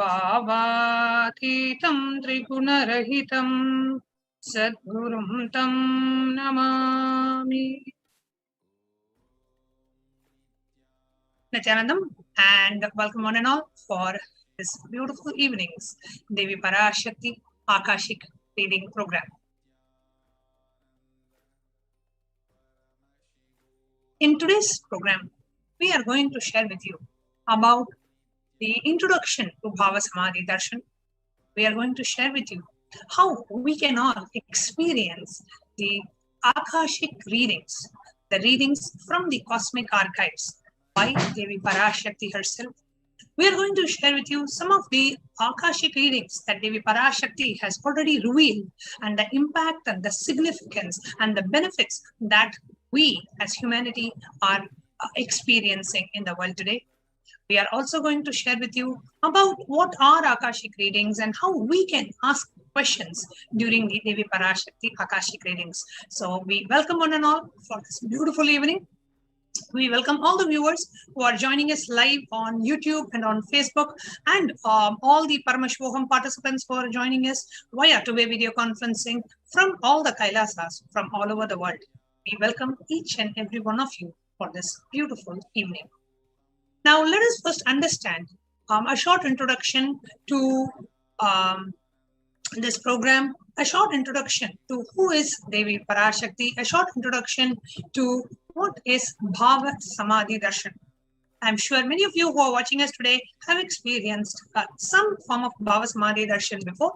भावातीतं त्रिगुणरहितं सद्गुरुं तं Namami. Nithyanandam, and welcome one and all for this beautiful evening's Devi Parashakti Akashic reading program. In today's program, we are going to share with you about the introduction to Bhava Samadhi Darshan. We are going to share with you how we can all experience the Akashic readings, the readings from the cosmic archives by Devi Parashakti herself. We are going to share with you some of the Akashic readings that Devi Parashakti has already revealed, and the impact and the significance and the benefits that we as humanity are experiencing in the world today. We are also going to share with you about what are Akashic readings and how we can ask questions during the Devi Parashakti Akashic readings. So we welcome one and all for this beautiful evening. We welcome all the viewers who are joining us live on YouTube and on Facebook, and all the Paramashivoham participants who are joining us via two-way video conferencing from all the Kailasas from all over the world. We welcome each and every one of you for this beautiful evening. Now, let us first understand a short introduction to this program, a short introduction to who is Devi Parashakti, a short introduction to what is Bhava Samadhi Darshan. I'm sure many of you who are watching us today have experienced some form of Bhava Samadhi Darshan before.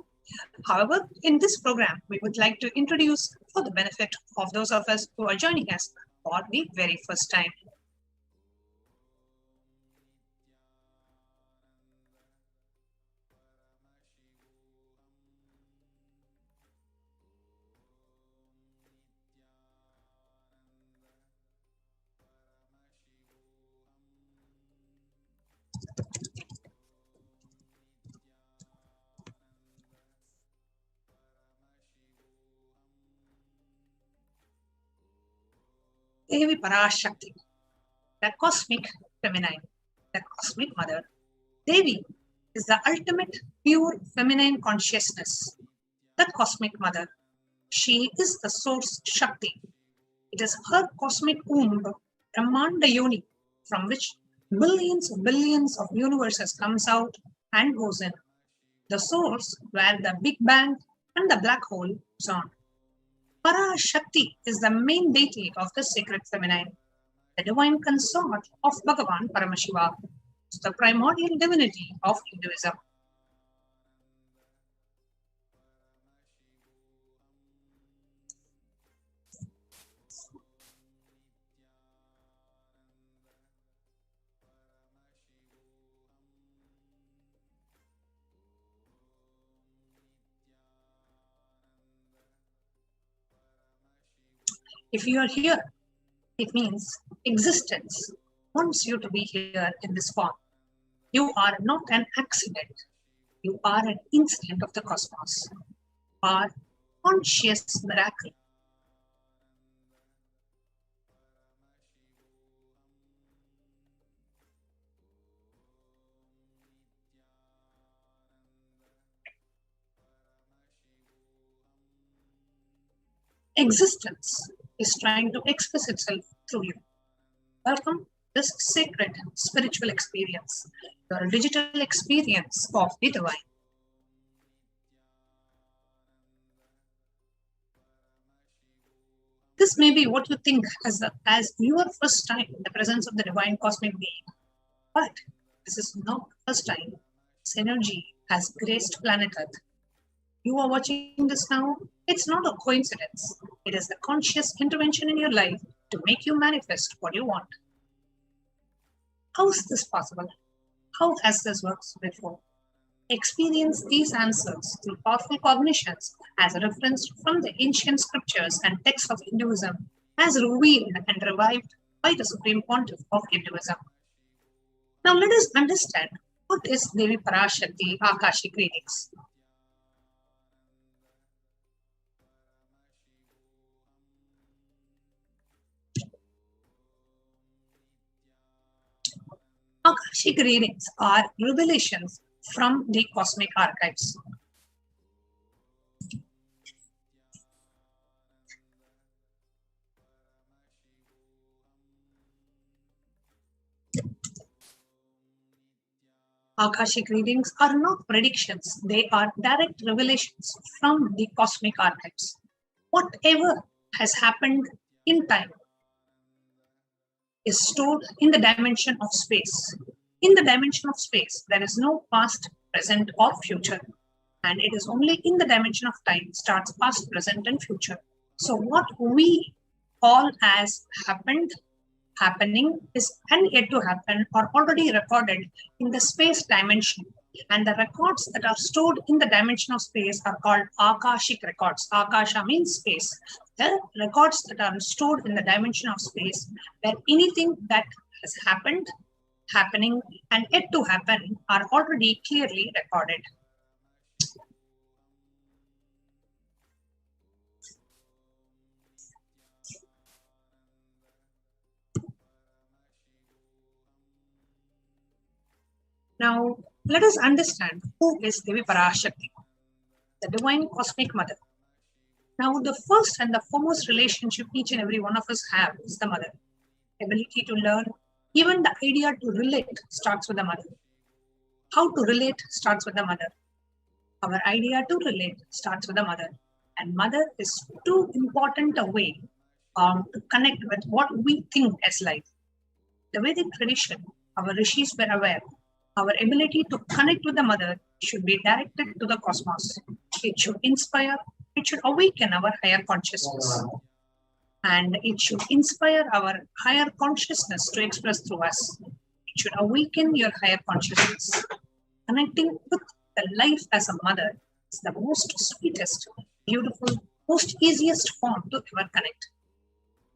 However, in this program, we would like to introduce for the benefit of those of us who are joining us for the very first time. Devi Parashakti, the cosmic feminine, the cosmic mother. Devi is the ultimate pure feminine consciousness, the cosmic mother. She is the source Shakti. It is her cosmic womb, Brahmanda Yoni, from which billions of universes comes out and goes in. The source where the Big Bang and the black hole is on. Parashakti is the main deity of the sacred feminine, the divine consort of Bhagavan Paramashiva, the primordial divinity of Hinduism. If you are here, it means existence wants you to be here in this form. You are not an accident. You are an incident of the cosmos. You are conscious miracle. Existence is trying to express itself through you. Welcome this sacred spiritual experience, your digital experience of the divine. This may be what you think as your first time in the presence of the divine cosmic being, but this is not the first time this energy has graced planet Earth. You are watching this now, it's not a coincidence. It is the conscious intervention in your life to make you manifest what you want. How is this possible? How has this worked before? Experience these answers through powerful cognitions as referenced from the ancient scriptures and texts of Hinduism, as revealed and revived by the Supreme Pontiff of Hinduism. Now let us understand what is Devi Parashakti Akashic readings. Akashic readings are revelations from the cosmic archives. Akashic readings are not predictions, they are direct revelations from the cosmic archives. Whatever has happened in time is stored in the dimension of space. In the dimension of space, there is no past, present, or future. And it is only in the dimension of time starts past, present, and future. So what we call as happened, happening, is and yet to happen are already recorded in the space dimension. And the records that are stored in the dimension of space are called Akashic records. Akasha means space. The records that are stored in the dimension of space, where anything that has happened, happening, and yet to happen are already clearly recorded. Now, let us understand who is Devi Parashakti, the divine cosmic mother. Now, the first and the foremost relationship each and every one of us have is the mother. Ability to learn, even the idea to relate starts with the mother. How to relate starts with the mother. Our idea to relate starts with the mother. And mother is too important a way to connect with what we think as life. The Vedic tradition, our rishis were aware, our ability to connect with the mother should be directed to the cosmos. It should inspire, it should awaken our higher consciousness. And it should inspire our higher consciousness to express through us. It should awaken your higher consciousness. Connecting with the life as a mother is the most sweetest, beautiful, most easiest form to ever connect.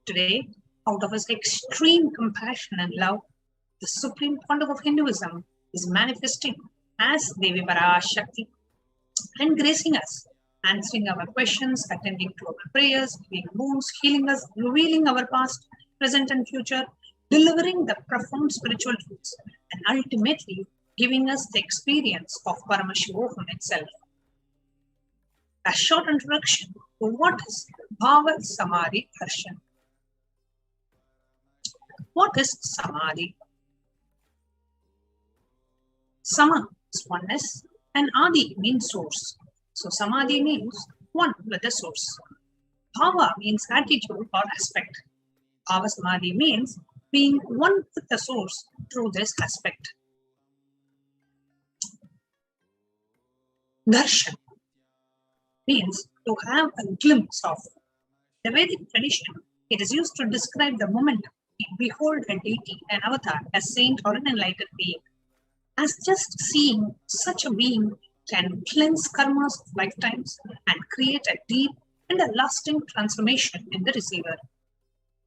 Today, out of his extreme compassion and love, the supreme pontiff of Hinduism is manifesting as Devi Parashakti and gracing us, answering our questions, attending to our prayers, giving wounds, healing us, revealing our past, present, and future, delivering the profound spiritual truths, and ultimately giving us the experience of Paramashivoham itself. A short introduction to what is Bhava Samadhi Darshan. What is Samadhi? Sama is oneness and Adi means source. So Samadhi means one with the source. Bhava means attitude or aspect. Bhava Samadhi means being one with the source through this aspect. Darshan means to have a glimpse of. The Vedic tradition, it is used to describe the moment we behold a deity, an avatar, a saint, or an enlightened being. As just seeing such a being can cleanse karmas of lifetimes and create a deep and a lasting transformation in the receiver.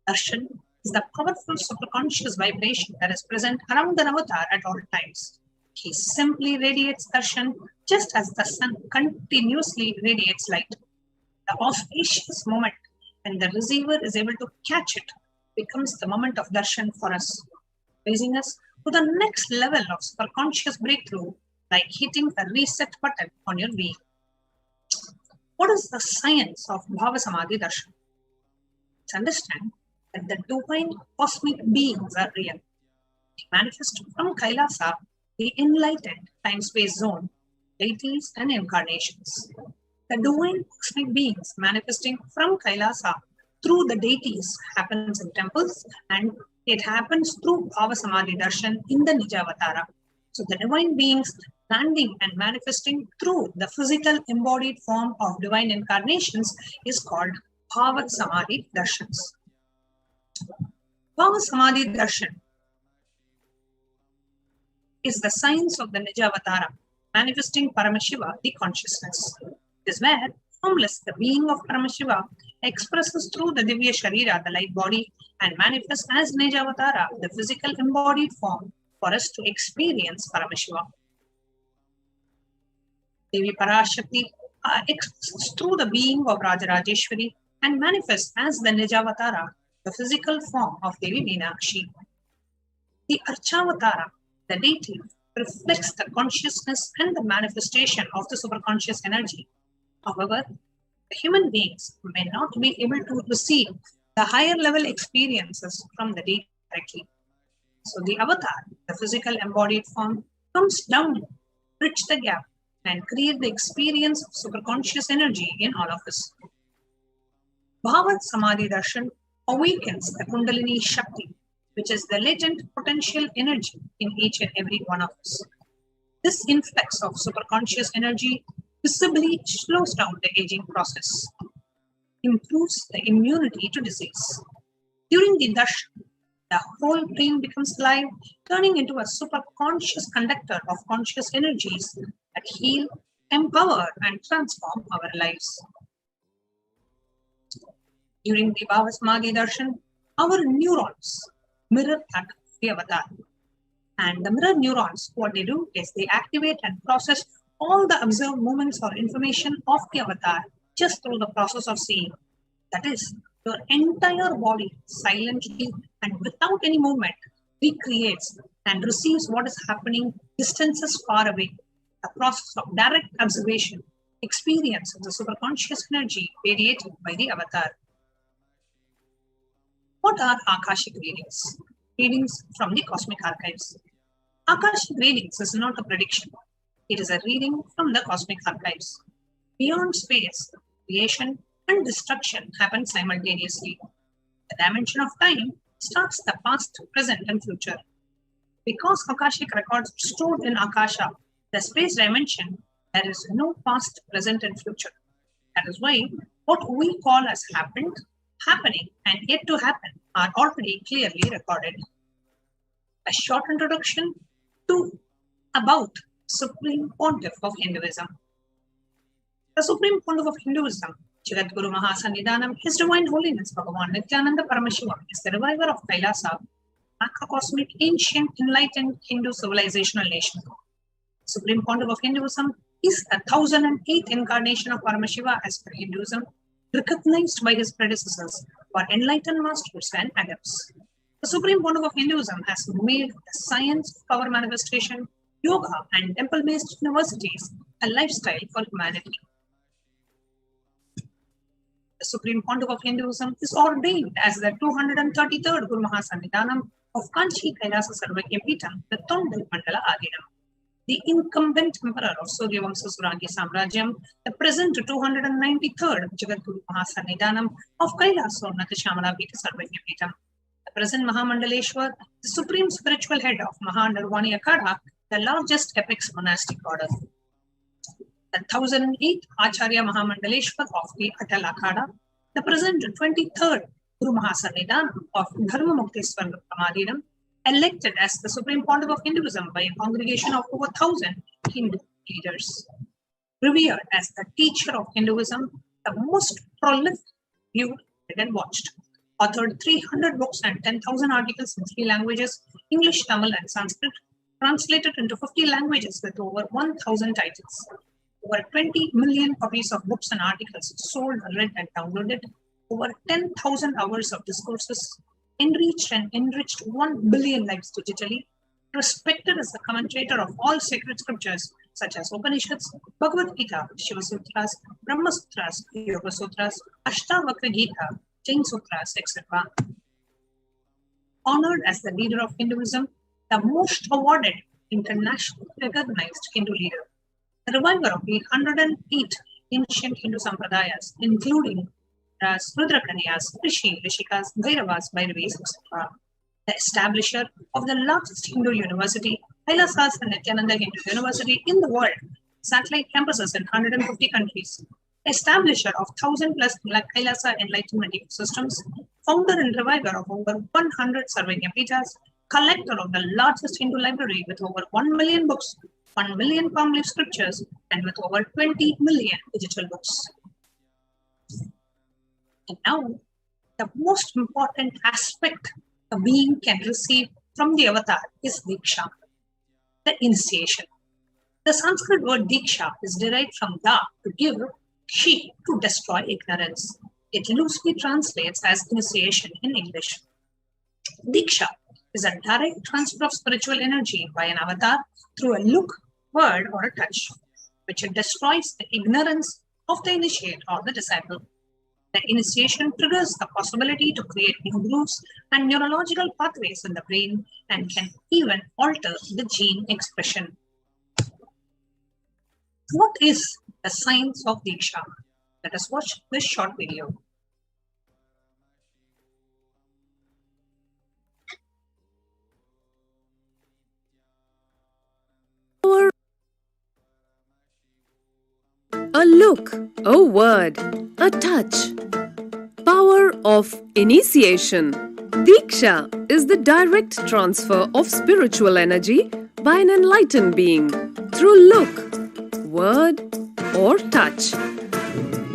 Darshan is the powerful superconscious vibration that is present around the avatar at all times. He simply radiates darshan just as the sun continuously radiates light. The auspicious moment when the receiver is able to catch it becomes the moment of darshan for us, raising us to the next level of superconscious breakthrough, like hitting a reset button on your being. What is the science of Bhava Samadhi Darshan? Let's understand that the divine cosmic beings are real. They manifest from Kailasa, the enlightened time-space zone, deities and incarnations. The divine cosmic beings manifesting from Kailasa through the deities happens in temples, and it happens through Bhava Samadhi Darshan in the Nijavatara. So the divine beings landing and manifesting through the physical embodied form of divine incarnations is called Bhava Samadhi Darshans. Bhava Samadhi Darshan is the science of the Nijavatara, manifesting Paramashiva, the consciousness. It is where formless, the being of Paramashiva, expresses through the Divya Sharira, the light body, and manifests as Nijavatara, the physical embodied form, for us to experience Paramashiva. Devi Parashakti expresses through the being of Rajarajeshwari and manifests as the Nijavatara, the physical form of Devi Meenakshi. The Archavatara, the deity, reflects the consciousness and the manifestation of the superconscious energy. However, human beings may not be able to receive the higher level experiences from the deity directly. So the avatar, the physical embodied form, comes down, bridge the gap, and create the experience of superconscious energy in all of us. Bhava Samadhi Darshan awakens the Kundalini Shakti, which is the latent potential energy in each and every one of us. This influx of superconscious energy visibly slows down the aging process, improves the immunity to disease. During the darshan, the whole brain becomes alive, turning into a superconscious conductor of conscious energies that heal, empower, and transform our lives. During the Bhava Samadhi Darshan, our neurons mirror that of the avatar. And the mirror neurons, what they do is they activate and process all the observed movements or information of the avatar just through the process of seeing. That is, your entire body silently and without any movement recreates and receives what is happening distances far away. A process of direct observation, experience of the superconscious energy radiated by the avatar. What are Akashic readings? Readings from the cosmic archives. Akashic readings is not a prediction. It is a reading from the cosmic archives. Beyond space, creation and destruction happen simultaneously. The dimension of time starts the past, present, and future. Because Akashic records are stored in Akasha, the space dimension, there is no past, present, and future. That is why what we call as happened, happening, and yet to happen are already clearly recorded. A short introduction to about Supreme Pontiff of Hinduism. The Supreme Pontiff of Hinduism, Jagadguru Mahasannidhanam, His Divine Holiness Bhagavan Nithyananda Paramashivam, is the reviver of Kailasa, macrocosmic, ancient, enlightened Hindu civilizational nation. Supreme Pontiff of Hinduism is the 1008th incarnation of Paramashiva as per Hinduism, recognized by his predecessors for enlightened masters and adepts. The Supreme Pontiff of Hinduism has made the science of power manifestation, yoga, and temple-based universities a lifestyle for humanity. The Supreme Pontiff of Hinduism is ordained as the 233rd Guru Mahasannidhanam of Kanchi Kailasa Sarvagya Peetham, the Tondai Mandala Adinam. The incumbent emperor of Suryavamsa Surangi Samrajyam, the present 293rd Jagadguru Mahasannidhanam of Kailasa Unnata Shamala Peetha Sarvagya Peetham. The present Mahamandaleshwar, the supreme spiritual head of Mahanirvani Akhada, the largest apex monastic order. The 1008th Acharya Mahamandaleshwar of the Atal Akhada, the present 23rd Guru Mahasannidhanam of Dharma Mukteswar Pramadinam, elected as the Supreme Pontiff of Hinduism by a congregation of over 1,000 Hindu leaders. Revered as the teacher of Hinduism, the most prolific, viewed, read and watched. Authored 300 books and 10,000 articles in 3 languages, English, Tamil, and Sanskrit, translated into 50 languages with over 1,000 titles. Over 20 million copies of books and articles sold, read, and downloaded. Over 10,000 hours of discourses, enriched and enriched 1 billion lives digitally, respected as the commentator of all sacred scriptures such as Upanishads, Bhagavad Gita, Shiva Sutras, Brahma Sutras, Yoga Sutras, Ashtavakra Gita, Jain Sutras, etc. Honored as the leader of Hinduism, the most awarded, internationally recognized Hindu leader, the reviver of the 108 ancient Hindu sampradayas, including Rudrakanyas, Rishi, Rishikas, Bhairavas, Bhairavis, etc. The establisher of the largest Hindu university, Kailasa and Nithyananda Hindu University in the world, satellite campuses in 150 countries, establisher of 1,000+ Kailasa Enlightenment ecosystems, founder and reviver of over 100 Sarvagya Peethas, collector of the largest Hindu library with over 1 million books, 1 million palm leaf scriptures, and with over 20 million digital books. And now, the most important aspect a being can receive from the avatar is Diksha, the initiation. The Sanskrit word Diksha is derived from Da, to give, Shi, to destroy ignorance. It loosely translates as initiation in English. Diksha is a direct transfer of spiritual energy by an avatar through a look, word, or a touch, which destroys the ignorance of the initiate or the disciple. The initiation triggers the possibility to create new grooves and neurological pathways in the brain and can even alter the gene expression. What is the science of Diksha? Let us watch this short video. A look, a word, a touch. Power of initiation. Diksha is the direct transfer of spiritual energy by an enlightened being through look, word, or touch.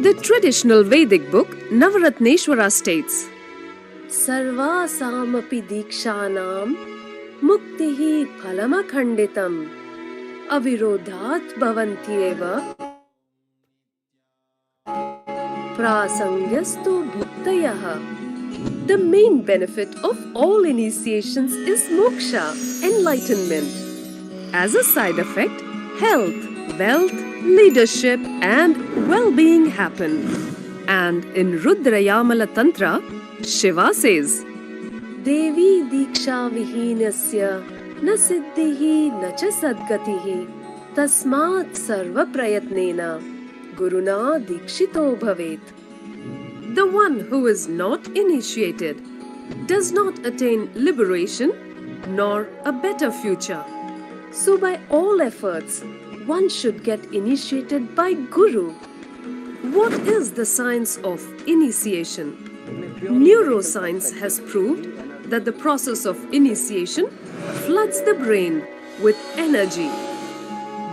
The traditional Vedic book Navaratneshwara states, Sarvasamapi Dikshanam Muktihi Phalamakhanditam Avirodhat Bhavantyeva Prasangyastu Bhuktayaha. The main benefit of all initiations is moksha, enlightenment. As a side effect, health, wealth, leadership, and well-being happen. And in Rudrayamala Tantra, Shiva says, Devi Diksha Vihinasya Na Siddhihi Na Cha Sadgatihi Tasmat Sarva Prayatnena Guruna Dikshito Bhavet. The one who is not initiated does not attain liberation nor a better future. So by all efforts, one should get initiated by Guru. What is the science of initiation? Neuroscience has proved that the process of initiation floods the brain with energy.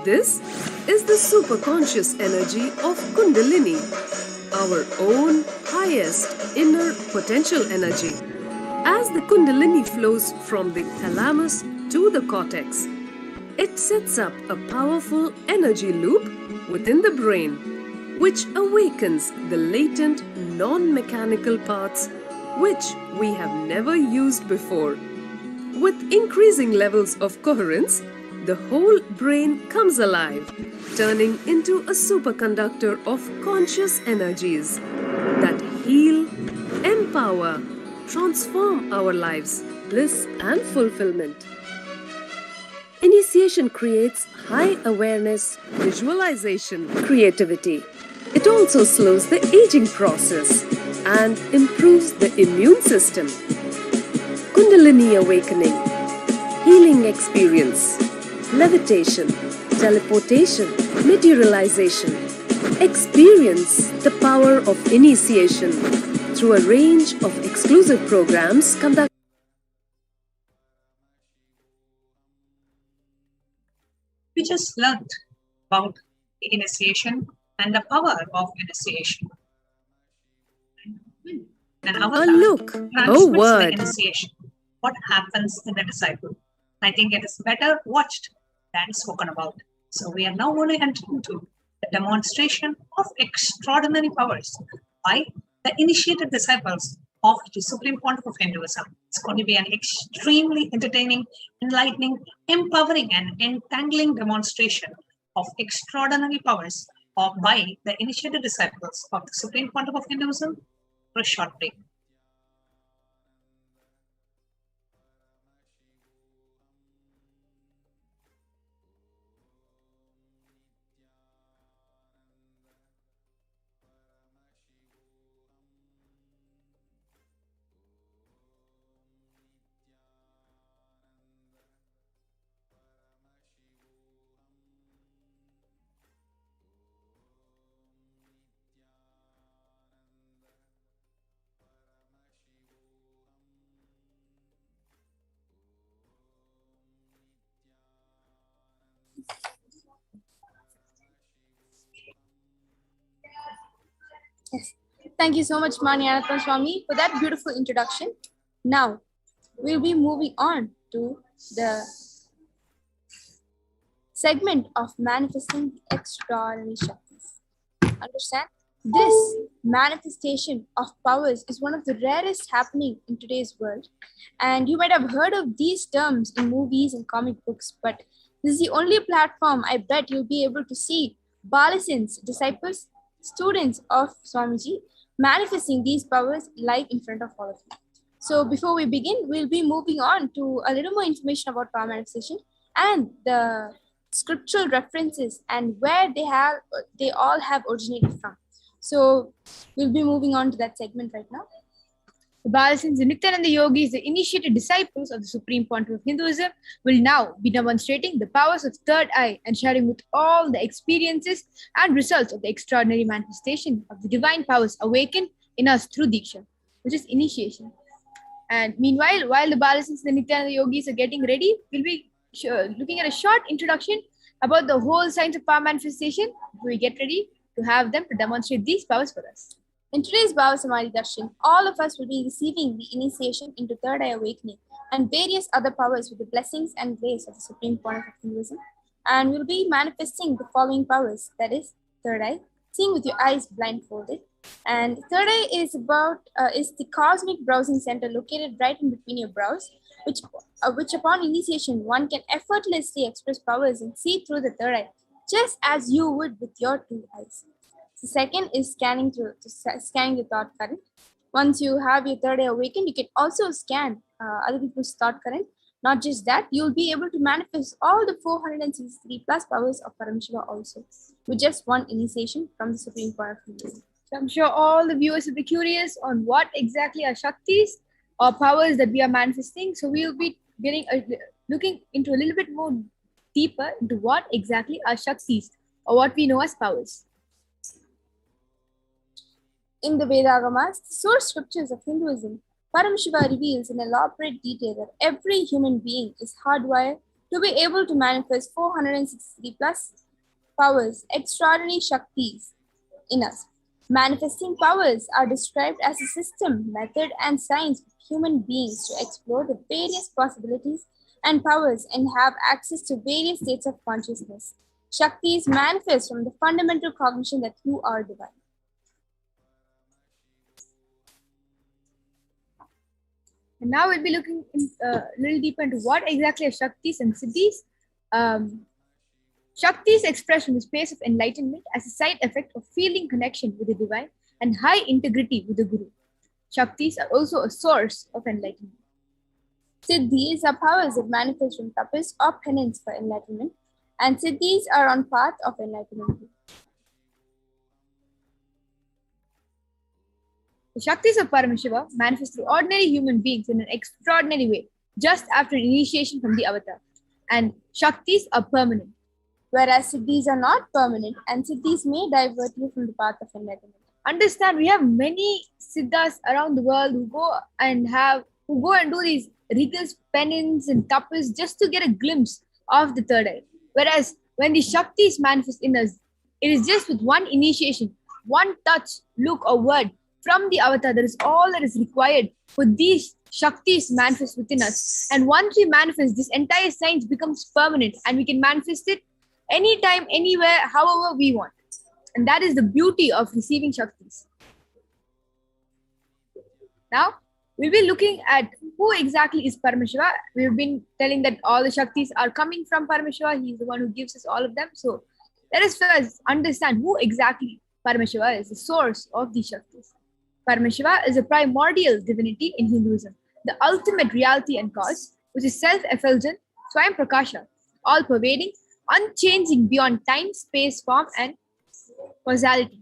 This is the superconscious energy of Kundalini, our own highest inner potential energy. As the Kundalini flows from the thalamus to the cortex, it sets up a powerful energy loop within the brain, which awakens the latent non-mechanical parts which we have never used before. With increasing levels of coherence, the whole brain comes alive, turning into a superconductor of conscious energies that heal, empower, transform our lives, bliss and fulfillment. Initiation creates high awareness, visualization, creativity. It also slows the aging process and improves the immune system. Kundalini awakening, healing experience, levitation, teleportation, materialization. Experience the power of initiation through a range of exclusive programs conducted. We just learned about the initiation and the power of initiation. And A look, a word. The initiation. What happens in the disciple? I think it is better watched than spoken about. So we are now going to enter into the demonstration of extraordinary powers by the initiated disciples of the Supreme Pontiff of Hinduism. It's going to be an extremely entertaining, enlightening, empowering, and entangling demonstration of extraordinary powers by the initiated disciples of the Supreme Pontiff of Hinduism for a short break. Yes. Thank you so much, Manianathan Swami, for that beautiful introduction. Now, we'll be moving on to the segment of manifesting extraordinary Shaktis. Understand? This manifestation of powers is one of the rarest happening in today's world. And you might have heard of these terms in movies and comic books, but this is the only platform I bet you'll be able to see Balasin's disciples, students of Swamiji, manifesting these powers live in front of all of you. So before we begin, we'll be moving on to a little more information about power manifestation and the scriptural references and where they all have originated from. So we'll be moving on to that segment right now. The Balasins, the Nithyananda Yogis, the initiated disciples of the Supreme Pontiff of Hinduism, will now be demonstrating the powers of third eye and sharing with all the experiences and results of the extraordinary manifestation of the divine powers awakened in us through Diksha, which is initiation. And meanwhile, while the Balasins and the Nithyananda Yogis are getting ready, we'll be looking at a short introduction about the whole science of power manifestation before we get ready to have them to demonstrate these powers for us. In today's Bhava Samadhi Darshan, all of us will be receiving the initiation into third eye awakening and various other powers with the blessings and grace of the Supreme Pontiff of Hinduism. And we'll be manifesting the following powers, that is, third eye, seeing with your eyes blindfolded. And third eye is the cosmic browsing center located right in between your brows, which upon initiation one can effortlessly express powers and see through the third eye, just as you would with your two eyes. The second is scanning the thought current. Once you have your third eye awakened, you can also scan other people's thought current. Not just that, you'll be able to manifest all the 463 plus powers of Paramashiva also, with just one initiation from the Supreme Power of Hinduism. So I'm sure all the viewers will be curious on what exactly are Shaktis or powers that we are manifesting. So we'll be looking into a little bit more deeper into what exactly are Shaktis or what we know as powers. In the Vedagamas, the source scriptures of Hinduism, Paramashiva reveals in elaborate detail that every human being is hardwired to be able to manifest 463 plus powers, extraordinary Shaktis in us. Manifesting powers are described as a system, method, and science for human beings to explore the various possibilities and powers and have access to various states of consciousness. Shaktis manifest from the fundamental cognition that you are divine. And now we'll be looking a little deeper into what exactly are Shaktis and Siddhis. Shaktis expressed in the space of enlightenment as a side effect of feeling connection with the divine and high integrity with the Guru. Shaktis are also a source of enlightenment. Siddhis are powers that manifest from tapas or penance for enlightenment, and Siddhis are on path of enlightenment. The Shaktis of Paramashiva manifest through ordinary human beings in an extraordinary way, just after initiation from the avatar. And Shaktis are permanent, whereas Siddhis are not permanent, and Siddhis may divert you from the path of enlightenment. Understand, we have many Siddhas around the world who go and do these rigorous penance and tapas just to get a glimpse of the third eye. Whereas when the Shaktis manifest in us, it is just with one initiation, one touch, look, or word from the avatar. That is all that is required for these Shaktis manifest within us. And once we manifest, this entire science becomes permanent and we can manifest it anytime, anywhere, however we want. And that is the beauty of receiving Shaktis. Now, we'll be looking at who exactly is Paramashiva. We've been telling that all the Shaktis are coming from Paramashiva. He's the one who gives us all of them. So let us first understand who exactly Paramashiva is, the source of these Shaktis. Paramashiva is a primordial divinity in Hinduism, the ultimate reality and cause, which is self-effulgent, Swayam Prakasha, all-pervading, unchanging beyond time, space, form, and causality.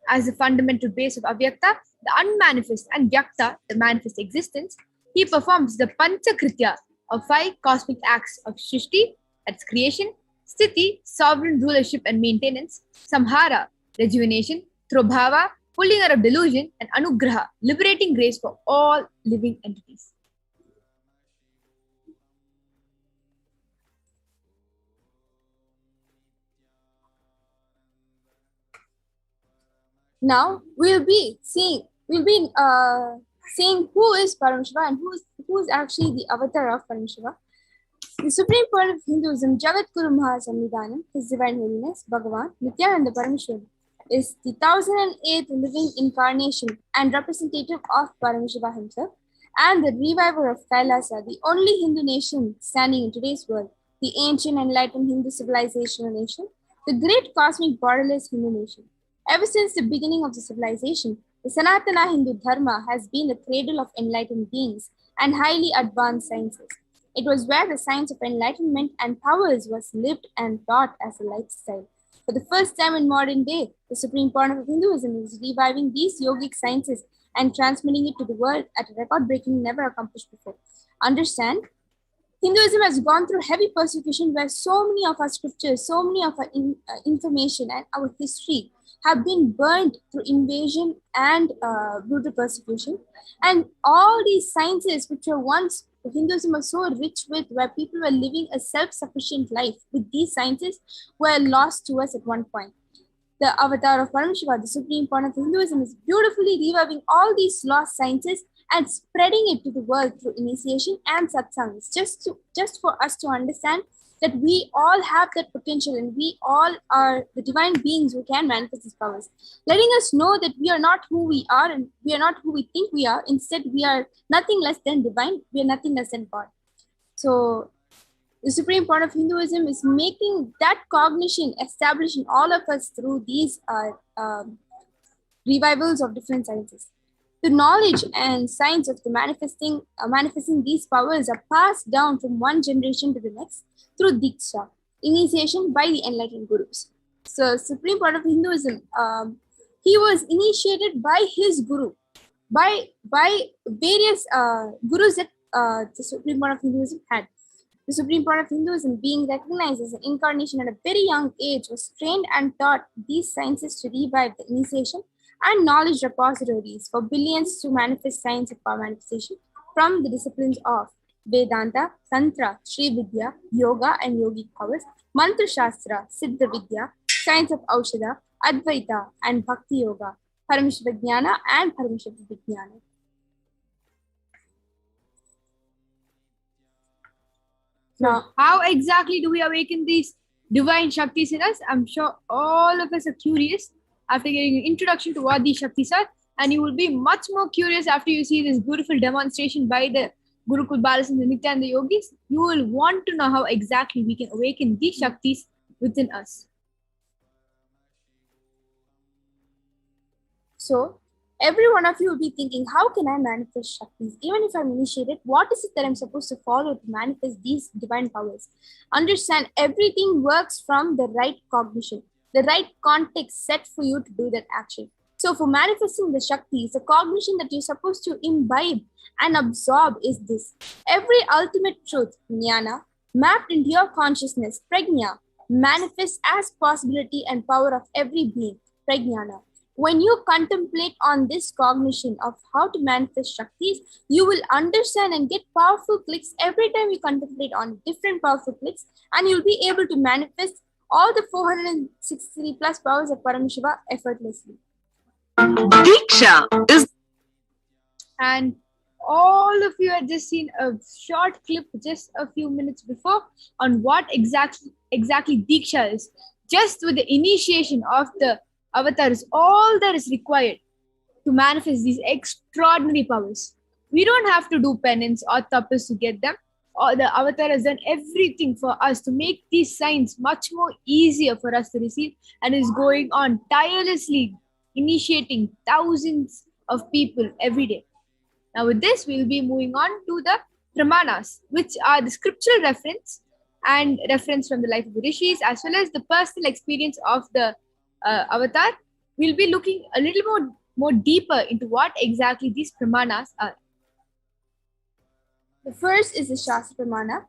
As the fundamental base of Avyakta, the unmanifest, and Vyakta, the manifest existence, he performs the Panchakritya of 5 cosmic acts of Shrishti, that's creation, Sthiti, sovereign rulership and maintenance, Samhara, rejuvenation, Trobhava, pulling out of delusion, and Anugraha, liberating grace for all living entities. Now we'll be seeing who is Paramashiva and who is actually the avatar of Paramashiva. The Supreme Point of Hinduism, Jagat Guru Mahasamnidhanam, His Divine Holiness, Bhagavan, Nithyananda Paramashivam, is the 1008th living incarnation and representative of Paramashiva himself, and the reviver of Kailasa, the only Hindu nation standing in today's world, the ancient enlightened Hindu civilizational nation, the great cosmic borderless Hindu nation. Ever since the beginning of the civilization, the Sanatana Hindu Dharma has been the cradle of enlightened beings and highly advanced sciences. It was where the science of enlightenment and powers was lived and taught as a lifestyle. For the first time in modern day, the supreme point of Hinduism is reviving these yogic sciences and transmitting it to the world at a record-breaking, never accomplished before. Understand? Hinduism has gone through heavy persecution where so many of our scriptures, so many of our information and our history have been burned through invasion and brutal persecution. And all these sciences which were once Hinduism was so rich with, where people were living a self-sufficient life with these sciences, were lost to us at one point. The avatar of Paramashiva, the supreme point of Hinduism, is beautifully reviving all these lost sciences and spreading it to the world through initiation and satsangs, just for us to understand that we all have that potential and we all are the divine beings who can manifest these powers, letting us know that we are not who we are and we are not who we think we are. Instead, we are nothing less than divine. We are nothing less than God. So the supreme point of Hinduism is making that cognition established in all of us through these revivals of different sciences. The knowledge and science of the manifesting these powers are passed down from one generation to the next through Diksha, initiation by the enlightened gurus. So, supreme point of Hinduism, he was initiated by his guru, by various gurus that the supreme point of Hinduism had. The supreme point of Hinduism, being recognized as an incarnation at a very young age, was trained and taught these sciences to revive the initiation and knowledge repositories for billions to manifest science of power manifestation from the disciplines of Vedanta, Tantra, Sri Vidya, Yoga and Yogic powers, Mantra Shastra, Siddha Vidya, science of Aushadha, Advaita and Bhakti Yoga, Paramashiva and Paramashiva Vijnana. Now, how exactly do we awaken these divine Shaktis in us? I'm sure all of us are curious after getting an introduction to what these Shaktis are, and you will be much more curious after you see this beautiful demonstration by the Gurukul Balas and the Nithyananda Yogis. You will want to know how exactly we can awaken these Shaktis within us. So, every one of you will be thinking, how can I manifest Shaktis? Even if I'm initiated, what is it that I'm supposed to follow to manifest these divine powers? Understand, everything works from the right cognition, the right context set for you to do that action. So for manifesting the Shaktis, the cognition that you're supposed to imbibe and absorb is this. Every ultimate truth, jnana, mapped into your consciousness, prajna, manifests as possibility and power of every being, prajnana. When you contemplate on this cognition of how to manifest Shaktis, you will understand and get powerful clicks every time you contemplate on different powerful clicks, and you'll be able to manifest all the 463 plus powers of Paramashiva effortlessly. Diksha is... And all of you had just seen a short clip just a few minutes before on what exactly Diksha is. Just with the initiation of the avatar is all that is required to manifest these extraordinary powers. We don't have to do penance or tapas to get them. Or the avatar has done everything for us to make these signs much more easier for us to receive, and is going on tirelessly initiating thousands of people every day. Now with this, we'll be moving on to the pramanas, which are the scriptural reference and reference from the life of the rishis, as well as the personal experience of the avatar. We'll be looking a little more deeper into what exactly these pramanas are. The first is the Shastra Pramana.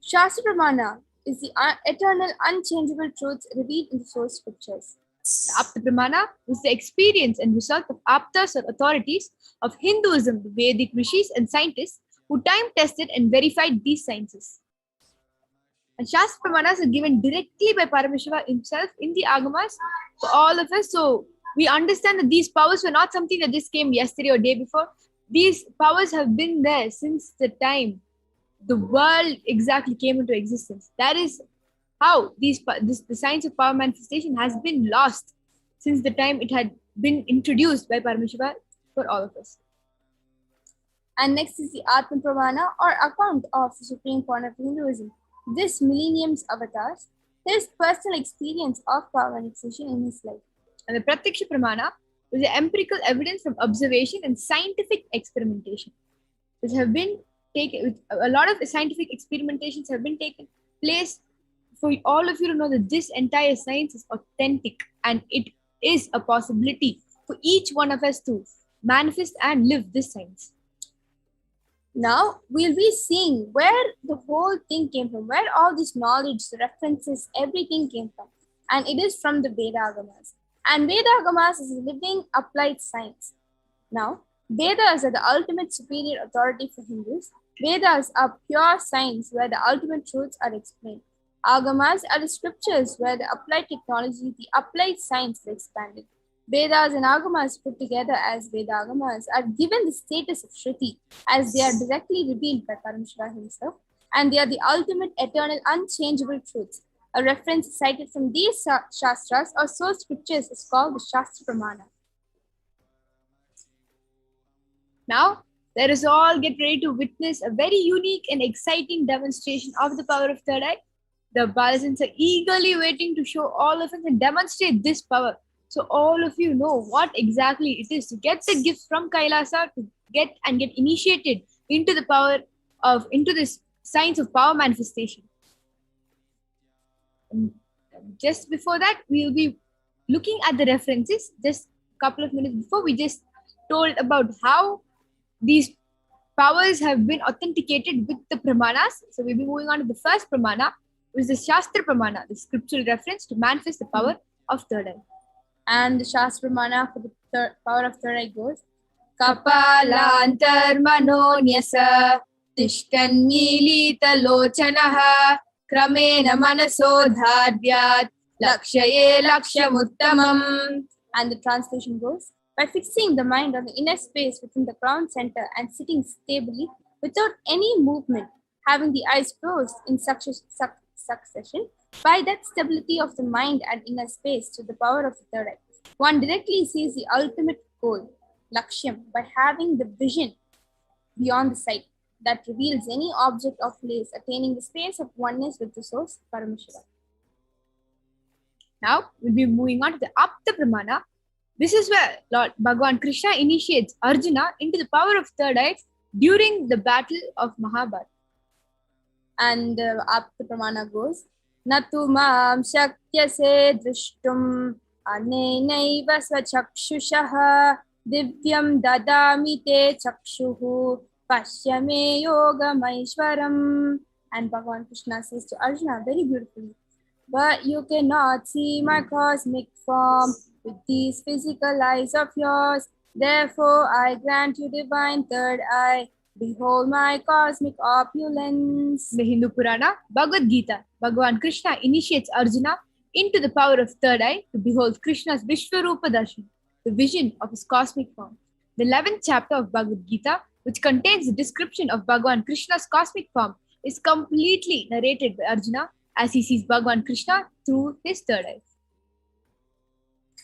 Shastra Pramana is the eternal, unchangeable truths revealed in the source scriptures. The Apta Pramana is the experience and result of Aptas or authorities of Hinduism, the Vedic rishis and scientists who time-tested and verified these sciences. And Shastra Pramanas are given directly by Paramashiva himself in the Agamas for all of us. So we understand that these powers were not something that just came yesterday or day before. These powers have been there since the time the world exactly came into existence. That is how the science of power manifestation has been lost since the time it had been introduced by Paramashiva for all of us. And next is the Atma Pramana or account of the supreme point of Hinduism. This millennium's avatars, his personal experience of power manifestation in his life. And the Pratyaksha Pramana was the empirical evidence from observation and scientific experimentation, which have been taken. A lot of scientific experimentations have been taken place for all of you to know that this entire science is authentic and it is a possibility for each one of us to manifest and live this science. Now we'll be seeing where the whole thing came from, where all this knowledge, the references, everything came from. And it is from the Veda Agamas. And Veda Agamas is a living applied science. Now, Vedas are the ultimate superior authority for Hindus. Vedas are pure science where the ultimate truths are explained. Agamas are the scriptures where the applied technology, the applied science is expanded. Vedas and Agamas put together as Veda Agamas are given the status of Shruti as they are directly revealed by Paramashiva himself, and they are the ultimate, eternal, unchangeable truths. A reference cited from these Shastras or source scriptures is called the Shastra Pramana. Now, let us all get ready to witness a very unique and exciting demonstration of the power of third eye. The Balasins are eagerly waiting to show all of us and demonstrate this power. So all of you know what exactly it is to get the gift from Kailasa, to get initiated into the power of, into this science of power manifestation. And just before that, we will be looking at the references. Just a couple of minutes before, we just told about how these powers have been authenticated with the Pramanas. So we'll be moving on to the first Pramana, which is the Shastra Pramana, the scriptural reference to manifest the power of third eye. And the Shastra Pramana for the power of third eye goes, Kapalantar manonyasa tishtanmilita lochanaha kramena manasodhadyat lakshaye lakshamuttamam. And the translation goes, by fixing the mind on the inner space within the crown center and sitting stably without any movement, having the eyes closed in succession, by that stability of the mind and inner space to the power of the third eye, one directly sees the ultimate goal, Lakshyam, by having the vision beyond the sight that reveals any object or place, attaining the space of oneness with the source, Paramashiva. Now, we'll be moving on to the Apta Pramana. This is where Lord Bhagavan Krishna initiates Arjuna into the power of third eye during the battle of Mahabharata. And the Apta Pramana goes, Natu mam shakyase drishtum anenaiva swachakshushaha divyam dadami te chakshuhu pashyame yogamaishwaram. And Bhagavan Krishna says to Arjuna very beautifully, but you cannot see my cosmic form with these physical eyes of yours. Therefore, I grant you divine third eye. Behold my cosmic opulence. The Hindu Purana, Bhagavad Gita, Bhagavan Krishna initiates Arjuna into the power of third eye to behold Krishna's Vishwarupa Darshan, the vision of his cosmic form. The 11th chapter of Bhagavad Gita, which contains the description of Bhagavan Krishna's cosmic form, is completely narrated by Arjuna as he sees Bhagavan Krishna through his third eye.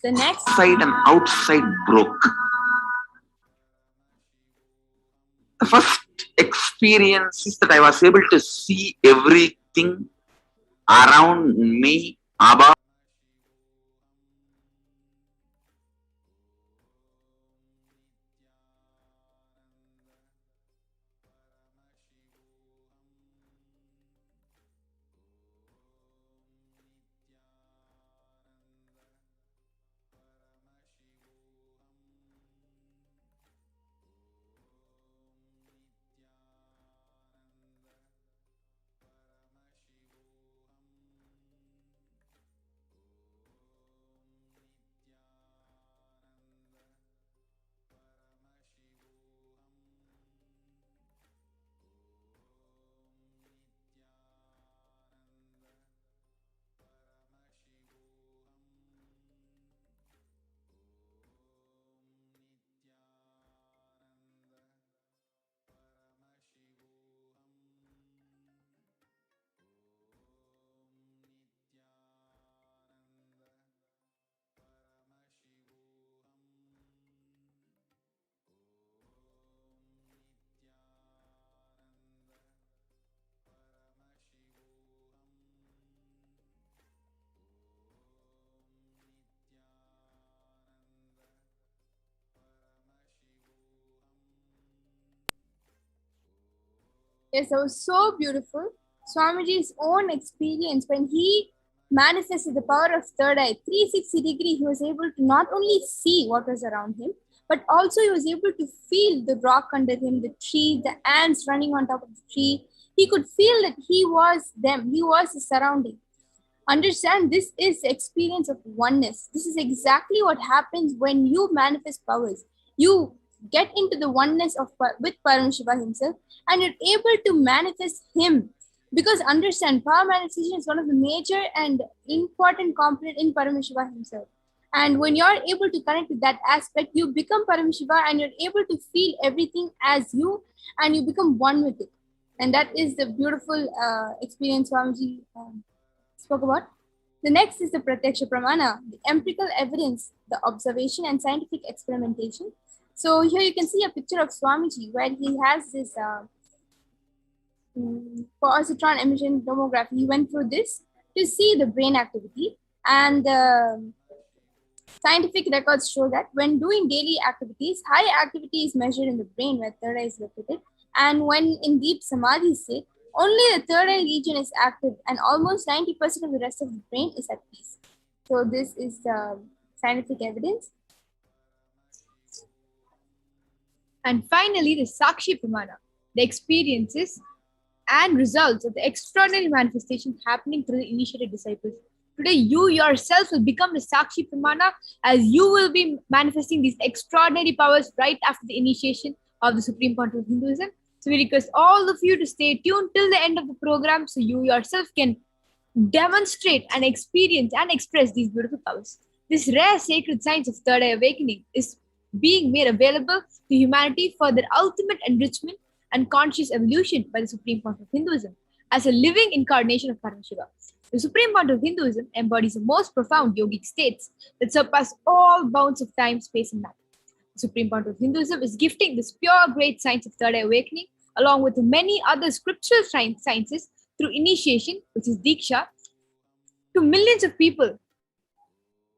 The next inside and outside broke. The first experience is that I was able to see everything around me, about Yes, that was so beautiful. Swamiji's own experience when he manifested the power of third eye, 360 degree, he was able to not only see what was around him, but also he was able to feel the rock under him, the tree, the ants running on top of the tree. He could feel that he was them, he was the surrounding. Understand, this is the experience of oneness. This is exactly what happens when you manifest powers. You get into the oneness of with Paramashiva himself, and you're able to manifest him. Because understand, power manifestation is one of the major and important component in Paramashiva himself. And when you're able to connect with that aspect, you become Paramashiva and you're able to feel everything as you, and you become one with it. And that is the beautiful experience Swamiji spoke about. The next is the Pratyaksha Pramana, the empirical evidence, the observation and scientific experimentation. So here you can see a picture of Swamiji where he has this positron emission tomography. He went through this to see the brain activity, and scientific records show that when doing daily activities, high activity is measured in the brain where third eye is located, and when in deep samadhi state, only the third eye region is active and almost 90% of the rest of the brain is at peace. So this is scientific evidence. And finally, the Sakshi Pramana, the experiences and results of the extraordinary manifestations happening through the initiated disciples. Today, you yourself will become the Sakshi Pramana as you will be manifesting these extraordinary powers right after the initiation of the Supreme Pontiff of Hinduism. So we request all of you to stay tuned till the end of the program so you yourself can demonstrate and experience and express these beautiful powers. This rare sacred science of third eye awakening is being made available to humanity for their ultimate enrichment and conscious evolution by the Supreme Pontiff of Hinduism as a living incarnation of Paramashiva. The Supreme Pontiff of Hinduism embodies the most profound yogic states that surpass all bounds of time, space, and matter. The Supreme Pontiff of Hinduism is gifting this pure great science of third eye awakening along with many other scriptural sciences through initiation, which is Diksha, to millions of people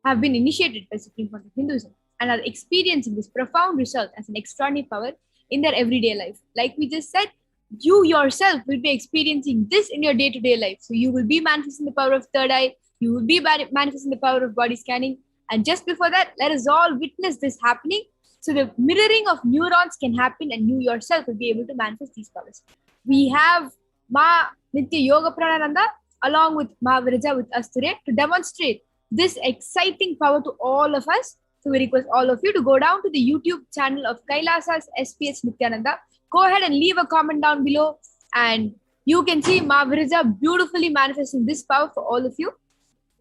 have been initiated by Supreme Pontiff of Hinduism and are experiencing this profound result as an extraordinary power in their everyday life. Like we just said, you yourself will be experiencing this in your day-to-day life. So you will be manifesting the power of third eye, you will be manifesting the power of body scanning. And just before that, let us all witness this happening. So the mirroring of neurons can happen and you yourself will be able to manifest these powers. We have Ma Nitya Yoga Pranananda along with Ma Virja with us today to demonstrate this exciting power to all of us. So we request all of you to go down to the YouTube channel of Kailasa's HDH Nithyananda. Go ahead and leave a comment down below and you can see Ma Virja beautifully manifesting this power for all of you.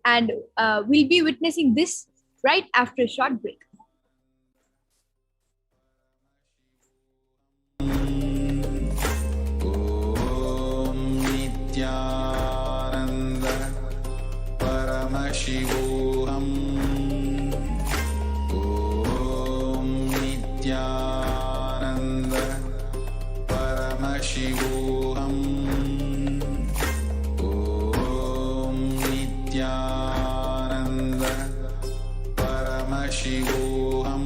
And we'll be witnessing this right after a short break. Nithyananda Paramashivoham. Om Nithyananda Paramashivoham. Om Nithyananda Paramashivoham.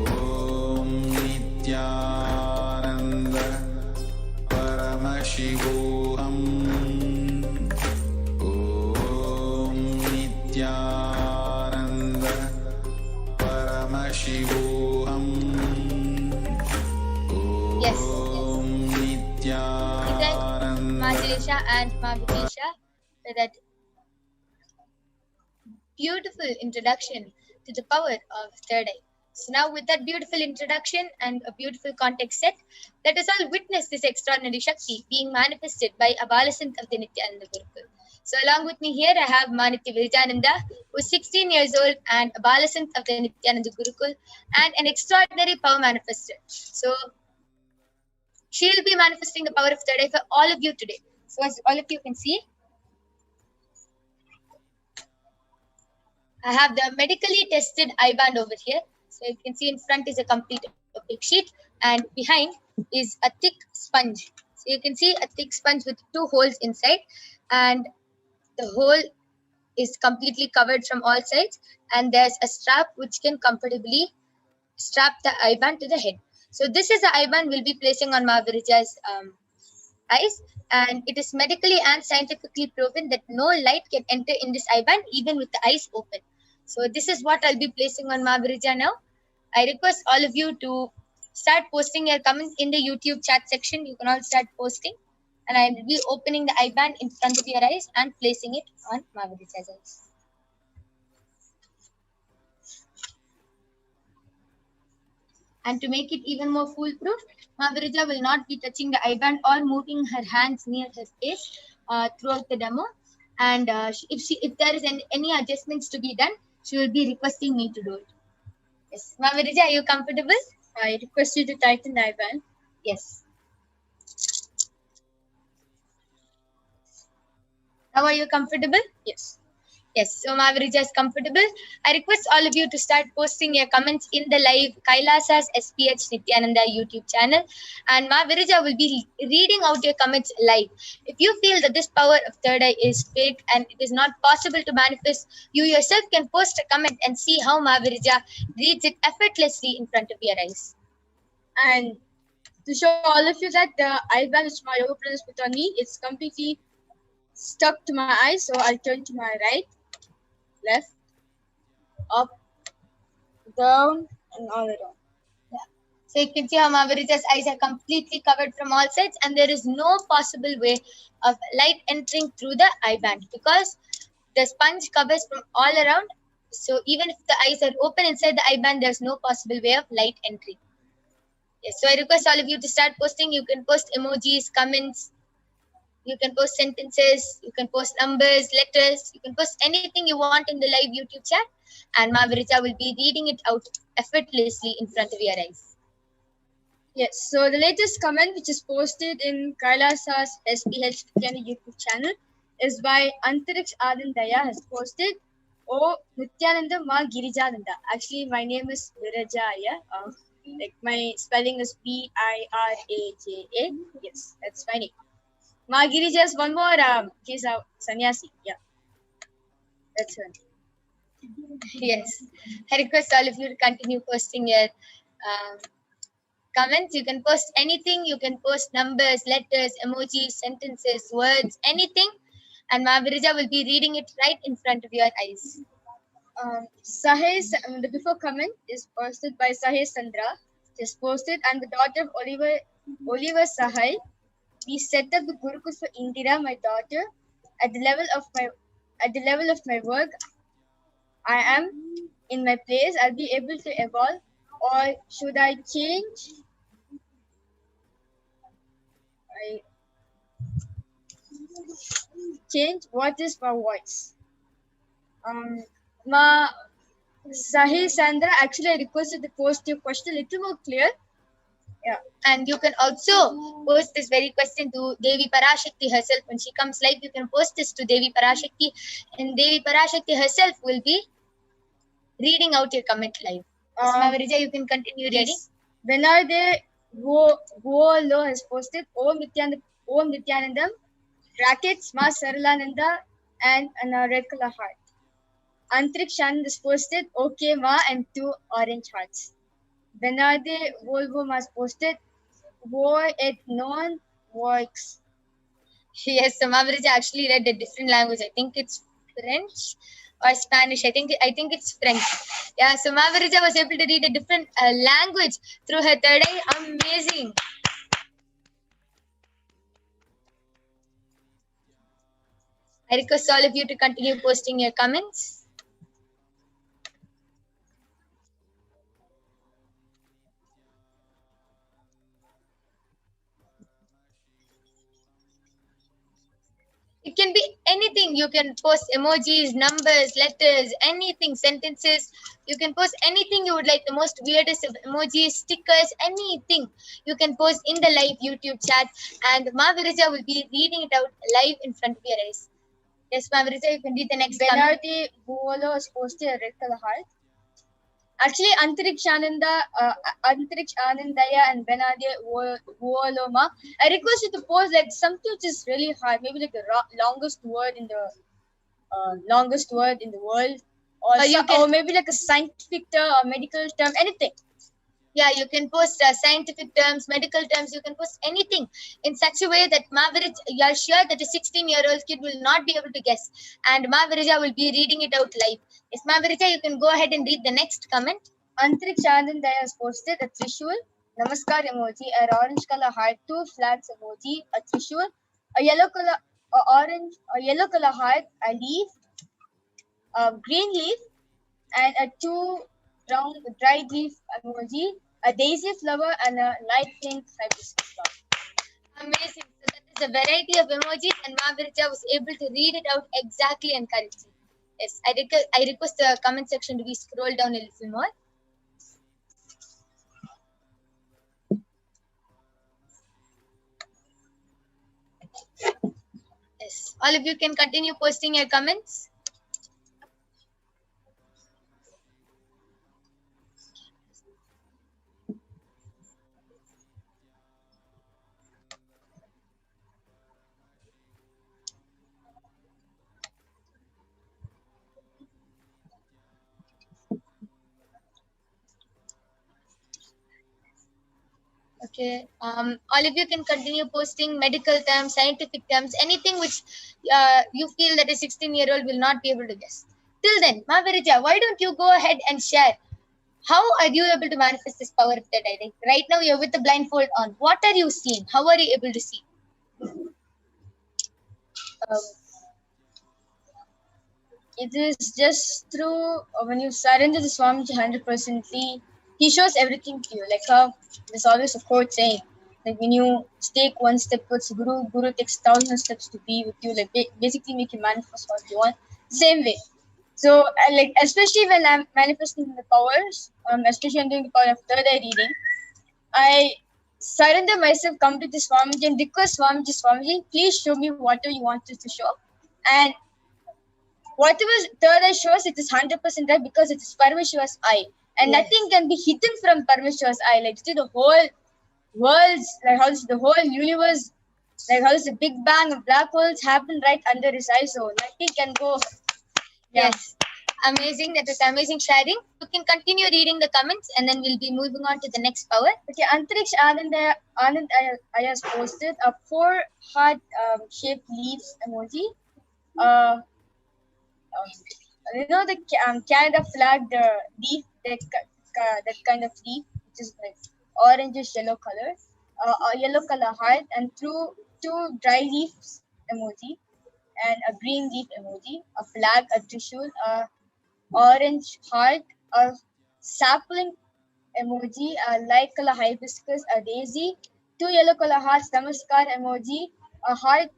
Om Nithyananda Paramashivoham. Om Nithyananda Paramashivoham. Yes. Om Nithyananda. Majilisha and Mavitisha for that beautiful introduction to the power of third eye. So now with that beautiful introduction and a beautiful context set, let us all witness this extraordinary Shakti being manifested by a Balasant of the Nithyananda Gurukul. So along with me here I have Manitya Virjananda, who is 16 years old and a Balasant of the Nithyananda Gurukul and an extraordinary power manifester. So she will be manifesting the power of third eye for all of you today. So as all of you can see, I have the medically tested eye band over here. So you can see in front is a complete opaque sheet and behind is a thick sponge. So you can see a thick sponge with 2 holes inside and the hole is completely covered from all sides and there's a strap which can comfortably strap the eye band to the head. So this is the IBAN we'll be placing on Mahaviraja's eyes, and it is medically and scientifically proven that no light can enter in this IBAN even with the eyes open. So this is what I'll be placing on Mahavirija now. I request all of you to start posting your comments in the YouTube chat section. You can all start posting, and I will be opening the IBAN in front of your eyes and placing it on Mahaviraja's eyes. And to make it even more foolproof, Mahavirija will not be touching the IBAN or moving her hands near her face throughout the demo. And if there is any adjustments to be done, she will be requesting me to do it. Yes. Mahavirija, are you comfortable? I request you to tighten the IBAN. Yes. Now are you comfortable? Yes. Yes, so Mahavirija is comfortable. I request all of you to start posting your comments in the live Kailasa's HDH Nithyananda YouTube channel, and Mahavirija will be reading out your comments live. If you feel that this power of third eye is fake and it is not possible to manifest, you yourself can post a comment and see how Mahavirija reads it effortlessly in front of your eyes. And to show all of you that the IBAN which my yoga brothers put on me, it's completely stuck to my eyes, so I'll turn to my right, left, up, down, and all around. Yeah. So you can see how Mahaviraja's eyes are completely covered from all sides, and there is no possible way of light entering through the IBAN because the sponge covers from all around. So even if the eyes are open inside the IBAN, there's no possible way of light entry. Yes, so I request all of you to start posting. You can post emojis, comments, you can post sentences, you can post numbers, letters, you can post anything you want in the live YouTube chat, and Mahavirija will be reading it out effortlessly in front of your eyes. Yes, so the latest comment which is posted in Kailasa's HDH Nithyananda YouTube channel is by Antariksh Adindaya has posted, "Oh Nithyananda Ma Girijananda." Actually, my name is Virajaya. Like my spelling is Biraja. Yes, that's my name. Ma Girija is one more. He's a sannyasi. Yeah, that's her. Yes, I request all of you to continue posting your comments. You can post anything. You can post numbers, letters, emojis, sentences, words, anything, and Mahavirija will be reading it right in front of your eyes. The before comment is posted by Sahai Sandra. Just posted, and the daughter of Oliver Sahai. We set up the Gurukuls for Indira, my daughter. At the level of my work, I am in my place. I'll be able to evolve, or should I change? What is my voice? Sahil Sandra, actually I requested to post your question a little more clear. Yeah, and you can also post this very question to Devi Parashakti herself. When she comes live, you can post this to Devi Parashakti, and Devi Parashakti herself will be reading out your comment live. Mahavirija, you can continue reading. Yes. Benarde Lo has posted Om Nithyanandam, brackets Ma Saralananda, and a red color heart. Antrik Shan has posted okay Ma and 2 orange hearts. Benarde Volvo has posted War et non works. Yes, so Mahavirija actually read a different language. I think it's French or Spanish. I think it's French. Yeah, so Mahavirija was able to read a different language through her third eye. Amazing. I request all of you to continue posting your comments. It can be anything. You can post emojis, numbers, letters, anything, sentences. You can post anything you would like, the most weirdest of emojis, stickers, anything. You can post in the live YouTube chat, and Mahavirija will be reading it out live in front of your eyes. Yes, Mahavirija, you can read the next comment. Benardi Buolo has posted a red color heart. Actually, Antariksh Anandaya and Benardi Buoloma, I request you to post like something which is really hard, maybe like the longest word in the world, or maybe like a scientific term or medical term, anything. Yeah, you can post scientific terms, medical terms, you can post anything in such a way that you are sure that a 16-year-old kid will not be able to guess. And Mavirija will be reading it out live. Yes, Mavirija, you can go ahead and read the next comment. Antriksh Anandaya has posted a Trishul, Namaskar emoji, an orange color heart, two flags emoji, a Trishul, a yellow color heart, a leaf, a green leaf, and a two round dried leaf emoji, a daisy flower, and a light pink hibiscus flower. Amazing. So that is a variety of emojis, and Mavirija was able to read it out exactly and correctly. Yes, I request the comment section to be scrolled down a little more. Yes, all of you can continue posting your comments. Okay. All of you can continue posting medical terms, scientific terms, anything which you feel that a 16-year-old will not be able to guess. Till then, Mavirija, why don't you go ahead and share? How are you able to manifest this power of third eye? Like, right now, you're with the blindfold on. What are you seeing? How are you able to see? It is just through when you surrender the Swamiji 100%, he shows everything to you. Like how there's always a quote saying, like when you take one step towards Guru, Guru takes 1,000 steps to be with you. Like basically make you manifest what you want. Same way. So like especially when I'm manifesting the powers, especially when doing the power of third eye reading, I surrender myself completely to Swamiji and request Swamiji, please show me whatever you want us to show. And whatever third eye shows, it is 100% right because it is Paramashiva's eye. And nothing can be hidden from Paramashiva's eye. Like, see the whole world's, like how the whole universe, like how the Big Bang of black holes happen right under his eye. So nothing can go. Yeah. Yes. Amazing. That was amazing sharing. You can continue reading the comments and then we'll be moving on to the next power. Okay, Antriksh Anand has posted a 4 heart shaped leaves emoji. You know the Canada flag, the leaf, that kind of leaf, which is like orangish yellow color, a yellow color heart, and two dry leaves emoji, and a green leaf emoji, a flag, a trishul, a orange heart, a sapling emoji, a light color hibiscus, a daisy, two yellow color hearts, namaskar emoji, a heart,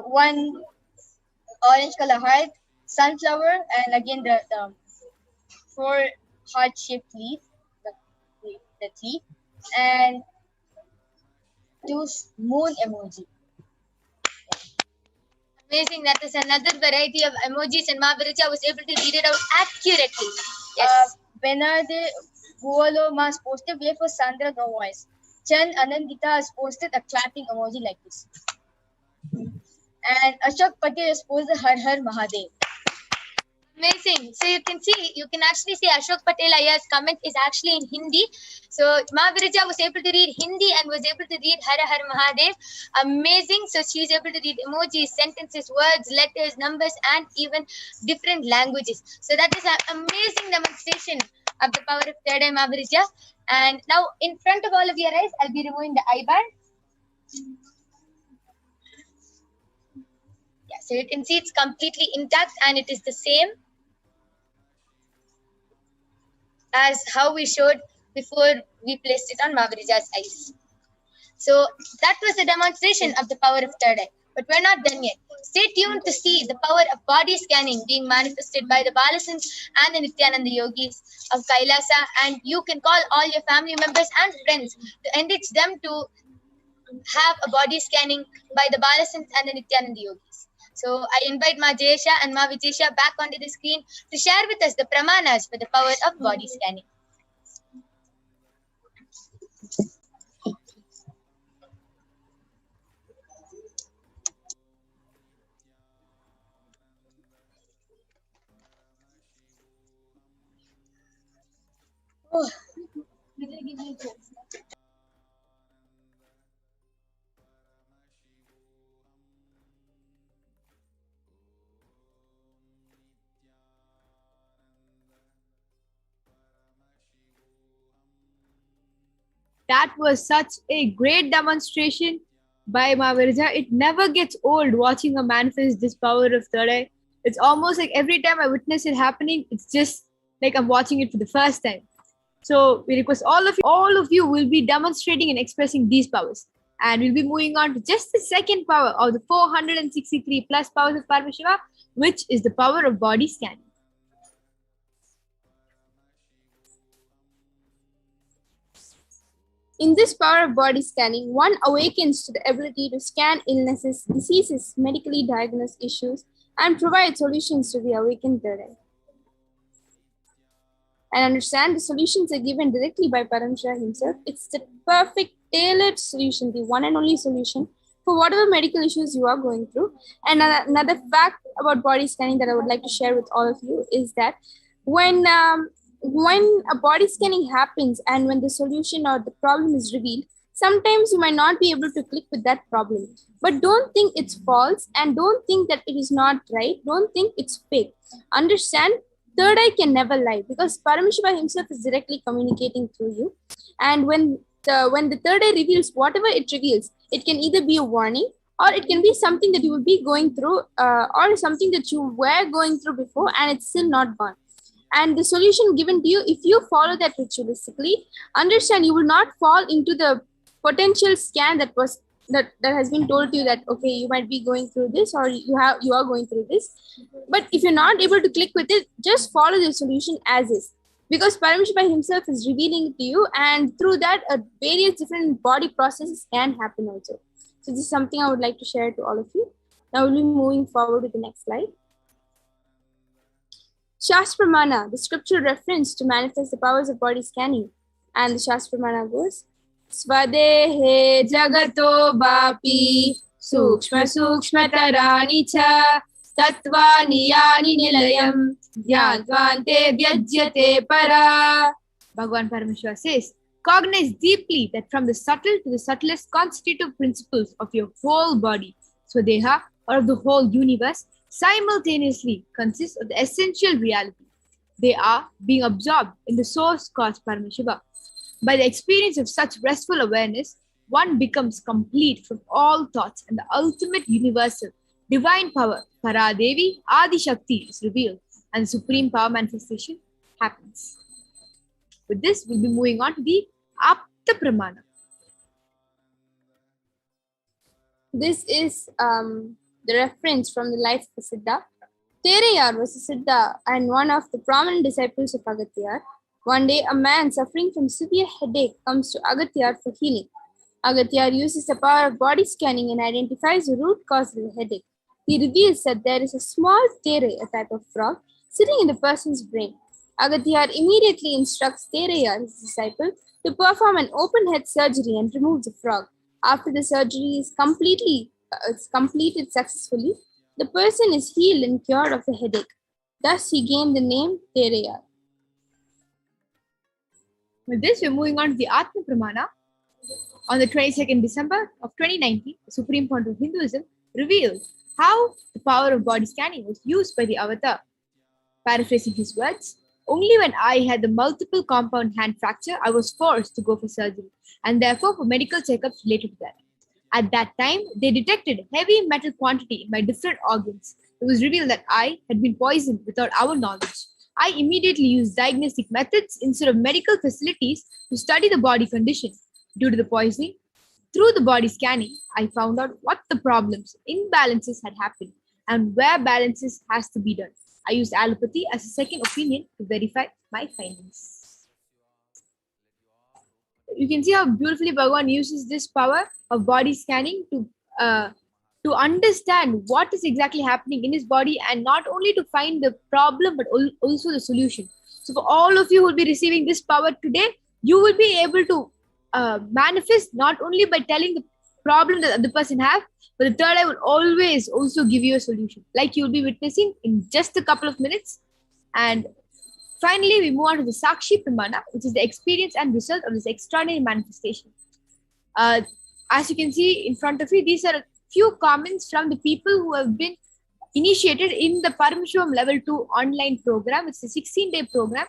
one orange color heart, sunflower, and again the 4 heart shaped leaf, the leaf, and 2 moon emoji. Amazing. That is another variety of emojis, and Mavirija was able to read it out accurately. Yes. Benade Guolo Mas posted way for Sandra no voice. Chan Anandita has posted a clapping emoji like this. And Ashok Patel has posted Har Har Mahadev. Amazing. So you can actually see Ashok Patel Aya's comment is actually in Hindi. So Mavirija was able to read Hindi and was able to read Har Har Mahadev. Amazing. So she's able to read emojis, sentences, words, letters, numbers, and even different languages. So that is an amazing demonstration of the power of third eye, Mavirija. And now in front of all of your eyes, I'll be removing the eye band. Yeah, so you can see it's completely intact and it is the same as how we showed before we placed it on Mavirija's eyes. So that was a demonstration of the power of third eye. But we're not done yet. Stay tuned to see the power of body scanning being manifested by the Balasins and the Nithyananda yogis of Kailasa. And you can call all your family members and friends to enrich them to have a body scanning by the Balasins and the Nithyananda yogis. So I invite Ma Jayesha and Ma Vijayesha back onto the screen to share with us the pramanas for the power of body scanning. Oh, That was such a great demonstration by Mahaviraja. It never gets old watching her manifest this power of third eye. It's almost like every time I witness it happening, it's just like I'm watching it for the first time. So we request all of you will be demonstrating and expressing these powers. And we'll be moving on to just the second power of the 463 plus powers of Paramashiva, which is the power of body scanning. In this power of body scanning, one awakens to the ability to scan illnesses, diseases, medically diagnosed issues, and provide solutions to the awakened third eye. And understand the solutions are given directly by Paramashiva himself. It's the perfect tailored solution, the one and only solution for whatever medical issues you are going through. And another fact about body scanning that I would like to share with all of you is that when a body scanning happens and when the solution or the problem is revealed, sometimes you might not be able to click with that problem. But don't think it's false and don't think that it is not right. Don't think it's fake. Understand, third eye can never lie because Paramashiva himself is directly communicating through you. And when the third eye reveals whatever it reveals, it can either be a warning or it can be something that you will be going through or something that you were going through before and it's still not gone. And the solution given to you, if you follow that ritualistically, understand you will not fall into the potential scan that has been told to you that, okay, you might be going through this or you are going through this. But if you're not able to click with it, just follow the solution as is. Because Paramashiva himself is revealing it to you, and through that, various different body processes can happen also. So this is something I would like to share to all of you. Now we'll be moving forward to the next slide. Shastra Pramana, the scriptural reference to manifest the powers of body scanning. And the Shastra Pramana goes, Svadehe jagato bapi sukshma sukshma tarani cha tatvani yani nilayam dhyadvante vyajyate para. Bhagavan Paramashiva says, cognize deeply that from the subtle to the subtlest constitutive principles of your whole body, Swadeha, or of the whole universe, simultaneously consists of the essential reality. They are being absorbed in the source cause Paramashiva. By the experience of such restful awareness, one becomes complete from all thoughts and the ultimate universal divine power, Paradevi Adi Shakti, is revealed and the supreme power manifestation happens. With this, we'll be moving on to the Apta Pramana. This is the reference from the life of Siddha. Terayar was a Siddha and one of the prominent disciples of Agathiyar. One day, a man suffering from severe headache comes to Agathiyar for healing. Agathiyar uses the power of body scanning and identifies the root cause of the headache. He reveals that there is a small tere, a type of frog, sitting in the person's brain. Agathiyar immediately instructs Terayar, his disciple, to perform an open head surgery and remove the frog. After the surgery is completed successfully, the person is healed and cured of the headache. Thus, he gained the name Terayar. With this, we're moving on to the Atma Pramana. On the 22nd December of 2019, the Supreme Court of Hinduism revealed how the power of body scanning was used by the Avatar. Paraphrasing his words, only when I had the multiple compound hand fracture, I was forced to go for surgery and therefore for medical checkups related to that. At that time, they detected heavy metal quantity in my different organs. It was revealed that I had been poisoned without our knowledge. I immediately used diagnostic methods instead of medical facilities to study the body condition. Due to the poisoning, through the body scanning, I found out what the problems, imbalances had happened and where balances has to be done. I used allopathy as a second opinion to verify my findings. You can see how beautifully Bhagavan uses this power of body scanning to understand what is exactly happening in his body and not only to find the problem but also the solution. So for all of you who will be receiving this power today, you will be able to manifest not only by telling the problem that the person have, but the third eye will always also give you a solution, like you will be witnessing in just a couple of minutes. And Finally, we move on to the Sakshi Pramana, which is the experience and result of this extraordinary manifestation. As you can see in front of you, these are a few comments from the people who have been initiated in the Paramashivoham Level 2 online program. It's a 16-day program.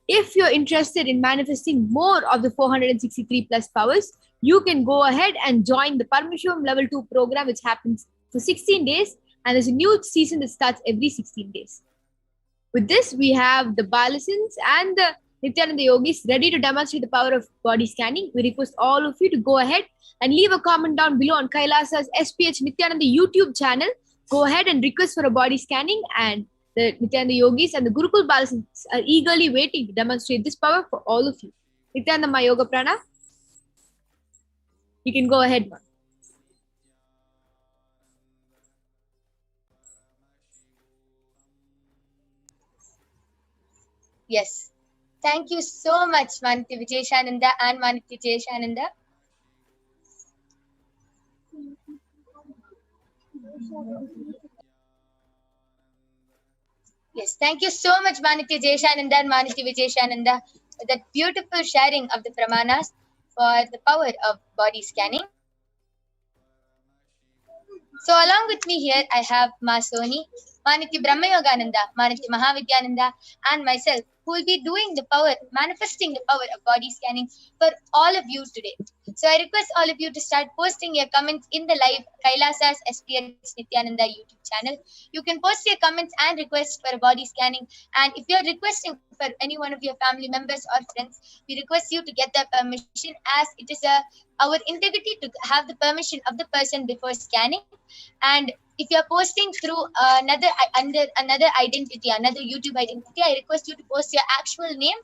If you're interested in manifesting more of the 463 plus powers, you can go ahead and join the Paramashivoham Level 2 program, which happens for 16 days. And there's a new season that starts every 16 days. With this, we have the Balasins and the Nithyananda Yogis ready to demonstrate the power of body scanning. We request all of you to go ahead and leave a comment down below on Kailasa's HDH Nithyananda YouTube channel. Go ahead and request for a body scanning, and the Nithyananda Yogis and the Gurukul Balasins are eagerly waiting to demonstrate this power for all of you. Nithyananda Ma Yoga Prana, you can go ahead, ma. Yes. Thank you so much, Manitya Vijayeshananda and Manitya Jayeshananda. Yes, thank you so much, Manitya Jayeshananda and Manitya Vijayeshananda, for that beautiful sharing of the Pramanas for the power of body scanning. So along with me here, I have Ma Soni, Manitya Brahma Yogananda, Manitya Mahavidyananda, and myself, who will be doing the power, manifesting the power of body scanning for all of you today. So I request all of you to start posting your comments in the live Kailasa's HDH Nithyananda YouTube channel. You can post your comments and requests for a body scanning. And if you're requesting for any one of your family members or friends, we request you to get that permission, as it is our integrity to have the permission of the person before scanning. And if you're posting through another identity, another YouTube identity, I request you to post your actual name,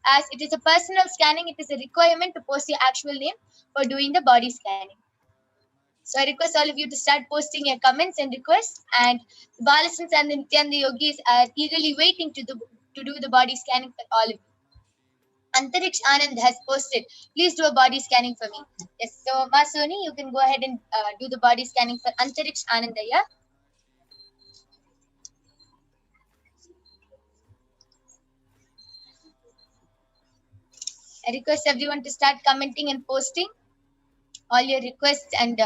as it is a personal scanning. It is a requirement to post your actual name for doing the body scanning. So I request all of you to start posting your comments and requests, and the Balasins and the Nithyananda Yogis are eagerly waiting to do the body scanning for all of you. Antariksh Anand has posted, please do a body scanning for me. Yes, so Ma Soni, you can go ahead and do the body scanning for Antariksh Anandaya. I request everyone to start commenting and posting all your requests and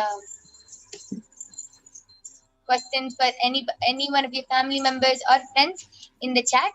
questions for any one of your family members or friends in the chat.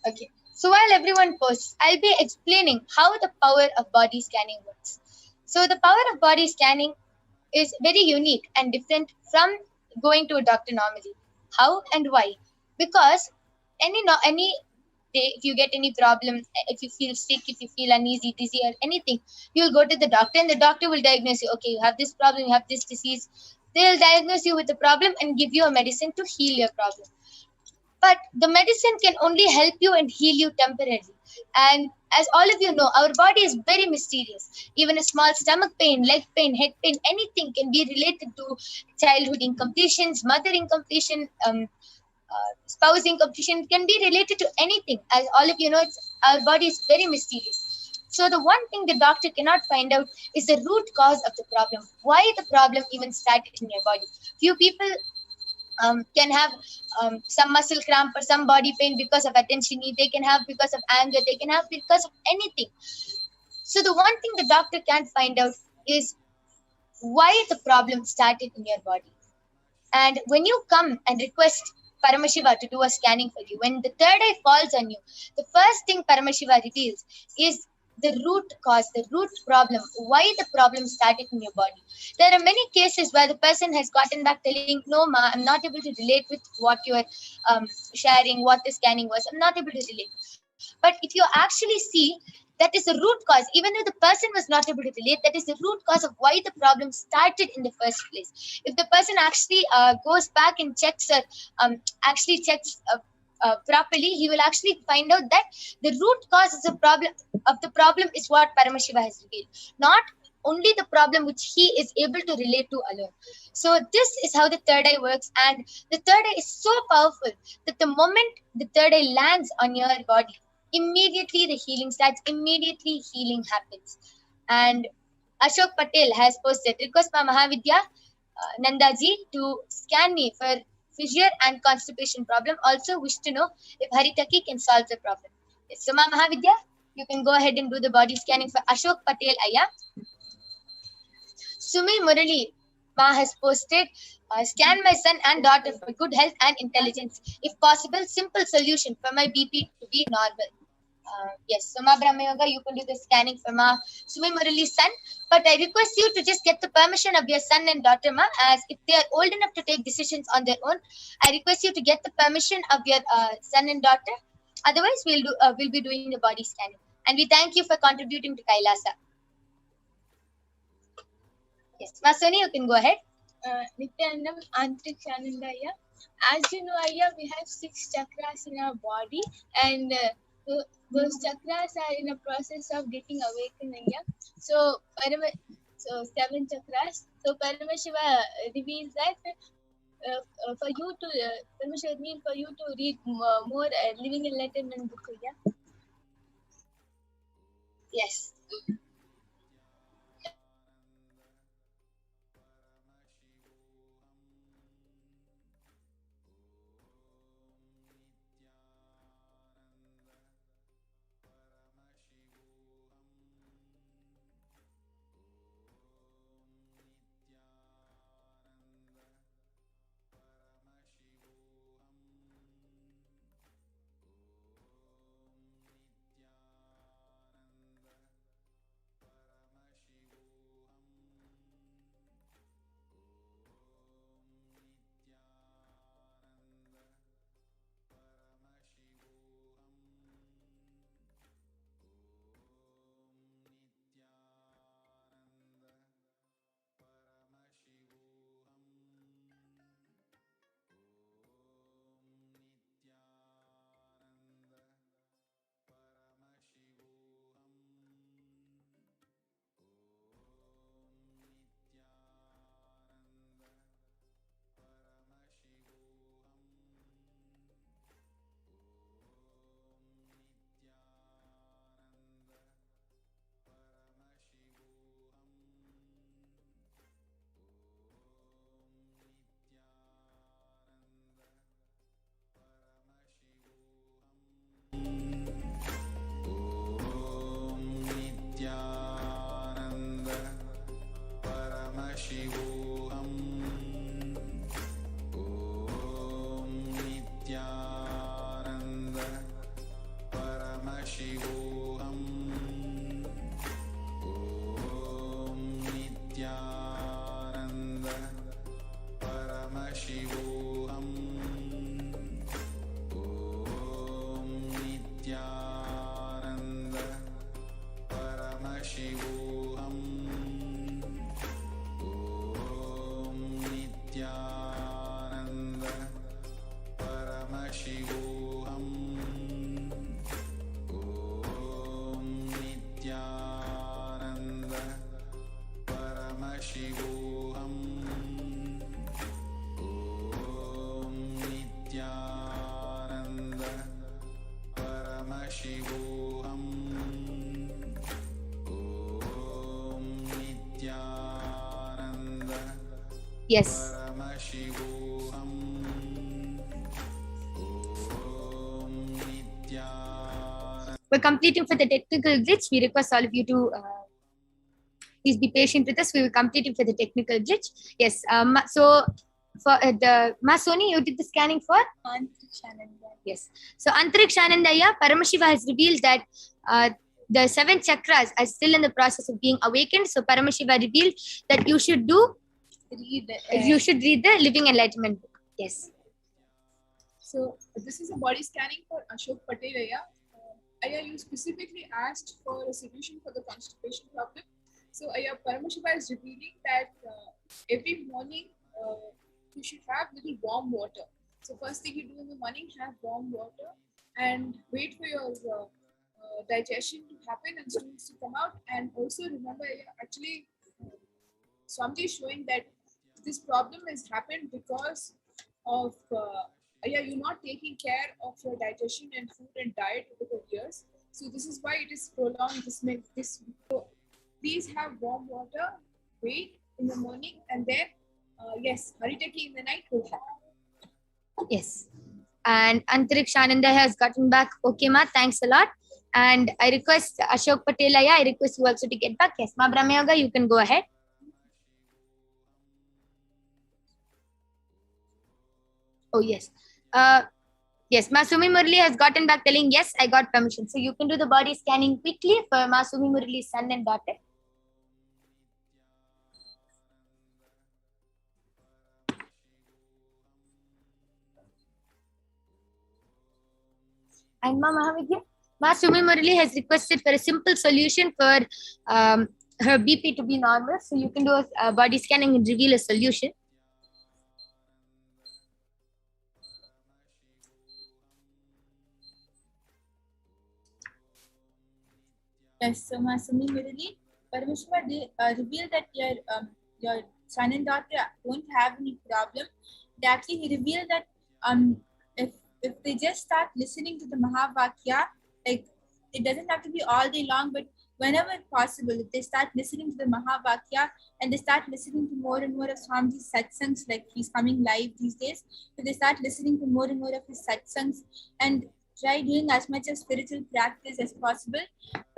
Okay, so while everyone posts, I'll be explaining how the power of body scanning works. So the power of body scanning is very unique and different from going to a doctor normally. How and why? Because any day, if you get any problem, if you feel sick, if you feel uneasy, dizzy, or anything, you'll go to the doctor, and the doctor will diagnose you. Okay, you have this problem, you have this disease. They'll diagnose you with the problem and give you a medicine to heal your problem. But the medicine can only help you and heal you temporarily. And as all of you know, our body is very mysterious. Even a small stomach pain, leg pain, head pain, anything can be related to childhood incompletions, mother incompletion, spouse incompletion, can be related to anything. As all of you know, our body is very mysterious. So the one thing the doctor cannot find out is the root cause of the problem. Why the problem even started in your body. Few people can have some muscle cramp or some body pain because of attention need. They can have because of anger. They can have because of anything. So the one thing the doctor can't find out is why the problem started in your body. And when you come and request Paramashiva to do a scanning for you, when the third eye falls on you, the first thing Paramashiva reveals is the root cause, the root problem, why the problem started in your body. There are many cases where the person has gotten back telling, no ma, I'm not able to relate with what you are sharing, what the scanning was. I'm not able to relate. But if you actually see, that is the root cause. Even though the person was not able to relate, that is the root cause of why the problem started in the first place. If the person actually goes back and checks properly, he will actually find out that the root cause of the problem is what Paramashiva has revealed, not only the problem which he is able to relate to alone. So this is how the third eye works, and the third eye is so powerful that the moment the third eye lands on your body, immediately the healing starts, immediately healing happens. And Ashok Patel has posted, request Ma Mahavidya Nandaji to scan me for fissure and constipation problem. Also wish to know if Haritaki can solve the problem. Yes, so Ma Mahavidya, you can go ahead and do the body scanning for Ashok Patel Aya. Sumi Murali Ma has posted, scan my son and daughter for good health and intelligence. If possible, simple solution for my BP to be normal. Yes, so Ma Brahma Yoga, you can do the scanning for Ma Sumi Murali's son. But I request you to just get the permission of your son and daughter, Ma, as if they are old enough to take decisions on their own. I request you to get the permission of your son and daughter. Otherwise, we'll be doing the body scanning. And we thank you for contributing to Kailasa. Yes, Ma Soni, you can go ahead. Nithyanandam Antrikshyanandaya. As you know, Aya, we have 6 chakras in our body, and those chakras are in a process of getting awakened. Aya. So 7 chakras. So Paramashiva reveals that for you to read more Living Enlightenment book. Aya. Yes. Paramashivoham. Om Nithyananda Paramashivoham. Om Nithyananda Paramashivoham. Om Nithyananda Paramashivoham. Nithyananda Paramashivoham. Om Nithyananda Paramashivoham. Om Nithyananda Paramashivoham. Om Nithyananda. Yes. Paramashivoham. Om Nithyananda. We're completing for the technical glitch. We request all of you to please be patient with us. We will complete it for the technical glitch. Yes. So for the Masoni, you did the scanning for Antrikshyananda. Yes. So Antrikshyanandaya, Paramashiva has revealed that the 7 chakras are still in the process of being awakened. So Paramashiva revealed that you should read the Living Enlightenment book. Yes. So this is a body scanning for Ashok Patel. you specifically asked for a solution for the constipation problem. So Paramashiva is revealing that every morning you should have little warm water. So first thing you do in the morning, have warm water and wait for your digestion to happen and stools to come out. And also remember, actually, Swamiji is showing that this problem has happened because of you're not taking care of your digestion and food and diet over the years. So this is why it is prolonged. So please have warm water, wait in the morning, and then Haritaki in the night will happen. Yes. And Antarikshananda has gotten back. Okay, ma, thanks a lot. And I request Ashok Patel, I request you also to get back. Yes, ma Brahmayoga, you can go ahead. Oh, yes. Yes, Masumi Murli has gotten back telling, yes, I got permission. So you can do the body scanning quickly for Masumi Murli's son and daughter. And Ma Mahavidya, Masumi Murli has requested for a simple solution for her BP to be normal. So you can do a body scanning and reveal a solution. Yes, so Masumi Murali, Paramashiva revealed that your son and daughter won't have any problem. Actually, he revealed that if they just start listening to the Mahavakya, like it doesn't have to be all day long, but whenever possible, if they start listening to the Mahavakya and they start listening to more and more of Swamiji's satsangs, like he's coming live these days, if they start listening to more and more of his satsangs and try doing as much of spiritual practice as possible,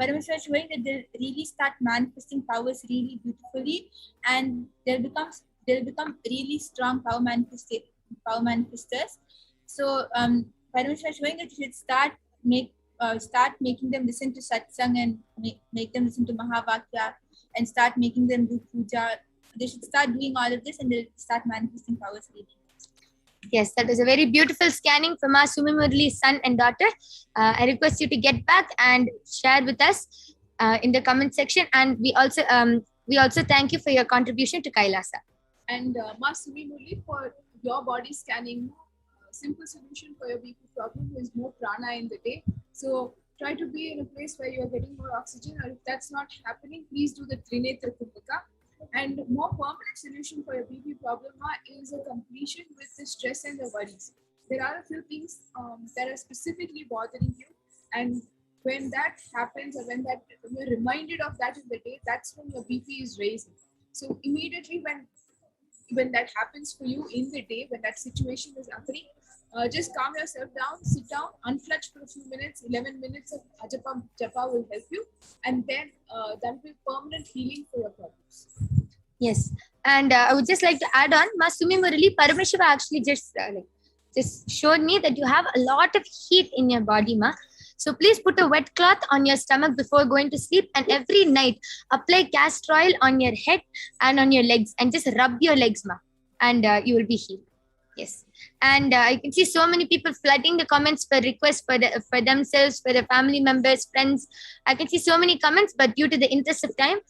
Paramashiva is showing that they'll really start manifesting powers really beautifully, and they'll become really strong power manifestors. So Paramashiva is showing that you should start making them listen to satsang and make them listen to Mahavakya and start making them do puja. They should start doing all of this and they'll start manifesting powers really. Yes, that was a very beautiful scanning from our Sumi Murli's son and daughter. I request you to get back and share with us in the comment section. And we also thank you for your contribution to Kailasa. And Ma Sumi Murli, for your body scanning, simple solution for your BP problem is more prana in the day. So try to be in a place where you are getting more oxygen, or if that's not happening, please do the Trinetra Kumbhaka. And more permanent solution for your BP problem is a completion with the stress and the worries. There are a few things that are specifically bothering you, and when that happens, or when you're reminded of that in the day, that's when your BP is raising. So immediately when that happens for you in the day, when that situation is occurring, just calm yourself down, sit down, unflutch for a few minutes. 11 minutes of japa will help you, and then that will be permanent healing for your problems. Yes, and I would just like to add on, Masumi Murali, Paramashiva actually just showed me that you have a lot of heat in your body, ma. So please put a wet cloth on your stomach before going to sleep, and every night apply castor oil on your head and on your legs, and just rub your legs, ma, and you will be healed. Yes, and I can see so many people flooding the comments for requests for themselves, for their family members, friends. I can see so many comments, but due to the interest of time,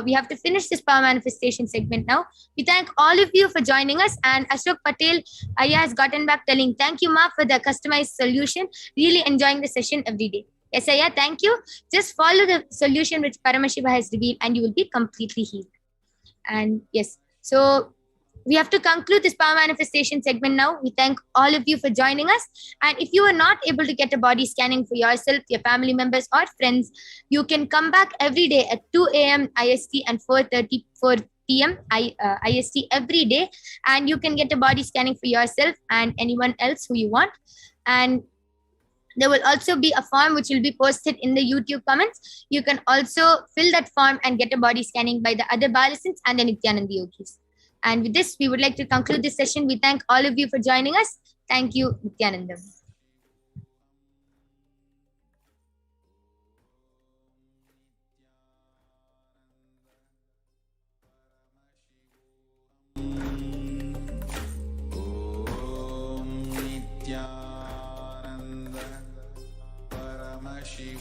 we have to finish this power manifestation segment now. We thank all of you for joining us, and Ashok Patel Aya has gotten back telling thank you, ma, for the customized solution. Really enjoying the session every day. Yes, Aya, thank you. Just follow the solution which Paramashiva has revealed, and you will be completely healed. And yes, so we have to conclude this power manifestation segment now. We thank all of you for joining us. And if you are not able to get a body scanning for yourself, your family members, or friends, you can come back every day at 2 a.m. IST and 4:34 p.m. IST every day. And you can get a body scanning for yourself and anyone else who you want. And there will also be a form which will be posted in the YouTube comments. You can also fill that form and get a body scanning by the other Balasins and the Nithyananda Yogis. And with this, we would like to conclude this session. We thank all of you for joining us. Thank you, Nithyananda. Om Nithyananda Paramashivoham.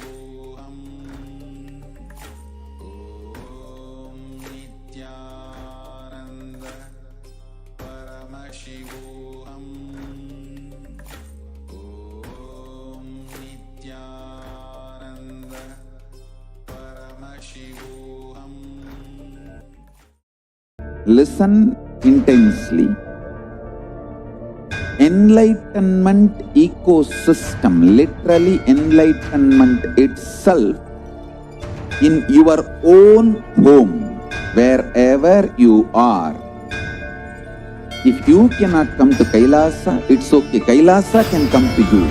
Paramashivoham. Om Nithyananda Paramashivoham. Listen intensely. Enlightenment ecosystem, literally enlightenment itself, in your own home, wherever you are. If you cannot come to Kailasa, it's okay. Kailasa can come to you.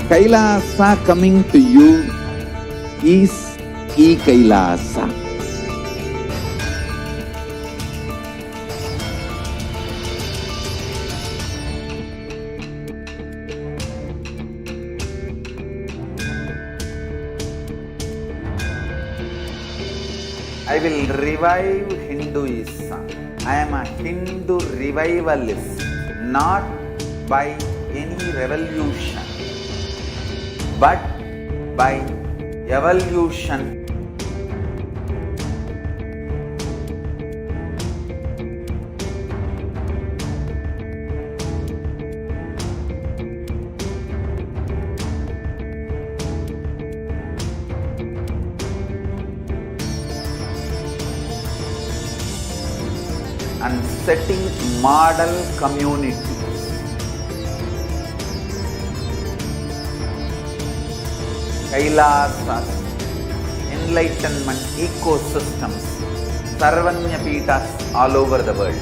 Kailasa coming to you is E-Kailasa. I will revive Hinduism. I am a Hindu revivalist, not by any revolution, but by evolution. And setting model communities. Kailasas, enlightenment ecosystems, Sarvanya Pitas all over the world.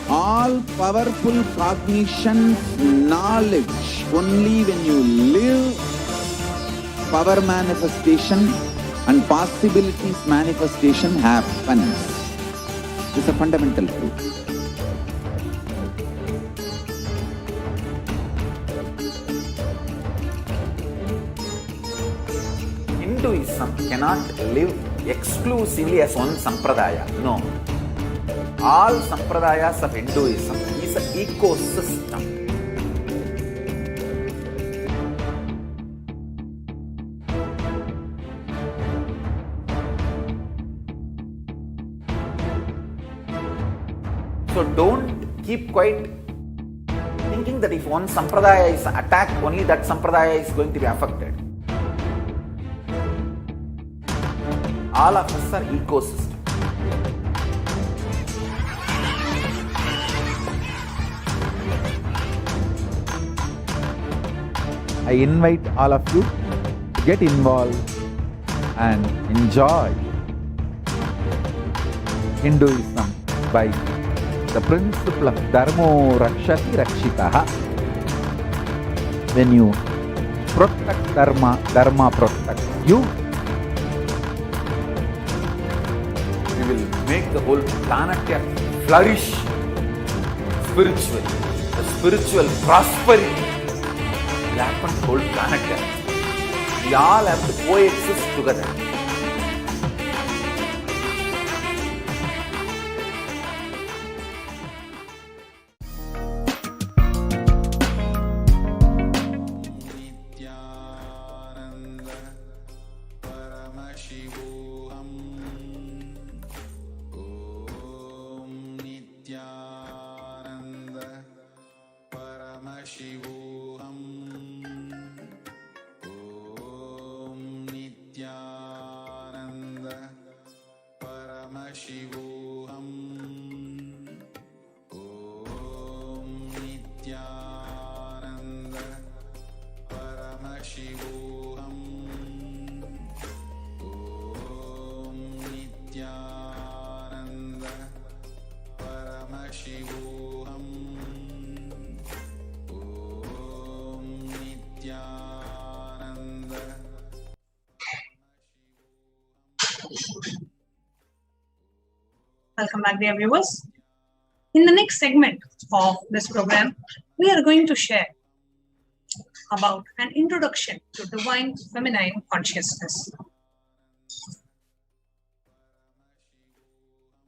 All powerful cognition, knowledge, only when you live, power manifestation and possibilities manifestation happens. This is a fundamental truth. Hinduism cannot live exclusively as one sampradaya. No. All sampradayas of Hinduism is an ecosystem. So don't keep quiet thinking that if one sampradaya is attacked, only that sampradaya is going to be affected. All of us are ecosystem. I invite all of you to get involved and enjoy Hinduism by the principle of Dharmo Rakshati Rakshitaha. When you protect Dharma, Dharma protects you. We will make the whole planet flourish spiritually. The spiritual prosperity will happen to the whole planet. We all have to coexist together. Nithyananda Paramashivoham. Om Nithyananda Paramashivoham. Om Nithyananda Paramashivoham. Om Nithyananda Paramashivoham. Om Nithyananda Paramashivoham. Om Nithyananda. Welcome back, dear viewers. In the next segment of this program, we are going to share about an introduction to divine feminine consciousness.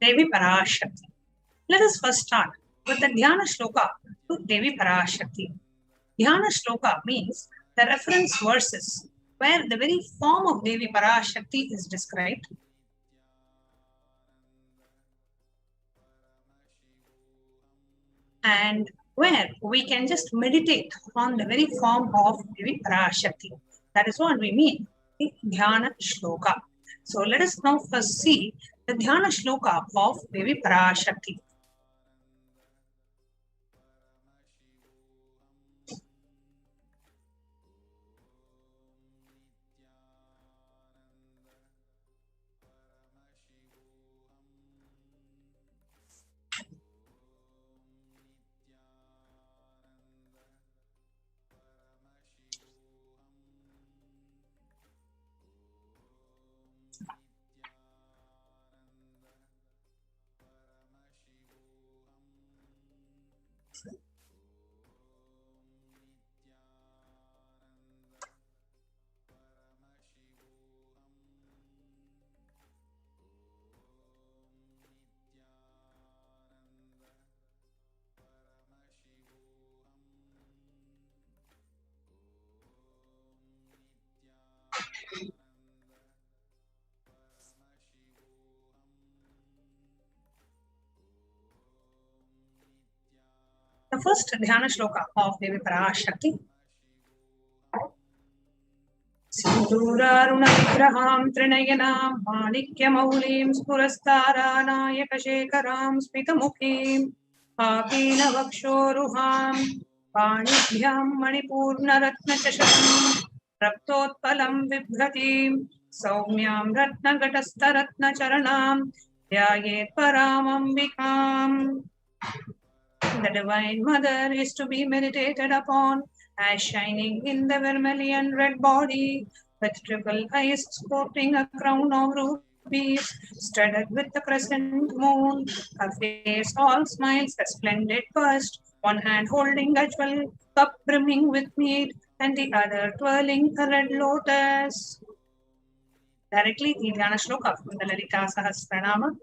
Devi Parashakti. Let us first start with the Dhyana Shloka to Devi Parashakti. Dhyana Shloka means the reference verses where the very form of Devi Parashakti is described. And where we can just meditate on the very form of Devi Parashakti. That is what we mean in Dhyana Shloka. So let us now first see the Dhyana Shloka of Devi Parashakti. The first Dhyana Shloka of Devi Parashakti. Sindhuraruna Vigraham Trinayanam Manikya Spurastara Shekaram Spitamukhim Apina Vakshoruham Panibhyam Manipurna Ratna Chasham Raptotpalam Vibhatim Saumyam Ratna Gatasta Ratna Charanam Dhyayet Paramam Vikam. The Divine Mother is to be meditated upon as shining in the vermilion red body, with triple eyes sporting a crown of rubies, studded with the crescent moon. Her face all smiles, a splendid bust, one hand holding a jewel cup brimming with mead, and the other twirling a red lotus. Directly, the Dhyana Shloka from the Lalita Sahasranama.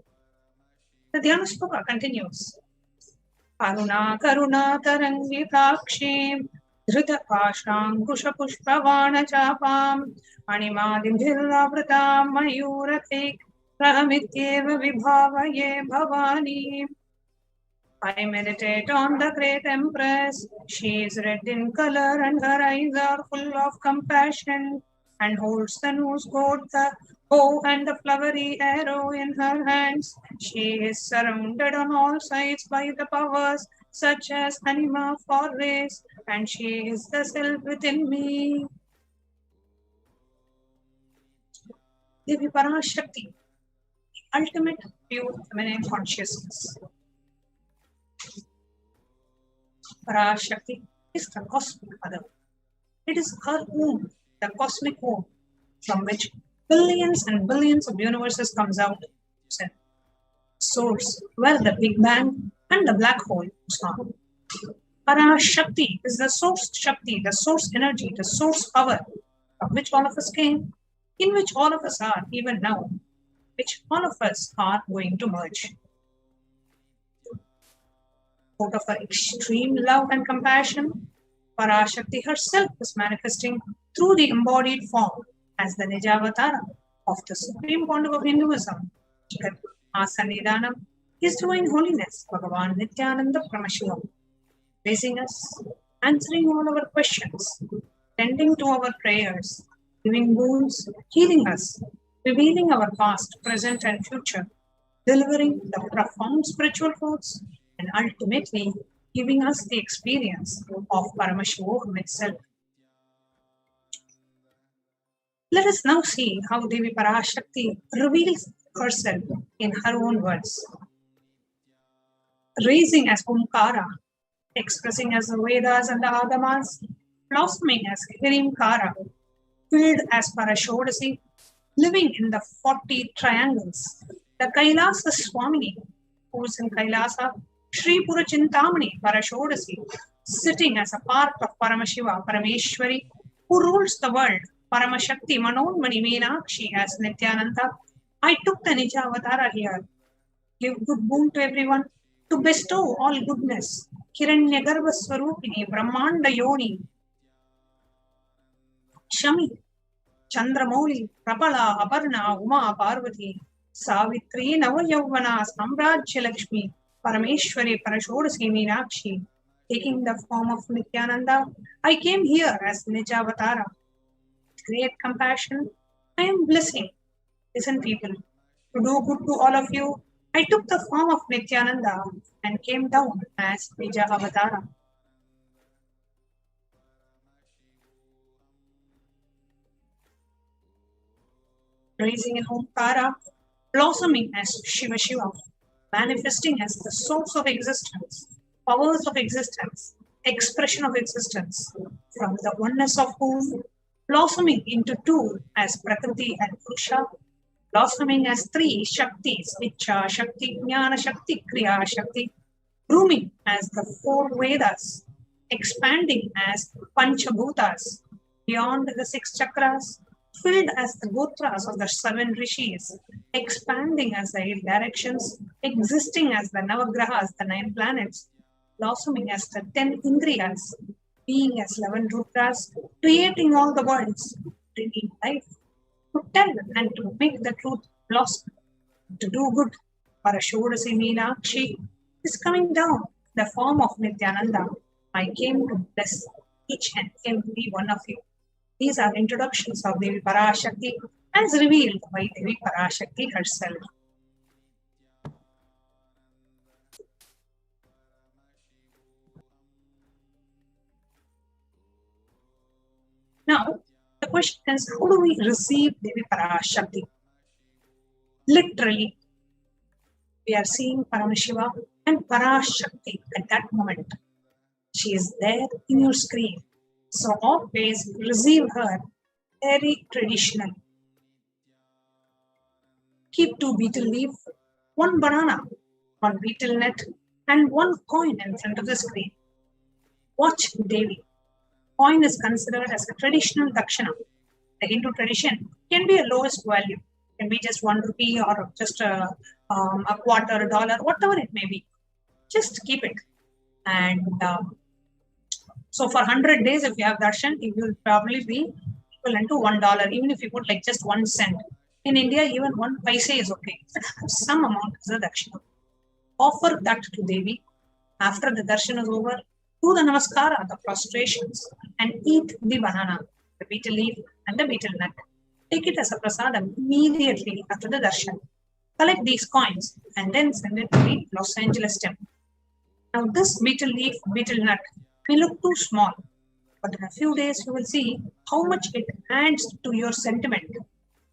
The Dhyana Shloka continues. Aruna Karuna Tarangitakshim Dhrita Pashankusha Pushpavana Chapam Animadim Hilavratam Mayuratik Rahamityeva Vibhavaye Bhavani. I meditate on the great Empress. She is red in color and her eyes are full of compassion, and holds the noose cord, the bow and the flowery arrow in her hands. She is surrounded on all sides by the powers such as anima for race, and she is the self within me. Devi Parashakti, the ultimate pure feminine consciousness. Parashakti is the cosmic mother. It is her womb, the cosmic womb, from which billions and billions of universes comes out. Source where the Big Bang and the black hole is found. Parashakti is the source Shakti, the source energy, the source power, from which all of us came, in which all of us are even now, which all of us are going to merge. Out of her extreme love and compassion, Parashakti herself is manifesting through the embodied form as the Nijavatara of the Supreme Conduct of Hinduism. Jagat Asanidanam is Divine Holiness, Bhagavan Nithyananda Paramashivam, raising us, answering all our questions, tending to our prayers, giving boons, healing us, revealing our past, present, and future, delivering the profound spiritual truths, and ultimately giving us the experience of Paramashivoham itself. Let us now see how Devi Parashakti reveals herself in her own words. Raising as Omkara, expressing as the Vedas and the Agamas, blossoming as Hirimkara, filled as Parashodasi, living in the 40 triangles, the Kailasa Swamini, who is in Kailasa, Sri Purachintamani Parashodasi, sitting as a part of Paramashiva, Parameshwari, who rules the world, Paramashakti Manonmani Meenakshi as Nithyananda. I took the Nija Avatara here. Give good boon to everyone. to bestow all goodness. Hiranyagarbha Swarupini, Brahmanda Yoni, Shami, Chandramouli, Prabala, Aparna, Uma, Parvati, Savitri, Navayavana, Samrajya Lakshmi, Parameshwari, Parashodasi, Meenakshi, taking the form of Nithyananda, I came here as Nijavatara. Great compassion, I am blessing. Listen, people, to do good to all of you, I took the form of Nithyananda and came down as Nijavatara. Rising in Omkara, blossoming as Shiva Shiva, manifesting as the source of existence, powers of existence, expression of existence, from the oneness of whom, blossoming into two as Prakriti and Purusha, blossoming as three Shaktis, Ichha Shakti, Jnana Shakti, Kriya Shakti, blooming as the four Vedas, expanding as Panchabhutas, beyond the six chakras, filled as the gotras of the seven rishis, expanding as the eight directions, existing as the navagrahas, the nine planets, blossoming as the 10 indriyas, being as 11 rudras, creating all the worlds, bringing life, to tell and to make the truth blossom, to do good. Parashodasi Meenakshi is coming down, the form of Nithyananda. I came to bless each and every one of you. These are introductions of Devi Parashakti as revealed by Devi Parashakti herself. Now, the question is, how do we receive Devi Parashakti? Literally, we are seeing Paramashiva and Parashakti at that moment. She is there in your screen. So always receive her very traditional. Keep 2 betel leaf, 1 banana, 1 betel nut, and 1 coin in front of the screen. Watch Devi. Coin is considered as a traditional dakshana. The Hindu tradition can be a lowest value. It can be just 1 rupee or just a quarter, $1, whatever it may be. Just keep it. And so for 100 days, if you have darshan, it will probably be equivalent to $1. Even if you put like just 1 cent. In India, even 1 paise is okay. Some amount is a dakshana. Offer that to Devi. After the darshan is over, do the namaskara, the prostrations, and eat the banana, the betel leaf, and the betel nut. Take it as a prasadam immediately after the darshan. Collect these coins and then send it to the Los Angeles temple. Now, this betel leaf, betel nut may look too small, but in a few days you will see how much it adds to your sentiment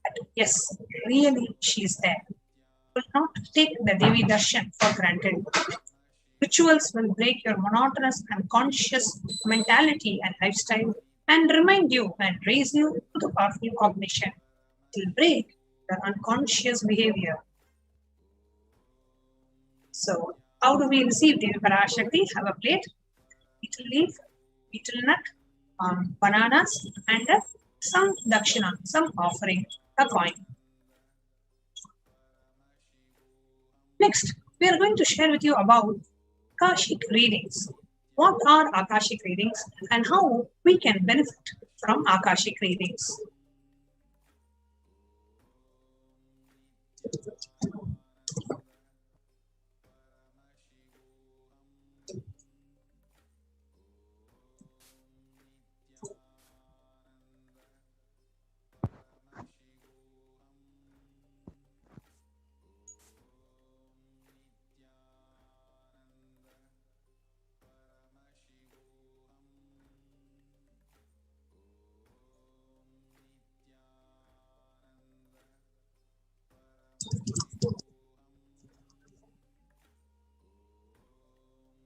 that yes, really she is there. You will not take the Devi Darshan for granted. Rituals will break your monotonous and conscious mentality and lifestyle and remind you and raise you to the powerful cognition. It will break the unconscious behavior. So, how do we receive Devi Parashakti? Have a plate, betel leaf, betel nut, bananas, and some dakshina, some offering, a coin. Next, we are going to share with you about Akashic readings. What are Akashic readings and how we can benefit from Akashic readings?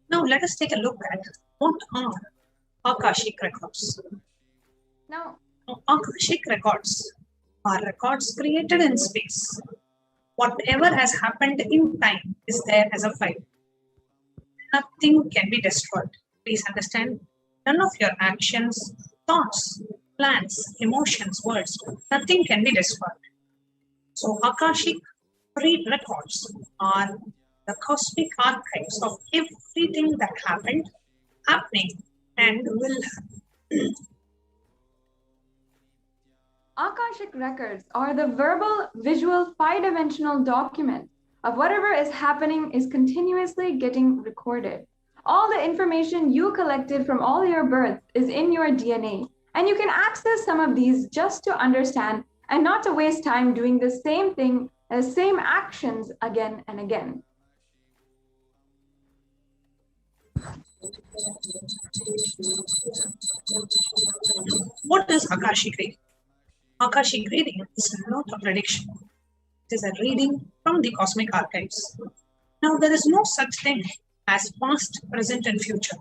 Now let us take a look at what are Akashic records. Now, Akashic records are records created in space. Whatever has happened in time is there as a file. Nothing can be destroyed. Please understand, none of your actions, thoughts, plans, emotions, words, nothing can be destroyed. So Akashic records are the cosmic archives of everything that happened, happening, and will happen. Akashic records are the verbal, visual, five-dimensional document of whatever is happening is continuously getting recorded. All the information you collected from all your births is in your DNA, and you can access some of these just to understand and not to waste time doing the same thing, the same actions again and again. What is Akashic reading? Akashic reading is not a prediction. It is a reading from the cosmic archives. Now, there is no such thing as past, present, and future.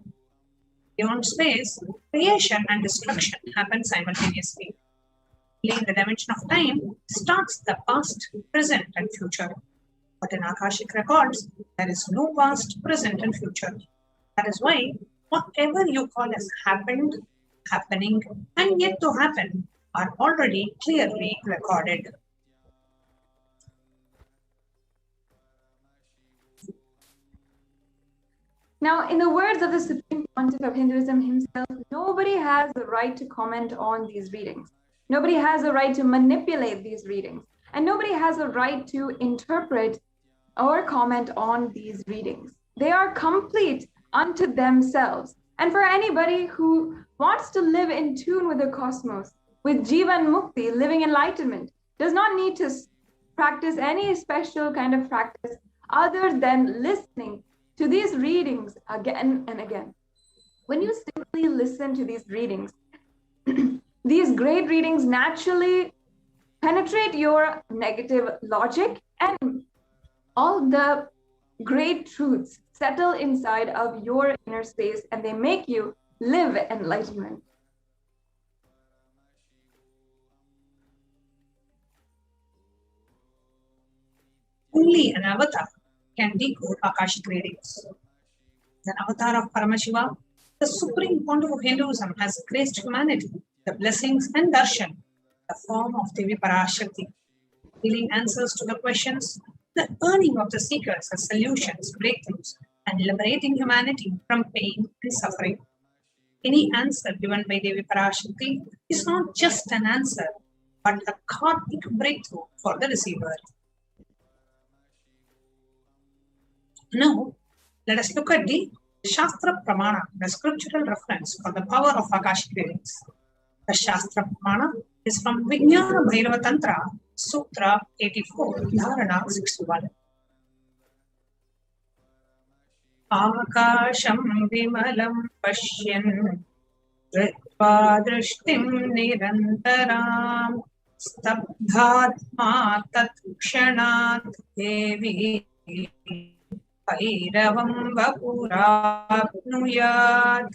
Beyond space, creation and destruction happen simultaneously. In the dimension of time starts the past, present, and future. But in Akashic records, there is no past, present, and future. That is why whatever you call as happened, happening, and yet to happen are already clearly recorded. Now, in the words of the Supreme Pontiff of Hinduism himself, nobody has the right to comment on these readings. Nobody has a right to manipulate these readings. And nobody has a right to interpret or comment on these readings. They are complete unto themselves. And for anybody who wants to live in tune with the cosmos, with Jivan Mukti, living enlightenment, does not need to practice any special kind of practice other than listening to these readings again and again. When you simply listen to these readings, these great readings naturally penetrate your negative logic, and all the great truths settle inside of your inner space, and they make you live enlightenment. Only an avatar can decode Akashic readings. The avatar of Paramashiva, the Supreme Pontiff of Hinduism, has graced humanity the blessings and darshan, the form of Devi Parashakti, revealing answers to the questions, the earning of the seekers as solutions, breakthroughs, and liberating humanity from pain and suffering. Any answer given by Devi Parashakti is not just an answer, but a karmic breakthrough for the receiver. Now, let us look at the Shastra Pramana, the scriptural reference for the power of Akashic readings. The Shastra Pramana is from Vijnana Bhairava Tantra, Sutra 84, Dharana 61. Akasham vimalam pashyan Dritva drishtim nirantaram Stabdhatma tat kshanat devi Kairavam vapurapnuyat.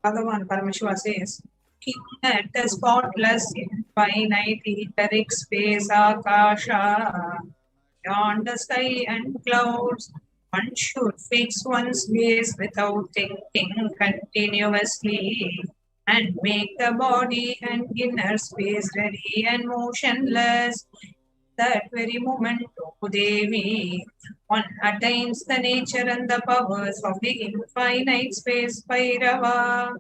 Bhagavan Paramashiva says, keep at the spotless infinite etheric space Akasha. Beyond the sky and clouds, one should fix one's gaze without thinking continuously and make the body and inner space ready and motionless. That very moment, O Devi, one attains the nature and the powers of the infinite space Bhairava.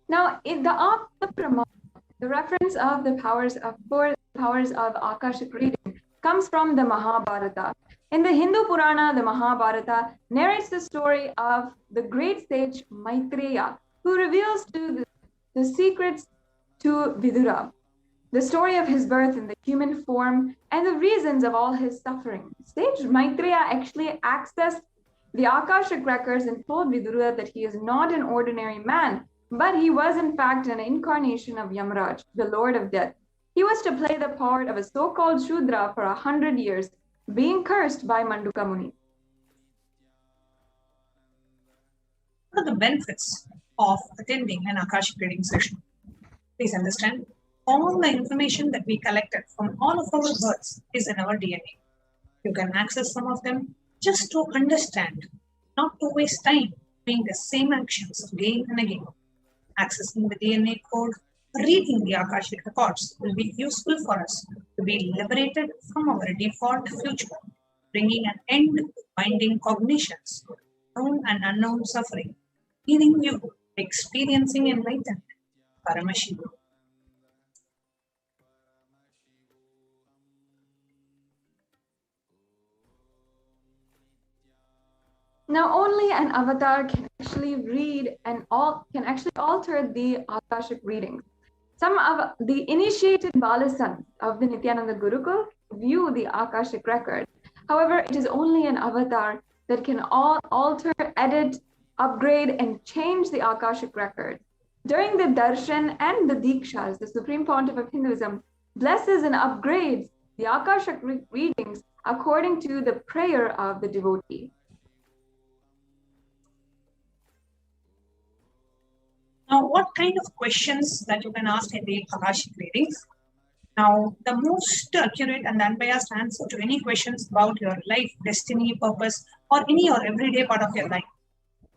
Now, in the Pramana, the reference of the powers of Akashic reading comes from the Mahabharata. In the Hindu Purana, the Mahabharata narrates the story of the great sage Maitreya, who reveals the secrets to Vidura, the story of his birth in the human form and the reasons of all his suffering. Sage Maitreya actually accessed the Akashic records and told Vidura that he is not an ordinary man, but he was in fact an incarnation of Yamraj, the Lord of Death. He was to play the part of a so-called Shudra for 100 years, being cursed by Manduka Muni. What are the benefits of attending an Akashic reading session? Please understand, all the information that we collected from all of our births is in our DNA. You can access some of them just to understand, not to waste time doing the same actions again and again. Accessing the DNA code, reading the Akashic records will be useful for us to be liberated from our default future, bringing an end to binding cognitions, known and unknown suffering, leading you to experiencing enlightenment. Paramashivoham. Now, only an avatar can actually read and can actually alter the Akashic readings. Some of the initiated Balasans of the Nithyananda Gurukul view the Akashic record. However, it is only an avatar that can alter, edit, upgrade, and change the Akashic record. During the darshan and the dikshas, the Supreme Pontiff of Hinduism blesses and upgrades the Akashic readings according to the prayer of the devotee. Now, what kind of questions that you can ask in the Akashic readings? Now, the most accurate and unbiased answer to any questions about your life, destiny, purpose, or any or everyday part of your life.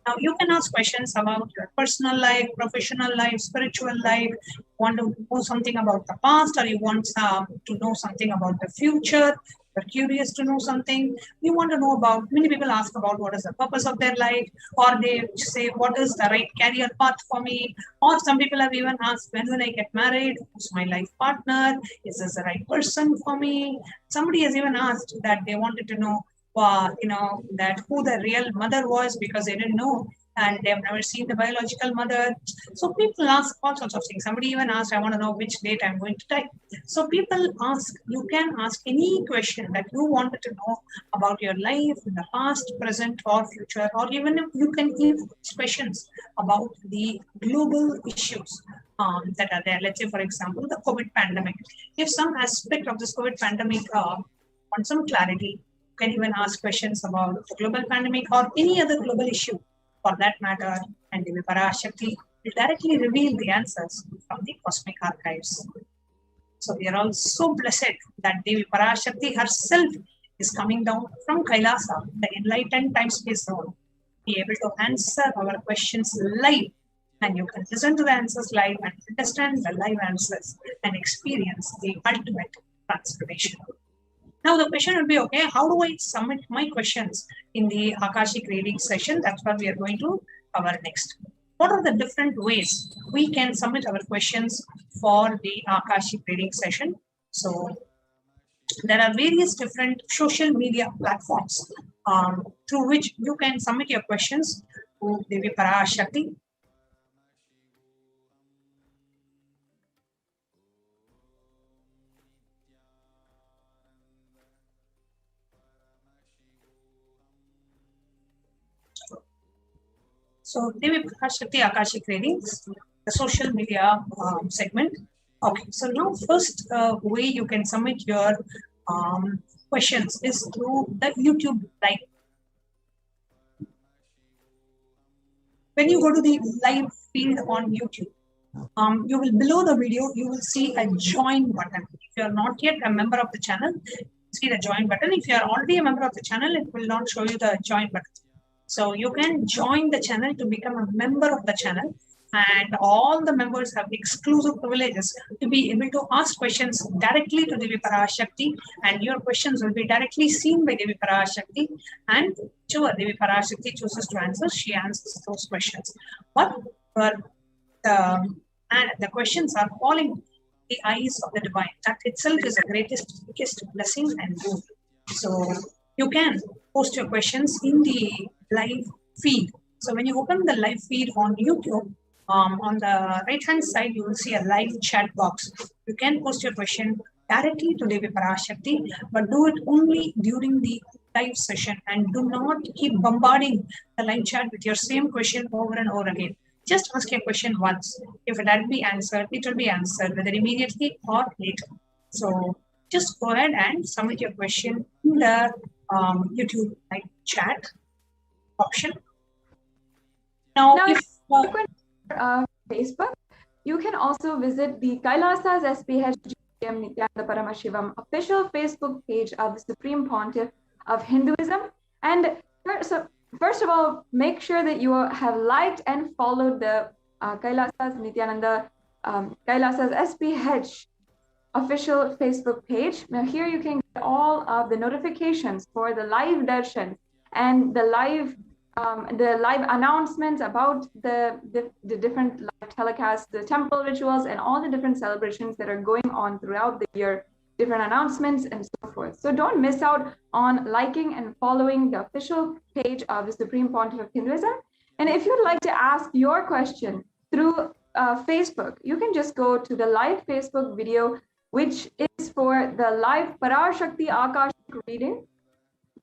Now, you can ask questions about your personal life, professional life, spiritual life. You want to know something about the past, or you want to know something about the future. You're curious to know something. You want to know about, many people ask about what is the purpose of their life, or they say, what is the right career path for me? Or some people have even asked, when will I get married? Who's my life partner? Is this the right person for me? Somebody has even asked that they wanted to know that who the real mother was, because they didn't know and they've never seen the biological mother. So people ask all sorts of things. Somebody even asked, I want to know which date I'm going to die. So people ask, you can ask any question that you wanted to know about your life in the past, present, or future, or even if you can even ask questions about the global issues that are there. Let's say, for example, the COVID pandemic. If some aspect of this COVID pandemic want some clarity, can even ask questions about the global pandemic or any other global issue for that matter, and Devi Parashakti will directly reveal the answers from the cosmic archives. So we are all so blessed that Devi Parashakti herself is coming down from Kailasa, the enlightened time-space zone, be able to answer our questions live, and you can listen to the answers live and understand the live answers and experience the ultimate transformation. Now the question will be, okay, how do I submit my questions in the Akashic reading session? That's what we are going to cover next. What are the different ways we can submit our questions for the Akashic reading session? So there are various different social media platforms through which you can submit your questions to Devi Parashakti. So Devi Parashakti Akashic readings, the social media segment. Okay, so now first way you can submit your questions is through the YouTube live. When you go to the live feed on YouTube, you will, below the video, you will see a join button. If you are not yet a member of the channel, see the join button. If you are already a member of the channel, it will not show you the join button. So you can join the channel to become a member of the channel, and all the members have exclusive privileges to be able to ask questions directly to Devi Parashakti, and your questions will be directly seen by Devi Parashakti, and whichever Devi Parashakti chooses to answer, she answers those questions. But the questions are falling the eyes of the divine. That itself is the greatest, biggest blessing and good. So you can post your questions in the live feed. So when you open the live feed on YouTube, on the right hand side, you will see a live chat box. You can post your question directly to Devi Parashakti, but do it only during the live session, and do not keep bombarding the live chat with your same question over and over again. Just ask your question once. If it had to be answered, it will be answered, whether immediately or later. So just go ahead and submit your question in the YouTube live chat option. Now if Facebook, you can also visit the Kailasa's HDH Nithyananda Paramashivam official Facebook page of the Supreme Pontiff of Hinduism. And first of all, make sure that you have liked and followed the Kailasa's Nithyananda Kailasa's SPH official Facebook page. Now here you can get all of the notifications for the live darshan and the live announcements about the different live telecasts, the temple rituals, and all the different celebrations that are going on throughout the year, different announcements and so forth. So don't miss out on liking and following the official page of the Supreme Pontiff of Hinduism. And if you'd like to ask your question through Facebook, you can just go to the live Facebook video, which is for the live Parashakti Akashic reading.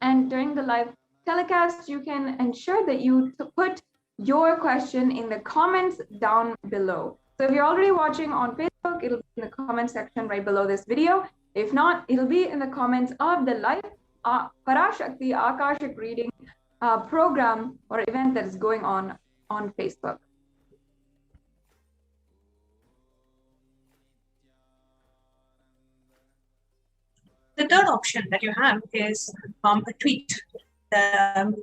And during the live telecast, you can ensure that you put your question in the comments down below. So if you're already watching on Facebook, it'll be in the comment section right below this video. If not, it'll be in the comments of the live Parashakti Akashic reading program or event that is going on Facebook. The third option that you have is a tweet. The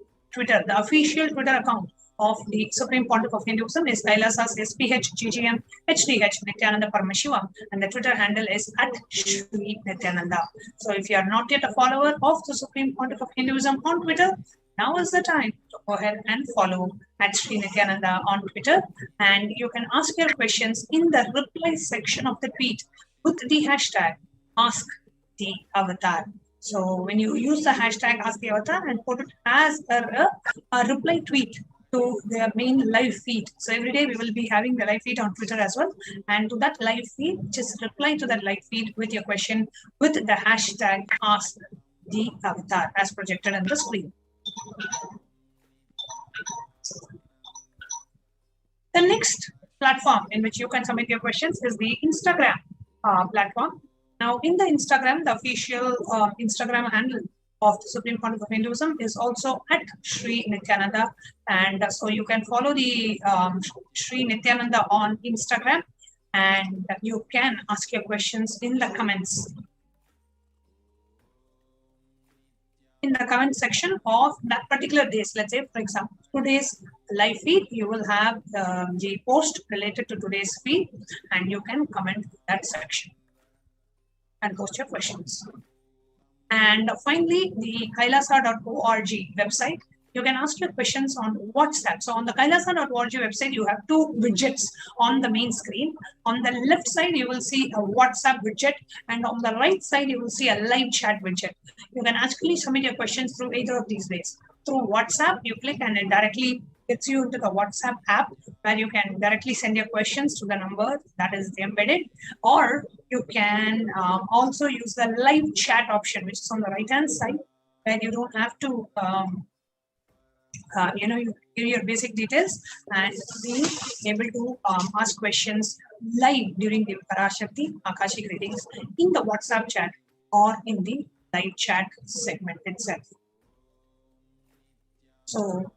official Twitter account of the Supreme Pontiff of Hinduism is Kailasa's SPH GGM HDH Nithyananda Paramashivam, and the Twitter handle is @Shri Nithyananda. So if you are not yet a follower of the Supreme Pontiff of Hinduism on Twitter, now is the time to go ahead and follow @Shri Nithyananda on Twitter, and you can ask your questions in the reply section of the tweet with the hashtag #AskTheAvatar. So when you use the hashtag #AskTheAvatar and put it as a reply tweet to their main live feed. So every day we will be having the live feed on Twitter as well. And to that live feed, just reply to that live feed with your question with the hashtag #AskTheAvatar as projected on the screen. The next platform in which you can submit your questions is the Instagram platform. Now, in the Instagram, the official Instagram handle of the Supreme Pontiff of Hinduism is also @Shri Nithyananda, and so you can follow the Shri Nithyananda on Instagram, and you can ask your questions in the comments. In the comment section of that particular days, let's say, for example, today's live feed, you will have the post related to today's feed, and you can comment that section and post your questions. And finally, the kailasa.org website, you can ask your questions on WhatsApp. So on the kailasa.org website, you have two widgets on the main screen. On the left side, you will see a WhatsApp widget, and on the right side, you will see a live chat widget. You can actually submit your questions through either of these ways. Through WhatsApp, you click and it directly gets you into the WhatsApp app, where you can directly send your questions to the number that is embedded, or you can also use the live chat option, which is on the right hand side, where you don't have to you give your basic details and be able to ask questions live during the Parashakti Akashic readings in the WhatsApp chat or in the live chat segment itself. So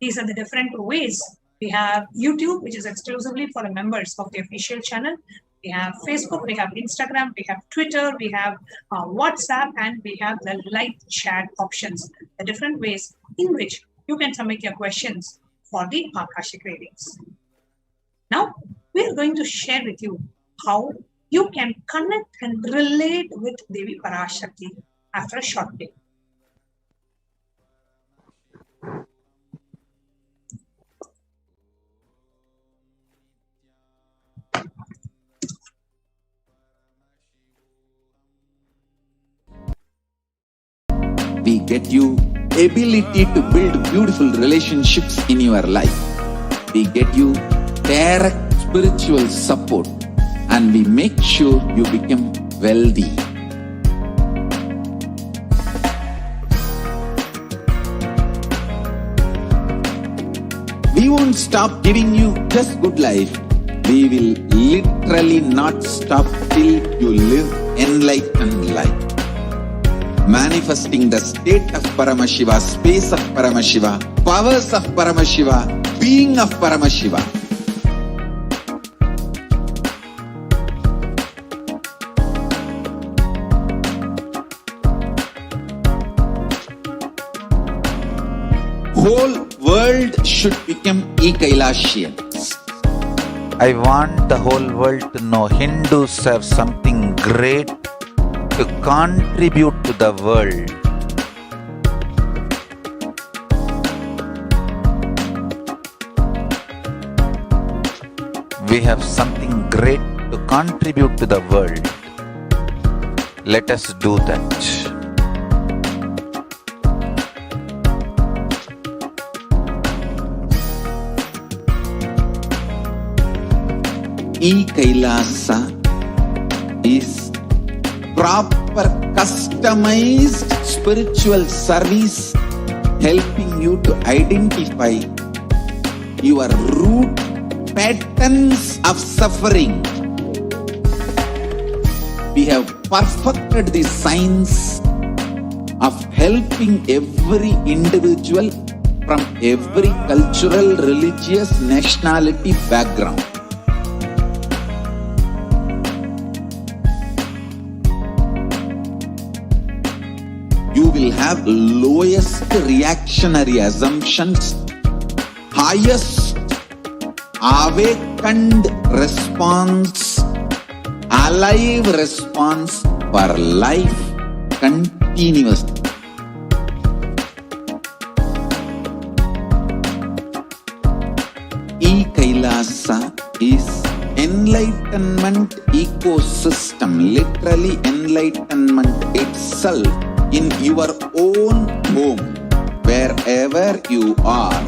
these are the different ways. We have YouTube, which is exclusively for the members of the official channel. We have Facebook, we have Instagram, we have Twitter, we have WhatsApp, and we have the live chat options. The different ways in which you can submit your questions for the Akashic readings. Now, we are going to share with you how you can connect and relate with Devi Parashakti after a short break. We get you ability to build beautiful relationships in your life. We get you direct spiritual support, and we make sure you become wealthy. We won't stop giving you just good life. We will literally not stop till you live enlightened life. Manifesting the state of Paramashiva, space of Paramashiva, powers of Paramashiva, being of Paramashiva. Whole world should become e-Kailasians. I want the whole world to know Hindus have something great to contribute to the world. We have something great to contribute to the world. Let us do that. Kailasa is proper customized spiritual service helping you to identify your root patterns of suffering. We have perfected the science of helping every individual from every cultural, religious, nationality background. You will have lowest reactionary assumptions, highest awakened response, alive response for life continuously. Kailasa is enlightenment ecosystem, literally enlightenment itself in your own home, wherever you are.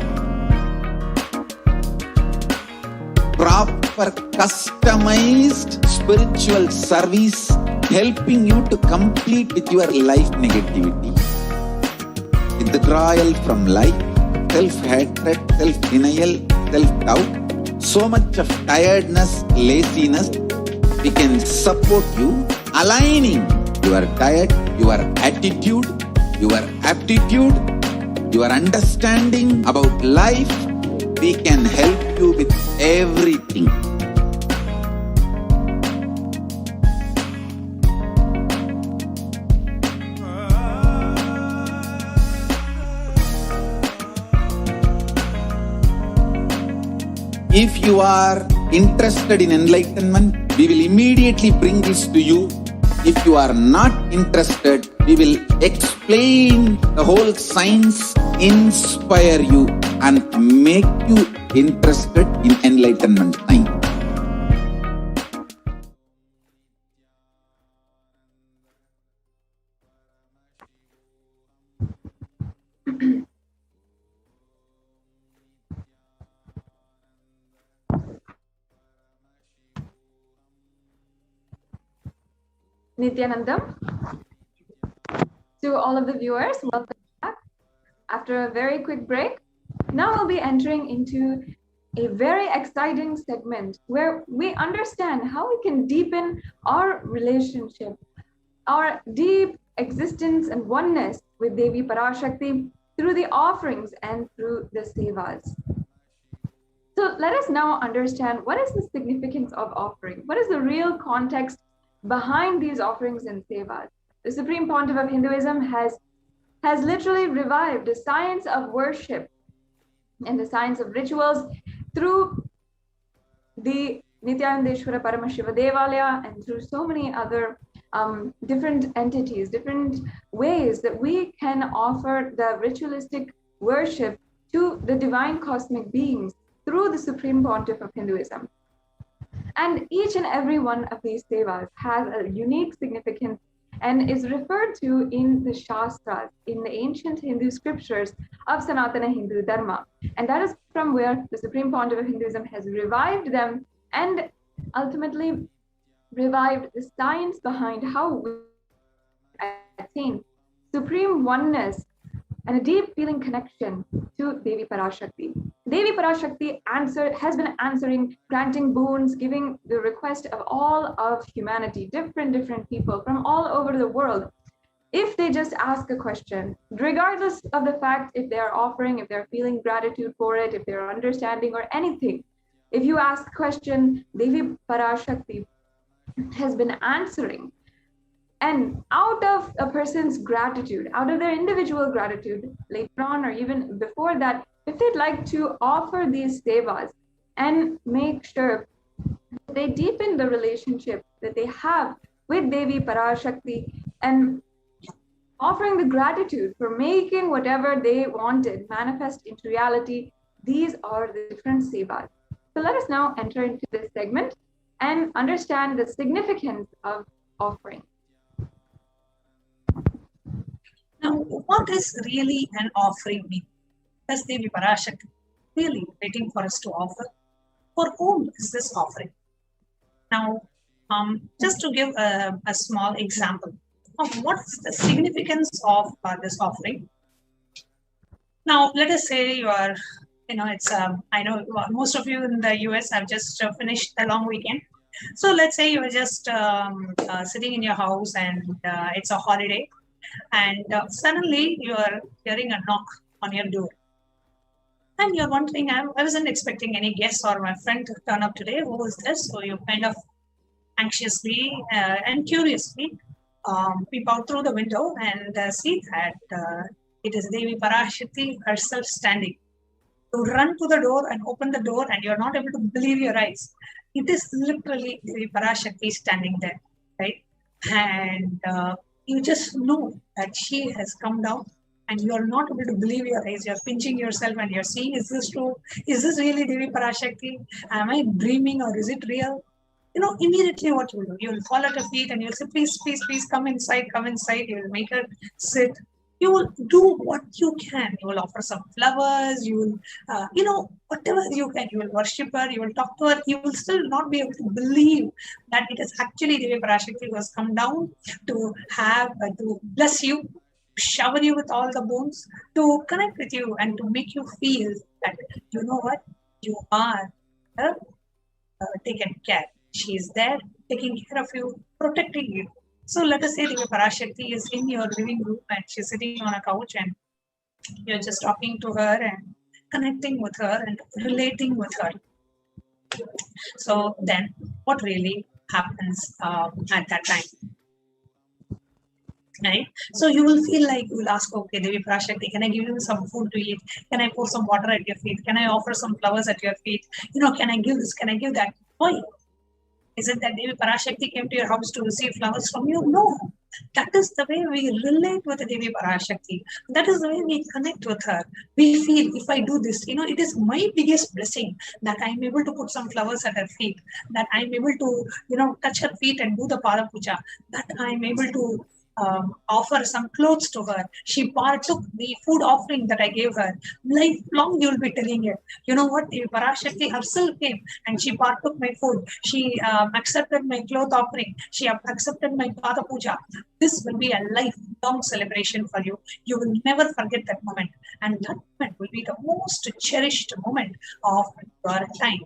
Proper customized spiritual service helping you to complete with your life negativity, withdrawal from life, self-hatred, self-denial, self-doubt, so much of tiredness, laziness. We can support you aligning your diet, your attitude, your aptitude, your understanding about life. We can help you with everything. If you are interested in enlightenment, we will immediately bring this to you. If you are not interested, we will explain the whole science, inspire you and make you interested in enlightenment science. Nithyanandam. To all of the viewers, welcome back. After a very quick break, now we'll be entering into a very exciting segment where we understand how we can deepen our relationship, our deep existence and oneness with Devi Parashakti through the offerings and through the sevas. So let us now understand what is the significance of offering. What is the real context behind these offerings and sevas? The Supreme Pontiff of Hinduism has literally revived the science of worship and the science of rituals through the Nithyananda Paramashivam Devalaya and through so many other different entities, different ways that we can offer the ritualistic worship to the divine cosmic beings through the Supreme Pontiff of Hinduism. And each and every one of these sevas has a unique significance and is referred to in the Shastras, in the ancient Hindu scriptures of Sanatana Hindu Dharma. And that is from where the Supreme Pontiff of Hinduism has revived them and ultimately revived the science behind how we attain supreme oneness and a deep feeling connection to Devi Parashakti. Devi Parashakti has been answering, granting boons, giving the request of all of humanity, different people from all over the world. If they just ask a question, regardless of the fact if they are offering, if they're feeling gratitude for it, if they're understanding or anything, if you ask a question, Devi Parashakti has been answering. And out of a person's gratitude, out of their individual gratitude, later on or even before that, if they'd like to offer these sevas and make sure They deepen the relationship that they have with Devi Parashakti and offering the gratitude for making whatever they wanted manifest into reality. These are the different sevas. So let us now enter into this segment and understand the significance of offering. Now, what is really an offering mean? Does Devi Parashakti really waiting for us to offer? For whom is this offering? Now, just to give a small example of what is the significance of this offering. Now, let us say you are, it's, I know most of you in the US have just finished a long weekend. So let's say you are just sitting in your house and it's a holiday, and suddenly you are hearing a knock on your door. And you're wondering, I wasn't expecting any guests or my friend to turn up today. Who is this? So you kind of anxiously and curiously peep out through the window and see that it is Devi Parashakti herself standing. You run to the door and open the door, and you're not able to believe your eyes. It is literally Devi Parashakti standing there, right? And you just know that she has come down, and you're not able to believe your eyes. You're pinching yourself and you're seeing, is this true? Is this really Devi Parashakti? Am I dreaming or is it real? Immediately what you will do, you will fall at her feet and you'll say, please, please, please come inside, come inside. You will make her sit. You will do what you can. You will offer some flowers. You will, whatever you can. You will worship her. You will talk to her. You will still not be able to believe that it is actually Devi Parashakti who has come down to to bless you, shower you with all the boons, to connect with you and to make you feel that, you know what, you are taken care. She is there taking care of you, protecting you. So let us say Devi Parashakti is in your living room and she's sitting on a couch and you're just talking to her and connecting with her and relating with her. So then what really happens at that time? Right? So you will feel like you will ask, okay, Devi Parashakti, can I give you some food to eat? Can I pour some water at your feet? Can I offer some flowers at your feet? Can I give this? Can I give that? Why? Is it that Devi Parashakti came to your house to receive flowers from you? No. That is the way we relate with the Devi Parashakti. That is the way we connect with her. We feel, if I do this, it is my biggest blessing that I'm able to put some flowers at her feet, that I'm able to, touch her feet and do the Pada Puja, that I'm able to offer some clothes to her. She partook the food offering that I gave her. Lifelong you'll be telling it. You know what? Parashakti herself came and she partook my food. She accepted my cloth offering. She accepted my Pada Puja. This will be a lifelong celebration for you. You will never forget that moment. And that moment will be the most cherished moment of your time.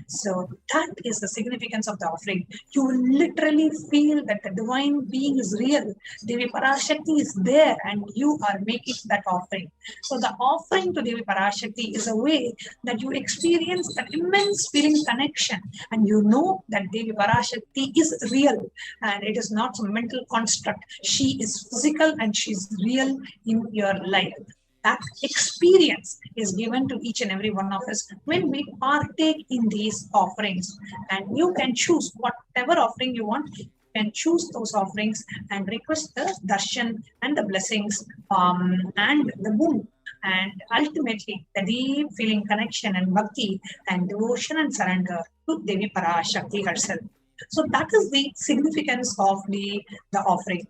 So that is the significance of the offering. You will literally feel that the divine being is real. Devi Parashakti is there and you are making that offering. So the offering to Devi Parashakti is a way that you experience that immense feeling connection and you know that Devi Parashakti is real and it is not some mental construct. She is physical and she is real in your life. That experience is given to each and every one of us when we partake in these offerings. And you can choose whatever offering you want. You can choose those offerings and request the darshan and the blessings and the boon. And ultimately, the deep feeling connection and bhakti and devotion and surrender to Devi Parashakti herself. So that is the significance of the offering.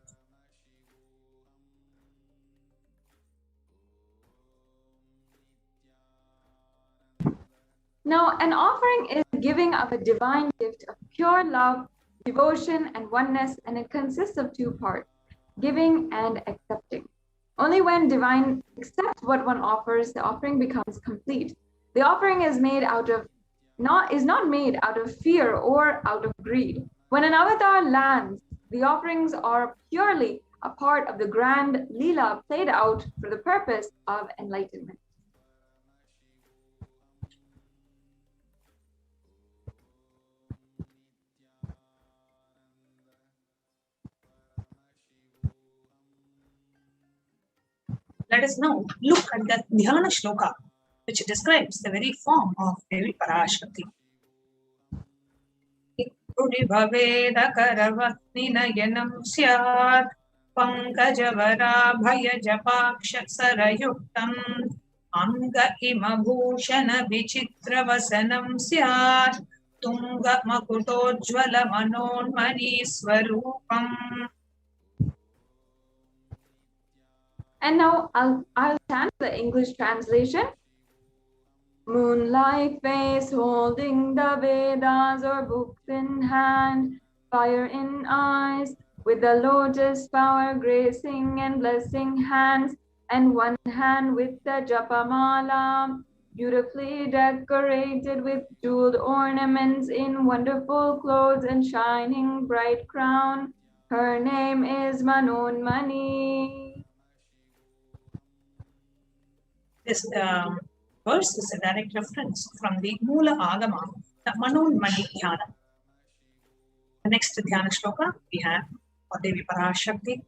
Now, an offering is giving of a divine gift of pure love, devotion, and oneness, and it consists of two parts, giving and accepting. Only when divine accepts what one offers, the offering becomes complete. The offering is not made out of fear or out of greed. When an avatar lands, the offerings are purely a part of the grand Leela played out for the purpose of enlightenment. Let us now look at the Dhyana Shloka, which describes the very form of Devi Parashakti. भवेदकरवह्निनयनं स्यात् पङ्कजवराभयजपाक्षसरयुक्तम् अङ्ग इमभूषणविचित्रवसनं स्यात् तुङ्गमकुटोज्ज्वलमनोन्मणीस्वरूपम्. And now I'll chant the English translation. Moonlight face holding the Vedas or books in hand, fire in eyes, with the lotus flower gracing and blessing hands, and one hand with the japamala, beautifully decorated with jeweled ornaments in wonderful clothes and shining bright crown. Her name is Manonmani. This verse is a direct reference from the Mula Agama, the Manonmani Dhyana. The next Dhyana Shloka we have for Devi Parashakti.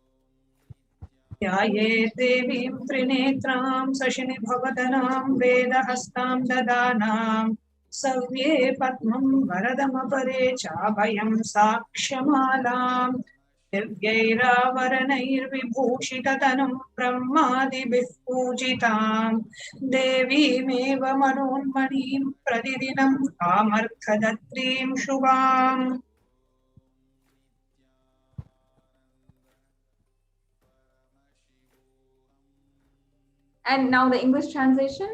Yaye Devim Trinetram Sashini Bhavadanam Vedahastam Dadanam Savye Patmam Varadamapare Chabhayam Sakshamalam Divyairavaraneirvibhushitatanam Brahmadibhih Pujitam Devimeva Manonmanim Pradidinam Kamarthadatrim Shubham. And now the English translation.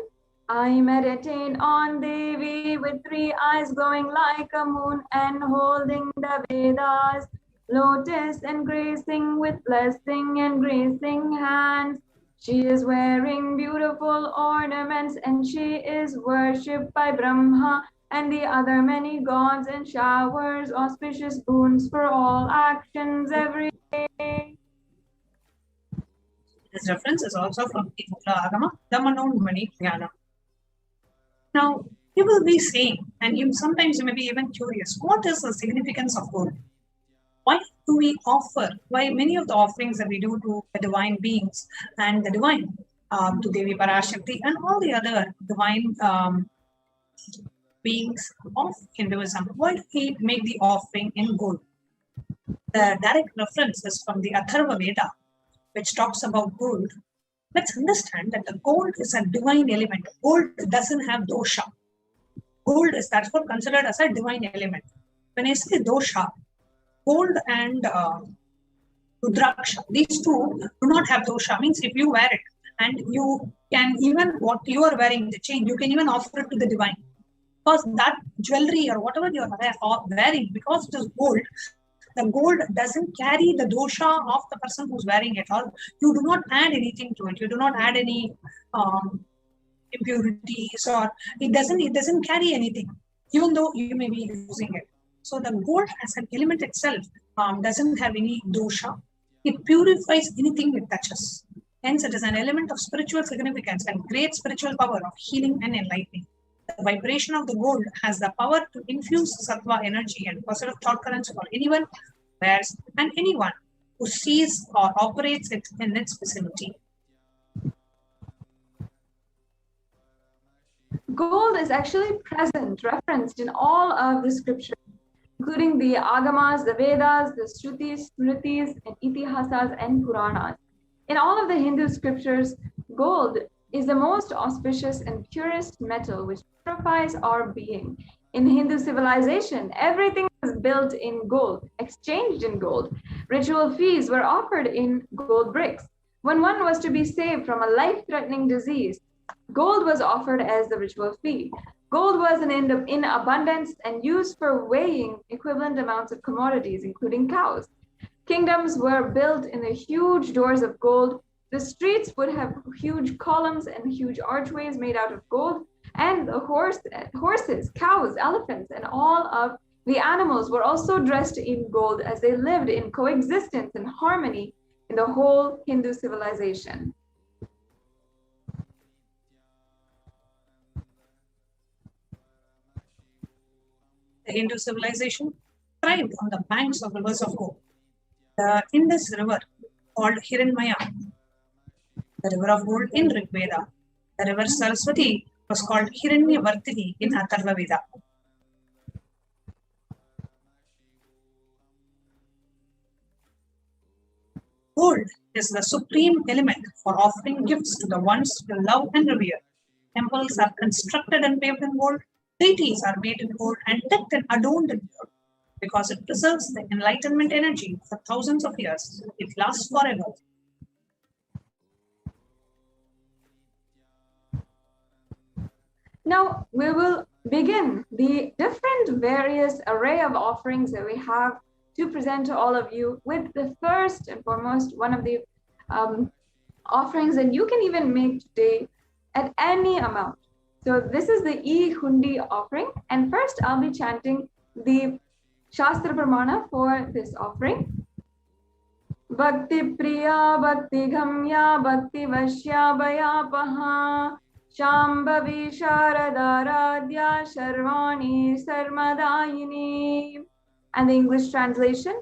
I meditate on Devi with 3 eyes glowing like a moon and holding the Vedas, lotus and gracing with blessing and gracing hands. She is wearing beautiful ornaments and she is worshipped by Brahma and the other many gods and showers auspicious boons for all actions every day. This reference is also from the Mula Agama, the Manonmani Dhyana. Now, you will be saying, and sometimes you may be even curious, what is the significance of gold? Why do we offer, why many of the offerings that we do to the divine beings and the divine, to Devi Parashakti and all the other divine beings of Hinduism, why do we make the offering in gold? The direct reference is from the Atharva Veda, which talks about gold. Let's understand that the gold is a divine element. Gold doesn't have dosha. Gold is therefore considered as a divine element. When I say dosha, gold and rudraksha, these two do not have dosha. Means if you wear it and you can even, what you are wearing, the chain, you can even offer it to the divine. Because that jewelry or whatever you are wearing, because it is gold, the gold doesn't carry the dosha of the person who's wearing it, or you do not add anything to it. You do not add any impurities, or it doesn't carry anything, even though you may be using it. So the gold as an element itself doesn't have any dosha. It purifies anything it touches. Hence, it is an element of spiritual significance and great spiritual power of healing and enlightening. The vibration of the gold has the power to infuse sattva energy and positive thought currents for anyone, wears, and anyone who sees or operates it in its vicinity. Gold is actually present, referenced in all of the scriptures, including the Agamas, the Vedas, the Shrutis, Smritis, and Itihasas and Puranas. In all of the Hindu scriptures, gold is the most auspicious and purest metal which purifies our being. In Hindu civilization, everything was built in gold, exchanged in gold. Ritual feasts were offered in gold bricks. When one was to be saved from a life-threatening disease, gold was offered as the ritual fee. Gold was in abundance and used for weighing equivalent amounts of commodities, including cows. Kingdoms were built in the huge doors of gold. The streets would have huge columns and huge archways made out of gold, and the horses, cows, elephants, and all of the animals were also dressed in gold as they lived in coexistence and harmony in the whole Hindu civilization. The Hindu civilization thrived on the banks of rivers of gold. The Indus River, called Hiranmaya, the river of gold in Rig Veda. The river Saraswati was called Hiranyavartini in Atharva Veda. Gold is the supreme element for offering gifts to the ones you love and revere. Temples are constructed and paved in gold, deities are made in gold and decked and adorned in gold. Because it preserves the enlightenment energy for thousands of years. It lasts forever. Now we will begin the different various array of offerings that we have to present to all of you with the first and foremost one of the offerings that you can even make today at any amount. So this is the E-Hundi offering, and first I'll be chanting the Shastra Pramana for this offering. Bhakti Priya Bhakti Ghamya Bhakti Vashya Bhayapaha Shambhavi Sharadaradhya Sharvani Sarmadayini. And the English translation: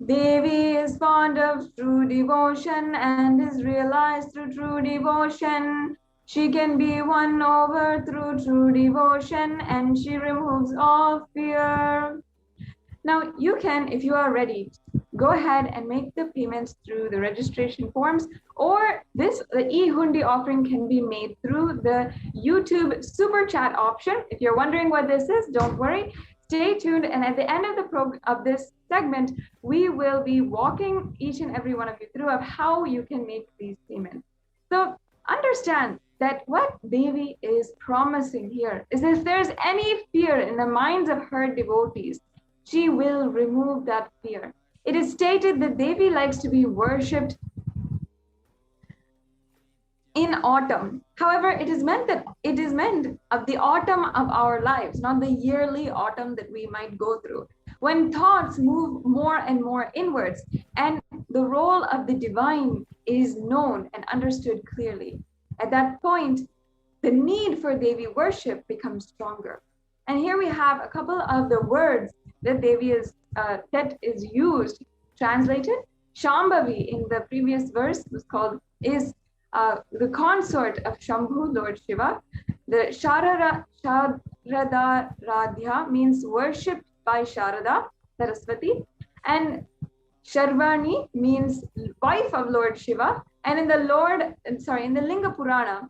Devi is fond of true devotion and is realized through true devotion. She can be won over through true devotion, and she removes all fear. Now you can, if you are ready, go ahead and make the payments through the registration forms, or the E-Hundi offering can be made through the YouTube super chat option. If you're wondering what this is, don't worry. Stay tuned, and at the end of this segment, we will be walking each and every one of you through of how you can make these payments. So understand that what Devi is promising here is if there's any fear in the minds of her devotees, she will remove that fear. It is stated that Devi likes to be worshipped in autumn. However, it is meant of the autumn of our lives, not the yearly autumn that we might go through, when thoughts move more and more inwards and the role of the divine is known and understood clearly. At that point, the need for Devi worship becomes stronger. And here we have a couple of the words that Devi is used, translated. Shambhavi in the previous verse is the consort of Shambhu, Lord Shiva. The Sharada Radhya means worshipped by Sharada, Saraswati. And Sharvani means wife of Lord Shiva. And in the Linga Purana,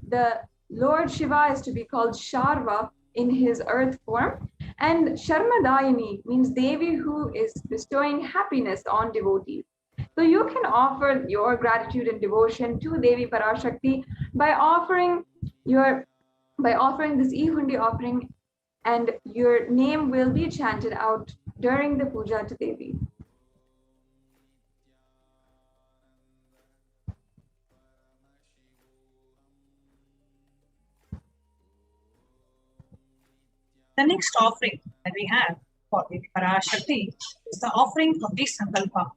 the Lord Shiva is to be called Sharva in his earth form. And Sharmadayini means Devi who is bestowing happiness on devotees. So you can offer your gratitude and devotion to Devi Parashakti by offering this E-Hundi offering, and your name will be chanted out during the puja to Devi. The next offering that we have for the Parashakti is the offering of the Sankalpa.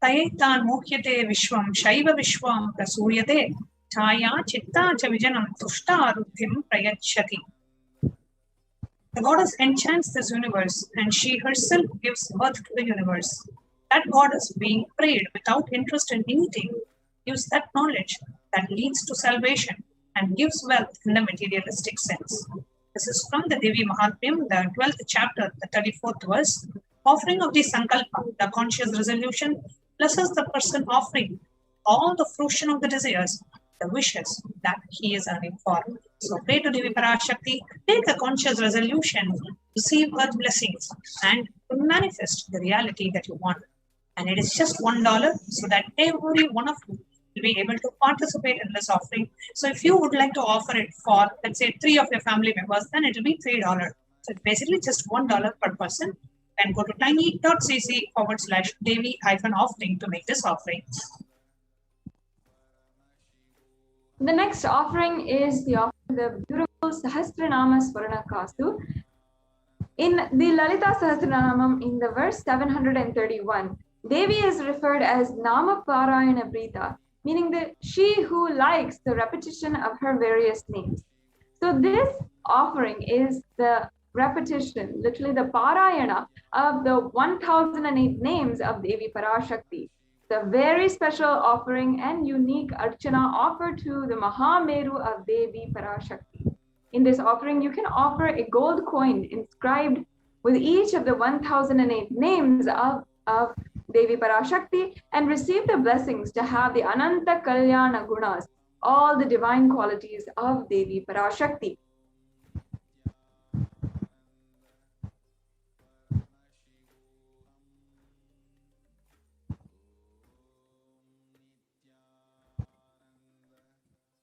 Tayetan Mukhyate Vishwam Shaiva Vishwam Prasuyate Chaya Chitta Chavijanam Tushta Ruddhim Prayachati. The goddess enchants this universe, and she herself gives birth to the universe. That goddess, being prayed without interest in anything, gives that knowledge that leads to salvation and gives wealth in the materialistic sense. This is from the Devi Mahatmyam, the 12th chapter, the 34th verse. Offering of the Sankalpa, the conscious resolution, blesses the person offering all the fruition of the desires, the wishes that he is earning for. So pray to Devi Parashakti, take a conscious resolution, receive earth blessings, and manifest the reality that you want. And it is just $1, so that every one of you will be able to participate in this offering. So if you would like to offer it for, let's say, 3 of your family members, then it will be $3. So it's basically just $1 per person. And go to tiny.cc/Devi-offering to make this offering. The next offering is the beautiful Sahasranama Swarana Kastu. In the Lalita Sahasranamam, in the verse 731, Devi is referred as Nama Parayana Prita, meaning that she who likes the repetition of her various names. So this offering is the repetition, literally the Parayana of the 1008 names of Devi Parashakti. The very special offering and unique Archana offered to the Mahameru of Devi Parashakti. In this offering, you can offer a gold coin inscribed with each of the 1008 names of Devi Parashakti and receive the blessings to have the Ananta Kalyana Gunas, all the divine qualities of Devi Parashakti.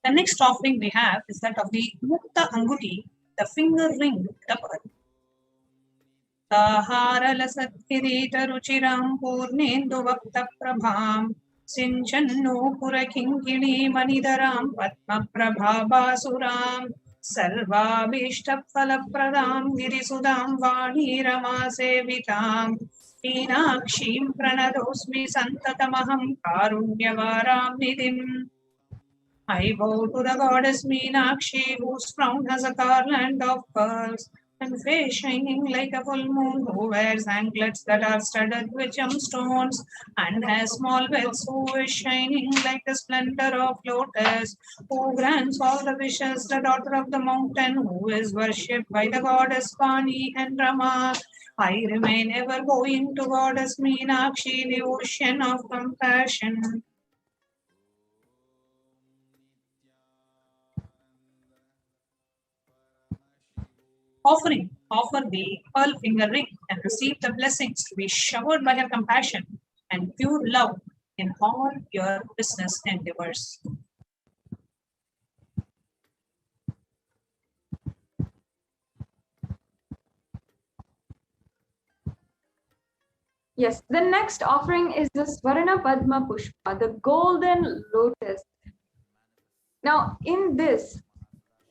The next offering we have is that of the Mukta Anguti, the finger ring, the pearl. Taharala Satkirita Ruchiram Purnendu Vakta Prabham Sinchannu Purakinkini Manidaram Patma Prabha Basuram Sarva Bishta Phalapradam Girisudam Vani Rama Sevitam Meenakshim Pranadosmi Santatamaham Karunyavaram Nidim. I bow to the goddess Meenakshi, whose crown has a garland of pearls, and face shining like a full moon, who wears anklets that are studded with gemstones, and has small bells, who is shining like the splendor of lotus, who grants all the wishes, the daughter of the mountain, who is worshipped by the goddess Vani and Rama. I remain ever going to goddess Meenakshi, the ocean of compassion. Offering, offer the pearl finger ring and receive the blessings to be showered by her compassion and pure love in all your business endeavors. Yes, the next offering is the Swarna Padma Pushpa, the golden lotus. Now, in this,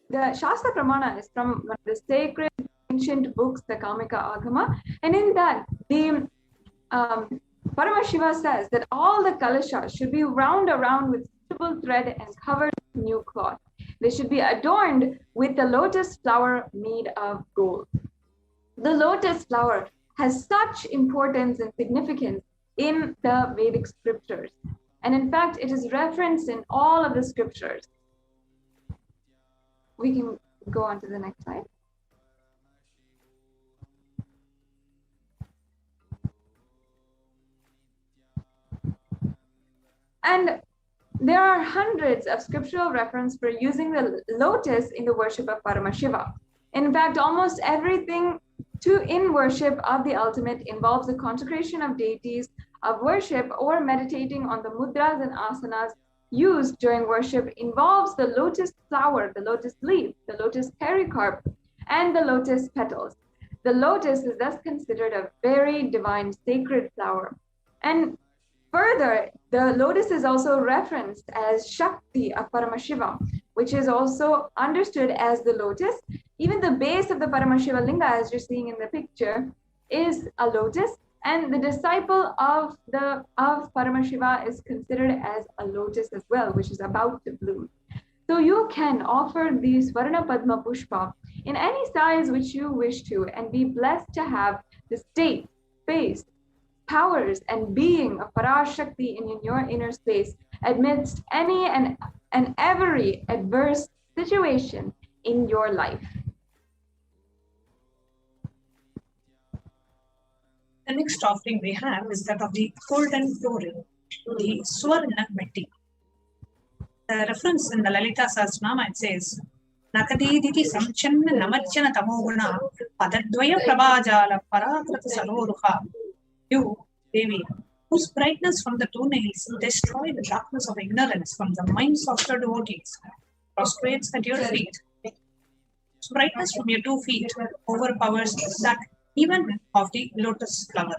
the Shastra Pramana is from one of the sacred ancient books, the Kamika Agama, and in that, the Paramashiva says that all the kalashas should be wound around with suitable thread and covered with new cloth. They should be adorned with the lotus flower made of gold. The lotus flower has such importance and significance in the Vedic scriptures. And in fact, it is referenced in all of the scriptures. We can go on to the next slide. And there are hundreds of scriptural references for using the lotus in the worship of Paramashiva. In fact, almost everything in worship of the ultimate involves the consecration of deities, of worship, or meditating on the mudras and asanas used during worship involves the lotus flower, the lotus leaf, the lotus pericarp, and the lotus petals. The lotus is thus considered a very divine, sacred flower. And further, the lotus is also referenced as Shakti of Paramashiva, which is also understood as the lotus. Even the base of the Paramashiva Linga, as you're seeing in the picture, is a lotus, and the disciple of Paramashiva is considered as a lotus as well, which is about to bloom. So you can offer the Swarna Padma Pushpa in any size which you wish to, and be blessed to have the state, space, powers, and being of Parashakti in your inner space amidst any and every adverse situation in your life. The next offering we have is that of the golden touring, the Swarna Metti. The reference in the Lalita Sahasranama, it says, Nakadiditi Samchanna Namachana Tamoguna Padadvaya Prabhajala Parakrata Saroruha. You, Devi, whose brightness from the two nails destroy the darkness of ignorance from the minds of your devotees, prostrates at your feet. Whose brightness from your 2 feet overpowers that even of the lotus flower.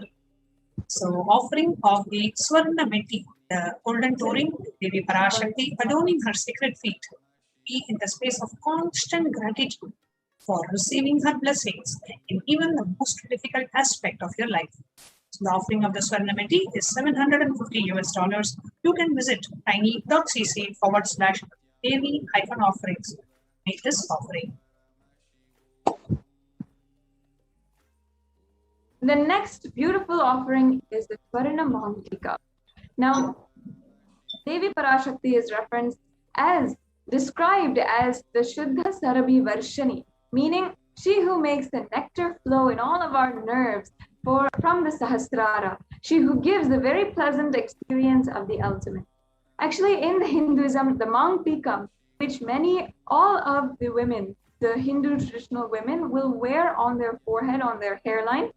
So, offering of the Swarna Metti, the golden touring, Devi Parashakti, adorning her sacred feet, be in the space of constant gratitude for receiving her blessings in even the most difficult aspect of your life. So the offering of the Swarna Metti is $750. You can visit tiny.cc/Devi-offerings. Make this offering. The next beautiful offering is the Swarna Mangalika. Now, Devi Parashakti is described as the Shuddha Sarabhi Varshani, meaning She who makes the nectar flow in all of our nerves from the Sahasrara. She who gives the very pleasant experience of the ultimate. Actually, in Hinduism, the Mang Tikam, which all of the women, the Hindu traditional women, will wear on their forehead, on their hairline.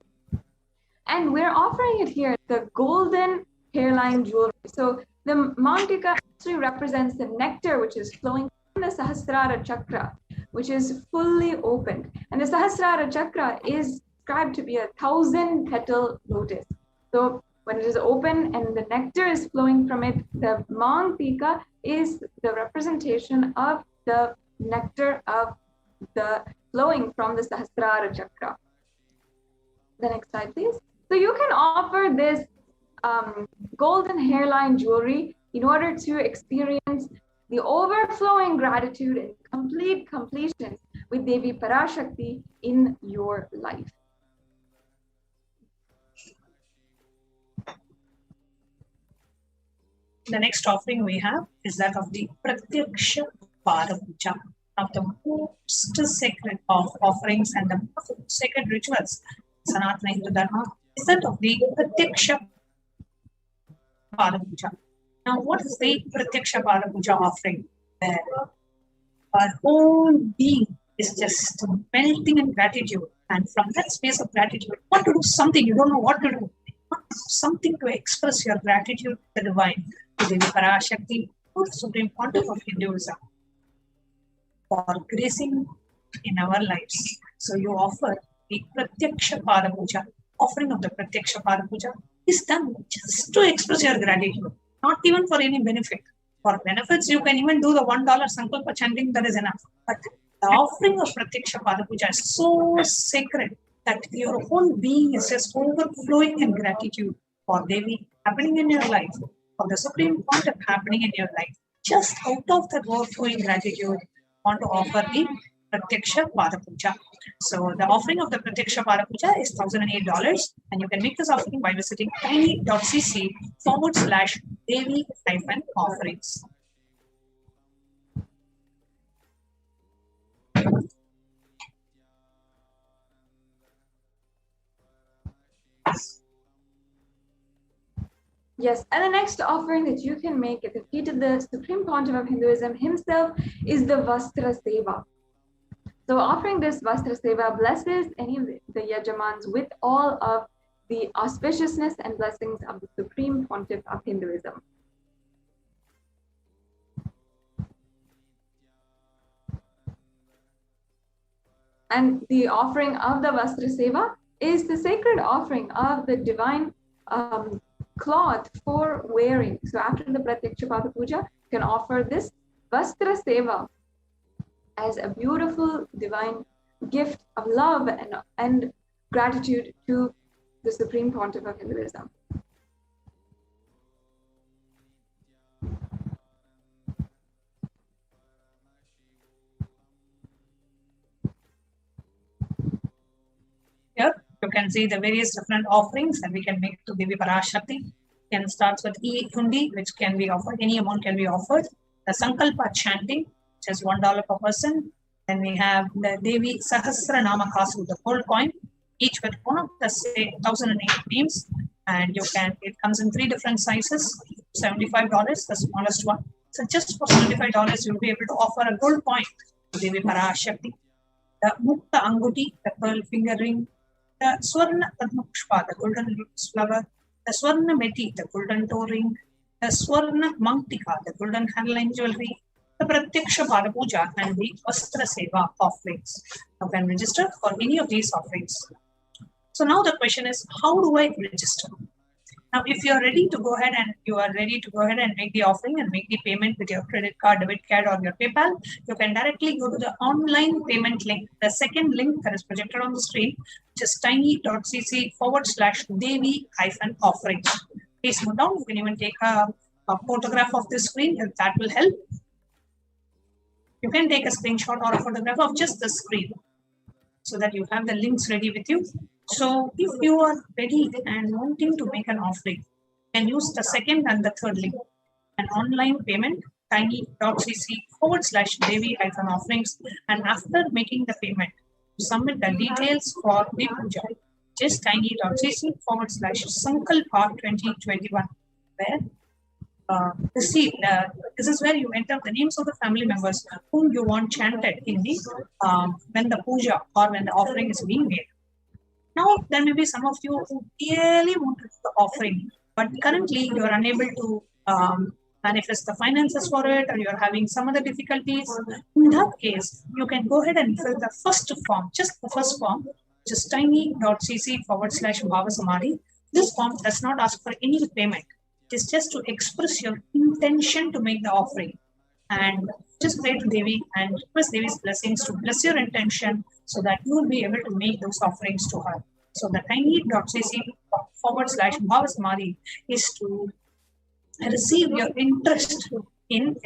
And we're offering it here, the golden hairline jewelry. So the Mang Tika actually represents the nectar which is flowing from the Sahasrara Chakra, which is fully opened. And the Sahasrara Chakra is described to be 1,000-petal lotus. So when it is open and the nectar is flowing from it, the Mang Tika is the representation of the nectar of the flowing from the Sahasrara Chakra. The next slide, please. So you can offer this golden hairline jewelry in order to experience the overflowing gratitude and complete completion with Devi Parashakti in your life. The next offering we have is that of the Pratyaksha Parapuja, of the most sacred of offerings and the most sacred rituals Sanatana Hindu Dharma is that of the Pratyaksha Parapuja. Now, what is the Pratyaksha Parapuja offering? Where our whole being is just melting in gratitude, and from that space of gratitude, you want to do something, you don't know what to do. Something to express your gratitude to the divine, to the Parashakti, to the Supreme Pontiff of Hinduism, for gracing in our lives. So you offer the Pratyaksha Parapuja. Offering of the Pratyaksha Parapuja is done just to express your gratitude, not even for any benefit. For benefits, you can even do the $1 Sankalpa chanting, that is enough. But the offering of Pratyaksha Parapuja is so sacred that your whole being is just overflowing in gratitude for Devi happening in your life, for the Supreme Pontiff happening in your life. Just out of that overflowing gratitude, want to offer the Pratyaksha Parapuja. So the offering of the Pratyaksha Parapuja is $1,008, and you can make this offering by visiting tiny.cc/Devi-offerings. Yes, and the next offering that you can make at the feet of the Supreme Pontiff of Hinduism himself is the Vastra Seva. So offering this Vastra Seva blesses any of the Yajamans with all of the auspiciousness and blessings of the Supreme Pontiff of Hinduism. And the offering of the Vastra Seva is the sacred offering of the divine cloth for wearing. So after the Pratyaksha Parapuja, you can offer this Vastra Seva as a beautiful divine gift of love and gratitude to the Supreme Pontiff of Hinduism. Here you can see the various different offerings that we can make to Devi Parashakti. Can starts with E-Hundi, which can be offered, any amount can be offered. The Sankalpa chanting, which is $1 per person. Then we have the Devi Sahasra Nama Kasu, the gold coin, each with one of the 1,008 names. And you can, it comes in 3 different sizes, $75, the smallest one. So just for $75, you'll be able to offer a gold coin to Devi Parashakti. The Mukta Anguti, the pearl finger ring, the Swarna Padma Pushpa, the golden lotus flower, the Swarna Meti, the golden toe ring, the Swarna Mangtika, the golden hairline jewelry, the Pratyaksha Parapuja, and the Vastra Seva offerings. You can register for any of these offerings. So now the question is, how do I register? Now, if you are ready to go ahead and make the offering and make the payment with your credit card, debit card, or your PayPal, you can directly go to the online payment link. The second link that is projected on the screen, which is tiny.cc/Devi-offerings. Please note down. You can even take a photograph of this screen if that will help. You can take a screenshot or a photograph of just the screen so that you have the links ready with you. So if you are ready and wanting to make an offering, you can use the second and the third link. An online payment, tiny.cc/Devi-offerings. And after making the payment, submit the details for the puja. Just tiny.cc/Sankalpa 2021, where this is where you enter the names of the family members whom you want chanted in the when the puja or when the offering is being made. Now, there may be some of you who really want to do the offering, but currently you are unable to manifest the finances for it, or you're having some other difficulties. In that case, you can go ahead and fill the first form, just the first form, which is tiny.cc/Bhavasamadhi. This form does not ask for any payment. It is just to express your intention to make the offering. And just pray to Devi and request Devi's blessings to bless your intention so that you will be able to make those offerings to her. So the tiny.cc/Bhavasamadhi is to receive your interest in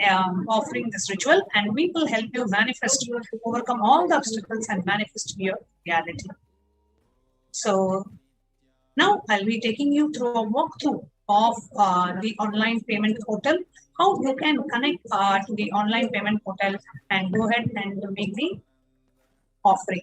offering this ritual, and we will help you manifest, overcome all the obstacles and manifest your reality. So now I'll be taking you through a walkthrough of the online payment portal, how you can connect to the online payment portal and go ahead and make the offering.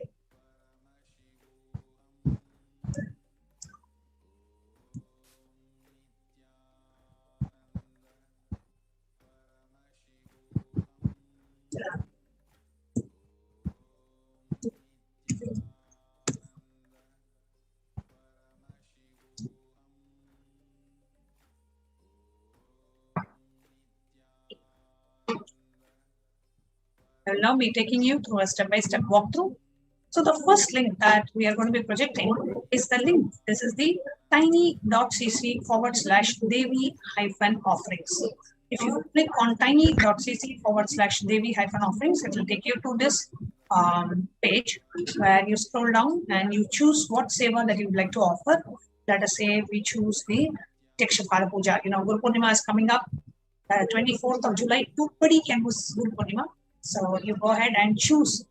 I will now be taking you through a step-by-step walkthrough. So the first link that we are going to be projecting is the link. This is the tiny.cc/Devi-offerings. If you click on tiny.cc/Devi-offerings, it will take you to this page where you scroll down and you choose what seva that you would like to offer. Let us say we choose the Pratyakshapala Puja. Guru Purnima is coming up, 24th of July. Nobody can miss Guru Purnima. So you go ahead and choose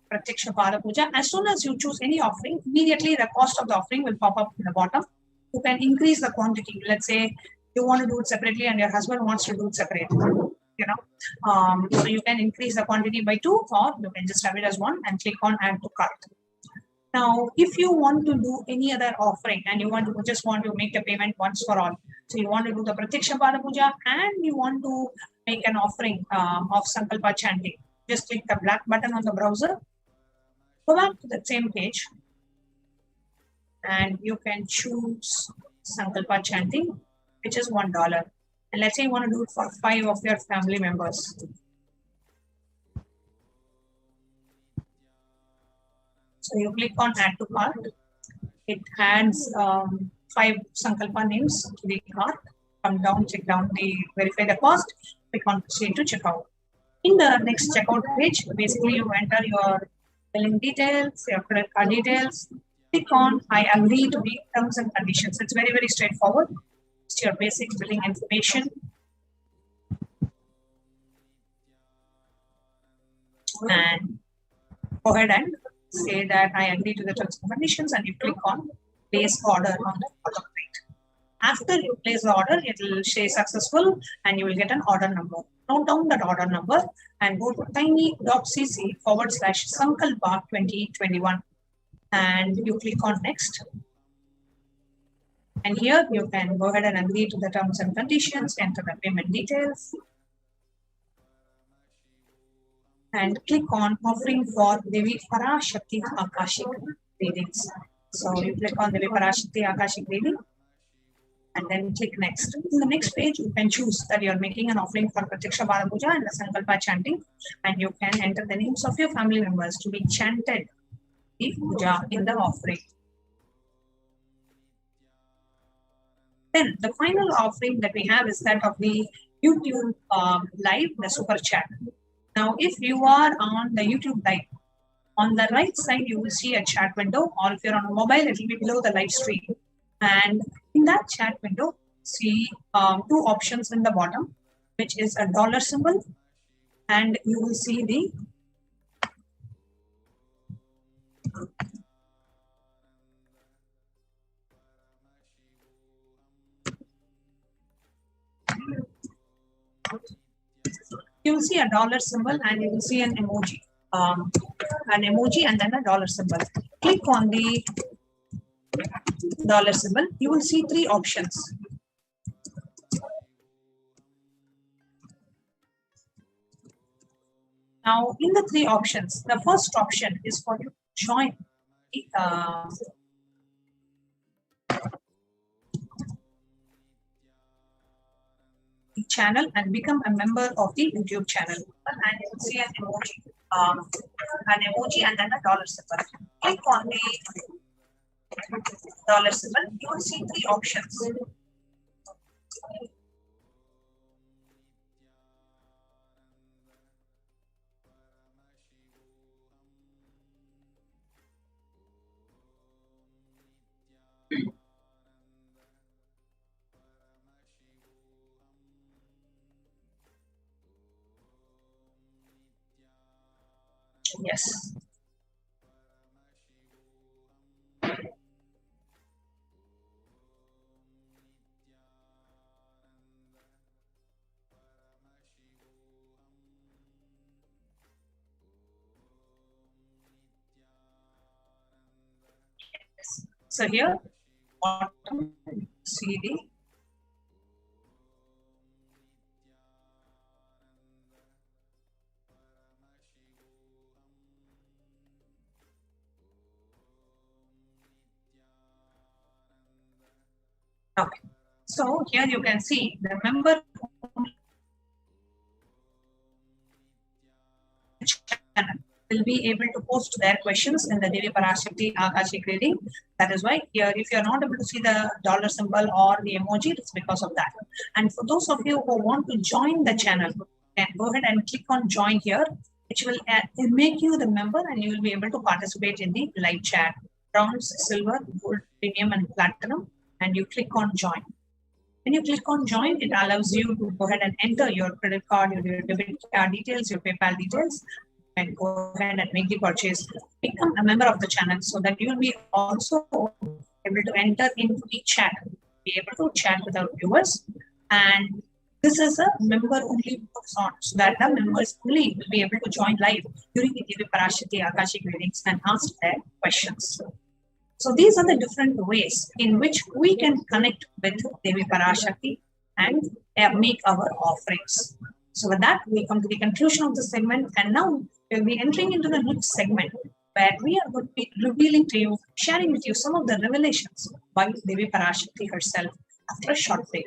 Pratyakshapala Puja. As soon as you choose any offering, immediately the cost of the offering will pop up in the bottom. You can increase the quantity. Let's say you want to do it separately and your husband wants to do it separately. So you can increase the quantity by 2, or you can just have it as 1 and click on add to cart. Now, if you want to do any other offering and you just want to make the payment once for all, so you want to do the Pratyakshapala Puja and you want to make an offering of Sankalpa chanting, just click the black button on the browser, go back to the same page, and you can choose Sankalpa chanting, which is $1. And let's say you want to do it for 5 of your family members. So you click on add to cart. It adds 5 Sankalpa names to the cart. Come down, check down verify the cost. Click on proceed to checkout. In the next checkout page, basically you enter your billing details, your credit card details. Click on I agree to the terms and conditions. It's very, very straightforward. It's your basic billing information. And go ahead and say that I agree to the terms and conditions, and you click on place order on the bottom right. After you place the order, it will say successful and you will get an order number. Note down that order number and go to tiny.cc/Sankalpa 2021 and you click on next. And here you can go ahead and agree to the terms and conditions, enter the payment details, and click on offering for Devi Parashakti Akashic readings. So you click on Devi Parashakti Akashic reading and then click next. In the next page, you can choose that you are making an offering for Pratyakshapala Puja and the Sankalpa chanting, and you can enter the names of your family members to be chanted the puja in the offering. Then the final offering that we have is that of the YouTube live, the super chat. Now, if you are on the YouTube live, on the right side, you will see a chat window, or if you're on a mobile, it will be below the live stream. And in that chat window, see 2 options in the bottom, which is a dollar symbol, and you will see the you will see a dollar symbol and you will see an emoji. an emoji and then a dollar symbol. Click on the dollar symbol. You will see three options. Now, in the three options, the first option is for you to join the channel and become a member of the YouTube channel. And you will see an emoji and then a dollar symbol. Click on the dollar symbol. You will see three options. Yes. So here, bottom, see the okay. So here you can see the member channel will be able to post their questions in the Devi Parashakti Akashic reading. That is why here, if you are not able to see the dollar symbol or the emoji, it's because of that. And for those of you who want to join the channel, you can go ahead and click on join here, which will make you the member and you will be able to participate in the live chat. Bronze, silver, gold, premium, and platinum. And you click on join. When you click on join, it allows you to go ahead and enter your credit card, your debit card details, your PayPal details, and go ahead and make the purchase. Become a member of the channel so that you will be also able to enter into the chat, be able to chat with our viewers. And this is a member-only zone, so that the members only will be able to join live during the Devi Parashakti Akashic readings and ask their questions. So these are the different ways in which we can connect with Devi Parashakti and make our offerings. So with that, we come to the conclusion of the segment, and now we'll be entering into the next segment where we are going to be revealing to you, sharing with you some of the revelations by Devi Parashakti herself after a short break.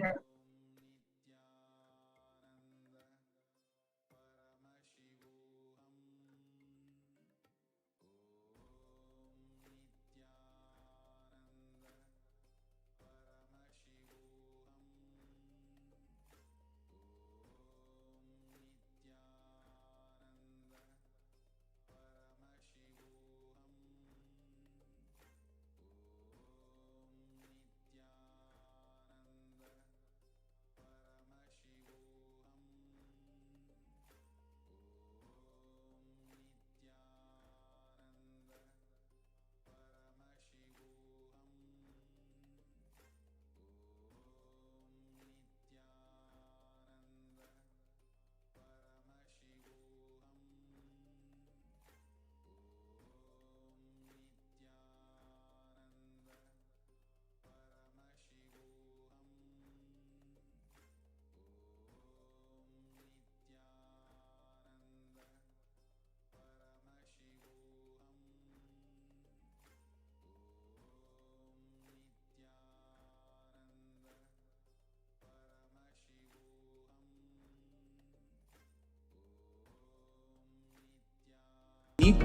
Need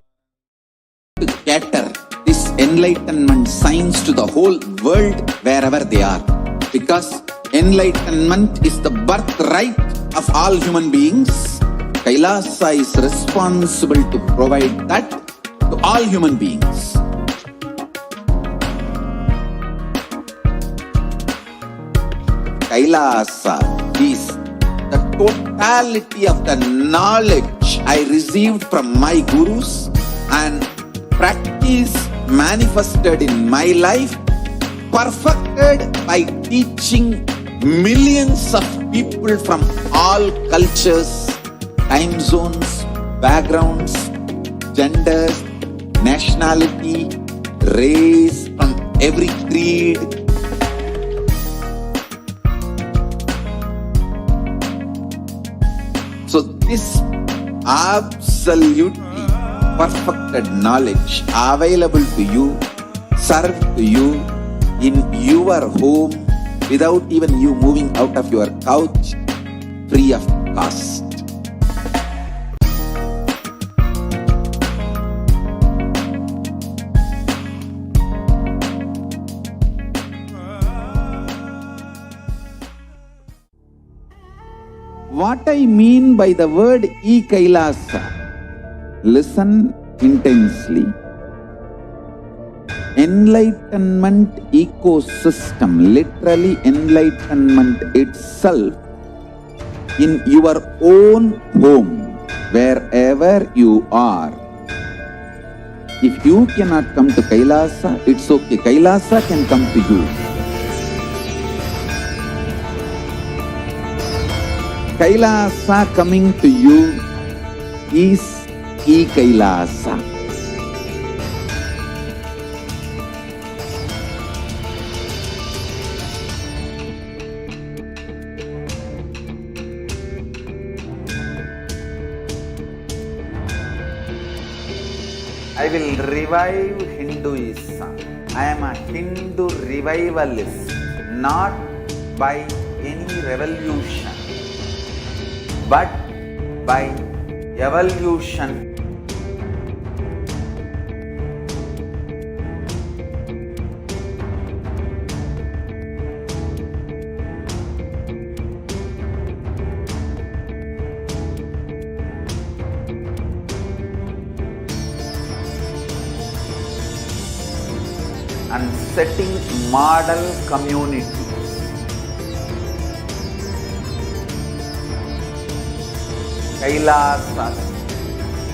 to cater this enlightenment science to the whole world wherever they are, because enlightenment is the birthright of all human beings. Kailasa is responsible to provide that to all human beings. Kailasa is the totality of the knowledge I received from my gurus and practice manifested in my life, perfected by teaching millions of people from all cultures, time zones, backgrounds, genders, nationality, race, from every creed. So this absolutely perfected knowledge available to you, served to you in your home without even you moving out of your couch, free of cost. What I mean by the word Kailasa, listen intensely. Enlightenment ecosystem, literally enlightenment itself, in your own home, wherever you are. If you cannot come to Kailasa, it's okay. Kailasa can come to you. Kailasa coming to you is Kailasa. I will revive Hinduism. I am a Hindu revivalist, not by any revolution, but by evolution. And setting model communities. Kailasas,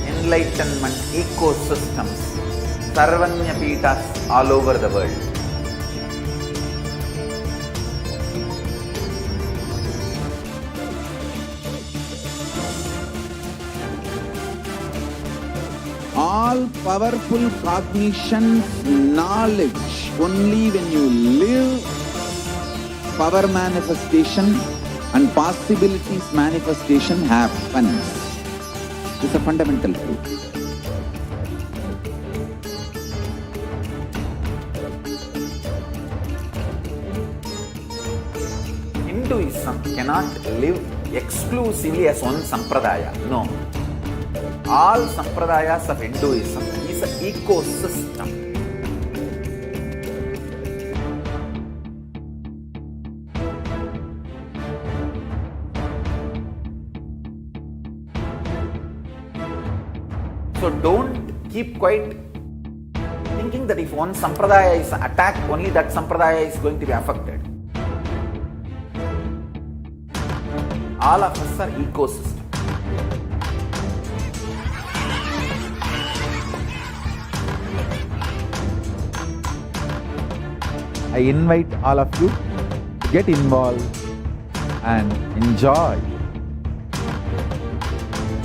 enlightenment ecosystems, Sarvanya Pitas all over the world. All powerful cognition, knowledge, only when you live, power manifestation and possibilities manifestation happens. This is a fundamental truth. Hinduism cannot live exclusively as one sampradaya. No. All sampradayas of Hinduism is an ecosystem. So don't keep quiet thinking that if one sampradaya is attacked, only that sampradaya is going to be affected. All of us are ecosystem. I invite all of you to get involved and enjoy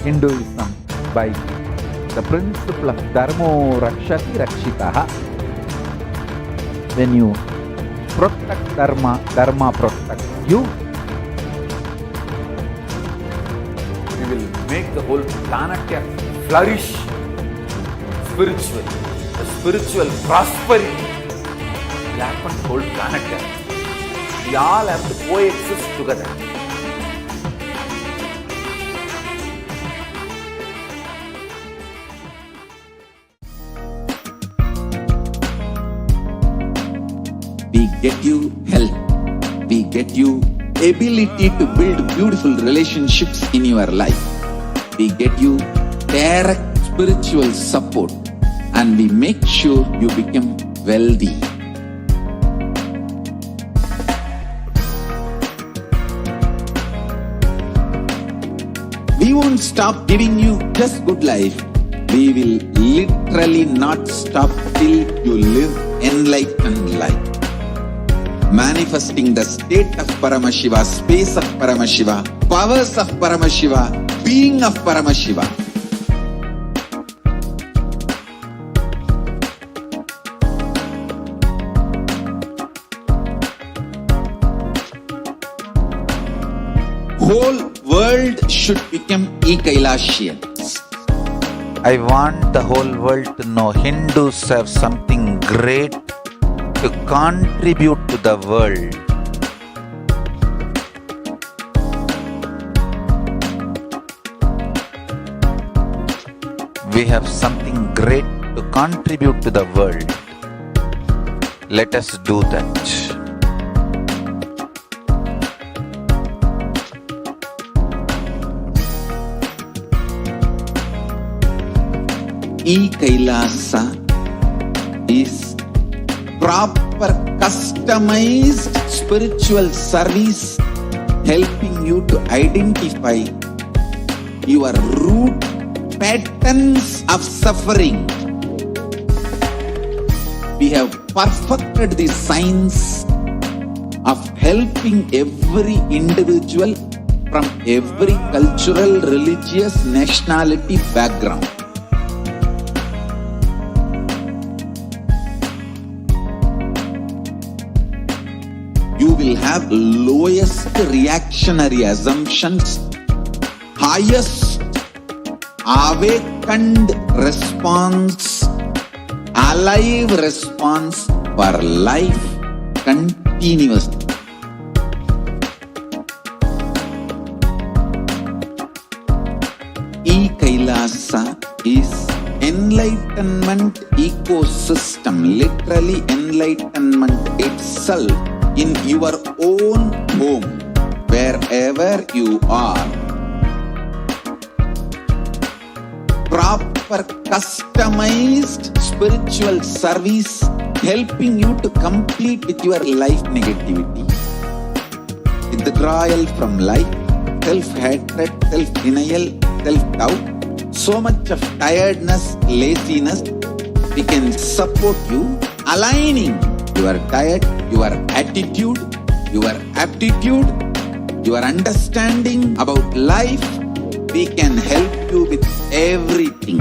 Hinduism by the principle of Dharmo Rakshati Rakshitaha. When you protect Dharma, Dharma protects you. We will make the whole planet flourish spiritually, the spiritual prosperity. Will happen to the whole planet Earth. We all have to coexist together. We get you health. We get you ability to build beautiful relationships in your life. We get you direct spiritual support, and we make sure you become wealthy. We won't stop giving you just good life. We will literally not stop till you live enlightened life. Manifesting the state of Paramashiva, space of Paramashiva, powers of Paramashiva, being of Paramashiva. whole world should become Kailasians. I want the whole world to know Hindus have something great to contribute to the world. We have something great to contribute to the world. Let us do that. Kailasa is proper customized spiritual service helping you to identify your root patterns of suffering. We have perfected the science of helping every individual from every cultural, religious, nationality background. You will have lowest reactionary assumptions, highest awakened response, alive response for life continuously. Kailasa is enlightenment ecosystem, literally enlightenment itself in your own home, wherever you are. Proper customized spiritual service helping you to complete with your life negativity, withdrawal from life, self-hatred, self-denial, self-doubt, so much of tiredness, laziness. We can support you aligning your diet, your attitude, your aptitude, your understanding about life. We can help you with everything.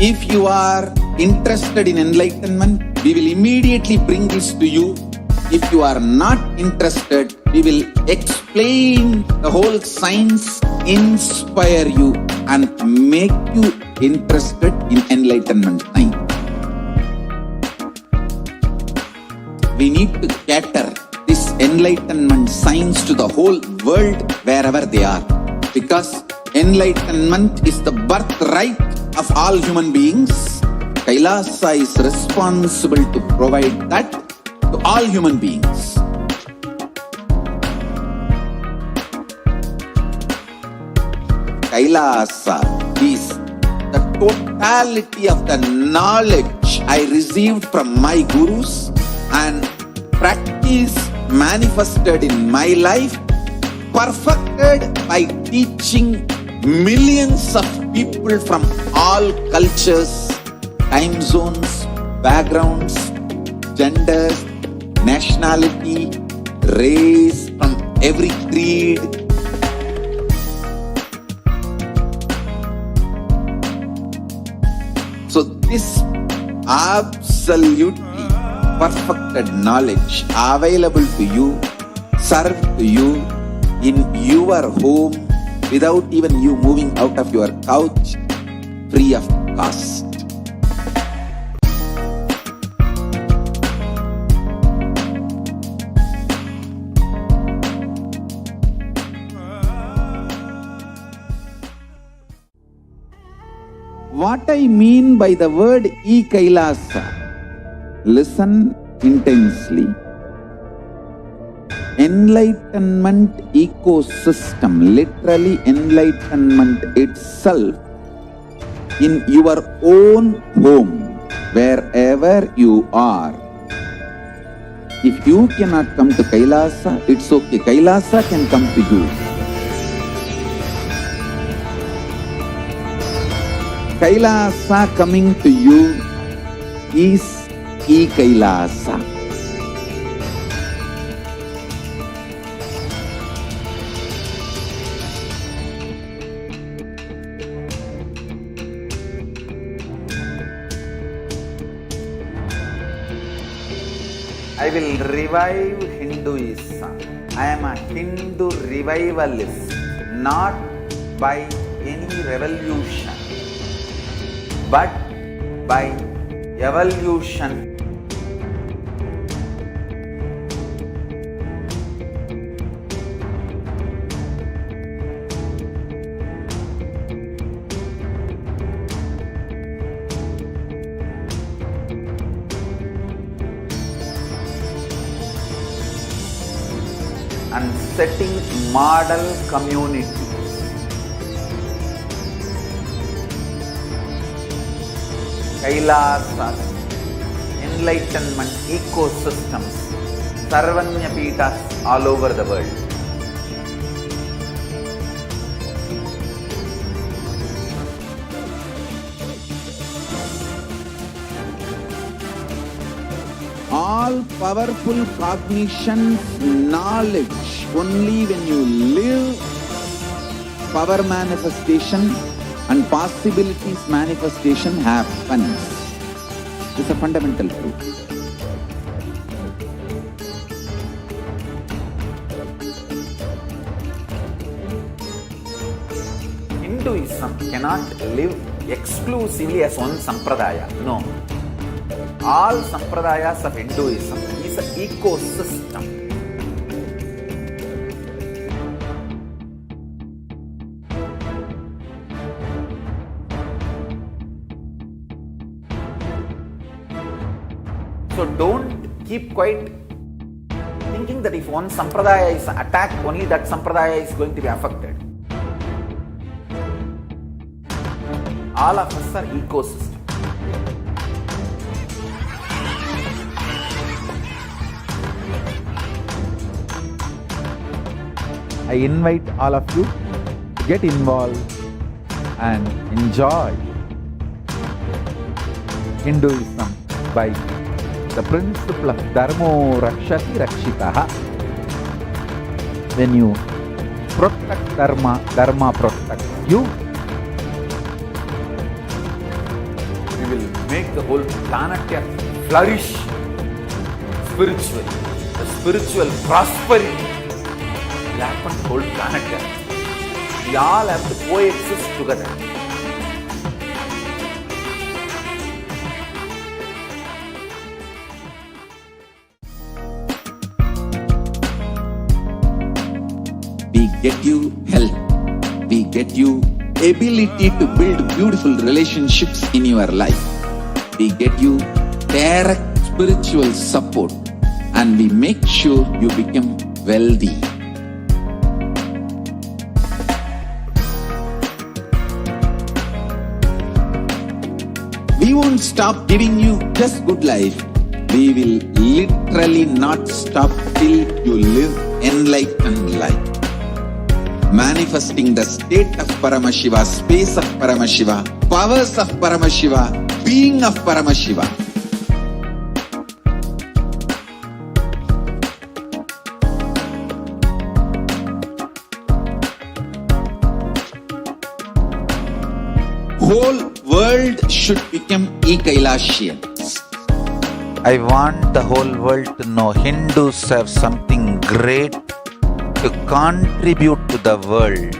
If you are interested in enlightenment, we will immediately bring this to you. If you are not interested, we will explain the whole science, inspire you and make you interested in enlightenment time. We need to cater this enlightenment science to the whole world wherever they are, because enlightenment is the birthright of all human beings. Kailasa is responsible to provide that to all human beings. Kailasa is the totality of the knowledge I received from my gurus and practice manifested in my life, perfected by teaching millions of people from all cultures, time zones, backgrounds, genders, nationality, race, from every creed. So this absolutely perfected knowledge available to you, served to you in your home without even you moving out of your couch, free of cost. What I mean by the word Kailasa, listen intensely. Enlightenment ecosystem, literally enlightenment itself in your own home, wherever you are. If you cannot come to Kailasa, it's okay. Kailasa can come to you. Kailasa coming to you is Kailasa. I will revive Hinduism. I am a Hindu revivalist, not by any revolution, but by evolution. And setting model community. Kailasa, Enlightenment ecosystems, Sarvanya Peethas all over the world. All powerful cognition, knowledge, only when you live, power manifestation and possibilities manifestation happens. It's a fundamental truth. Hinduism cannot live exclusively as one sampradaya. No. All sampradayas of Hinduism is an ecosystem. So don't keep quiet thinking that if one sampradaya is attacked, only that sampradaya is going to be affected. All of us are ecosystem. I invite all of you to get involved and enjoy Hinduism by the principle of Dharmo Rakshati Rakshitaha. When you protect Dharma, Dharma protects you. We will make the whole planet flourish spiritually. The spiritual prosperity will happen to the whole planet Earth. We all have to coexist together. We get you health. We get you ability to build beautiful relationships in your life. We get you direct spiritual support, and we make sure you become wealthy. We won't stop giving you just good life. We will literally not stop till you live enlightened life. Manifesting the state of Paramashiva, space of Paramashiva, powers of Paramashiva, being of Paramashiva. Whole world should become Kailasians. I want the whole world to know Hindus have something great to contribute to the world.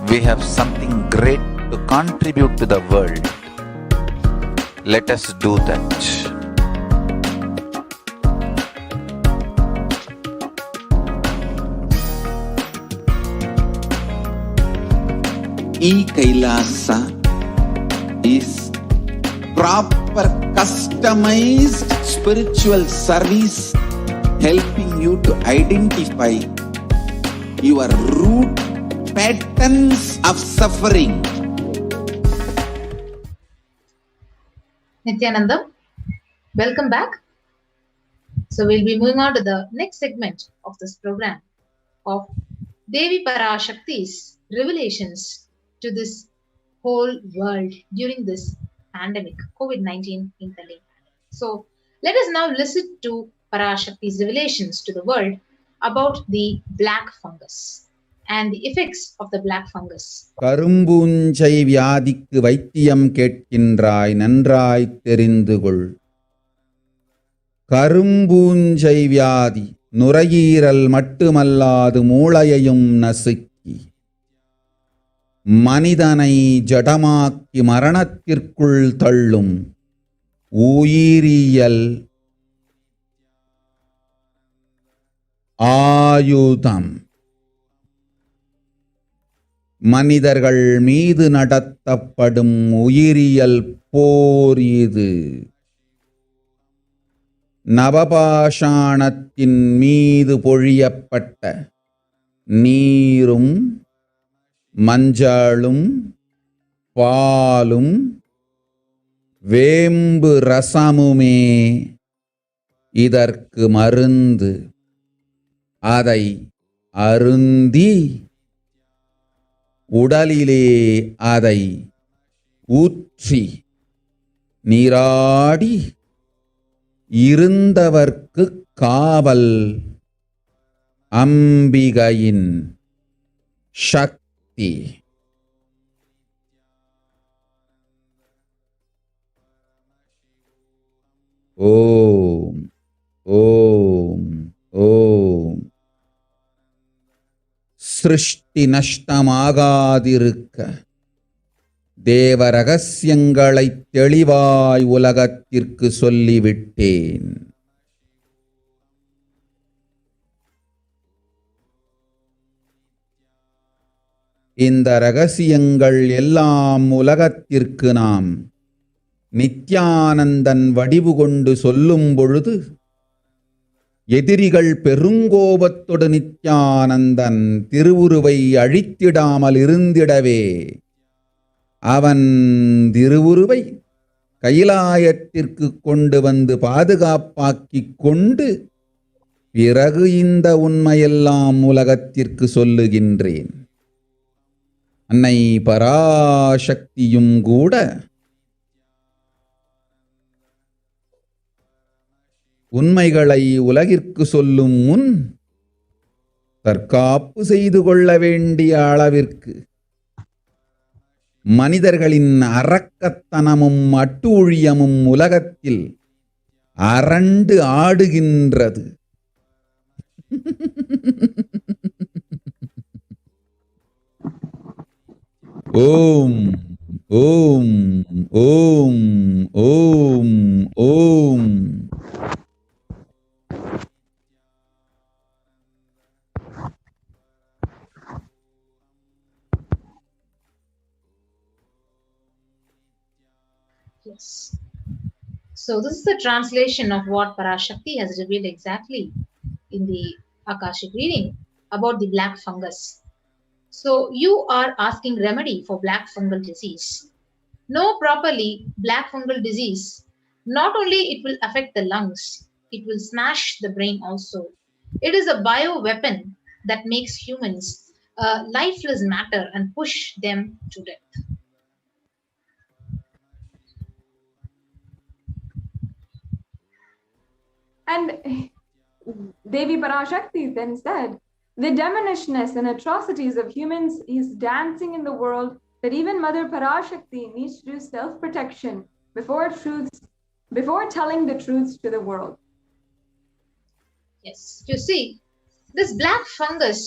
We have something great to contribute to the world. Let us do that. Kailasa is proper customized spiritual service, helping you to identify your root patterns of suffering. Nithyanandam, welcome back. So we'll be moving on to the next segment of this program of Devi Parashakti's revelations to this whole world during this pandemic, COVID-19 pandemic. So let us now listen to Parashakti's revelations to the world about the black fungus. and the effects of the black fungus. கரும்பூஞ்சை வியாதிக்கு வைத்தியம் கேட்கின்றாய், நன்றாய் தெரிந்து கொள். கரும்பூஞ்சை வியாதி நுரையீரல் மட்டுமல்லாது மூளையையும் நசுக்கி மனிதனை ஜடமாக்கி மரணத்திற்குள் தள்ளும் உயிரியல் ஆயுதம். மனிதர்கள் மீது நடத்தப்படும் உயிரியல் போர் இது. நவபாஷாணத்தின் மீது பொழியப்பட்ட நீரும் மஞ்சளும் பாலும் வேம்பு ரசமுமே இதற்கு மருந்து. அதை அருந்தி உடலிலே அதை ஊற்றி நீராடி இருந்தவர்க்கு காவல் அம்பிகையின் சக்தி. ஓம் ஓம் ஓம். சிருஷ்டி நஷ்டமாகாதிருக்க தேவ ரகசியங்களை தெளிவாய் உலகத்திற்கு சொல்லிவிட்டேன். இந்த ரகசியங்கள் எல்லாம் உலகத்திற்கு நாம் நித்யானந்தன் வடிவு கொண்டு சொல்லும் பொழுது எதிரிகள் பெருங்கோபத்தொடு நித்யானந்தன் திருவுருவை அழித்திடாமல் இருந்திடவே அவன் திருவுருவை கைலாயத்திற்கு கொண்டு வந்து பாதுகாப்பாக்கிக் கொண்டு பிறகு இந்த உண்மையெல்லாம் உலகத்திற்கு சொல்லுகின்றேன். அன்னை பராசக்தியும் கூட உண்மைகளை உலகிற்கு சொல்லும் முன் தற்காப்பு செய்து கொள்ள வேண்டிய அளவிற்கு மனிதர்களின் அரக்கத்தனமும் அட்டூழியமும் உலகத்தில் அரண்டு ஆடுகின்றது. ஓம் ஓம் ஓம் ஓம் ஓம். Yes. So this is the translation of what Parashakti has revealed exactly in the Akashic reading about the black fungus. So you are asking remedy for black fungal disease. Know properly black fungal disease. Not only it will affect the lungs, it will smash the brain also. It is a bio weapon that makes humans lifeless matter and push them to death. And Devi Parashakti then said, the demonishness and atrocities of humans is dancing in the world, that even Mother Parashakti needs to do self-protection before telling the truths to the world. Yes, you see, this black fungus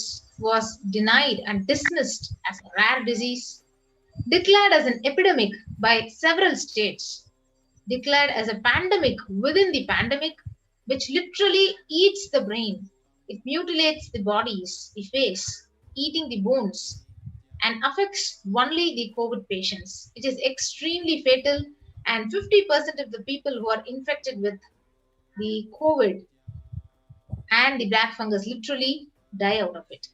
was denied and dismissed as a rare disease, declared as an epidemic by several states, declared as a pandemic within the pandemic, which literally eats the brain. It mutilates the bodies, the face, eating the bones, and affects only the COVID patients. It is extremely fatal, and 50% of the people who are infected with the COVID and the black fungus literally die out of it.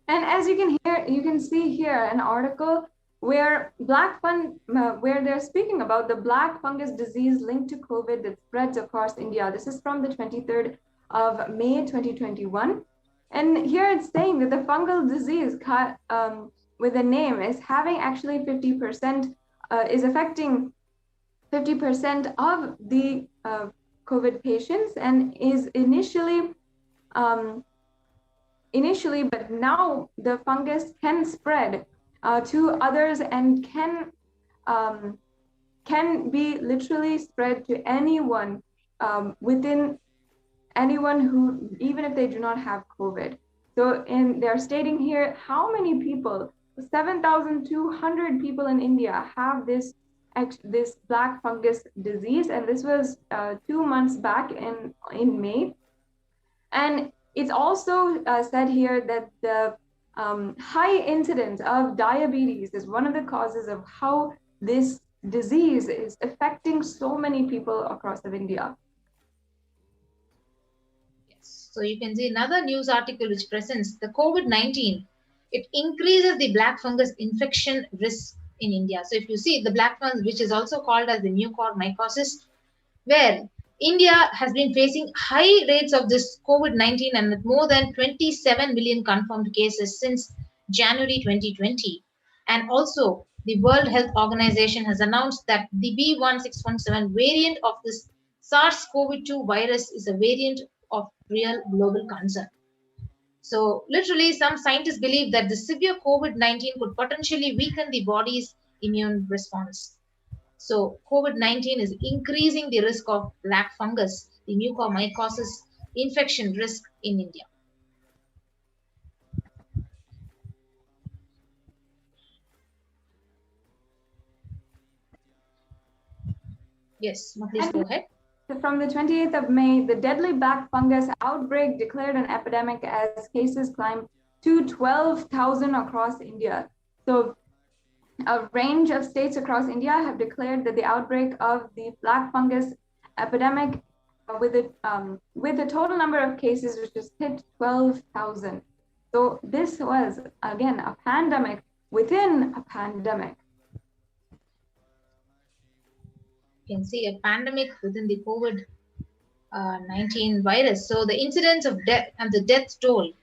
And as you can see here an article where where they're speaking about the black fungus disease linked to COVID that spreads across India. This is from the 23rd of May 2021. And here it's saying that the fungal disease with the name is having actually 50%, is affecting 50% of the COVID patients, and is initially initially, but now the fungus can spread to others and can be literally spread to anyone within anyone who, even if they do not have COVID. So they're stating here how many people, 7,200 people in India have this black fungus disease, and this was 2 months back in May. And it's also said here that the high incidence of diabetes is one of the causes of how this disease is affecting so many people across of India. Yes. So you can see another news article which presents the COVID-19. It increases the black fungus infection risk in India. So if you see the black fungus, which is also called as the mucormycosis, where India has been facing high rates of this COVID-19 and with more than 27 million confirmed cases since January 2020. And also, the World Health Organization has announced that the B1617 variant of this SARS-CoV-2 virus is a variant of real global concern. So, literally, some scientists believe that the severe COVID-19 could potentially weaken the body's immune response. So COVID-19 is increasing the risk of black fungus, the mucormycosis infection risk in India. Yes, please go ahead. From the 28th of May, the deadly black fungus outbreak declared an epidemic as cases climbed to 12,000 across India. So a range of states across India have declared that the outbreak of the black fungus epidemic with the total number of cases which has hit 12,000. So this was, again, a pandemic within a pandemic. You can see a pandemic within the COVID-19 virus. So the incidence of death and the death toll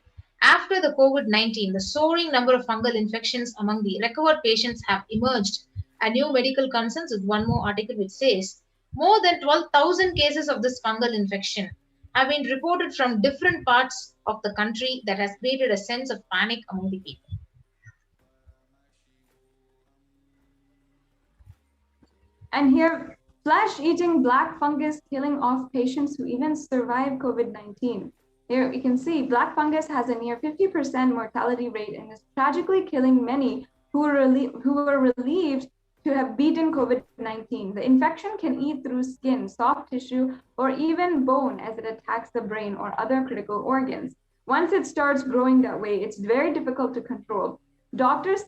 after the COVID-19, the soaring number of fungal infections among the recovered patients have emerged. A new medical concerns with one more article which says more than 12,000 cases of this fungal infection have been reported from different parts of the country that has created a sense of panic among the people. And here, flesh-eating black fungus killing off patients who even survive COVID-19. Here you can see black fungus has a near 50% mortality rate and is tragically killing many who were relieved to have beaten COVID-19. The infection can eat through skin, soft tissue, or even bone as it attacks the brain or other critical organs. Once it starts growing that way, it's very difficult to control. Doctors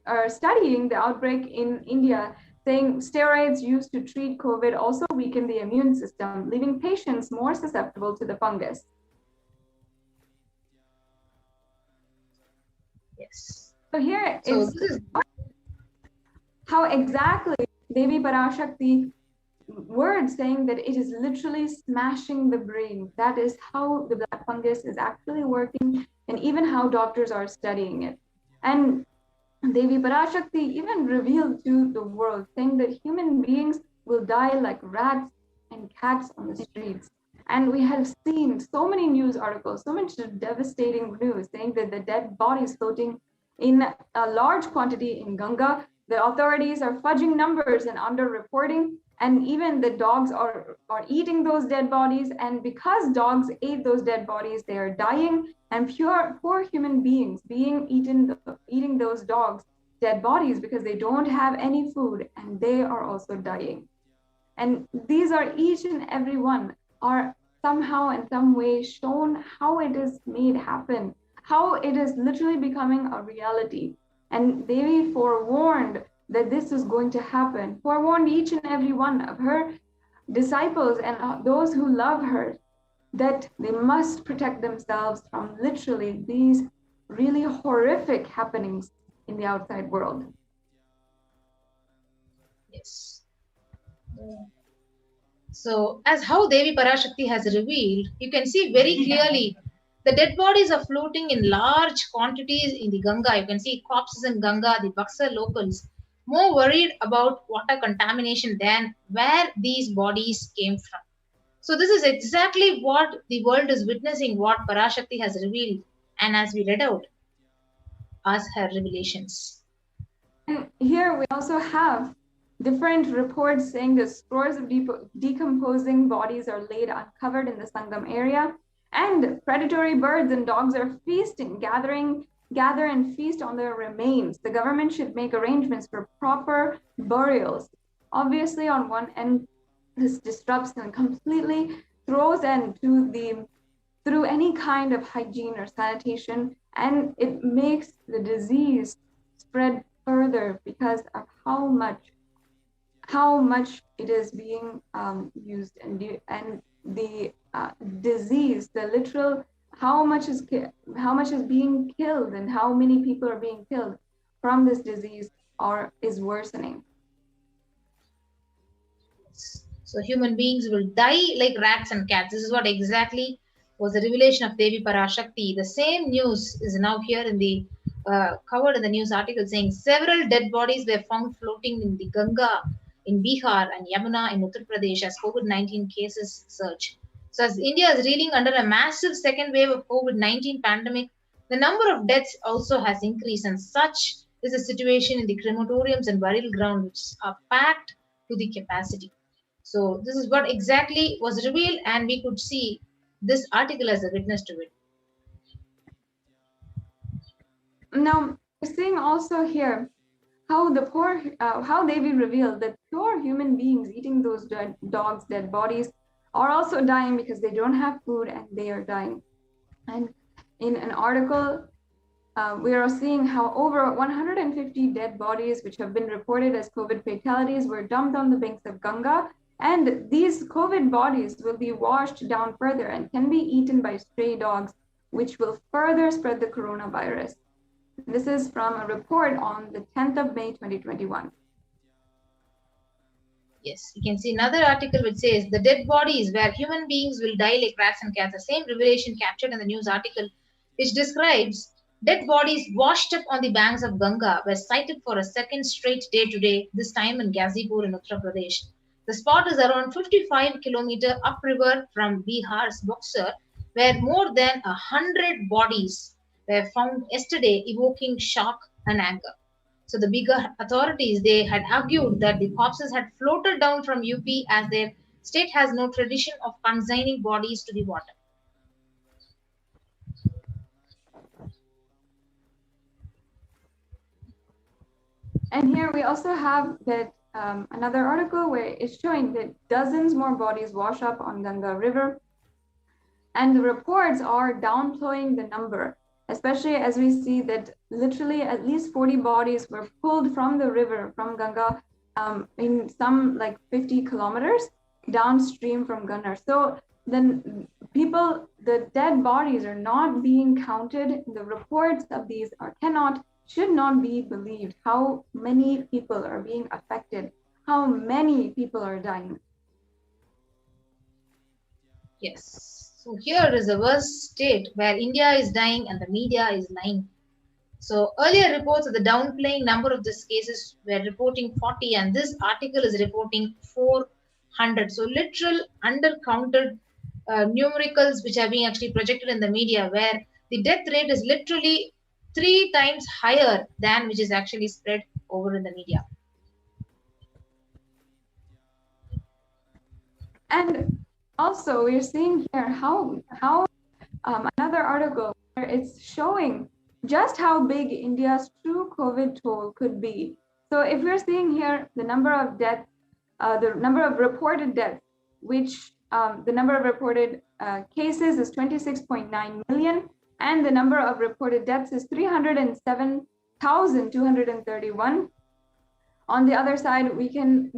are studying the outbreak in India, saying steroids used to treat COVID also weaken the immune system, leaving patients more susceptible to the fungus. Yes. So here is how exactly Devi Parashakti words saying that it is literally smashing the brain. That is how the black fungus is actually working, and even how doctors are studying it. And Devi Parashakti even revealed to the world, saying that human beings will die like rats and cats on the streets. And we have seen so many news articles, so much devastating news saying that the dead bodies floating in a large quantity in Ganga. The authorities are fudging numbers and under-reporting, and even the dogs are eating those dead bodies. And because dogs ate those dead bodies, they are dying, and poor human beings eating those dogs' dead bodies because they don't have any food, and they are also dying. And these are each and every one are somehow in some way shown how it is made happen, how it is literally becoming a reality. And Devi forewarned that this is going to happen, forewarned each and every one of her disciples and those who love her that they must protect themselves from literally these really horrific happenings in the outside world. Yes. So, as how Devi Parashakti has revealed, you can see very clearly the dead bodies are floating in large quantities in the Ganga. You can see corpses in Ganga, the Buxar locals, more worried about water contamination than where these bodies came from. So this is exactly what the world is witnessing, what Parashakti has revealed, and as we read out as her revelations. And here we also have different reports saying that scores of decomposing bodies are laid uncovered in the Sangam area, and predatory birds and dogs are feasting, gather and feast on their remains. The government should make arrangements for proper burials. Obviously, on one end, this disrupts and completely throws end through any kind of hygiene or sanitation, and it makes the disease spread further because of how much it is being used, and the disease, the literal how much is being killed and how many people are being killed from this disease is worsening. So human beings will die like rats and cats. This is what exactly was the revelation of Devi Parashakti. The same news is now here in the covered in the news article, saying several dead bodies were found floating in the Ganga in Bihar and Yamuna in Uttar Pradesh as COVID-19 cases surge. So as India is reeling under a massive second wave of COVID-19 pandemic, the number of deaths also has increased, and such is the situation in the crematoriums and burial grounds, which are packed to the capacity. So this is what exactly was revealed, and we could see this article as a witness to it. Now, we're seeing also here how Devi revealed that poor human beings eating those dogs' dead bodies are also dying because they don't have food and they are dying. And in an article, we are seeing how over 150 dead bodies, which have been reported as COVID fatalities, were dumped on the banks of Ganga. And these COVID bodies will be washed down further and can be eaten by stray dogs, which will further spread the coronavirus. This is from a report on the 10th of May, 2021. Yes, you can see another article which says the dead bodies where human beings will die like rats and cats. The same revelation captured in the news article, which describes dead bodies washed up on the banks of Ganga were sighted for a second straight day today, this time in Ghazipur in Uttar Pradesh. The spot is around 55 kilometers upriver from Bihar's Buxar, where more than 100 bodies were found yesterday, evoking shock and anger. So the bigger authorities, they had argued that the corpses had floated down from UP as their state has no tradition of consigning bodies to the water. And here we also have that another article where it's showing that dozens more bodies wash up on Ganga River. And the reports are downplaying the number, especially as we see that literally at least 40 bodies were pulled from the river, from Ganga, in some like 50 kilometers downstream from Gunnar. So then the dead bodies are not being counted. The reports of these should not be believed. How many people are being affected? How many people are dying? Yes. So here is a worst state where India is dying and the media is lying. So earlier reports of the downplaying number of these cases were reporting 40, and this article is reporting 400. So literal undercounted numericals which are being actually projected in the media, where the death rate is literally 3 times higher than which is actually spread over in the media. And also we're seeing here how another article where it's showing just how big India's true COVID toll could be. So if we're seeing here the number of deaths, the number of reported deaths, which the number of reported cases is 26.9 million, and the number of reported deaths is 307,231. On the other side, we can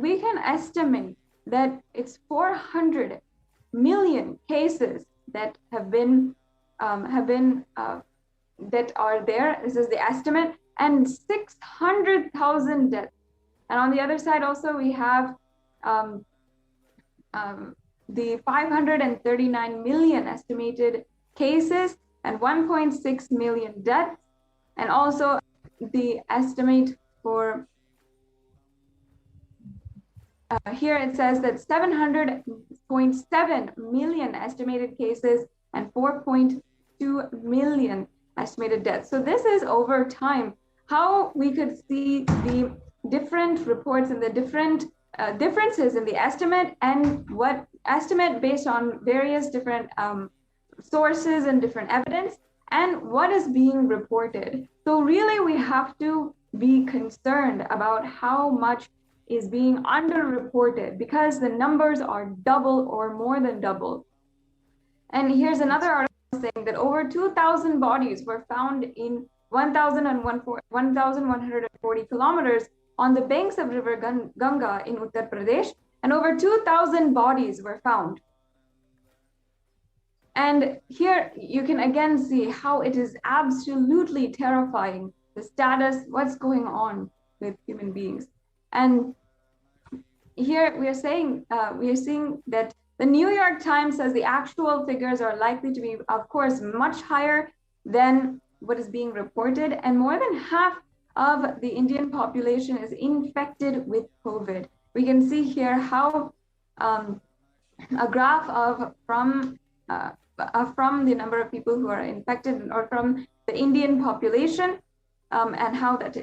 estimate that it's 400 million cases that have been that are there. This is the estimate, and 600,000 deaths. And on the other side, also we have the 539 million estimated cases and 1.6 million deaths, and also the estimate for here it says that 6.7 million estimated cases and 4.2 million estimated deaths. So this is over time how we could see the different reports and the different differences in the estimate, and what estimate based on various different sources and different evidence, and what is being reported. So really we have to be concerned about how much is being underreported, because the numbers are double or more than double. And here's another article saying that over 2,000 bodies were found in 1,140 kilometers on the banks of River Ganga in Uttar Pradesh, and over 2,000 bodies were found. And here you can again see how it is absolutely terrifying, the status, what's going on with human beings. And here we are seeing that the New York Times says the actual figures are likely to be, of course, much higher than what is being reported, and more than half of the Indian population is infected with COVID. We can see here how a graph from the number of people who are infected, or from the Indian population, and how that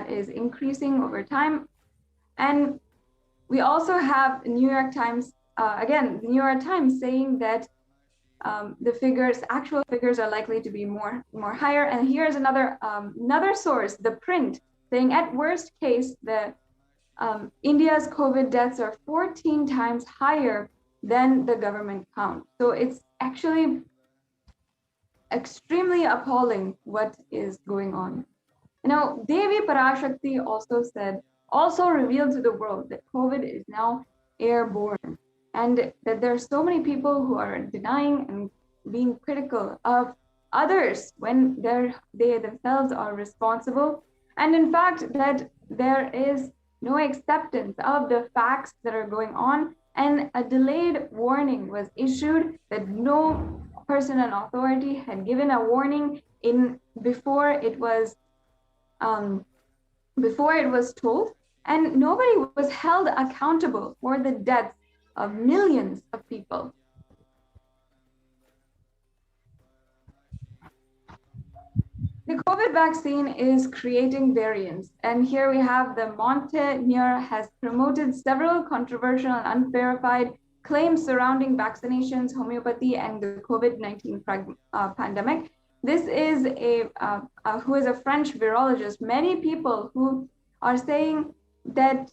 is increasing over time. And we also have the New York Times, the New York Times saying that the actual figures are likely to be more higher. And here's another source, The Print, saying at worst case, India's COVID deaths are 14 times higher than the government count. So it's actually extremely appalling what is going on. Now, Devi Parashakti also revealed to the world that COVID is now airborne, and that there are so many people who are denying and being critical of others when they themselves are responsible. And in fact, that there is no acceptance of the facts that are going on, and a delayed warning was issued that no person in authority had given a warning before it was told, and nobody was held accountable for the deaths of millions of people. The COVID vaccine is creating variants, and here we have the Montenegro has promoted several controversial and unverified claims surrounding vaccinations, homeopathy, and the COVID-19 pandemic. This is who is a French virologist. Many people who are saying that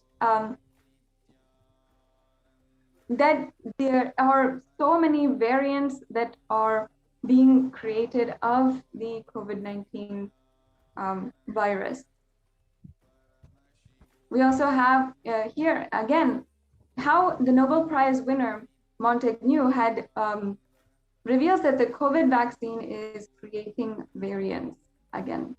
that there are so many variants that are being created of the COVID-19 virus. We also have here again how the Nobel Prize winner Montaigne had reveals that the COVID vaccine is creating variants again.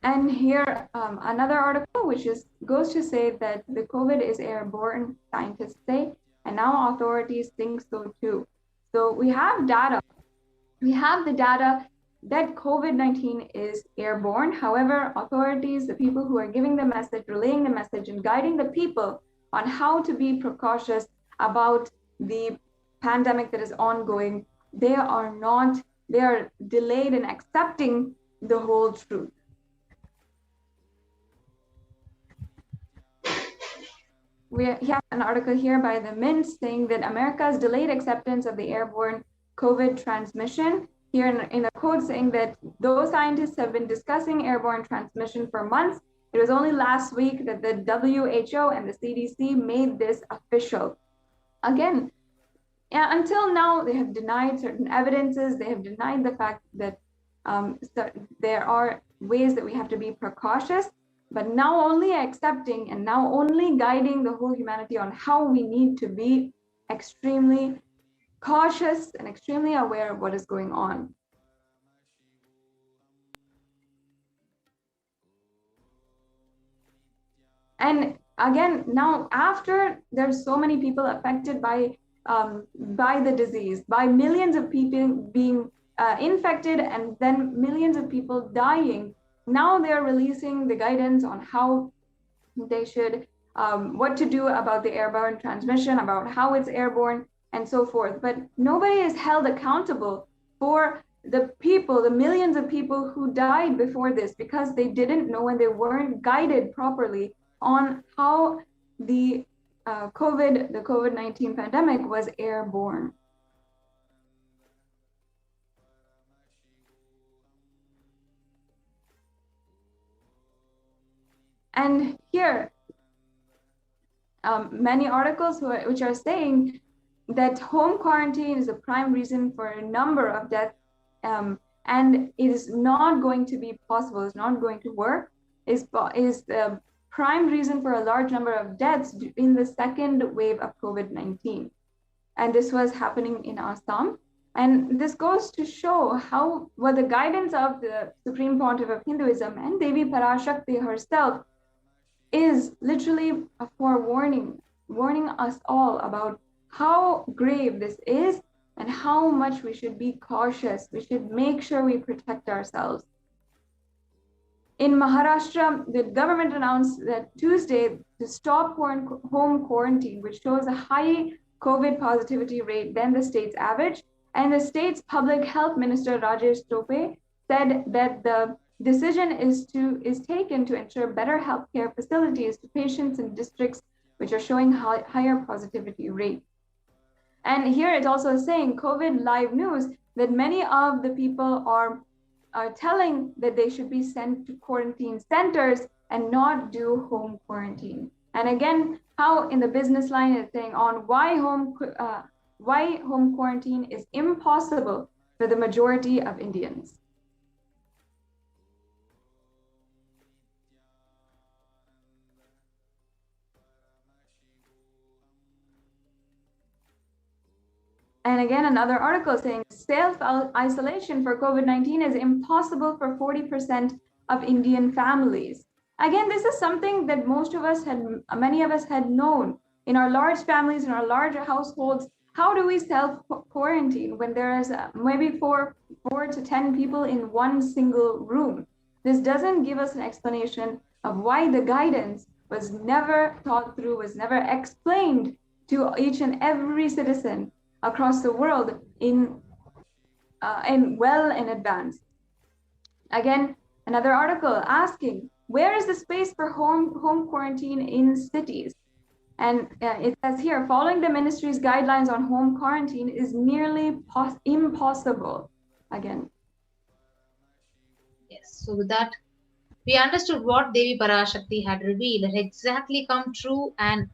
And here another article which goes to say that the COVID is airborne, scientists say, and now authorities think so too. So we have data. We have the data that COVID-19 is airborne. However, authorities, the people who are giving the message, relaying the message, and guiding the people on how to be precautious about the pandemic that is ongoing, they are delayed in accepting the whole truth. We have an article here by the Mint saying that America's delayed acceptance of the airborne COVID transmission. Here in a quote saying that those scientists have been discussing airborne transmission for months. It was only last week that the WHO and the CDC made this official. Again, until now, they have denied certain evidences. They have denied the fact that there are ways that we have to be precautious. But now only accepting and now only guiding the whole humanity on how we need to be extremely cautious and extremely aware of what is going on. And again, now after there's so many people affected by the disease, by millions of people being infected and then millions of people dying, now they're releasing the guidance on how they should, what to do about the airborne transmission, about how it's airborne, and so forth. But nobody is held accountable for the people, the millions of people who died before this because they didn't know and they weren't guided properly on how the COVID-19 pandemic was airborne. And here, many articles which are saying that home quarantine is a prime reason for a number of deaths, and it is not going to be possible, it's not going to work, is the prime reason for a large number of deaths in the second wave of COVID-19. And this was happening in Assam. And this goes to show what the guidance of the Supreme Pontiff of Hinduism and Devi Parashakti herself is literally a forewarning, warning us all about how grave this is and how much we should be cautious. We should make sure we protect ourselves. In Maharashtra, the government announced that Tuesday to stop home quarantine, which shows a high COVID positivity rate than the state's average. And the state's public health minister, Rajesh Tope, said that the decision is taken to ensure better healthcare facilities to patients in districts which are showing higher positivity rate. And here it's also saying COVID Live News that many of the people are telling that they should be sent to quarantine centers and not do home quarantine. And again, how in the business line it's saying on why home quarantine is impossible for the majority of Indians. And again, another article saying self-isolation for COVID-19 is impossible for 40% of Indian families. Again, this is something that many of us had known in our large families, in our larger households. How do we self-quarantine when there is maybe four to 10 people in one single room? This doesn't give us an explanation of why the guidance was never thought through, was never explained to each and every citizen across the world well in advance. Again, another article asking, where is the space for home quarantine in cities? And it says here, following the ministry's guidelines on home quarantine is nearly impossible. Again. Yes, so with that, we understood what Devi Parashakti had revealed had exactly come true, and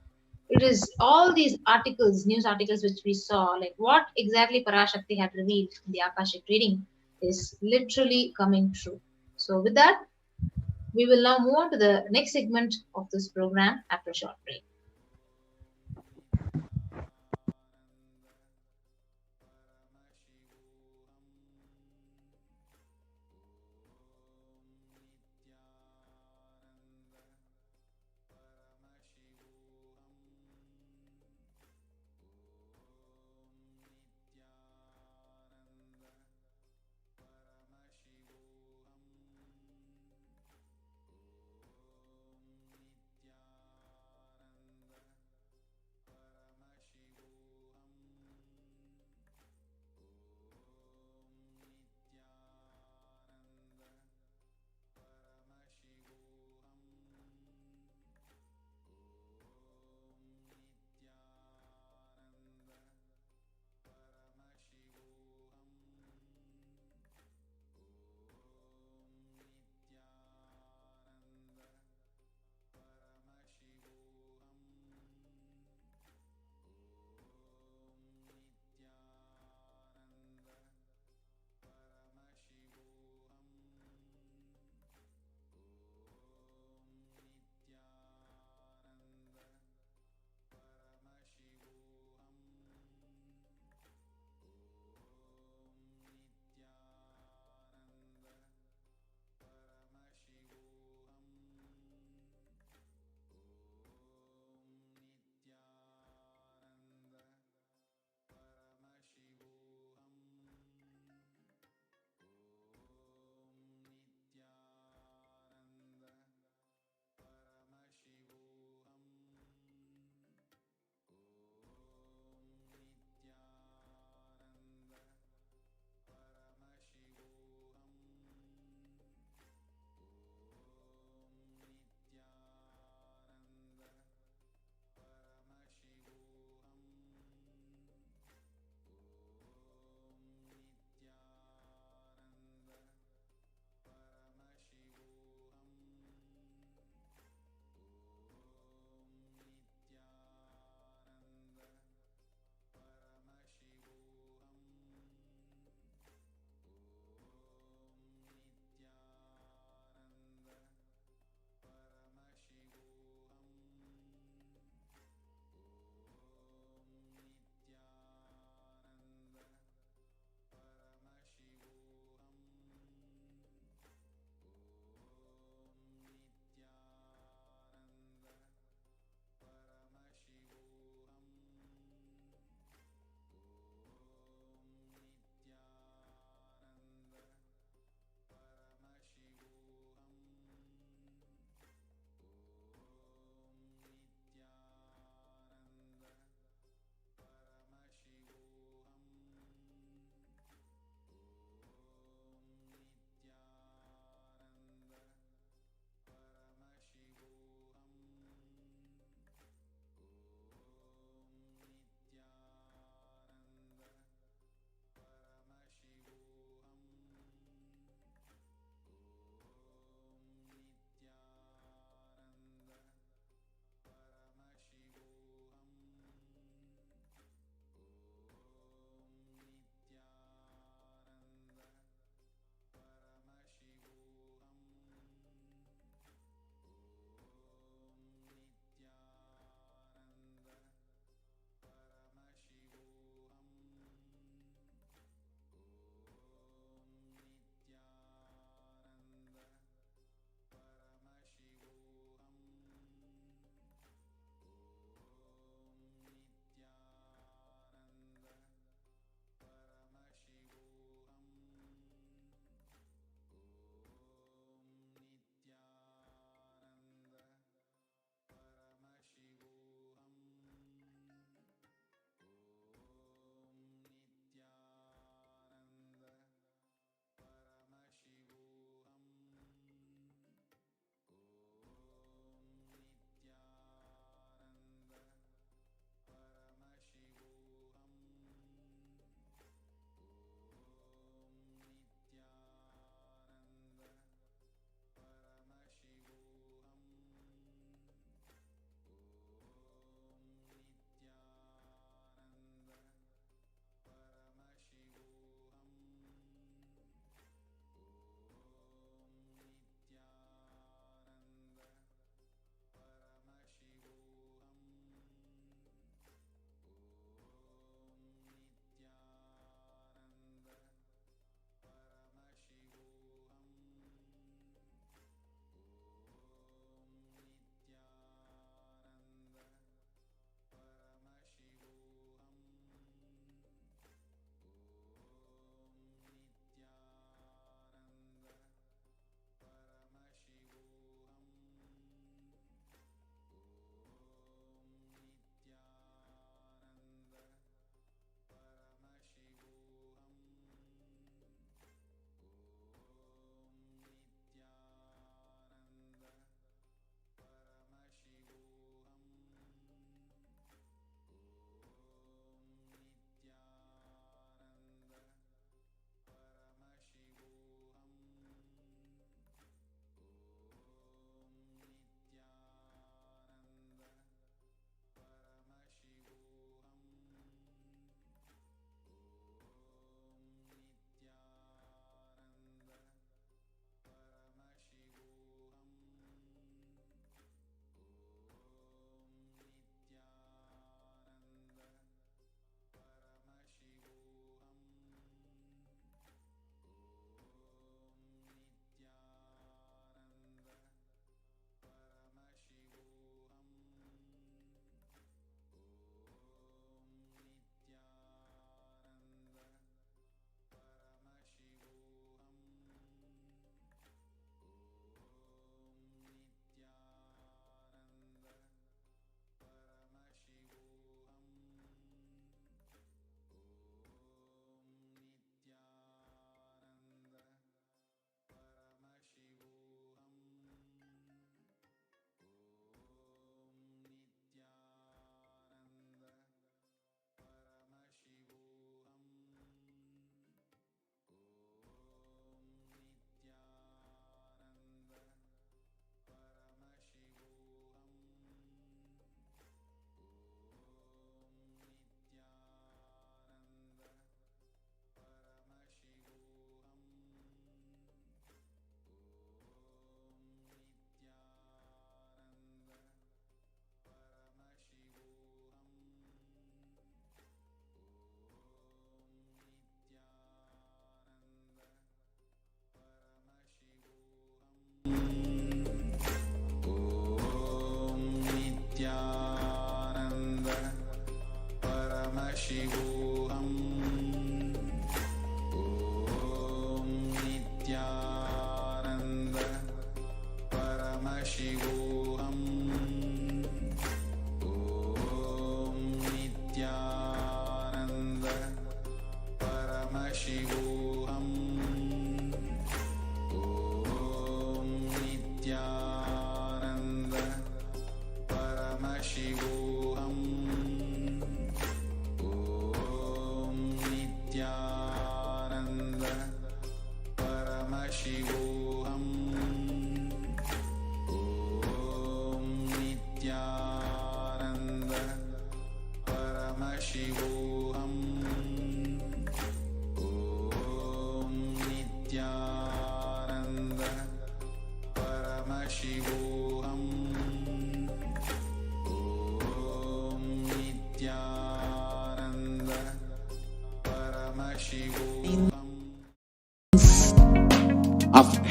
it is all these articles, news articles which we saw, like what exactly Parashakti had revealed in the Akashic reading is literally coming true. So with that, we will now move on to the next segment of this program after a short break.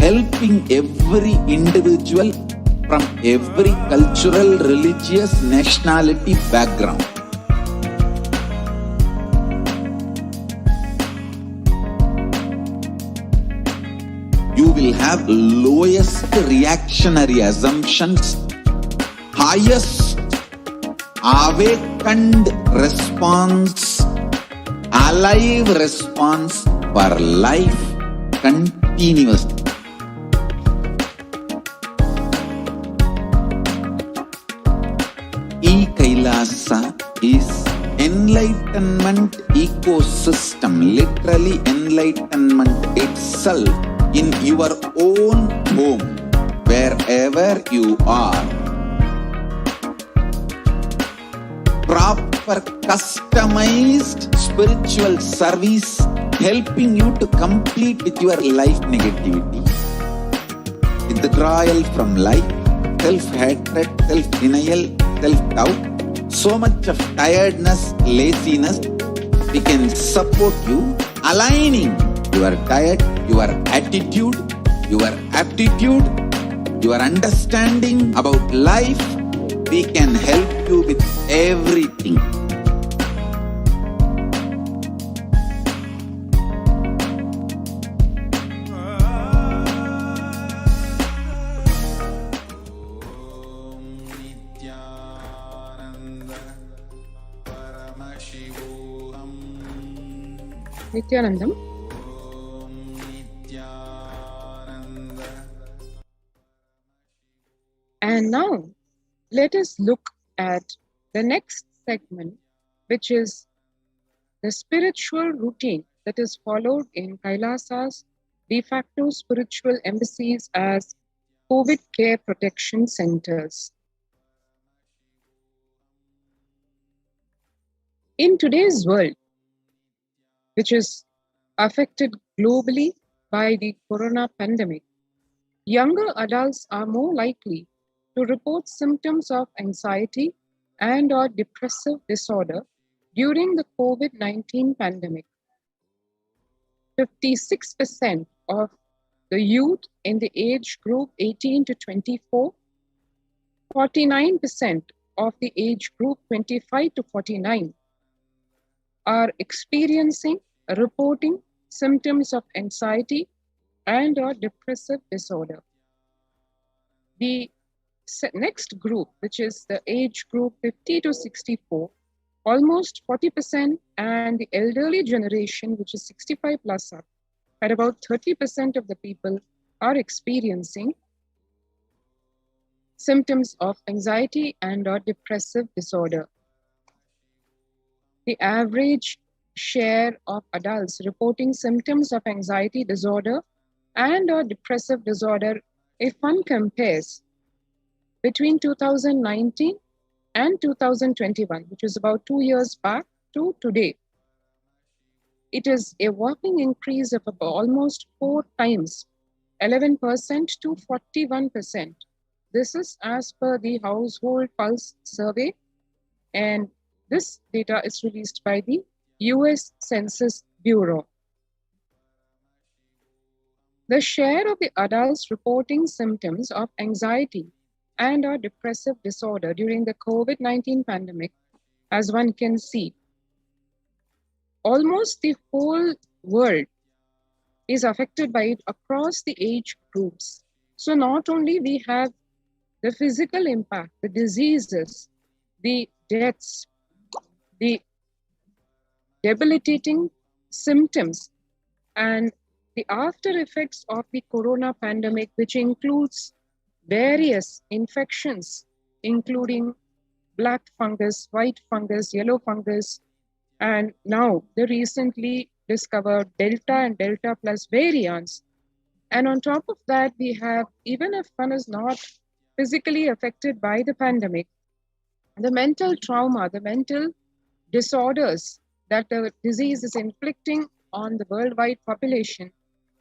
helping every individual from every cultural, religious, nationality background. You will have lowest reactionary assumptions, highest awakened response, alive response for life continuously. Kailasa is enlightenment ecosystem, literally enlightenment itself in your own home, wherever you are. Proper customized spiritual service helping you to complete with your life negativity, withdrawal from life, self-hatred, self-denial, self-doubt, so much of tiredness, laziness. We can support you, aligning your diet, your attitude, your aptitude, your understanding about life. We can help you with everything. Nithyananda Paramashivoham. Nithyanandam. Nithyananda. And now let us look at the next segment, which is the spiritual routine that is followed in Kailasa's de facto spiritual embassies as COVID care protection centers. In today's world, which is affected globally by the corona pandemic, younger adults are more likely to report symptoms of anxiety and/or depressive disorder during the COVID-19 pandemic. 56% of the youth in the age group 18 to 24, 49% of the age group 25 to 49 are experiencing, reporting symptoms of anxiety and/or depressive disorder. The next group, which is the age group 50 to 64, almost 40%, and the elderly generation, which is 65 plus up, at about 30% of the people are experiencing symptoms of anxiety and/or depressive disorder. The average share of adults reporting symptoms of anxiety disorder and/or depressive disorder, if one compares between 2019 and 2021, which is about 2 years back to today, it is a whopping increase of about almost 4 times, 11% to 41%. This is as per the Household Pulse survey, and this data is released by the US Census Bureau. The share of the adults reporting symptoms of anxiety and/or depressive disorder during the COVID-19 pandemic, as one can see, almost the whole world is affected by it across the age groups. So not only we have the physical impact, the diseases, the deaths, the debilitating symptoms, and the after effects of the corona pandemic, which includes various infections, including black fungus, white fungus, yellow fungus, and now the recently discovered Delta and Delta plus variants. And on top of that, we have, even if one is not physically affected by the pandemic, the mental trauma, the mental disorders that the disease is inflicting on the worldwide population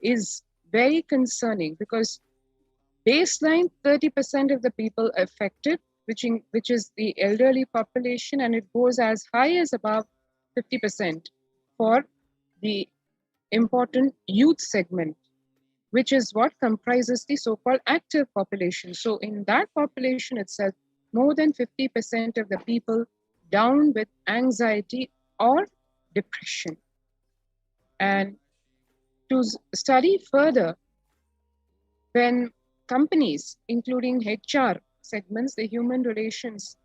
is very concerning, because baseline 30% of the people affected, which is the elderly population, and it goes as high as above 50% for the important youth segment. which is what comprises the so-called active population. So in that population itself, more than 50% of the people down with anxiety or depression. And to study further, when companies, including HR segments, the human relations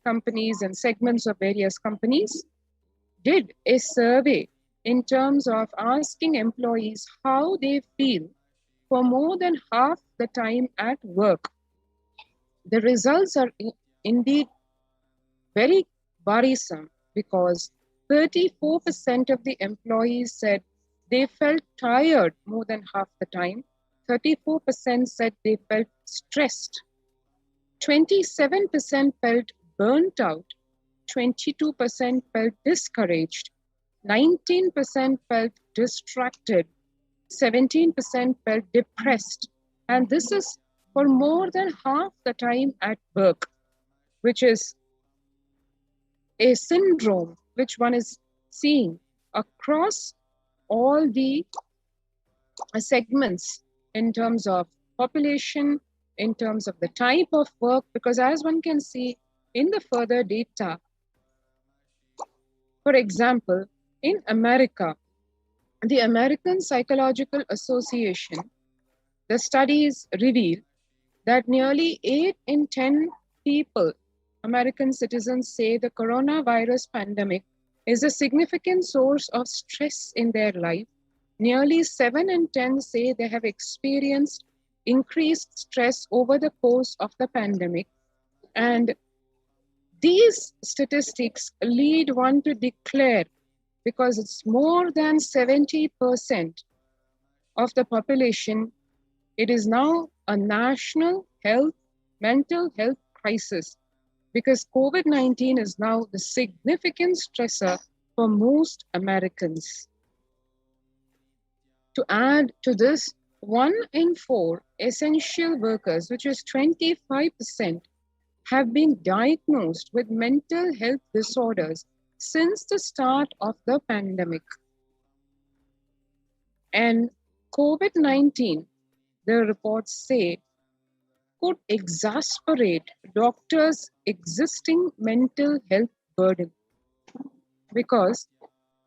companies and segments of various companies, did a survey in terms of asking employees how they feel for more than half the time at work. The results are indeed very worrisome, because 34% of the employees said they felt tired more than half the time. 34% said they felt stressed. 27% felt burnt out. 22% felt discouraged. 19% felt distracted. 17% felt depressed. And this is for more than half the time at work, which is a syndrome which one is seeing across all the segments in terms of population, in terms of the type of work, because as one can see in the further data, for example, in America, the American Psychological Association, the studies reveal that nearly 8 in 10 people, American citizens, say the coronavirus pandemic is a significant source of stress in their life. Nearly 7 in 10 say they have experienced increased stress over the course of the pandemic. And these statistics lead one to declare, because it's more than 70% of the population, it is now a national mental health crisis, because COVID-19 is now the significant stressor for most Americans. To add to this, 1 in 4 essential workers, which is 25%, have been diagnosed with mental health disorders since the start of the pandemic. And COVID-19, the reports say, could exacerbate doctors' existing mental health burden. Because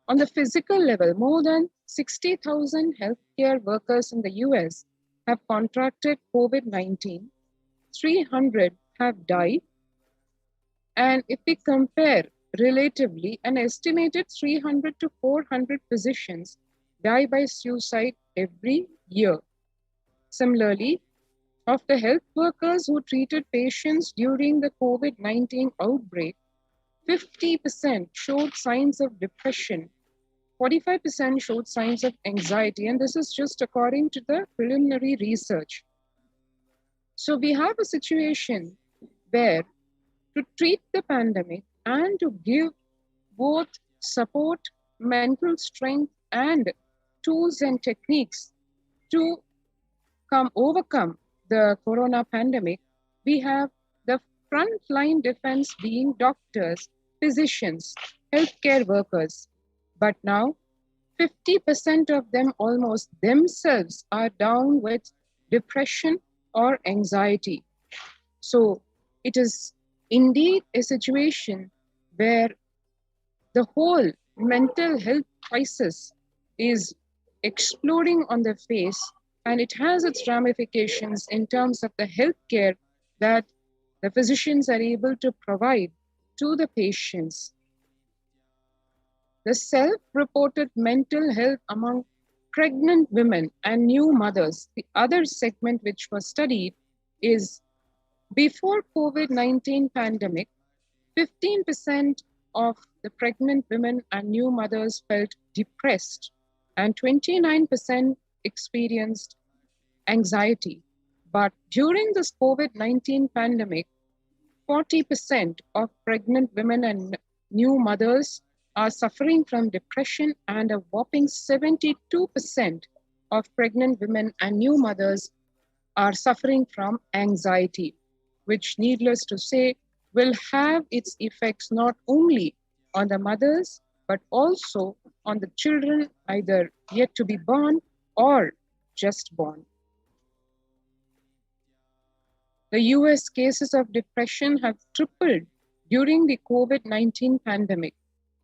on the physical level, more than 60,000 healthcare workers in the US have contracted COVID-19, 300 have died, and if we compare relatively, an estimated 300 to 400 physicians die by suicide every year. Similarly, of the health workers who treated patients during the COVID-19 outbreak, 50% showed signs of depression, 45% showed signs of anxiety, and this is just according to the preliminary research. So we have a situation where to treat the pandemic and to give both support, mental strength, and tools and techniques to overcome the corona pandemic, we have the frontline defense being doctors, physicians, healthcare workers. But now, 50% of them almost themselves are down with depression or anxiety. So it is indeed a situation where the whole mental health crisis is exploding on the face, and it has its ramifications in terms of the healthcare that the physicians are able to provide to the patients. The self-reported mental health among pregnant women and new mothers, the other segment which was studied, is before COVID-19 pandemic, 15% of the pregnant women and new mothers felt depressed, and 29% experienced anxiety. But during this COVID-19 pandemic, 40% of pregnant women and new mothers are suffering from depression, and a whopping 72% of pregnant women and new mothers are suffering from anxiety, which, needless to say, will have its effects not only on the mothers, but also on the children either yet to be born or just born. The US cases of depression have tripled during the COVID-19 pandemic.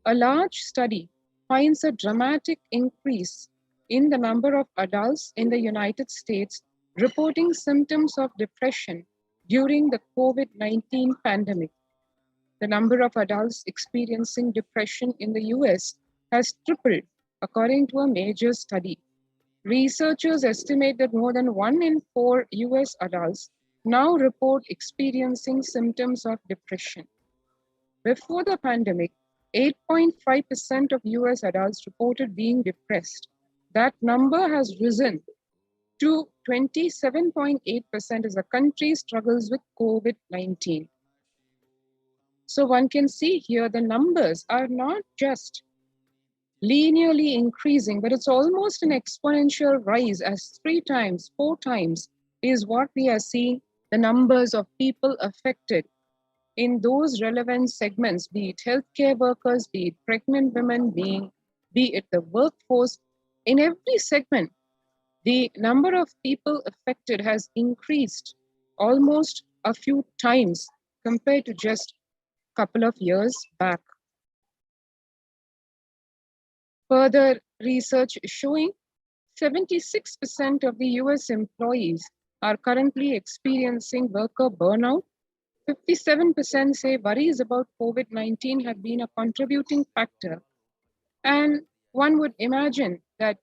A large study finds a dramatic increase in the number of adults in the United States reporting symptoms of depression during the COVID-19 pandemic. The number of adults experiencing depression in the US has tripled, according to a major study. Researchers estimate that more than 1 in 4 US adults now report experiencing symptoms of depression. Before the pandemic, 8.5% of US adults reported being depressed. That number has risen to 27.8% as the country struggles with COVID-19. So one can see here the numbers are not just linearly increasing, but it's almost an exponential rise, as 3 times, 4 times is what we are seeing the numbers of people affected in those relevant segments, be it healthcare workers, be it pregnant women, be it the workforce. In every segment, the number of people affected has increased almost a few times compared to just a couple of years back. Further research is showing 76% of the US employees are currently experiencing worker burnout. 57% say worries about COVID-19 have been a contributing factor. And one would imagine that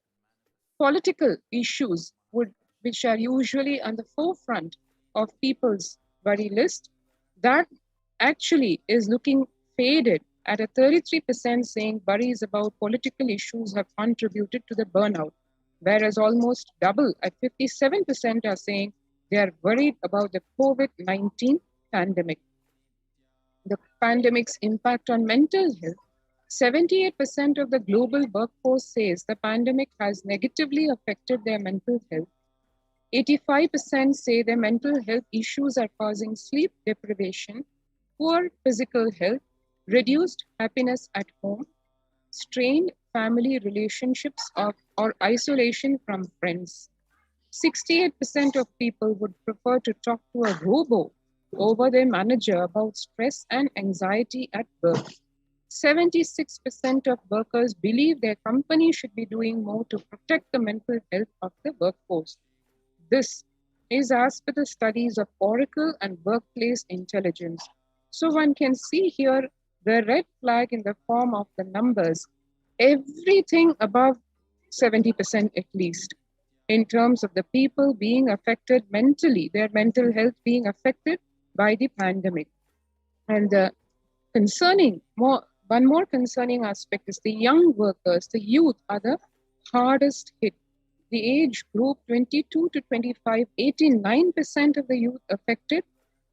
political issues which are usually on the forefront of people's worry list, that actually is looking faded at a 33% saying worries about political issues have contributed to the burnout, whereas almost double at 57% are saying they are worried about the COVID-19 pandemic. The pandemic's impact on mental health. 78% of the global workforce says the pandemic has negatively affected their mental health. 85% say their mental health issues are causing sleep deprivation, poor physical health, reduced happiness at home, strained family relationships, or isolation from friends. 68% of people would prefer to talk to a robo over their manager about stress and anxiety at work. 76% of workers believe their company should be doing more to protect the mental health of the workforce. This is as per the studies of Oracle and Workplace Intelligence. So one can see here the red flag in the form of the numbers, everything above 70% at least, in terms of the people being affected mentally, their mental health being affected by the pandemic. And one more concerning aspect is the young workers, the youth are the hardest hit. The age group 22 to 25, 89% of the youth affected,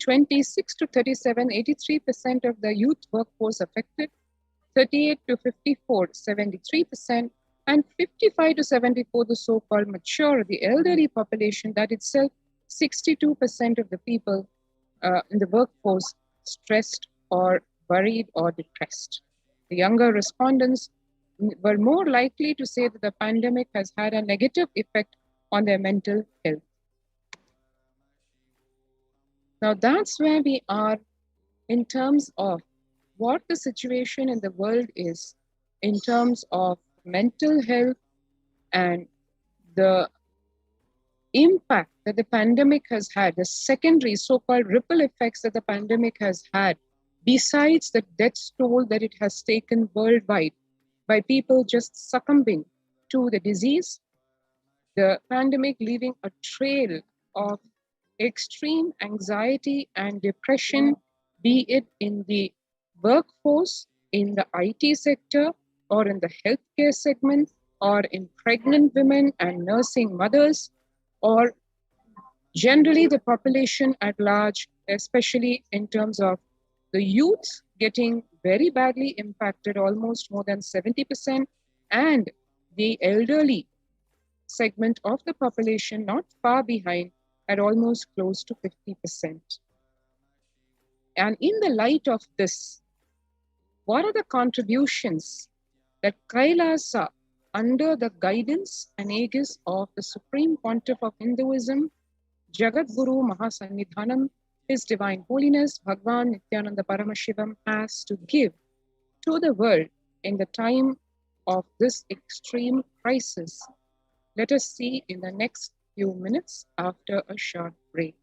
26 to 37, 83% of the youth workforce affected, 38 to 54, 73%, and 55 to 74, the so-called mature, the elderly population, that itself 62% of the people in the workforce stressed or worried or depressed. The younger respondents were more likely to say that the pandemic has had a negative effect on their mental health. Now that's where we are in terms of what the situation in the world is in terms of mental health and the impact that the pandemic has had, the secondary so-called ripple effects that the pandemic has had, besides the death toll that it has taken worldwide by people just succumbing to the disease, the pandemic leaving a trail of extreme anxiety and depression, be it in the workforce, in the IT sector, or in the healthcare segment, or in pregnant women and nursing mothers, or generally the population at large, especially in terms of the youth getting very badly impacted, almost more than 70%, and the elderly segment of the population not far behind at almost close to 50%. And in the light of this, what are the contributions that Kailasa under the guidance and aegis of the Supreme Pontiff of Hinduism, Jagat Guru Mahasannidhanam, His Divine Holiness Bhagwan Nithyananda Paramashivam, has to give to the world in the time of this extreme crisis. Let us see in the next few minutes after a short break.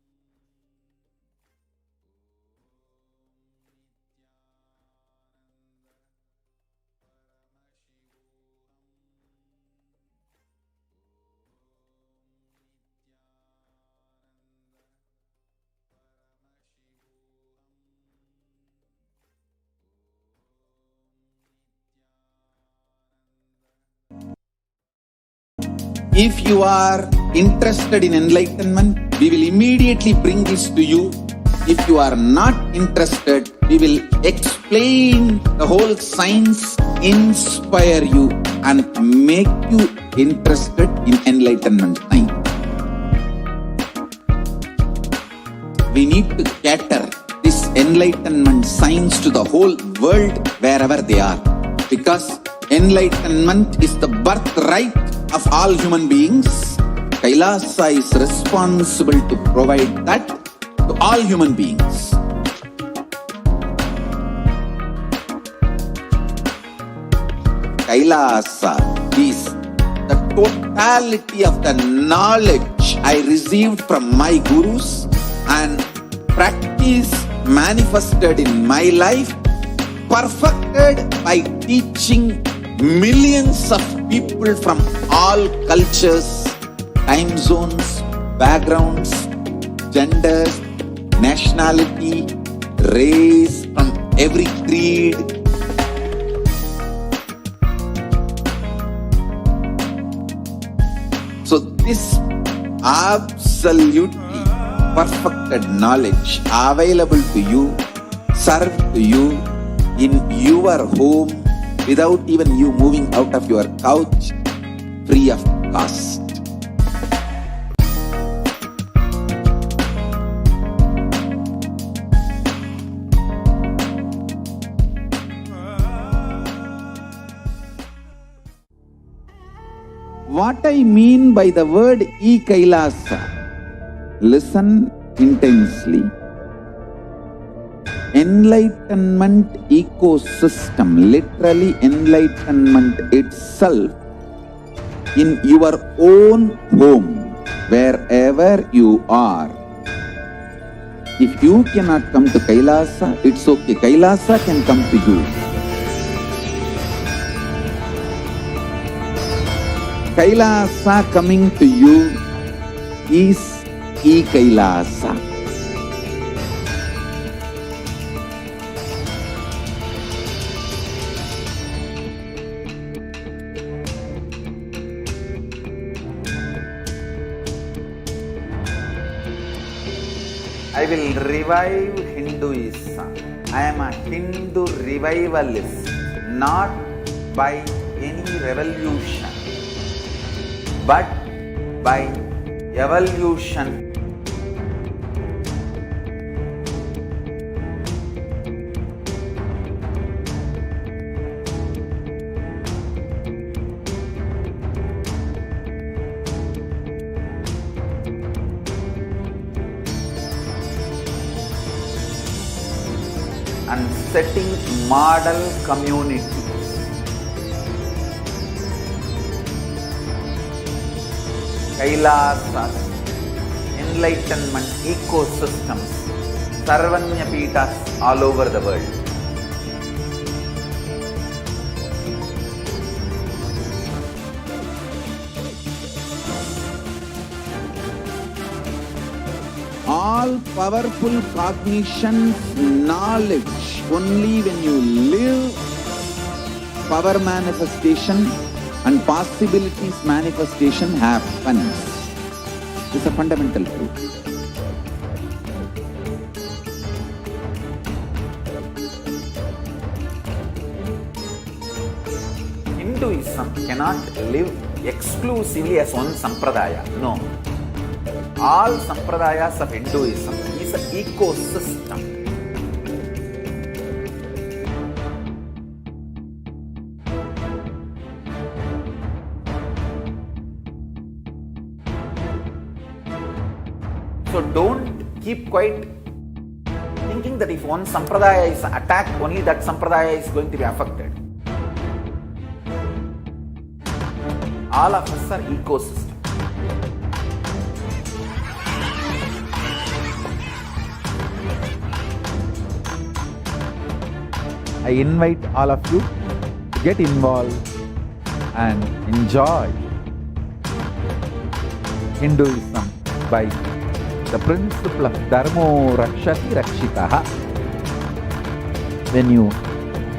If you are interested in enlightenment, we will immediately bring this to you. If you are not interested, we will explain the whole science, inspire you and make you interested in enlightenment science. We need to cater this enlightenment science to the whole world wherever they are, because enlightenment is the birthright of all human beings. Kailasa is responsible to provide that to all human beings. Kailasa is the totality of the knowledge I received from my gurus and practice manifested in my life, perfected by teaching millions of people from all cultures, time zones, backgrounds, genders, nationality, race, from every creed. So this absolutely perfected knowledge available to you, served to you in your home, without even you moving out of your couch, free of cost. What I mean by the word Kailasa, listen intensely. Enlightenment ecosystem, literally enlightenment itself, in your own home, wherever you are. If you cannot come to Kailasa, it's okay. Kailasa can come to you. Kailasa coming to you is Kailasa. I will revive Hinduism. I am a Hindu revivalist, not by any revolution, but by evolution. And setting model communities. Kailasas, enlightenment ecosystems, Sarvanya Pitas all over the world. All powerful cognition, knowledge, only when you live, power manifestation and possibilities manifestation happens. This is a fundamental truth. Hinduism cannot live exclusively as one sampradaya. No. All sampradayas of Hinduism is an ecosystem. So don't keep quiet thinking that if one sampradaya is attacked, only that sampradaya is going to be affected. All of us are ecosystem. I invite all of you to get involved and enjoy Hinduism by the principle of Dharmo Rakshati Rakshitaha. When you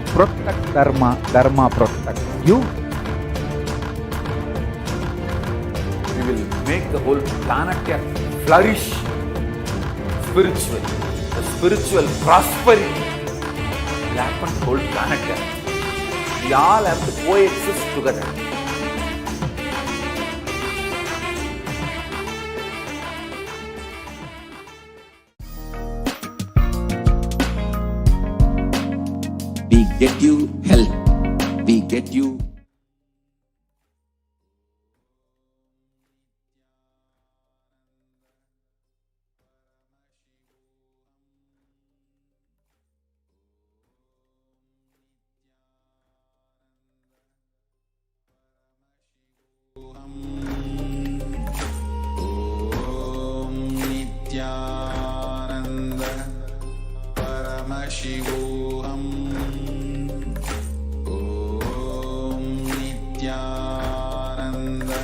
protect Dharma, Dharma protects you. We will make the whole planet flourish spiritually. The spiritual prosperity will happen to the whole planet. We all have to coexist together. We get you help. We get you. Nithyananda Paramashivoham. Om Nithyananda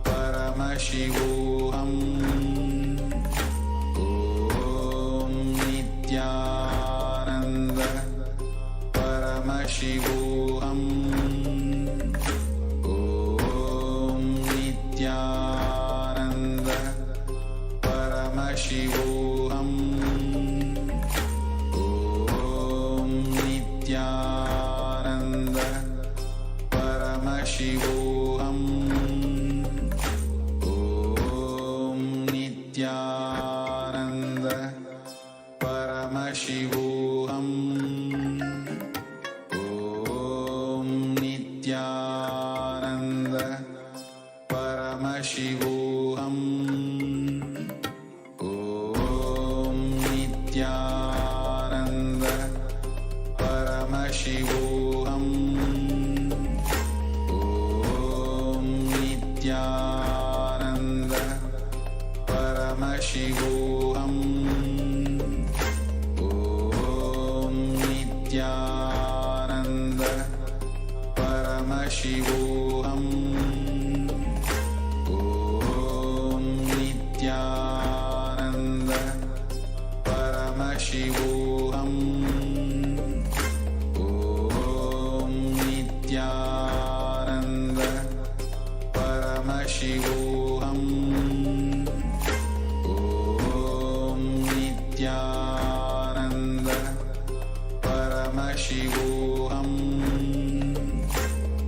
Paramashivoham. Om Nithyananda Paramashivoham. Om Nithyananda Paramashivoham. Om Nithyananda Paramashivoham. Om Nithyananda Paramashivoham. Om Nithyananda Paramashivoham. Om Nithyananda Paramashivoham. Om Nithyananda Paramashivoham. Om Nithyananda Paramashivoham. Om Nithyananda Paramashivoham. Om Nithyananda Paramashivoham. Om Nithyananda Paramashivoham.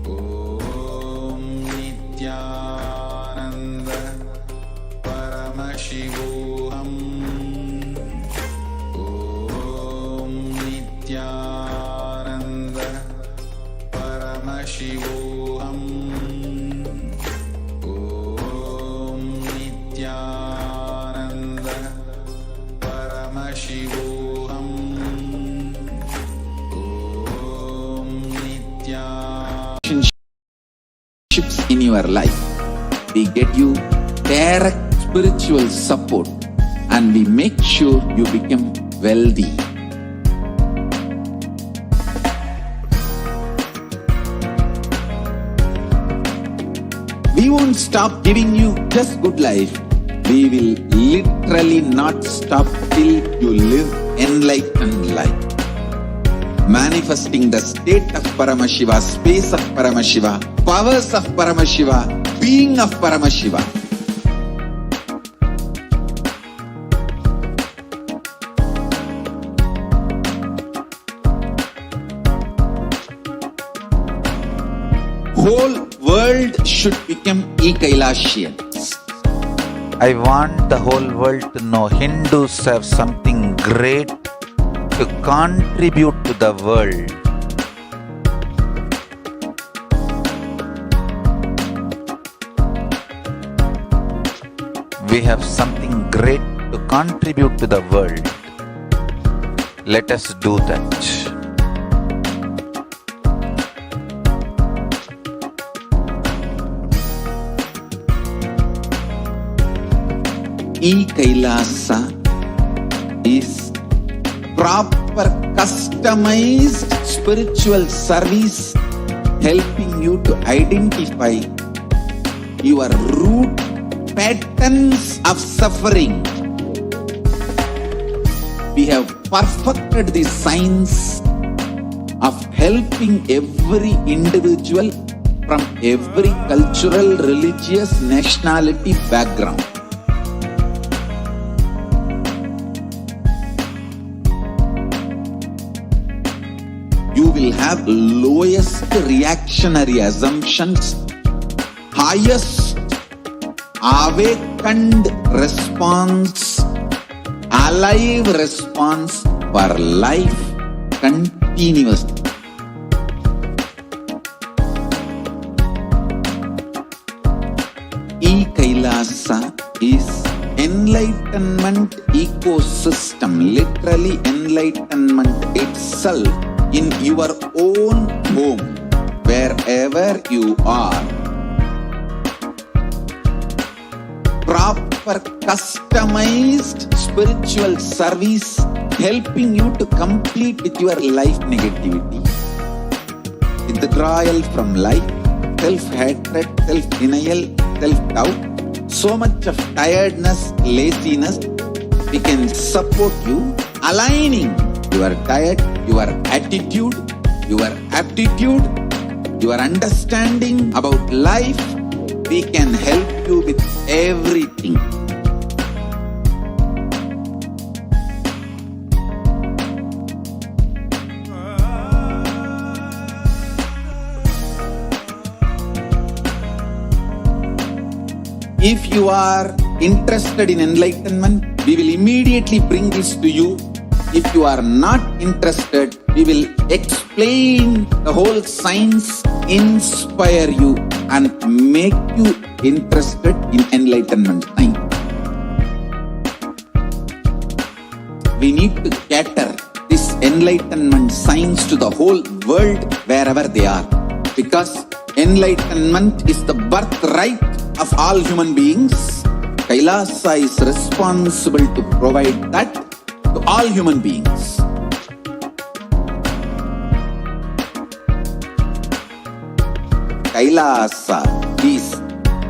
Om Nithyananda Paramashivoham. Om Nithyananda Paramashivoham. Om Nithyananda Paramashivoham. Om Nithyananda Relationships in your life. We get you direct spiritual support and we make sure you become wealthy. We won't stop giving you just good life. We will literally not stop till you live enlightened life. Manifesting the state of Paramashiva, space of Paramashiva, powers of Paramashiva, being of Paramashiva. Whole world should become Kailasians. I want the whole world to know Hindus have something great to contribute to the world. We have something great to contribute to the world. Let us do that. Kailasa is proper customized spiritual service helping you to identify your root patterns of suffering. We have perfected the science of helping every individual from every cultural, religious, nationality background. You will have lowest reactionary assumptions, highest awakened response, alive response for life continuously. Kailasa is enlightenment ecosystem, literally enlightenment itself in your own home, wherever you are. Proper customized spiritual service helping you to complete with your life negativity, withdrawal from life, self-hatred, self-denial, self-doubt, so much of tiredness, laziness. We can support you aligning your diet, your attitude, your aptitude, your understanding about life. We can help you with everything. If you are interested in enlightenment, we will immediately bring this to you. If you are not interested, we will explain the whole science, inspire you and make you interested in enlightenment time. We need to cater this enlightenment science to the whole world wherever they are, because enlightenment is the birthright of all human beings. Kailasa is responsible to provide that to all human beings. Kailasa is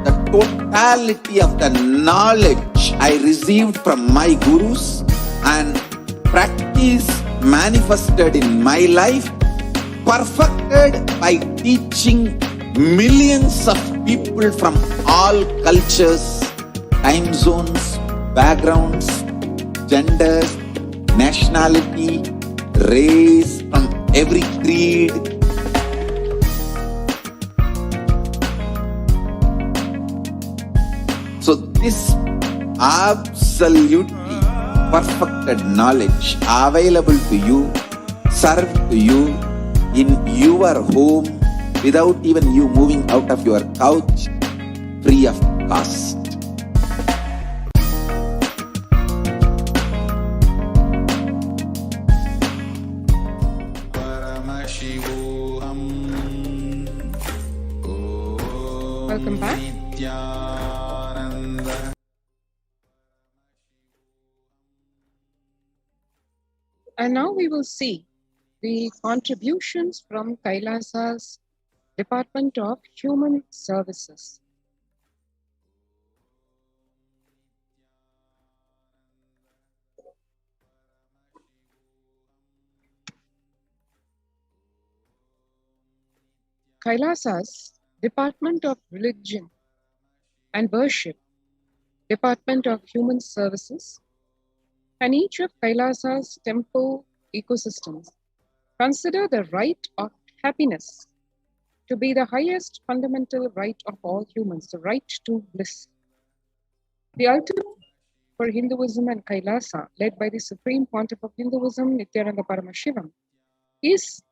the totality of the knowledge I received from my gurus and practice manifested in my life, perfected by teaching millions of people from all cultures, time zones, backgrounds, genders, nationality, race, from every creed. So this absolutely perfected knowledge available to you, served to you in your home without even you moving out of your couch, free of cost. Paramashivoham. Welcome back. Nithyananda. And now we will see the contributions from Kailasa's Department of Human Services. Kailasa's Department of Religion and Worship, Department of Human Services, and each of Kailasa's temple ecosystems consider the right of happiness to be the highest fundamental right of all humans, the right to bliss. The ultimate for Hinduism and Kailasa, led by the Supreme Pontiff of Hinduism, Nithyananda Paramashivam, is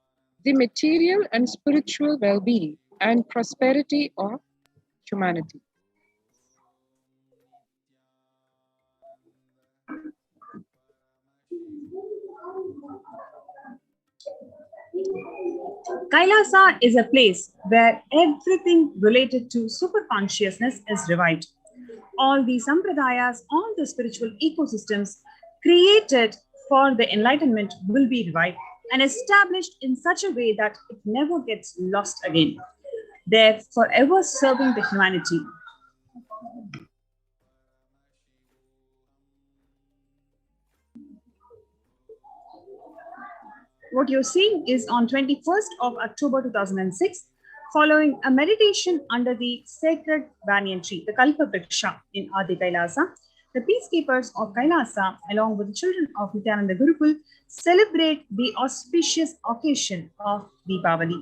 the material and spiritual well-being and prosperity of humanity. Kailasa is a place where everything related to superconsciousness is revived. All the sampradayas, all the spiritual ecosystems created for the enlightenment will be revived and established in such a way that it never gets lost again. They're forever serving the humanity. What you're seeing is on 21st of October 2006, following a meditation under the sacred banyan tree, the Kalpa Vriksha in Adi Kailasa, the peacekeepers of Kailasa, along with the children of Nithyananda Gurukul, celebrate the auspicious occasion of Deepavali.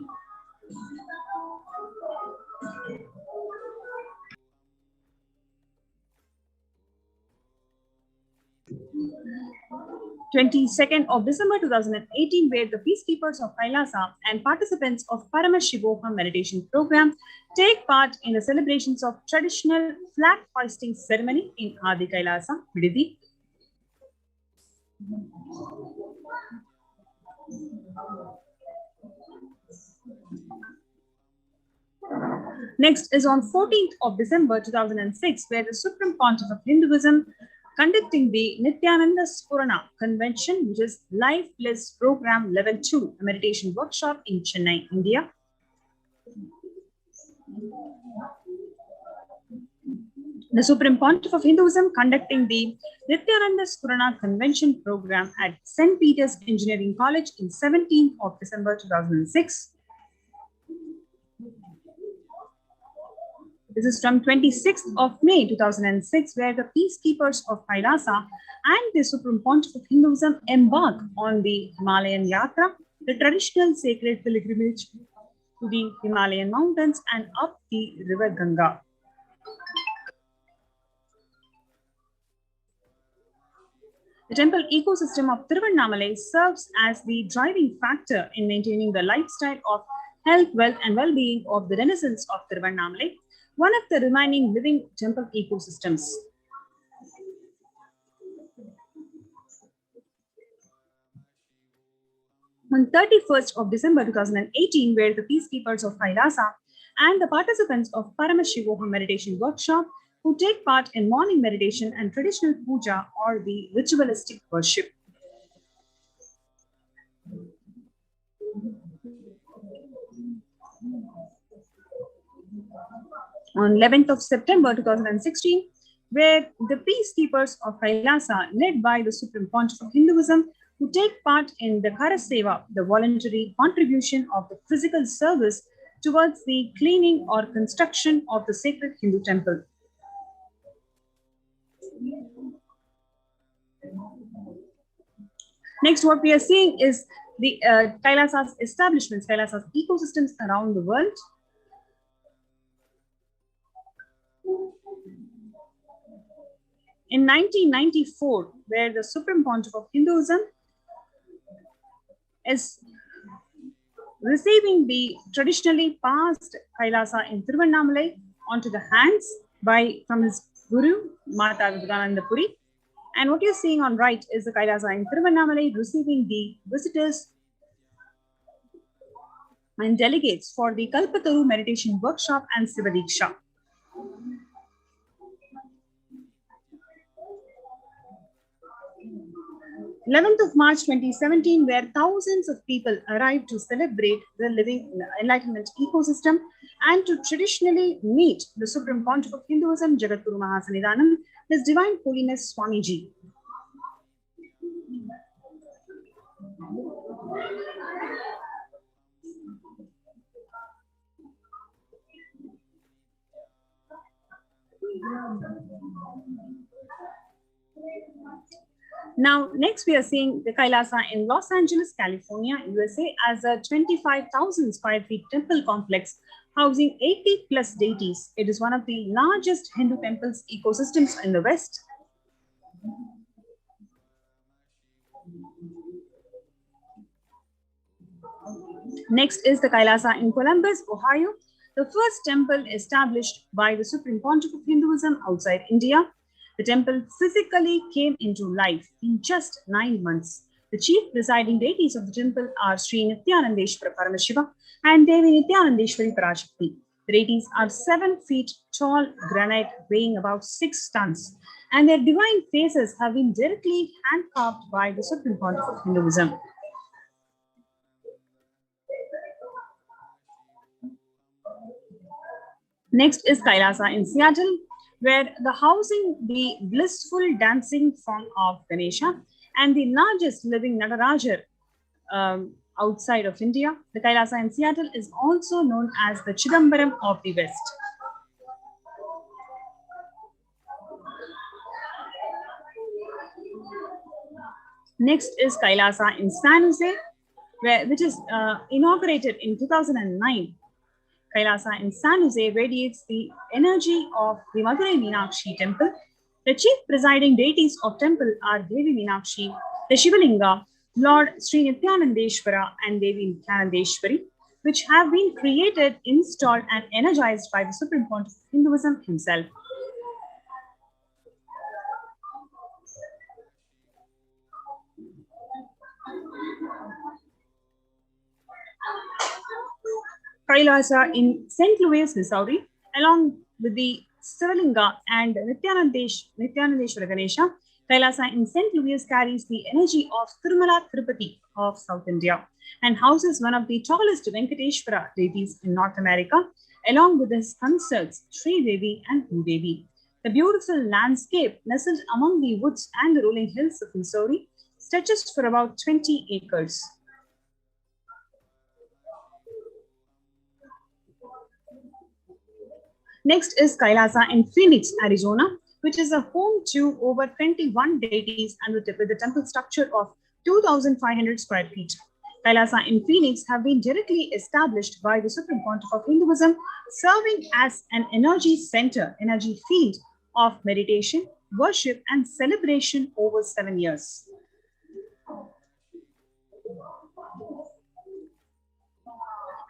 (22nd of December 2018), where the peacekeepers of Kailasa and participants of Paramashivoham meditation program take part in the celebrations of traditional flag hoisting ceremony in Adi Kailasa, Vididi. Next is on 14th of December 2006, where the Supreme Pontiff of Hinduism conducting the Nithyananda Paramashivam Convention, which is Life Bliss Program Level 2, a meditation workshop in Chennai, India. The Supreme Pontiff of Hinduism conducting the Nithyananda Paramashivam Convention program at St. Peter's Engineering College in 17th of December 2006. This is from 26th of May 2006, where the peacekeepers of Kailasa and the Supreme Pontiff of Hinduism embark on the Himalayan Yatra, the traditional sacred pilgrimage to the Himalayan mountains and up the river Ganga. The temple ecosystem of Tiruvannamalai serves as the driving factor in maintaining the lifestyle of health, wealth, and well-being of the denizens of Tiruvannamalai, one of the remaining living temple ecosystems. On 31st of December 2018, where the peacekeepers of Kailasa and the participants of Paramashivoham meditation workshop who take part in morning meditation and traditional puja or the ritualistic worship. On 11th of September 2016, where the peacekeepers of Kailasa, led by the Supreme Pontiff of Hinduism, who take part in the Karaseva, the voluntary contribution of the physical service towards the cleaning or construction of the sacred Hindu temple. Next, what we are seeing is the Kailasa's establishments, Kailasa's ecosystems around the world. In 1994, where the Supreme Pontiff of Hinduism is receiving the traditionally passed Kailasa in Tiruvannamalai onto the hands from his Guru, Mata Vivekananda Puri. And what you're seeing on right is the Kailasa in Tiruvannamalai receiving the visitors and delegates for the Kalpataru meditation workshop and Sivadiksha. 11th of March 2017, where thousands of people arrived to celebrate the living Enlightenment ecosystem and to traditionally meet the Supreme Pontiff of Hinduism, Jagadguru Mahasannidhanam, His Divine Holiness Swamiji. Now, next we are seeing the Kailasa in Los Angeles, California, USA, as a 25,000 square feet temple complex housing 80 plus deities. It is one of the largest Hindu temples ecosystems in the West. Next is the Kailasa in Columbus, Ohio, the first temple established by the Supreme Pontiff of Hinduism outside India. The temple physically came into life in just 9 months The chief presiding deities of the temple are Sri Nithyananda Paramashivam and Devi Nithyanandeshwari Parashakti. The deities are 7 feet tall granite weighing about 6 tons, and their divine faces have been directly hand-carved by the Supreme Pontiff of Hinduism. Next is Kailasa in Seattle, where the housing the blissful dancing form of Ganesha and the largest living Nataraja outside of India. The Kailasa in Seattle is also known as the Chidambaram of the West. Next is Kailasa in San Jose, which is inaugurated in 2009. Kailasa in San Jose radiates the energy of the Madurai Meenakshi temple. The chief presiding deities of temple are Devi Meenakshi, the Shivalinga, Lord Sri Nithyanandeshwara and Devi Nithyanandeshwari, which have been created, installed and energized by the Supreme Pontiff of Hinduism himself. Kailasa in St. Louis, Missouri, along with the Sivalinga and Nithyanandeshwara Ganesha, Kailasa in St. Louis carries the energy of Tirumala Tirupati of South India and houses one of the tallest Venkateshwara deities in North America, along with his consorts Sri Devi and Bhudevi. The beautiful landscape nestled among the woods and the rolling hills of Missouri stretches for about 20 acres. Next is Kailasa in Phoenix, Arizona, which is a home to over 21 deities and with a temple structure of 2,500 square feet. Kailasa in Phoenix have been directly established by the Supreme Pontiff of Hinduism, serving as an energy center, energy field of meditation, worship, and celebration over 7 years.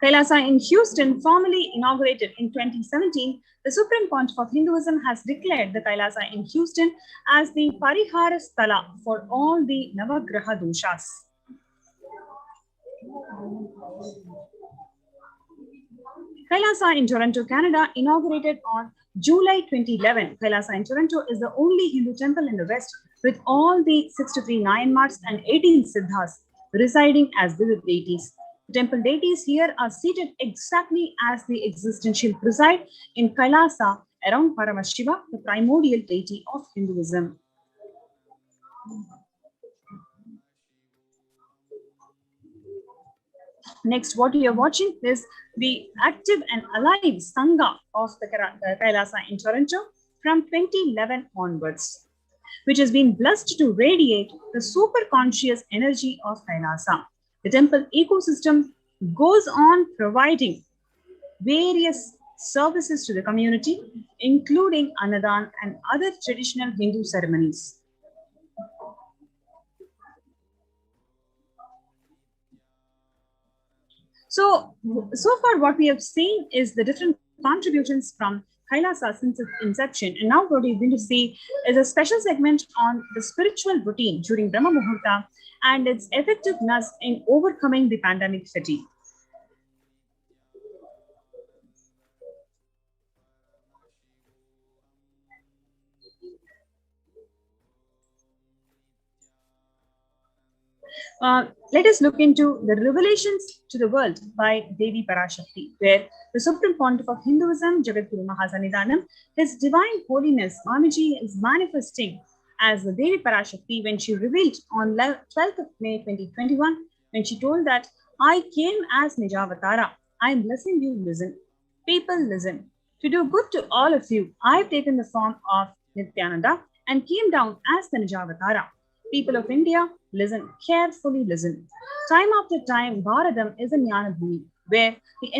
Kailasa in Houston, formally inaugurated in 2017, the Supreme Pontiff of Hinduism has declared the Kailasa in Houston as the Parihara Sthala for all the Navagraha doshas. Kailasa in Toronto, Canada, inaugurated on July 2011. Kailasa in Toronto is the only Hindu temple in the West with all the 63 Nayanmars and 18 Siddhas residing as vivid deities. The temple deities here are seated exactly as the existential preside in Kailasa around Paramashiva, the primordial deity of Hinduism. Next, what we are watching is the active and alive Sangha of the Kailasa in Toronto from 2011 onwards, which has been blessed to radiate the super conscious energy of Kailasa. The temple ecosystem goes on providing various services to the community, including Annadan and other traditional Hindu ceremonies. So far what we have seen is the different contributions from Kailasa since its inception. And now what we're going to see is a special segment on the spiritual routine during Brahma Muhurta and its effectiveness in overcoming the pandemic fatigue. Let us look into the revelations to the world by Devi Parashakti, where the Supreme Pontiff of Hinduism, Jagadguru Mahasannidhanam, His Divine Holiness Swamiji is manifesting as the Devi Parashakti when she revealed on 12th of May 2021, when she told that, I came as Nijavatara. I am blessing you, listen. People, listen. To do good to all of you, I have taken the form of Nithyananda and came down as the Nijavatara. People of India, listen, carefully listen. Time after time, Bharadam is a Jnana Bhumi, where the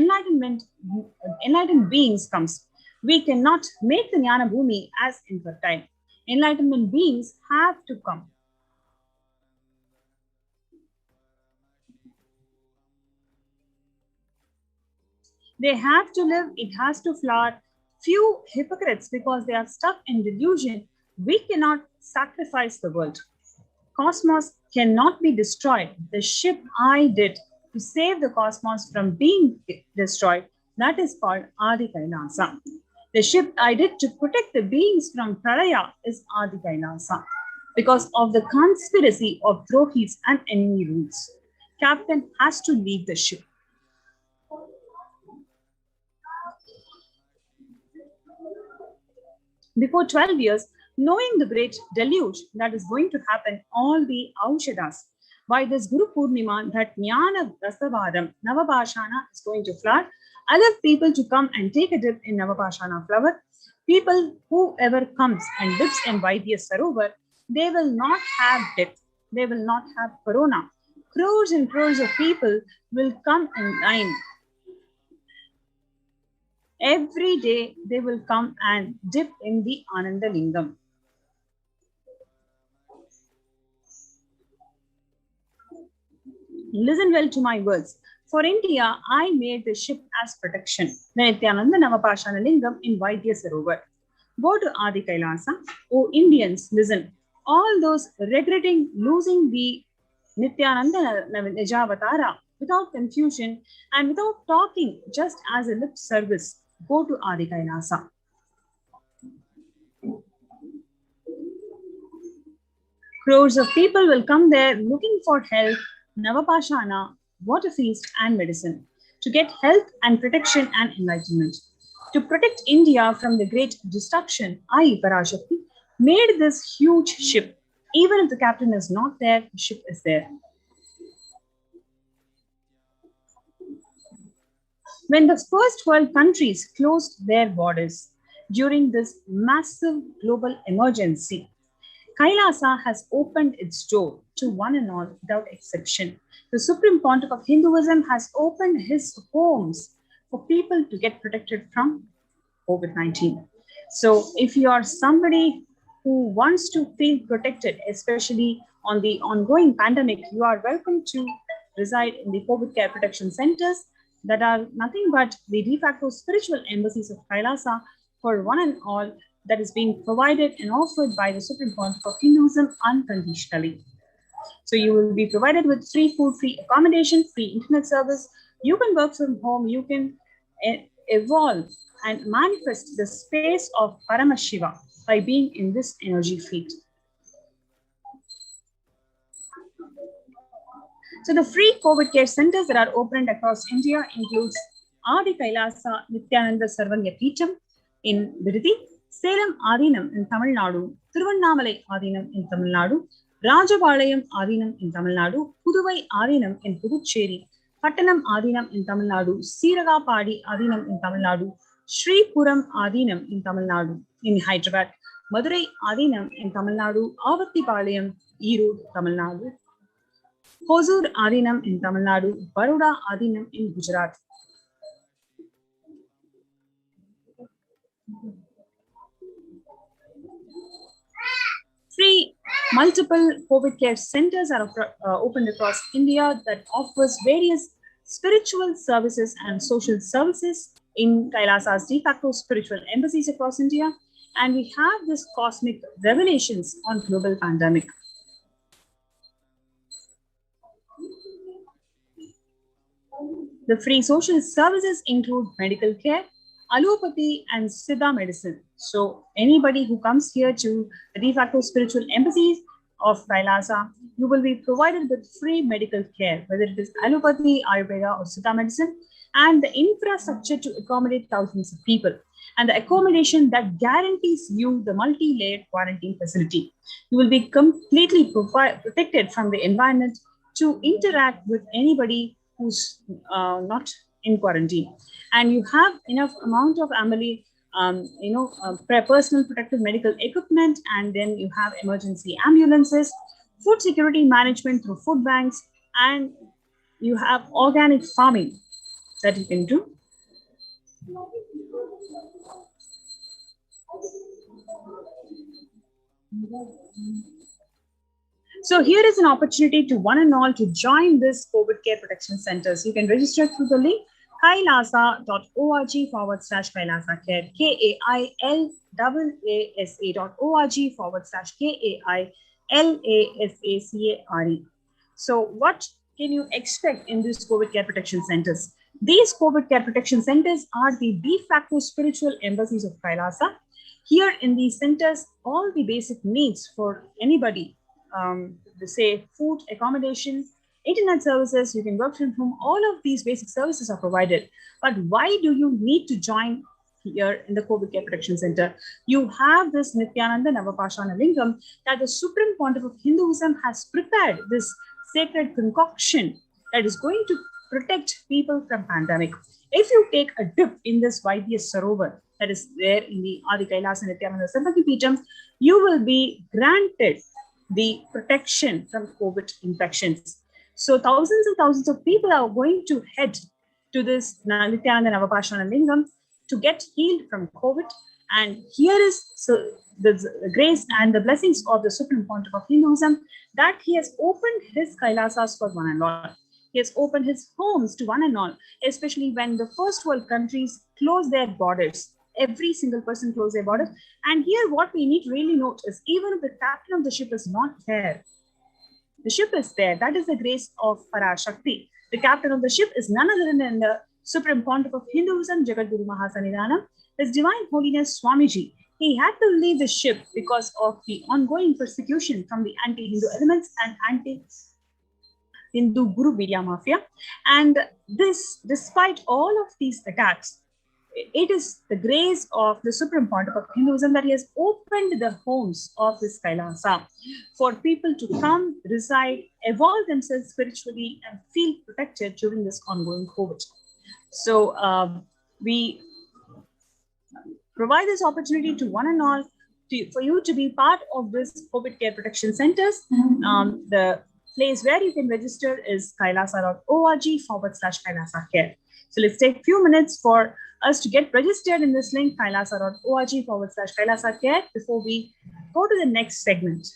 enlightened beings comes. We cannot make the Jnana Bhumi as infertile. Enlightenment beings have to come. They have to live, it has to flower. Few hypocrites, because they are stuck in delusion, we cannot sacrifice the world. Cosmos cannot be destroyed. The ship I did to save the cosmos from being destroyed, that is called Adi Kailasa. The ship I did to protect the beings from Pralaya is Adi Kailasa. Because of the conspiracy of Drohis and enemy rules, captain has to leave the ship. Before 12 years, knowing the great deluge that is going to happen, all the Aushadas, by this Guru Purnima, that Jnana Dasavaram, Navapashana is going to flower. I love people to come and take a dip in Navapashana flower. People, whoever comes and dips in Vaidya Sarovar, they will not have death. They will not have corona. Crores and crores of people will come in line. Every day they will come and dip in the Ananda Lingam. Listen well to my words. For India, I made the ship as protection. The Nithyananda Navapashana Lingam in Vaidya Sarovar. Go to Adi Kailasa. O Indians, listen. All those regretting losing the Nithyananda Nijavatara without confusion and without talking, just as a lip service, go to Adi Kailasa. Crores of people will come there looking for help, Navapashana, water feast and medicine to get health and protection and enlightenment. To protect India from the great destruction, I, Parashakti, made this huge ship. Even if the captain is not there, the ship is there. When the first world countries closed their borders during this massive global emergency, Kailasa has opened its door to one and all without exception. The Supreme Pontiff of Hinduism has opened his homes for people to get protected from COVID-19. So if you are somebody who wants to feel protected, especially on the ongoing pandemic, you are welcome to reside in the COVID care protection centers that are nothing but the de facto spiritual embassies of Kailasa for one and all, that is being provided and offered by the Supreme Pontiff of Hinduism unconditionally. So you will be provided with free food, free accommodation, free internet service. You can work from home. You can evolve and manifest the space of Paramashiva by being in this energy field. So the free COVID care centers that are opened across India includes Adi Kailasa Nithyananda Sarvanya Peetham in Viridi, Salem Adinam in Tamil Nadu, Thiruvannamalai Adinam in Tamil Nadu, Rajapalayam Adinam in Tamil Nadu, Puduvai Adinam in Puducherry, Pattanam Adinam in Tamil Nadu, Siragapadi Adinam in Tamil Nadu, Sri Puram Adinam in Tamil Nadu, in Hyderabad, Madurai Adinam in Tamil Nadu, Avattipalayam, Erode, Tamil Nadu, Hosur Adinam in Tamil Nadu, Baroda Adinam in Gujarat. Free multiple COVID care centers are opened across India that offers various spiritual services and social services in Kailasa's de facto spiritual embassies across India. And we have this cosmic revelations on global pandemic. The free social services include medical care, allopathy, and Siddha medicine. So anybody who comes here to the de facto spiritual embassies of Kailasa, you will be provided with free medical care, whether it is allopathy, Ayurveda, or Siddha medicine, and the infrastructure to accommodate thousands of people, and the accommodation that guarantees you the multi-layered quarantine facility. You will be completely protected from the environment to interact with anybody who's not in quarantine. And you have enough amount of personal protective medical equipment, and then you have emergency ambulances, food security management through food banks, and you have organic farming that you can do. So here is an opportunity to one and all to join this COVID care protection centers. You can register through the link kailasa.org/Kailasa Care, KAILAASA.org/KAILASA LASACARE. So what can you expect in these COVID care protection centers? These COVID care protection centers are the de facto spiritual embassies of Kailasa. Here in these centers, all the basic needs for anybody, say food, accommodation, internet services, you can work from home, all of these basic services are provided. But why do you need to join here in the COVID Care Protection Center? You have this Nithyananda Navapashana Lingam that the Supreme Pontiff of Hinduism has prepared this sacred concoction that is going to protect people from pandemic. If you take a dip in this Vaidya Sarovar that is there in the Adi Kailasa Nithyananda Sampati Peetham, you will be granted the protection from COVID infections. So thousands and thousands of people are going to head to this Nithyananda Navapashana Lingam to get healed from COVID. And here is the grace and the blessings of the Supreme Pontiff of Hinduism that he has opened his Kailasas for one and all. He has opened his homes to one and all, especially when the first world countries close their borders. Every single person close their borders. And here what we need to really note is even if the captain of the ship is not there, the ship is there. That is the grace of Parashakti. The captain of the ship is none other than the Supreme Pontiff of Hinduism, Jagadguru Mahasannidhanam, His Divine Holiness Swamiji. He had to leave the ship because of the ongoing persecution from the anti-Hindu elements and anti-Hindu Guru Vidya Mafia. And this, despite all of these attacks, it is the grace of the Supreme Pontiff of Hinduism that he has opened the homes of this Kailasa for people to come, reside, evolve themselves spiritually and feel protected during this ongoing COVID. So we provide this opportunity to one and all for you to be part of this COVID care protection centers. The place where you can register is kailasa.org/Kailasa care. So let's take a few minutes for us to get registered in this link, kailasa.org/Kailasa care, before we go to the next segment.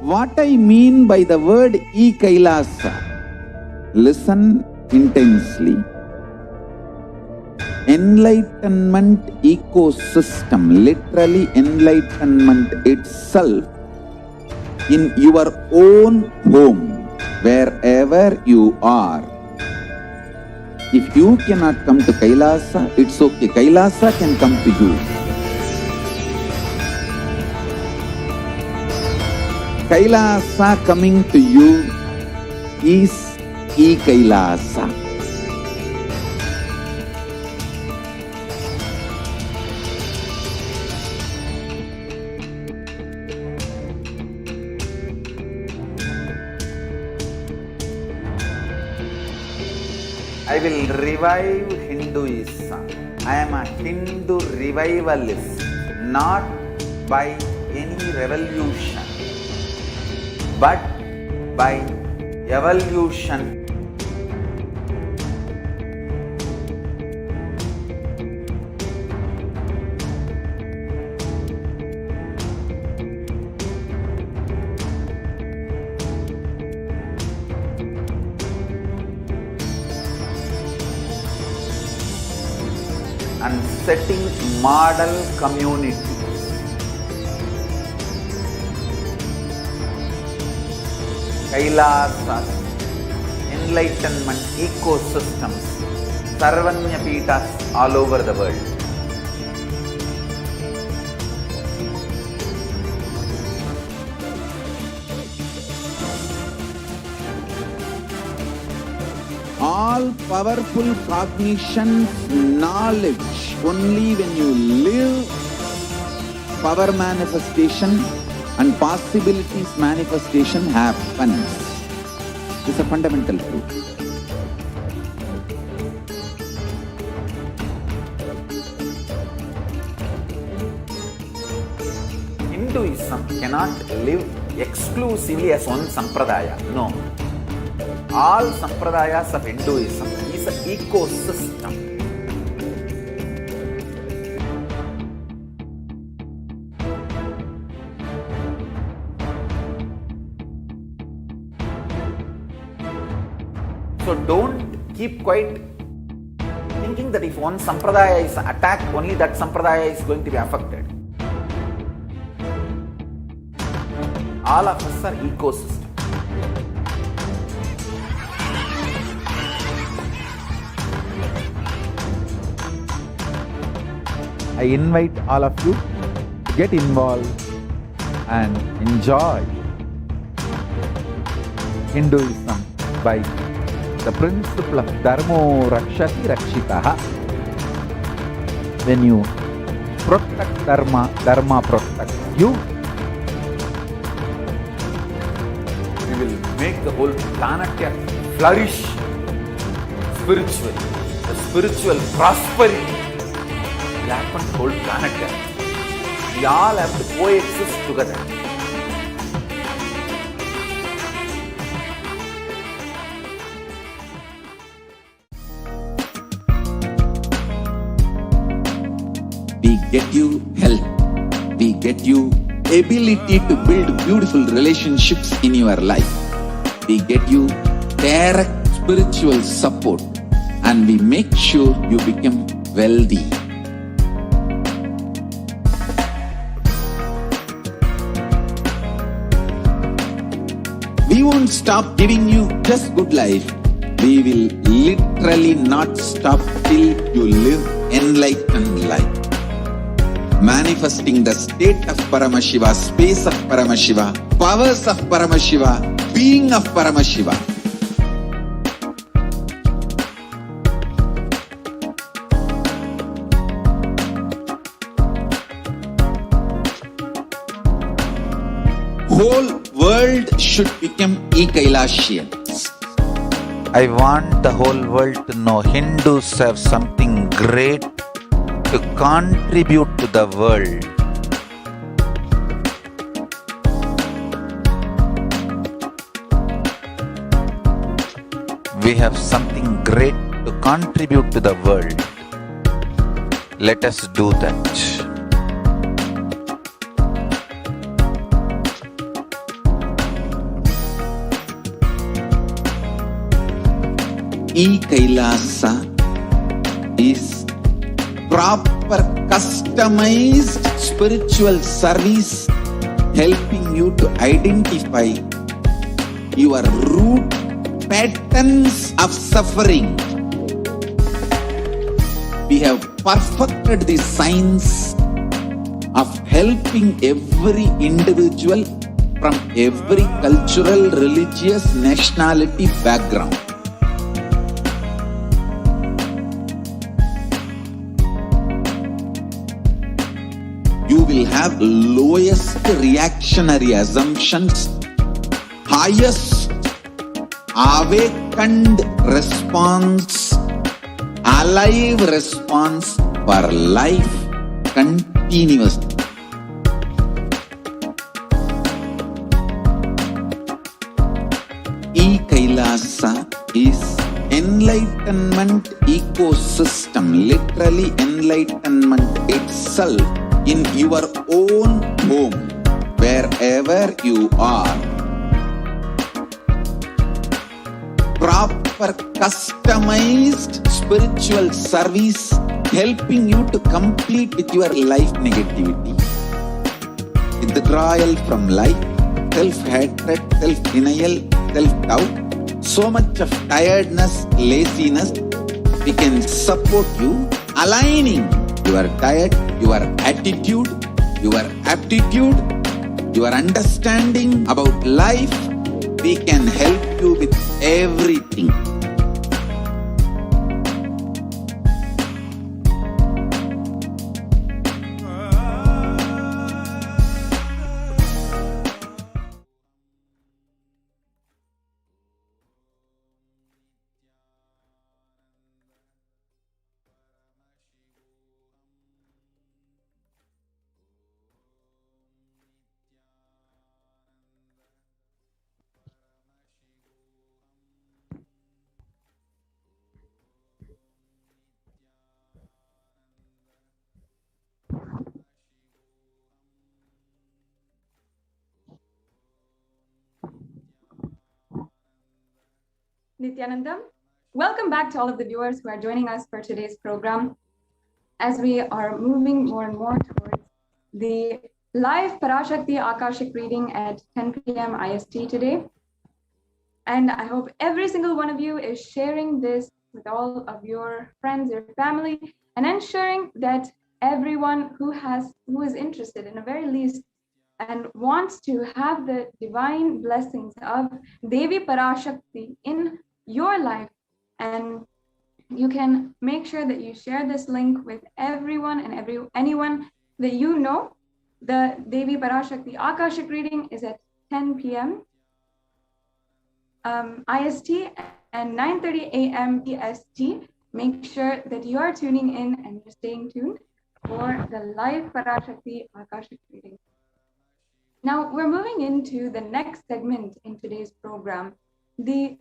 What I mean by the word Kailasa, listen intensely. Enlightenment ecosystem, literally enlightenment itself, in your own home, wherever you are. If you cannot come to Kailasa, it's okay. Kailasa can come to you. Kailasa coming to you is Kailasa. I will revive Hinduism. I am a Hindu revivalist, not by any revolution, but by evolution. And setting model communities. Kailasas, enlightenment ecosystems, Sarvanya Peethas all over the world. All powerful cognition, knowledge, only when you live, power manifestation and possibilities manifestation happens. This is a fundamental truth. Hinduism cannot live exclusively as one sampradaya. No. All sampradayas of Hinduism is an ecosystem. So don't keep quiet thinking that if one sampradaya is attacked, only that sampradaya is going to be affected. All of us are ecosystem. I invite all of you to get involved and enjoy Hinduism by the principle of Dharmo Rakshati Rakshitaha. When you protect Dharma, Dharma protects you. We will make the whole planet flourish spiritually. The spiritual prosperity will happen to the whole planet. We all have to coexist together. We get you health. We get you ability to build beautiful relationships in your life. We get you direct spiritual support, and we make sure you become wealthy. We won't stop giving you just good life. We will literally not stop till you live enlightened life. Manifesting the state of Paramashiva, space of Paramashiva, powers of Paramashiva, being of Paramashiva. Whole world should become Kailasians. I want the whole world to know Hindus have something great to contribute to the world. We have something great to contribute to the world. Let us do that. Kailasa is proper customized spiritual service helping you to identify your root patterns of suffering. We have perfected the science of helping every individual from every cultural, religious, nationality background. You will have lowest reactionary assumptions, highest awakened response, alive response for life continuously. Kailasa is enlightenment ecosystem, literally enlightenment itself in your own home, wherever you are. Proper customized spiritual service helping you to complete with your life negativity. Withdrawal from life, self-hatred, self-denial, self-doubt, so much of tiredness, laziness. We can support you aligning your diet, your attitude, your aptitude, your understanding about life. We can help you with everything. Nithyananda. Welcome back to all of the viewers who are joining us for today's program as we are moving more and more towards the live Parashakti Akashic reading at 10 p.m. IST today. And I hope every single one of you is sharing this with all of your friends, your family, and ensuring that everyone who is interested in the very least and wants to have the divine blessings of Devi Parashakti in your life. And you can make sure that you share this link with everyone and anyone that you know. The Devi Parashakti Akashic reading is at 10 p.m. IST and 9:30 a.m. PST. Make sure that you are tuning in and you're staying tuned for the live Parashakti Akashic reading. Now we're moving into the next segment in today's program, the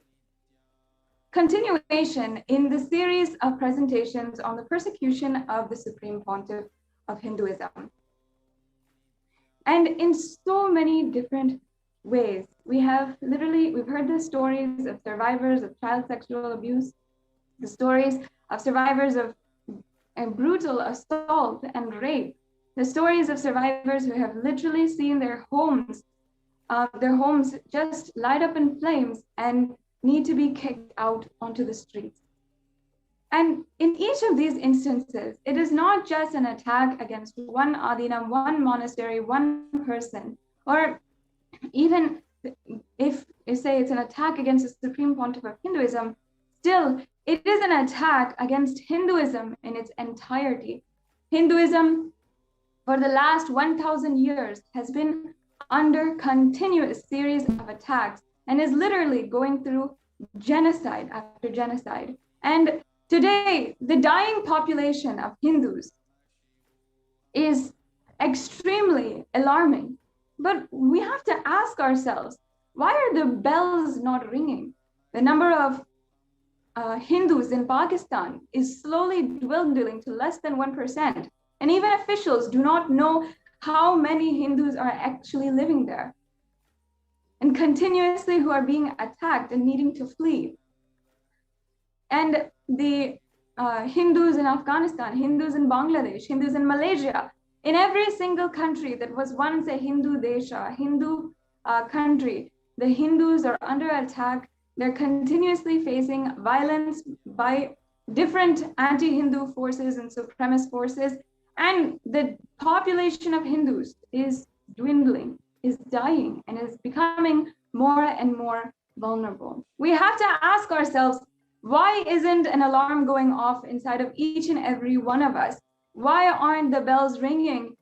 continuation in the series of presentations on the persecution of the Supreme Pontiff of Hinduism. And in so many different ways, we've heard the stories of survivors of child sexual abuse, the stories of survivors of brutal assault and rape, the stories of survivors who have literally seen their homes just light up in flames and need to be kicked out onto the streets. And in each of these instances, it is not just an attack against one adinam, one monastery, one person, or even if you say it's an attack against the Supreme Pontiff of Hinduism, still it is an attack against Hinduism in its entirety. Hinduism for the last 1,000 years has been under continuous series of attacks and is literally going through genocide after genocide. And today, the dying population of Hindus is extremely alarming. But we have to ask ourselves, why are the bells not ringing? The number of Hindus in Pakistan is slowly dwindling to less than 1%. And even officials do not know how many Hindus are actually living there and continuously who are being attacked and needing to flee. And the Hindus in Afghanistan, Hindus in Bangladesh, Hindus in Malaysia, in every single country that was once a Hindu desha, Hindu country, the Hindus are under attack. They're continuously facing violence by different anti-Hindu forces and supremacist forces. And the population of Hindus is dwindling, is dying, and is becoming more and more vulnerable. We have to ask ourselves, why isn't an alarm going off inside of each and every one of us? Why aren't the bells ringing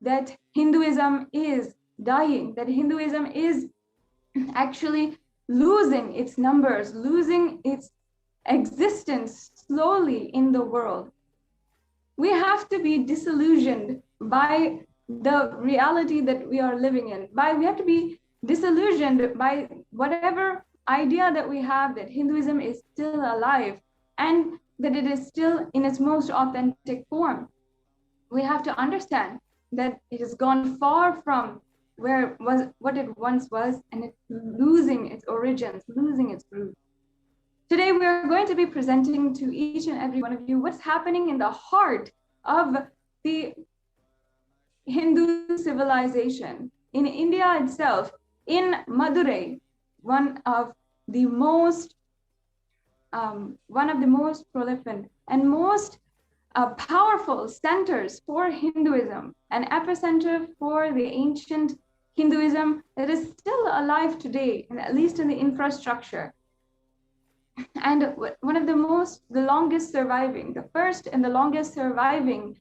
that Hinduism is dying, that Hinduism is actually losing its numbers, losing its existence slowly in the world? We have to be disillusioned by the reality that we are living in. We have to be disillusioned by whatever idea that we have that Hinduism is still alive and that it is still in its most authentic form. We have to understand that it has gone far from what it once was, and it's losing its origins, losing its roots. Today, we are going to be presenting to each and every one of you what's happening in the heart of the Hindu civilization in India itself, in Madurai, one of the most prolific and most powerful centers for Hinduism, an epicenter for the ancient Hinduism that is still alive today, and at least in the infrastructure. And one of the longest surviving, the first and the longest surviving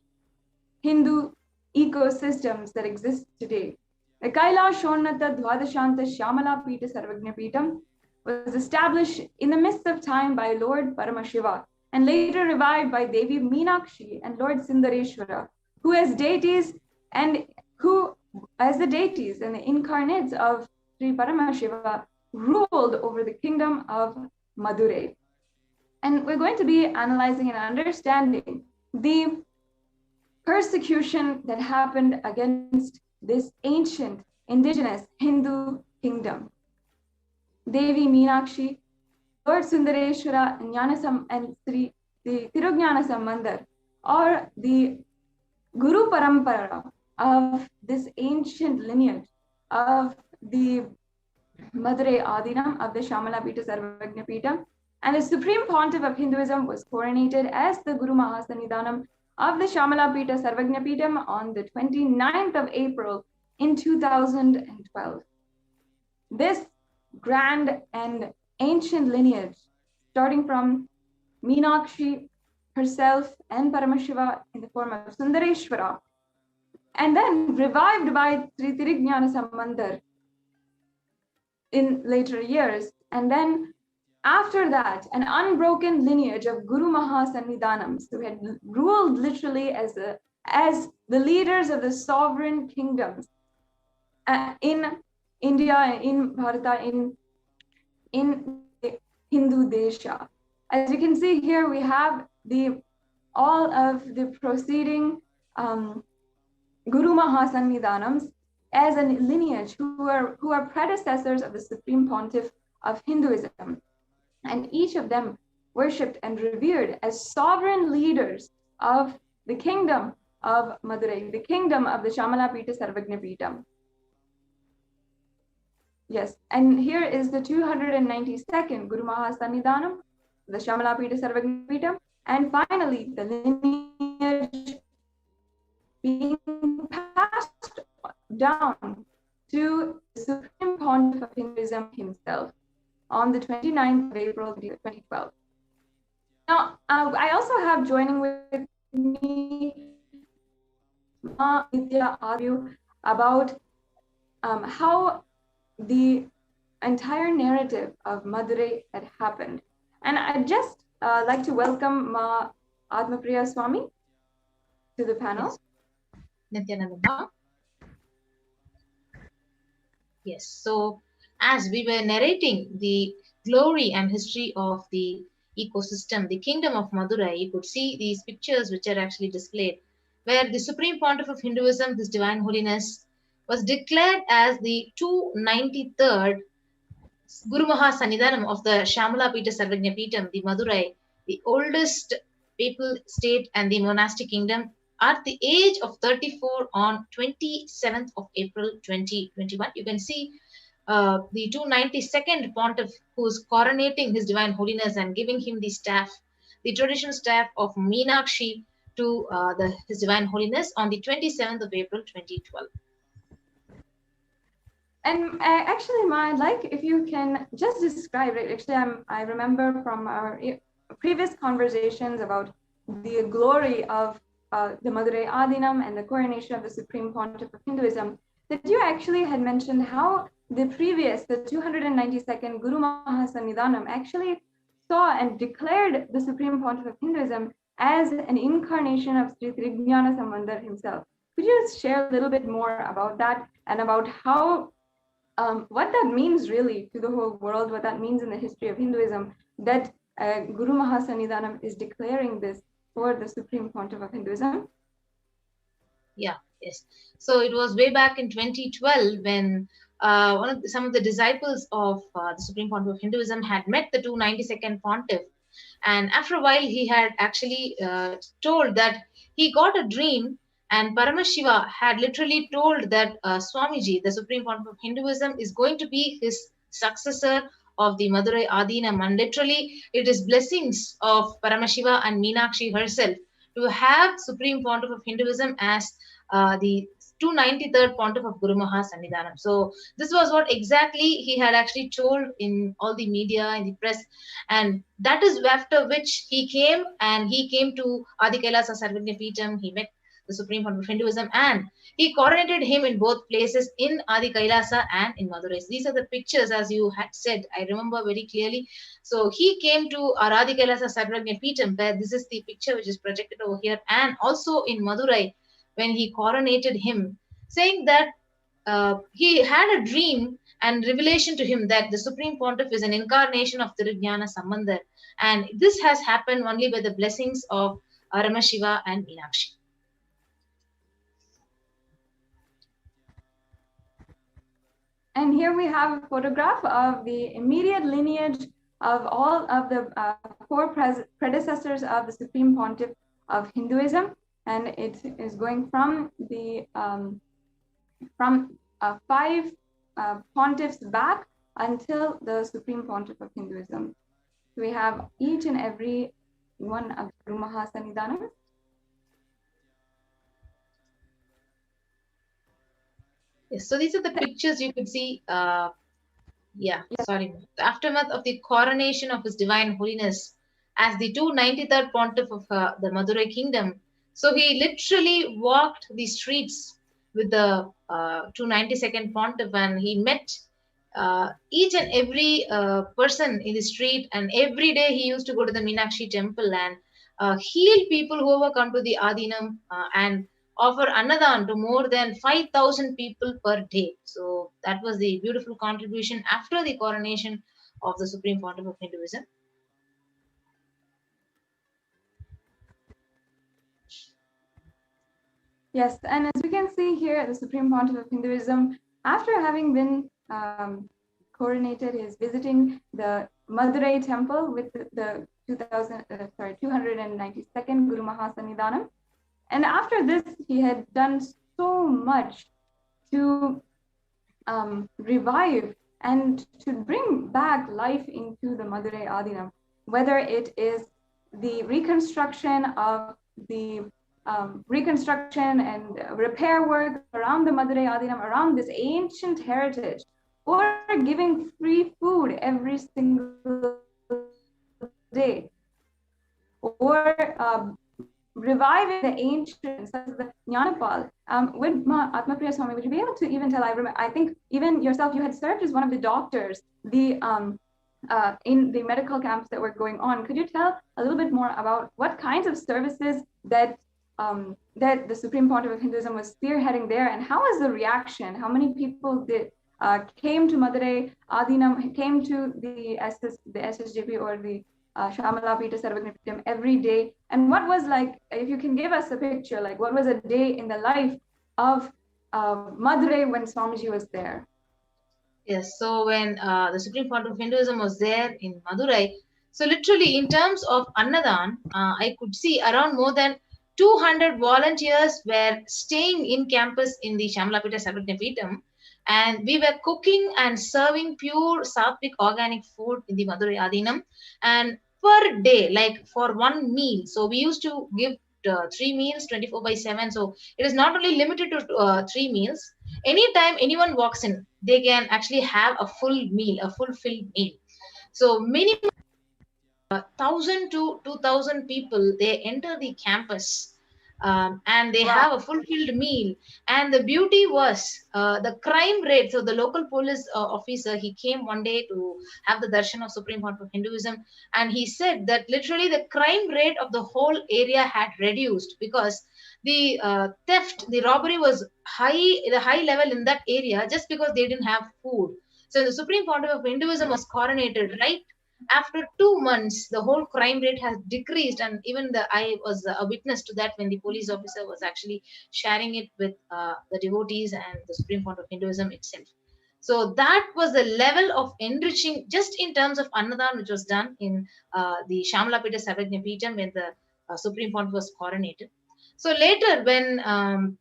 Hindu ecosystems that exist today. The Kailasa Dvadashanta Shyamala Pita Sarvagna Pitam was established in the midst of time by Lord Paramashiva and later revived by Devi Meenakshi and Lord Sundareshwara, who as deities and the incarnates of Sri Paramashiva ruled over the kingdom of Madurai. And we're going to be analyzing and understanding the persecution that happened against this ancient indigenous Hindu kingdom. Devi Meenakshi Lord Sundareshwara and the Tirujnana Sambandar, or the Guru Parampara of this ancient lineage of the Madurai Adinam of the Shamala Pita Sarvagna Pita, and the Supreme Pontiff of Hinduism was coronated as the Guru Mahasannidhanam of the Shamala Pita Sarvagna Pita on the 29th of April in 2012. This grand and ancient lineage, starting from Meenakshi herself and Paramashiva in the form of Sundareshwara, and then revived by Sri Tirujnana Sambandar in later years, and then after that, an unbroken lineage of Guru Mahasannidhanams who had ruled literally as the leaders of the sovereign kingdoms in India, in Bharata, in Hindu Desha. As you can see here, we have all of the preceding Guru Mahasannidhanams as a lineage who are predecessors of the Supreme Pontiff of Hinduism. And each of them worshipped and revered as sovereign leaders of the kingdom of Madurai, the kingdom of the Shamala Pita Sarvagna Pita. Yes, and here is the 292nd Guru Mahasannidhanam, the Shamala Pita Sarvagna Pita, and finally the lineage being passed down to the Supreme Pontiff of Hinduism himself on the 29th of April 2012. Now, I also have joining with me Ma Nithya Aryu about how the entire narrative of Madurai had happened. And I'd just like to welcome Ma Atmapriya Swami to the panel. Nithyananda. Yes, so as we were narrating the glory and history of the ecosystem, the kingdom of Madurai, you could see these pictures which are actually displayed, where the Supreme Pontiff of Hinduism, His Divine Holiness, was declared as the 293rd Guru Mahasannidhanam of the Shamala Pita Sarvagna Pitam, the Madurai, the oldest papal state and the monastic kingdom, at the age of 34 on 27th of April 2021. You can see the 292nd Pontiff who is coronating His Divine Holiness and giving him the staff, the traditional staff of Meenakshi to His Divine Holiness on the 27th of April 2012. And actually, Ma, I'd like if you can just describe it. Actually, I remember from our previous conversations about the glory of the Madurai Adinam and the coronation of the Supreme Pontiff of Hinduism, that you actually had mentioned how the 292nd Guru Mahasannidhanam actually saw and declared the Supreme Pontiff of Hinduism as an incarnation of Sri Tirujnana Sambandar himself. Could you just share a little bit more about that and about how, what that means really to the whole world, what that means in the history of Hinduism, that Guru Mahasannidhanam is declaring this for the Supreme Pontiff of Hinduism? Yeah, yes. So it was way back in 2012 when some of the disciples of the Supreme Pontiff of Hinduism had met the 292nd Pontiff. And after a while, he had actually told that he got a dream, and Paramashiva had literally told that Swamiji, the Supreme Pontiff of Hinduism, is going to be his successor of the Madurai Adinam. And literally, it is blessings of Paramashiva and Meenakshi herself to have Supreme Pontiff of Hinduism as the 293rd Pontiff of Guru Mahasannidhanam. So this was what exactly he had actually told in all the media, in the press, and that is after which he came to Adi Kailasa Sarvagna Pitam. He met the Supreme Pontiff of Hinduism and he coronated him in both places, in Adi Kailasa and in Madurai. These are the pictures, as you had said, I remember very clearly. So he came to Adi Kailasa Sarvagna Pitam, where this is the picture which is projected over here, and also in Madurai, when he coronated him, saying that he had a dream and revelation to him that the Supreme Pontiff is an incarnation of Tirujnana Sambandar. And this has happened only by the blessings of Paramashiva and Meenakshi. And here we have a photograph of the immediate lineage of all of the four predecessors of the Supreme Pontiff of Hinduism, and it is going from the five pontiffs back until the Supreme Pontiff of Hinduism. So we have each and every one of Guru Mahasanidhanam. Yes, so these are the pictures you could see. Sorry. The aftermath of the coronation of His Divine Holiness as the 293rd Pontiff of the Madurai Kingdom. So he literally walked the streets with the 292nd Pontiff, and he met each and every person in the street, and every day he used to go to the Meenakshi temple and heal people who have come to the Adinam and offer Annadan to more than 5,000 people per day. So that was the beautiful contribution after the coronation of the Supreme Pontiff of Hinduism. Yes, and as we can see here, the Supreme Pontiff of Hinduism, after having been coronated, is visiting the Madurai temple with the 292nd Guru Mahasanidhanam. And after this, he had done so much to revive and to bring back life into the Madurai Adinam, whether it is the reconstruction of the reconstruction and repair work around the Madurai Adinam, around this ancient heritage, or giving free food every single day, or reviving the ancients, such as the Jnanapal. With Atmapriya Swami, would you be able to even tell, I think even yourself, you had served as one of the doctors in the medical camps that were going on. Could you tell a little bit more about what kinds of services that that the Supreme Pontiff of Hinduism was spearheading there, and how was the reaction? How many people came to Madurai Adinam, came to the SSJP or the Shamala Pita Sarvagnipitam every day? And what was, like, if you can give us a picture, like what was a day in the life of Madurai when Swamiji was there? Yes, so when the Supreme Pontiff of Hinduism was there in Madurai, so literally in terms of Annadan, I could see around more than 200 volunteers were staying in campus in the Shamalapita Sarvagnipitam, and we were cooking and serving pure sattvic organic food in the Madurai Adinam, and per day, like for one meal. So we used to give 3 meals 24/7. So it is not only limited to 3 meals. Anytime anyone walks in, they can actually have a full meal, a fulfilled meal. So minimum 1,000 to 2,000 people, they enter the campus and they have a fulfilled meal. And the beauty was the crime rate. So the local police officer, he came one day to have the darshan of Supreme Pontiff of Hinduism, and he said that literally the crime rate of the whole area had reduced because the theft, the robbery was the high level in that area just because they didn't have food. So the Supreme Pontiff of Hinduism was coronated right after 2 months. The whole crime rate has decreased, and even I was a witness to that when the police officer was actually sharing it with the devotees and the Supreme Pontiff of Hinduism itself. So that was the level of enriching just in terms of Annadan which was done in the Shamalapita Sarvagnipitam when the Supreme Pontiff was coronated. So later when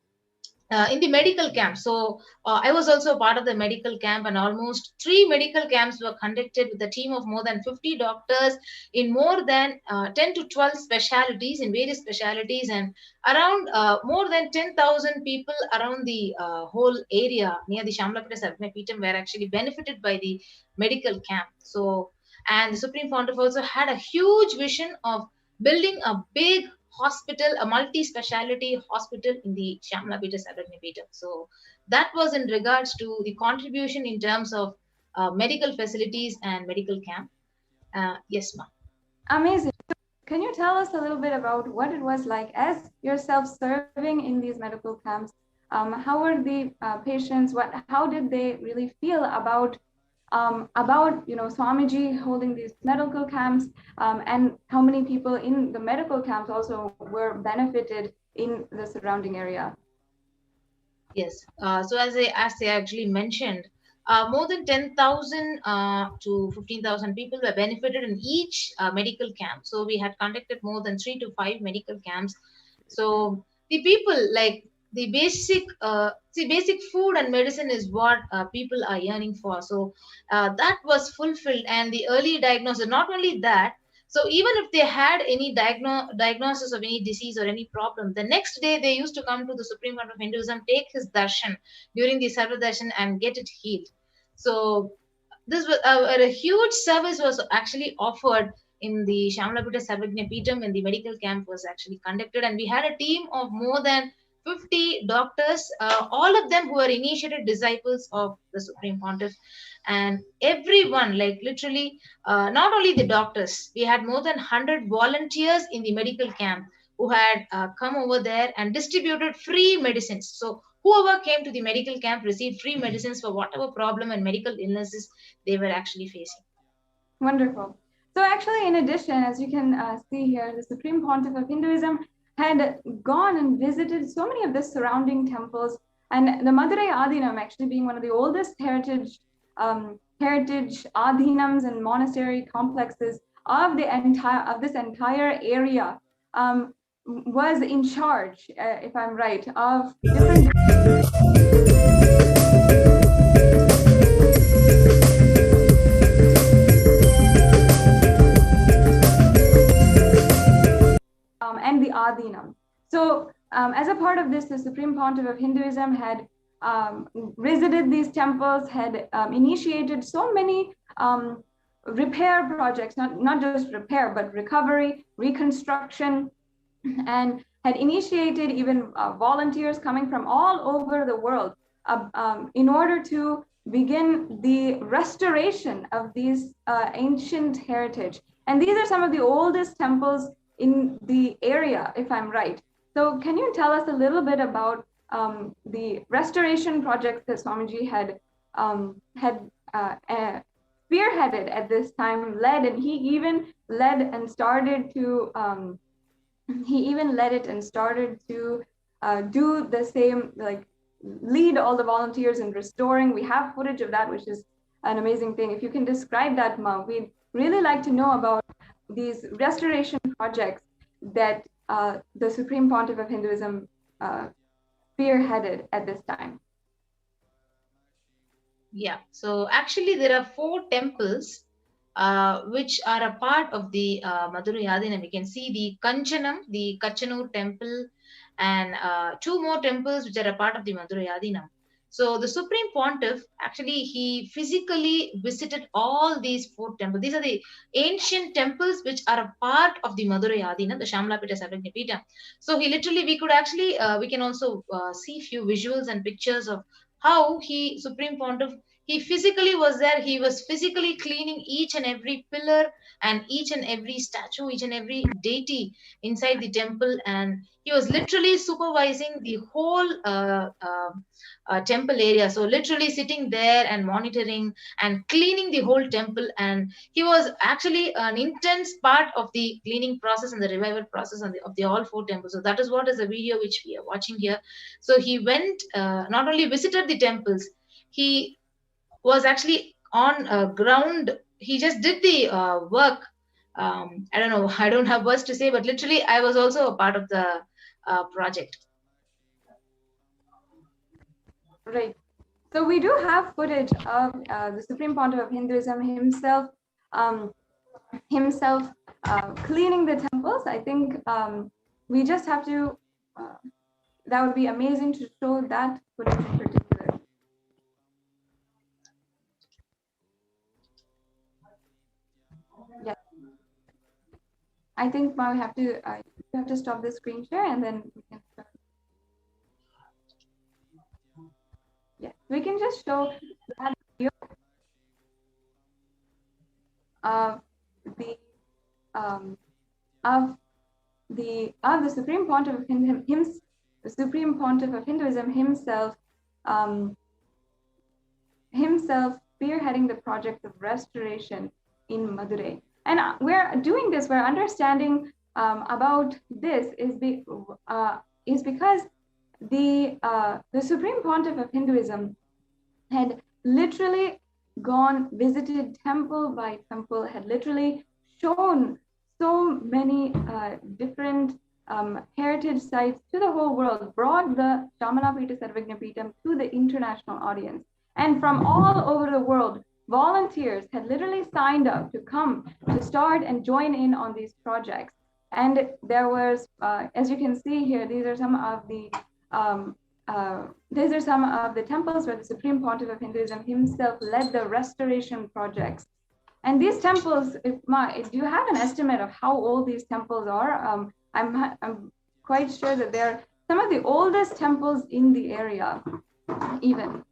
in the medical camp. So I was also part of the medical camp, and almost 3 medical camps were conducted with a team of more than 50 doctors in more than 10 to 12 specialties, in various specialties, and around more than 10,000 people around the whole area near the Shamalapita Sarvagnipitam were actually benefited by the medical camp. So, and the Supreme Pontiff also had a huge vision of building a big hospital, a multi-speciality hospital in the Shamalapita Sarvagnipitam. So that was in regards to the contribution in terms of medical facilities and medical camp. Yes, ma'am. Amazing. Can you tell us a little bit about what it was like as yourself serving in these medical camps? How were the patients? How did they really feel about Swamiji holding these medical camps, and how many people in the medical camps also were benefited in the surrounding area? Yes. So as I actually mentioned, more than 10,000 to 15,000 people were benefited in each medical camp. So we had conducted more than 3 to 5 medical camps. So the people, like the basic food and medicine is what people are yearning for. So that was fulfilled, and the early diagnosis. Not only that, so even if they had any diagnosis of any disease or any problem, the next day they used to come to the Supreme Court of Hinduism, take his darshan during the Sarva darshan and get it healed. So this was a huge service was actually offered in the Shamlapita Sarvajna Peetham when the medical camp was actually conducted, and we had a team of more than 50 doctors, all of them who were initiated disciples of the Supreme Pontiff, and everyone, like literally, not only the doctors, we had more than 100 volunteers in the medical camp who had come over there and distributed free medicines. So whoever came to the medical camp received free medicines for whatever problem and medical illnesses they were actually facing. Wonderful. So actually, in addition, as you can see here, the Supreme Pontiff of Hinduism had gone and visited so many of the surrounding temples, and the Madurai Adhinam actually being one of the oldest heritage adhinams and monastery complexes of this entire area, was in charge, if I'm right, of different and the Adhinam. So as a part of this, the Supreme Pontiff of Hinduism had visited these temples, had initiated so many repair projects, not just repair, but recovery, reconstruction, and had initiated even volunteers coming from all over the world in order to begin the restoration of these ancient heritage. And these are some of the oldest temples in the area, if I'm right. So can you tell us a little bit about the restoration projects that Swamiji had spearheaded at this time, led, and he even led and started to do the same, like lead all the volunteers in restoring. We have footage of that, which is an amazing thing. If you can describe that, Ma, we'd really like to know about these restoration projects that the Supreme Pontiff of Hinduism spearheaded at this time. Yeah, so actually there are 4 temples which are a part of the Madurai Adhinam. We can see the Kanchanam, the Kachanur temple, and 2 more temples which are a part of the Madurai Adhinam. So the Supreme Pontiff, actually, he physically visited all these 4 temples. These are the ancient temples which are a part of the Madurai Adhinam, the Shamlapita Sarvajna Peetham. So he literally, we could actually, we can also see few visuals and pictures of how Supreme Pontiff, he physically was there. He was physically cleaning each and every pillar and each and every statue, each and every deity inside the temple, and he was literally supervising the whole temple area. So literally sitting there and monitoring and cleaning the whole temple, and he was actually an intense part of the cleaning process and the revival process of the all 4 temples. So that is what is the video which we are watching here. So he went, not only visited the temples, he was actually on ground. He just did the work. I don't know, I don't have words to say, but literally I was also a part of the project. Right. So we do have footage of the Supreme Pontiff of Hinduism himself cleaning the temples. I think we just have to, that would be amazing to show that footage in particular. Yes. I think now we have to stop the screen share and then we can start. Yes, we can just show that video of the Supreme Pontiff of the Supreme Pontiff of Hinduism himself spearheading the project of restoration in Madurai. And we're doing this, we're understanding about this is because the Supreme Pontiff of Hinduism had literally gone, visited temple by temple, had literally shown so many different heritage sites to the whole world, brought the Shamalapita Sarvagnapitam to the international audience. And from all over the world, volunteers had literally signed up to come to start and join in on these projects. And there was, as you can see here, these are some of the temples where the Supreme Pontiff of Hinduism himself led the restoration projects. And these temples, if you have an estimate of how old these temples are, I'm quite sure that they're some of the oldest temples in the area, even.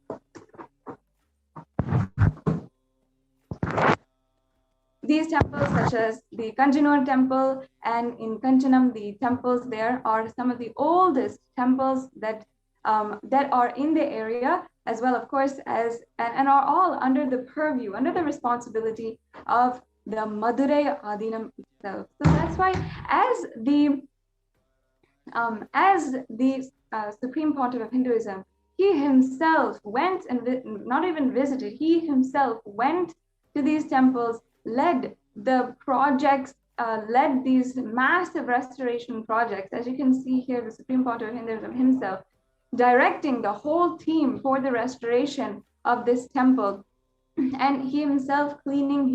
These temples, such as the Kanjanur temple and in Kanchanam, the temples there are some of the oldest temples that are in the area, as well, of course, as and are all under the purview, under the responsibility of the Madurai Adinam itself. So that's why, as the Supreme Pontiff of Hinduism, he himself went and not even visited, he himself went to these temples, led the projects, led these massive restoration projects. As you can see here, the Supreme Pontiff of Hinduism himself directing the whole team for the restoration of this temple, and he himself cleaning,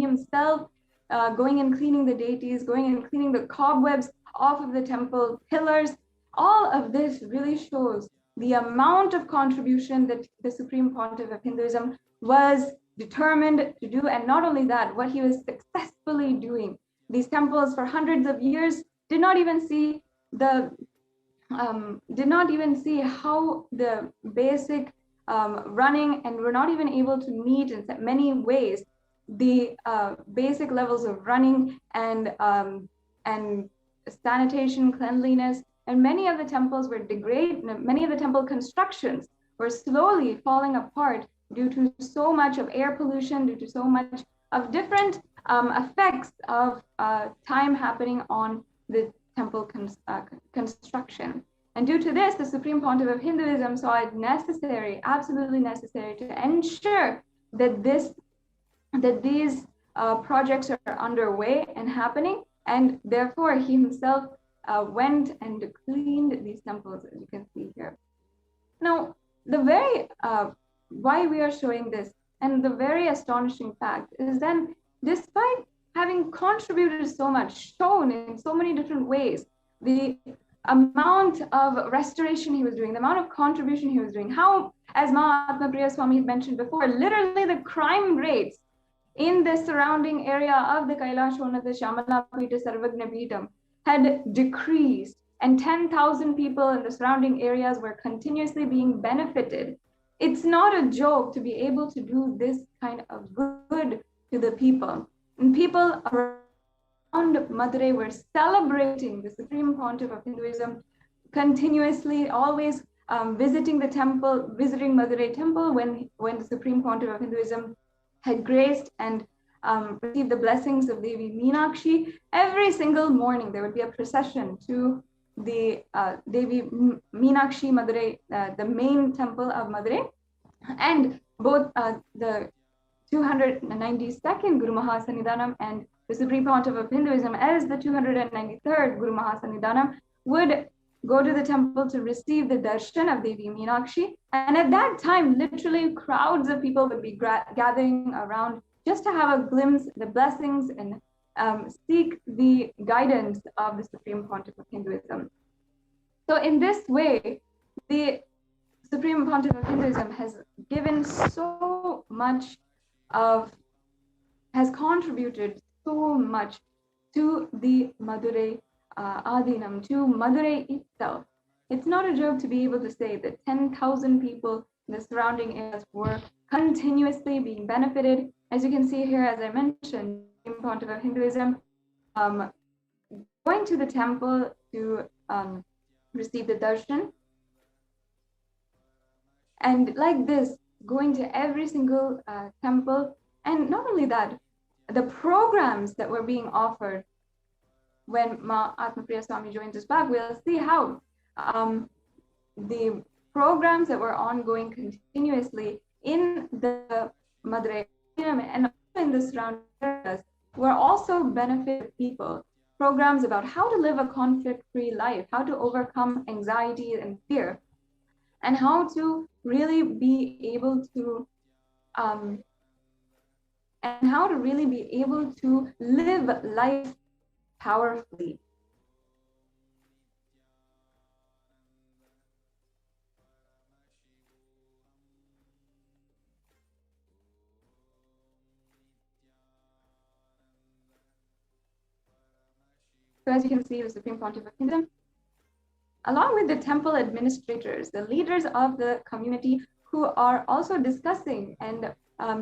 going and cleaning the deities, going and cleaning the cobwebs off of the temple pillars. All of this really shows the amount of contribution that the Supreme Pontiff of Hinduism was determined to do, and not only that, what he was successfully doing. These temples for hundreds of years did not even see how the basic running, and were not even able to meet in many ways the basic levels of running and sanitation, cleanliness, and many of the temples were many of the temple constructions were slowly falling apart due to so much of air pollution, due to so much of different effects of time happening on the temple construction. And due to this, the Supreme Pontiff of Hinduism saw it necessary, absolutely necessary, to ensure that these projects are underway and happening, and therefore he himself went and cleaned these temples, as you can see here. Now, the very why we are showing this, and the very astonishing fact is then, despite having contributed so much, shown in so many different ways, the amount of restoration he was doing, the amount of contribution he was doing, how, as Mahatma Priya Swami had mentioned before, literally the crime rates in the surrounding area of the Kailasa Shamalapita Sarvagnapitam had decreased, and 10,000 people in the surrounding areas were continuously being benefited. It's not a joke to be able to do this kind of good to the people. And people around Madurai were celebrating the Supreme Pontiff of Hinduism continuously, always visiting the temple, visiting Madurai temple when the Supreme Pontiff of Hinduism had graced and received the blessings of Devi Meenakshi. Every single morning there would be a procession to the Devi Meenakshi Madurai, the main temple of Madurai, and both the 292nd Guru Mahasannidhanam and the Supreme Pontiff of Hinduism as the 293rd Guru Mahasannidhanam would go to the temple to receive the darshan of Devi Meenakshi. And at that time, literally crowds of people would be gathering around just to have a glimpse, the blessings, and seek the guidance of the Supreme Pontiff of Hinduism. So in this way, the Supreme Pontiff of Hinduism has given so much has contributed so much to the Madurai Adinam, to Madurai itself. It's not a joke to be able to say that 10,000 people in the surrounding areas were continuously being benefited. As you can see here, as I mentioned, the Pontiff of Hinduism going to the temple to receive the darshan, and like this, going to every single temple. And not only that, the programs that were being offered. When Mahatma Priya Swami joins us back, we'll see how the programs that were ongoing continuously in the Madurai and in the surrounding areas were also benefit people. Programs about how to live a conflict-free life, how to overcome anxiety and fear, and how to really be able to live life powerfully. So as you can see, the Supreme Pontiff of Hinduism, along with the temple administrators, the leaders of the community, who are also discussing and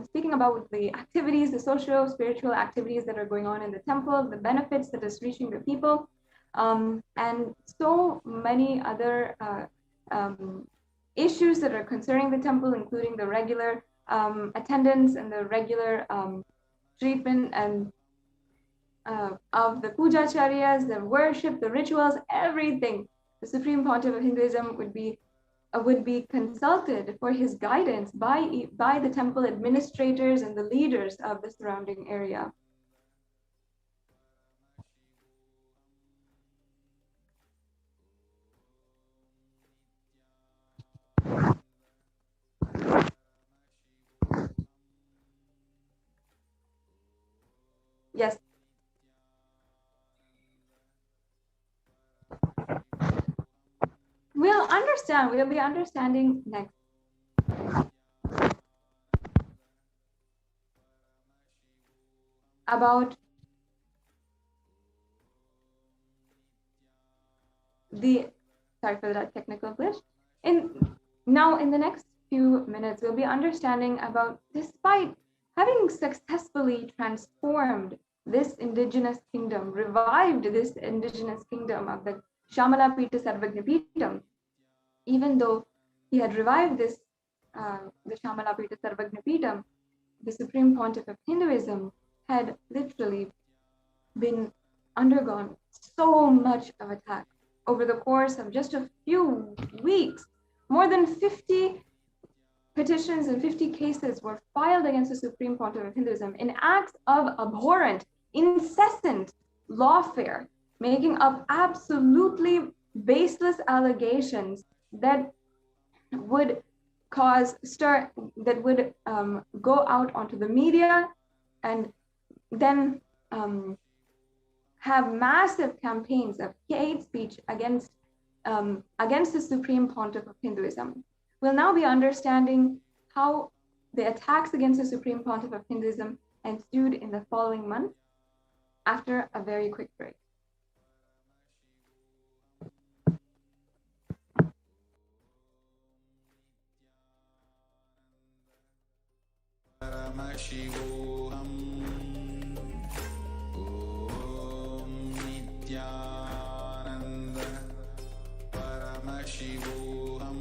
speaking about the activities, the social, spiritual activities that are going on in the temple, the benefits that is reaching the people, and so many other issues that are concerning the temple, including the regular attendance and the regular treatment and of the pujacharyas, the worship, the rituals, everything. The Supreme Pontiff of Hinduism would be consulted for his guidance by the temple administrators and the leaders of the surrounding area. Yes. We'll be understanding next. About sorry for that technical glitch. Now in the next few minutes, we'll be understanding about, despite having successfully transformed this indigenous kingdom, revived this indigenous kingdom of the Shamala Pita Sarvagna Pitam, even though he had revived this, the Shamala Pita Sarvagna Pitam, the Supreme Pontiff of Hinduism had literally been undergone so much of attack over the course of just a few weeks. More than 50 petitions and 50 cases were filed against the Supreme Pontiff of Hinduism in acts of abhorrent, incessant lawfare, making up absolutely baseless allegations that would go out onto the media and then have massive campaigns of hate speech against the Supreme Pontiff of Hinduism. We'll now be understanding how the attacks against the Supreme Pontiff of Hinduism ensued in the following months after a very quick break. Paramashivoham. Om Nithyananda Paramashivoham.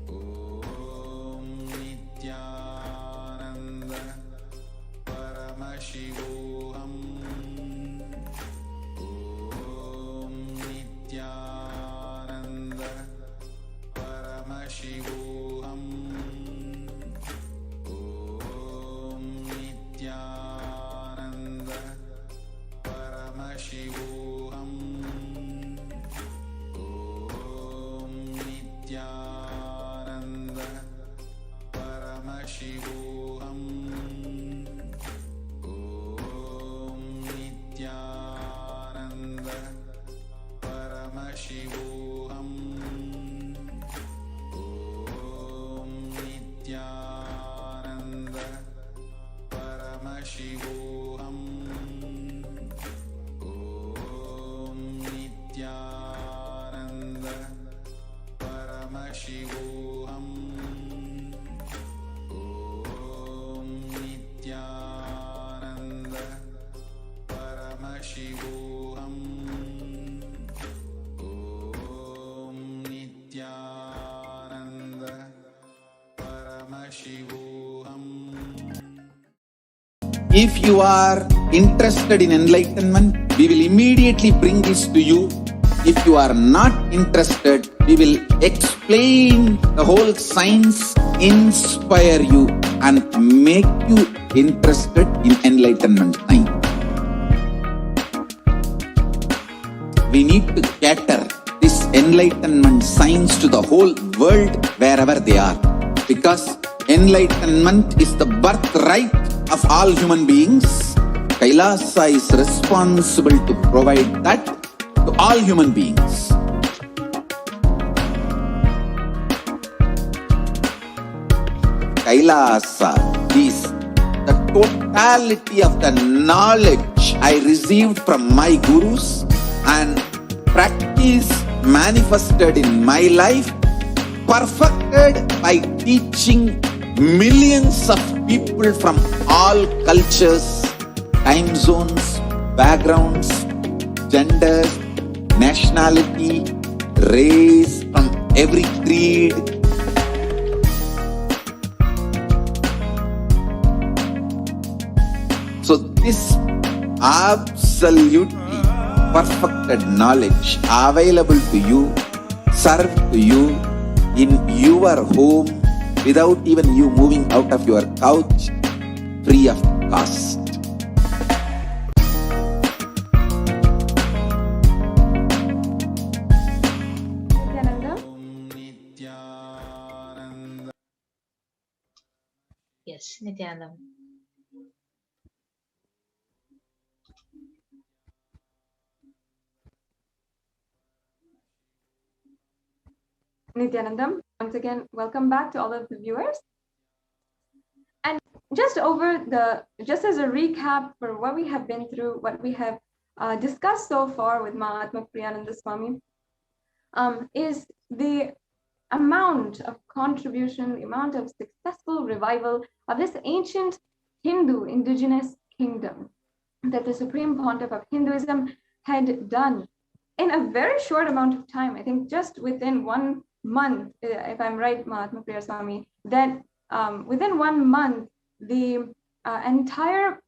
Om Nithyananda Paramashivoham. Om Nithyananda Paramashivoham. Nithyananda Paramashivoham. Om Nithyananda Paramashivoham. Om Nithyananda Paramashivoham. Om Nithyananda Paramashivoham. Om Nithyananda Paramashivoham. Om Nithyananda Paramashivoham. Om Nithyananda Paramashivoham. If you are interested in enlightenment, we will immediately bring this to you If you are not interested, we will explain the whole science, inspire you and make you interested in enlightenment science. We need to cater this enlightenment science to the whole world wherever they are. Because enlightenment is the birthright of all human beings. Kailasa is responsible to provide that to all human beings. Kailasa is the totality of the knowledge I received from my gurus and practice manifested in my life, perfected by teaching millions of people from all cultures, time zones, backgrounds, genders, nationality, race, from every creed. So this absolutely perfected knowledge available to you, served to you in your home without even you moving out of your couch, free of cost. Yes, Nithyananda. Nithyanandam, once again, welcome back to all of the viewers. And just as a recap for what we have been through, what we have discussed so far with Mahatma Priyananda Swami, is the amount of contribution, the amount of successful revival of this ancient Hindu indigenous kingdom that the Supreme Pontiff of Hinduism had done in a very short amount of time. I think just within 1 month, if I'm right, Mahatma Priya Swami, that within 1 month, the entire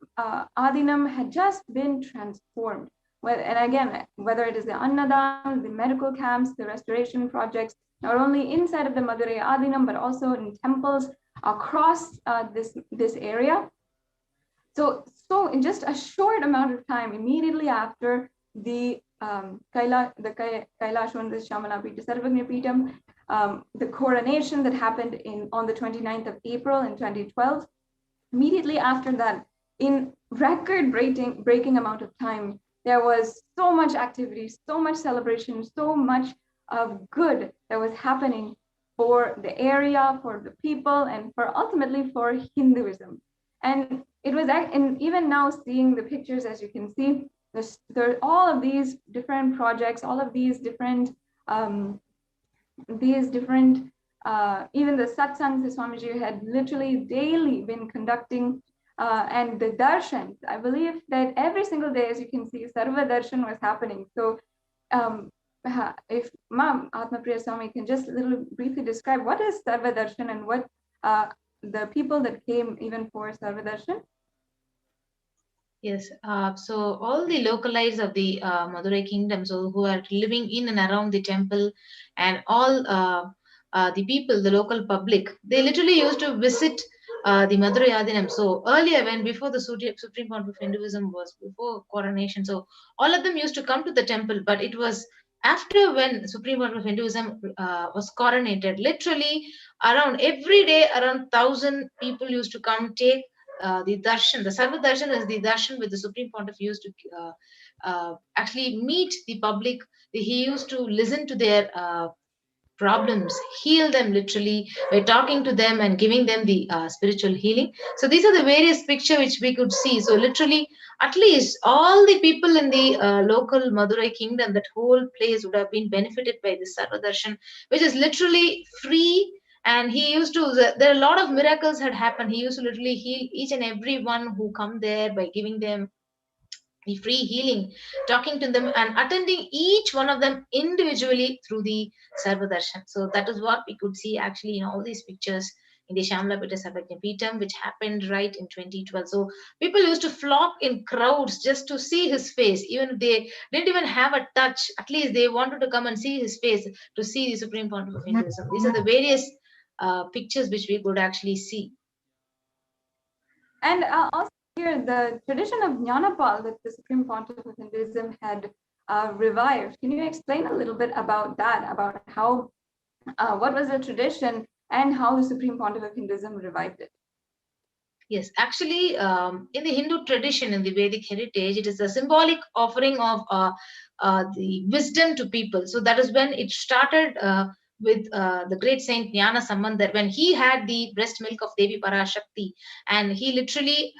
Adinam had just been transformed. And again, whether it is the Annadam, the medical camps, the restoration projects, not only inside of the Madurai Adinam, but also in temples across this area. So in just a short amount of time, immediately after the Kailasa Shamanapita Sarvagnapitam, the coronation that happened on the 29th of April in 2012, immediately after that, in record-breaking amount of time, there was so much activity, so much celebration, so much of good that was happening for the area, for the people, and ultimately for Hinduism. And it was, and even now seeing the pictures, as you can see, there are all of these different projects, all of these different, even the satsangs that Swamiji had literally daily been conducting, and the darshans. I believe that every single day, as you can see, Sarva Darshan was happening. So if Atma Priya Swami can just briefly describe what is Sarva Darshan and what the people that came even for Sarva Darshan. Yes, so all the localites of the Madurai kingdom, so who are living in and around the temple, and all the people, the local public, they literally used to visit the Madurai Adinam. So earlier, before the Supreme Pontiff of Hinduism was before coronation, so all of them used to come to the temple, but it was after when Supreme Pontiff of Hinduism was coronated, literally around every day, around 1,000 people used to come take the darshan. The Sarva Darshan is the darshan with the Supreme Pontiff used to actually meet the public. He used to listen to their problems, heal them literally by talking to them and giving them the spiritual healing. So these are the various pictures which we could see. So literally, at least all the people in the local Madurai kingdom, that whole place would have been benefited by this Sarva Darshan, which is literally free. And he used to, there are a lot of miracles had happened. He used to literally heal each and every one who come there by giving them the free healing, talking to them and attending each one of them individually through the Sarva Darshan. So that is what we could see actually in all these pictures in the Shamalapita Sabhajnapeetham, which happened right in 2012. So people used to flock in crowds just to see his face, even if they didn't even have a touch. At least they wanted to come and see his face to see the Supreme Pontiff of Hinduism. These are the various pictures which we could actually see. And also here, the tradition of Jnanapal that the Supreme Pontiff of Hinduism had revived. Can you explain a little bit about that, about how, what was the tradition and how the Supreme Pontiff of Hinduism revived it? Yes, actually, in the Hindu tradition, in the Vedic heritage, it is a symbolic offering of the wisdom to people. So that is when it started with the great saint Jnana Sambandar, when he had the breast milk of Devi Parashakti, and he literally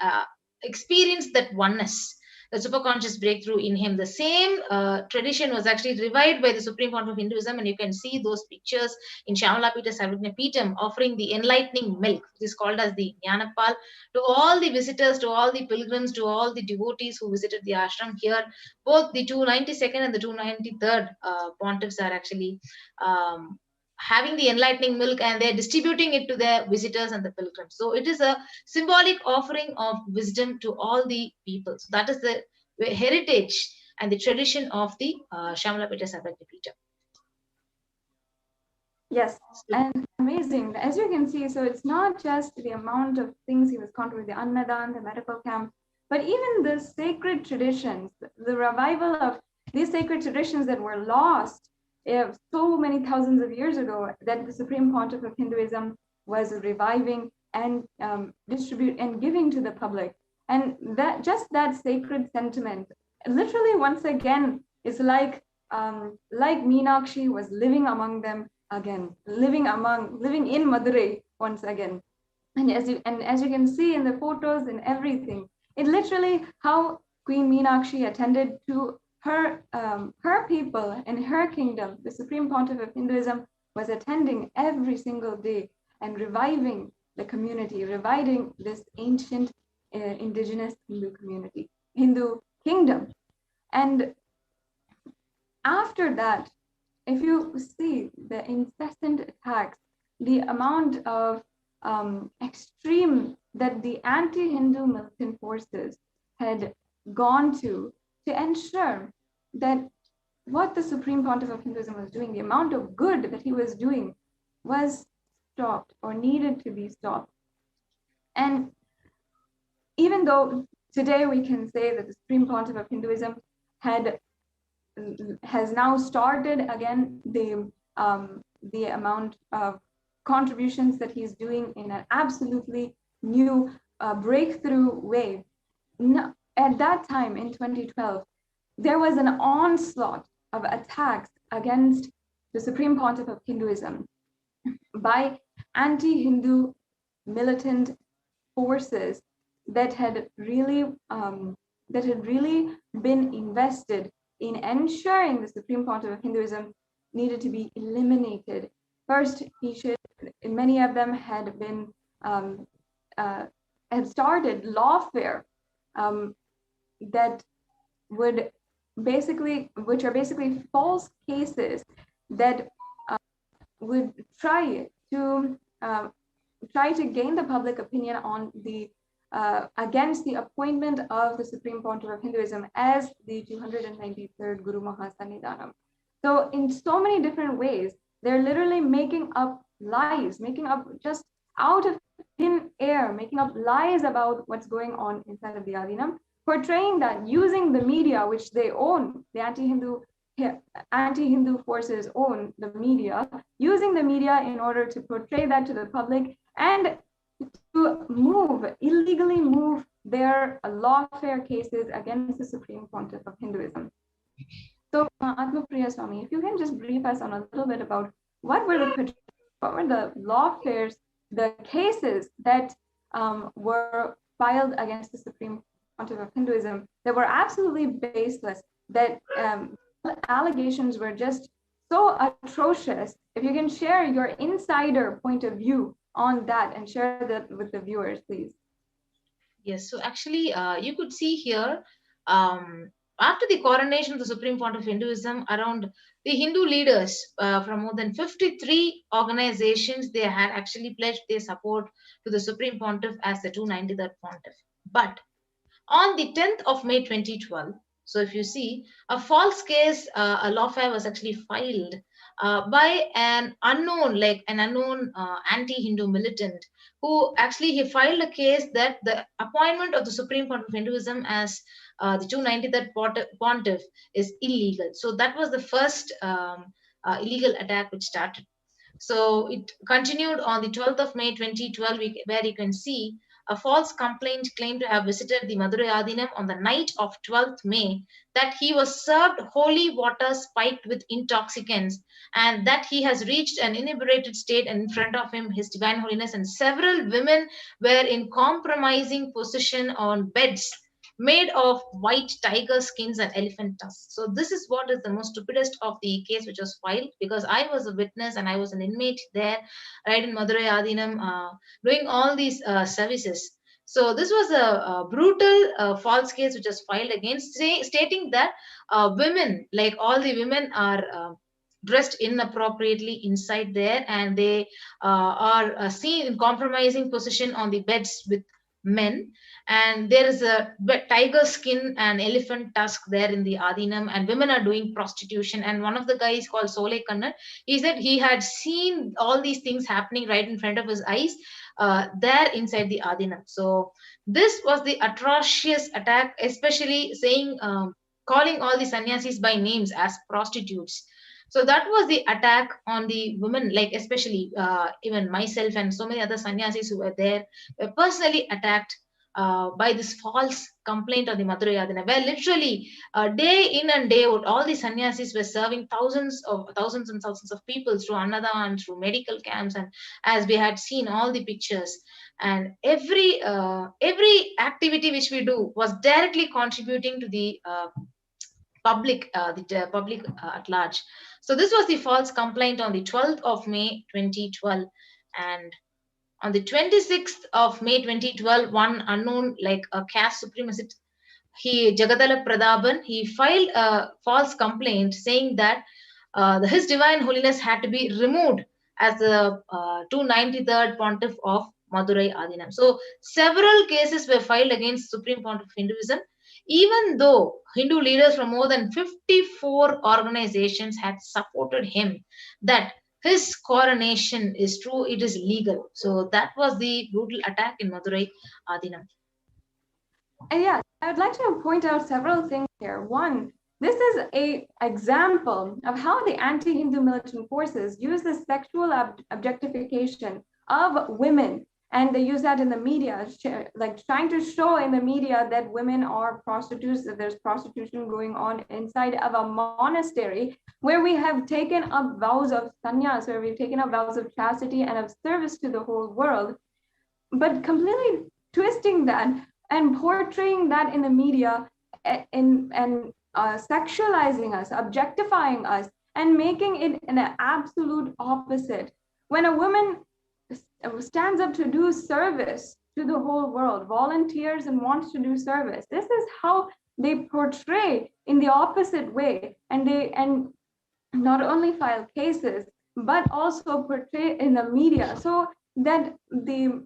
experienced that oneness, the superconscious breakthrough in him. The same tradition was actually revived by the Supreme Pontiff of Hinduism, and you can see those pictures in Shamalapita Sarvajnapeetham offering the enlightening milk, which is called as the Jnanapal, to all the visitors, to all the pilgrims, to all the devotees who visited the ashram here. Both the 292nd and the 293rd pontiffs are actually having the enlightening milk, and they're distributing it to their visitors and the pilgrims. So it is a symbolic offering of wisdom to all the people. So that is the heritage and the tradition of the Shamalapita Sarvajnapeetham. Yes, and amazing. As you can see, so it's not just the amount of things he was contributing, the Annadan, the medical camp, but even the sacred traditions, the revival of these sacred traditions that were lost so many thousands of years ago, that the Supreme Pontiff of Hinduism was reviving and distribute and giving to the public. And that just that sacred sentiment, literally once again, is like Meenakshi was living among them again, living in Madurai once again. And as you can see in the photos and everything, it literally how Queen Meenakshi attended to her people in her kingdom. The Supreme Pontiff of Hinduism was attending every single day and reviving the community, reviving this ancient indigenous Hindu community, Hindu kingdom. And after that, if you see the incessant attacks, the amount of extreme that the anti-Hindu militant forces had gone to ensure that what the Supreme Pontiff of Hinduism was doing, the amount of good that he was doing, was stopped or needed to be stopped. And even though today we can say that the Supreme Pontiff of Hinduism has now started again the amount of contributions that he's doing in an absolutely new breakthrough way. No, at that time in 2012, there was an onslaught of attacks against the Supreme Pontiff of Hinduism by anti-Hindu militant forces that had really been invested in ensuring the Supreme Pontiff of Hinduism needed to be eliminated. First, many of them had been had started lawfare that which are basically false cases that would try to gain the public opinion on the against the appointment of the Supreme Pontiff of Hinduism as the 293rd Guru Mahasannidhanam. So in so many different ways, they're literally making up lies, making up just out of thin air, making up lies about what's going on inside of the Adinam, portraying that using the media, which they own, the anti-Hindu forces own the media, using the media in order to portray that to the public and to illegally move their lawfare cases against the Supreme Pontiff of Hinduism. So Atmapriya Swami, if you can just brief us on a little bit about what were the lawfares, the cases that were filed against the Supreme Pontiff of Hinduism that were absolutely baseless, that allegations were just so atrocious. If you can share your insider point of view on that and share that with the viewers, please. Yes, so actually you could see here after the coronation of the Supreme Pontiff of Hinduism, around the Hindu leaders from more than 53 organizations, they had actually pledged their support to the Supreme Pontiff as the 293rd Pontiff. But on the 10th of May 2012, so if you see, a false case, a lawfare was actually filed by an unknown anti-Hindu militant who actually he filed a case that the appointment of the Supreme Pontiff of Hinduism as the 293rd Pontiff is illegal. So that was the first illegal attack which started. So it continued on the 12th of May 2012, where you can see a false complaint claimed to have visited the Madurai Adinam on the night of 12th May, that he was served holy water spiked with intoxicants, and that he has reached an inebriated state, and in front of him his divine holiness and several women were in compromising position on beds made of white tiger skins and elephant tusks. So this is what is the most stupidest of the case which was filed, because I was a witness and I was an inmate there, right in Madurai Adinam, doing all these services. So this was a brutal false case which was filed against, stating that women, like all the women are dressed inappropriately inside there, and they are seen in compromising position on the beds with men, and there is a tiger skin and elephant tusk there in the Adinam, and women are doing prostitution. And one of the guys called Sole Kannan, he said he had seen all these things happening right in front of his eyes there inside the Adinam. So this was the atrocious attack, especially saying calling all the sannyasis by names as prostitutes. So that was the attack on the women, like especially even myself and so many other sannyasis who were there were personally attacked by this false complaint on the Madurai Adinam, where literally day in and day out, all the sannyasis were serving thousands and thousands of people through Annadam and through medical camps, and as we had seen all the pictures. And every activity which we do was directly contributing to the public at large. So this was the false complaint on the 12th of May 2012. And on the 26th of May 2012, one unknown, like a caste supremacist, Jagadala Pradaban, he filed a false complaint saying that His Divine Holiness had to be removed as the 293rd Pontiff of Madurai Adinam. So several cases were filed against Supreme Pontiff of Hinduism, even though Hindu leaders from more than 54 organizations had supported him, that his coronation is true, it is legal. So that was the brutal attack in Madurai Adinam. And yeah, I would like to point out several things here. One, this is an example of how the anti-Hindu militant forces use the sexual objectification of women, and they use that in the media, like trying to show in the media that women are prostitutes, that there's prostitution going on inside of a monastery where we have taken up vows of sannyas, where we've taken up vows of chastity and of service to the whole world, but completely twisting that and portraying that in the media and sexualizing us, objectifying us, and making it an absolute opposite. When a woman stands up to do service to the whole world, volunteers and wants to do service, this is how they portray in the opposite way. And not only file cases, but also portray in the media, so that the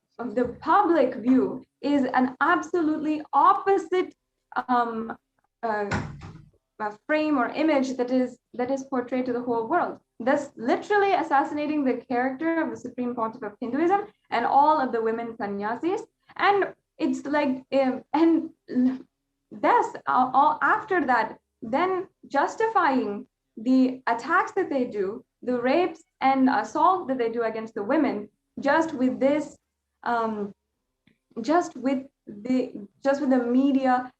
public view is an absolutely opposite frame or image that is portrayed to the whole world, thus literally assassinating the character of the Supreme Pontiff of Hinduism and all of the women sannyasis. And it's like, and thus all after that, then justifying the attacks that they do, the rapes and assault that they do against the women, just with this, just with the media,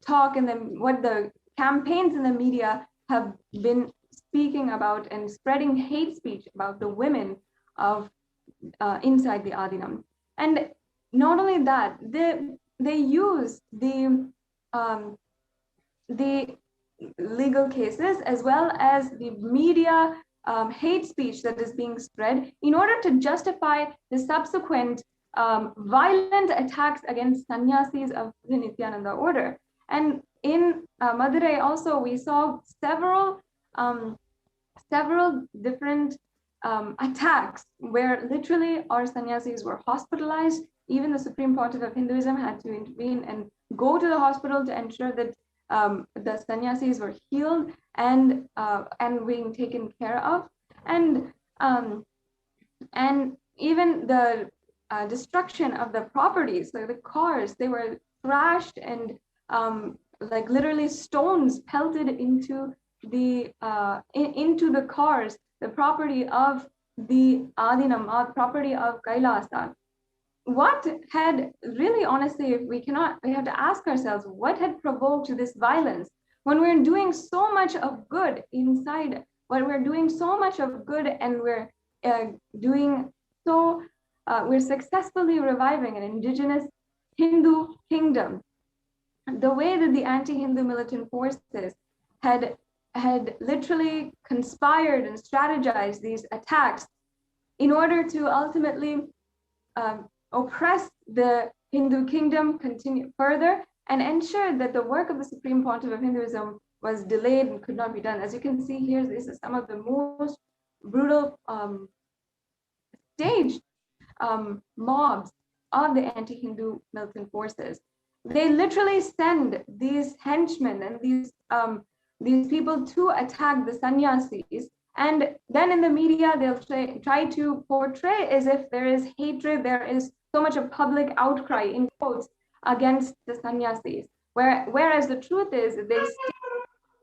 talk, and what the campaigns in the media have been speaking about and spreading hate speech about the women of inside the Adinam. And not only that, they use the legal cases as well as the media hate speech that is being spread in order to justify the subsequent violent attacks against sannyasis of the Nithyananda order. And in Madurai also, we saw several different attacks where literally our sannyasis were hospitalized. Even the Supreme Pontiff of Hinduism had to intervene and go to the hospital to ensure that the sannyasis were healed and being taken care of, and even the destruction of the properties, like the cars, they were thrashed and like literally stones pelted into the cars, the property of the Adinam, property of Kailasa. What had really, honestly, if we have to ask ourselves, what had provoked this violence when we're doing so much of good inside, when we're doing so much of good and we're we're successfully reviving an indigenous Hindu kingdom. The way that the anti-Hindu militant forces had literally conspired and strategized these attacks in order to ultimately oppress the Hindu kingdom, continue further, and ensure that the work of the Supreme Pontiff of Hinduism was delayed and could not be done. As you can see here, this is some of the most brutal staged mobs of the anti-Hindu militant forces. They literally send these henchmen and these people to attack the sannyasis, and then in the media they'll try to portray as if there is hatred, there is so much of public outcry in quotes against the sannyasis, whereas the truth is they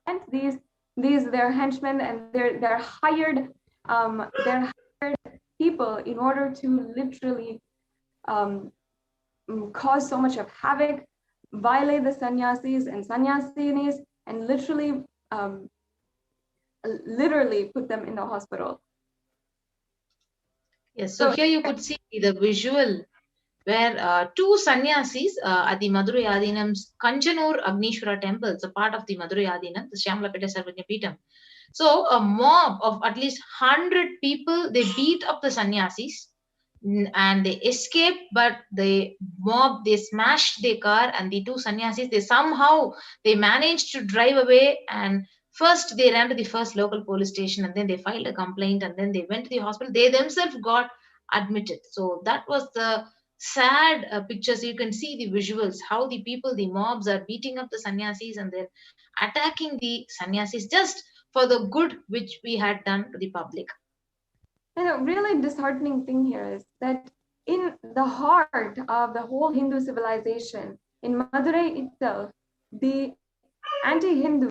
sent their henchmen and they're hired people in order to literally cause so much of havoc, violate the sannyasis and sannyasinis, and literally put them in the hospital. Yes, so here you could see the visual where two sannyasis at the Madurai Adinam's Kanjanur Agnishwara temple, it's a part of the Madurai Adinam, the Shyamlapeta Sarvanya Peetham. So a mob of at least 100 people, they beat up the sannyasis and they escaped, but the mob, they smashed their car, and the two sannyasis, they managed to drive away, and first they ran to the first local police station, and then they filed a complaint, and then they went to the hospital. They themselves got admitted. So that was the sad pictures. You can see the visuals, how the people, the mobs are beating up the sannyasis and they're attacking the sannyasis just for the good which we had done to the public. And a really disheartening thing here is that in the heart of the whole Hindu civilization, in Madurai itself, the anti-Hindu,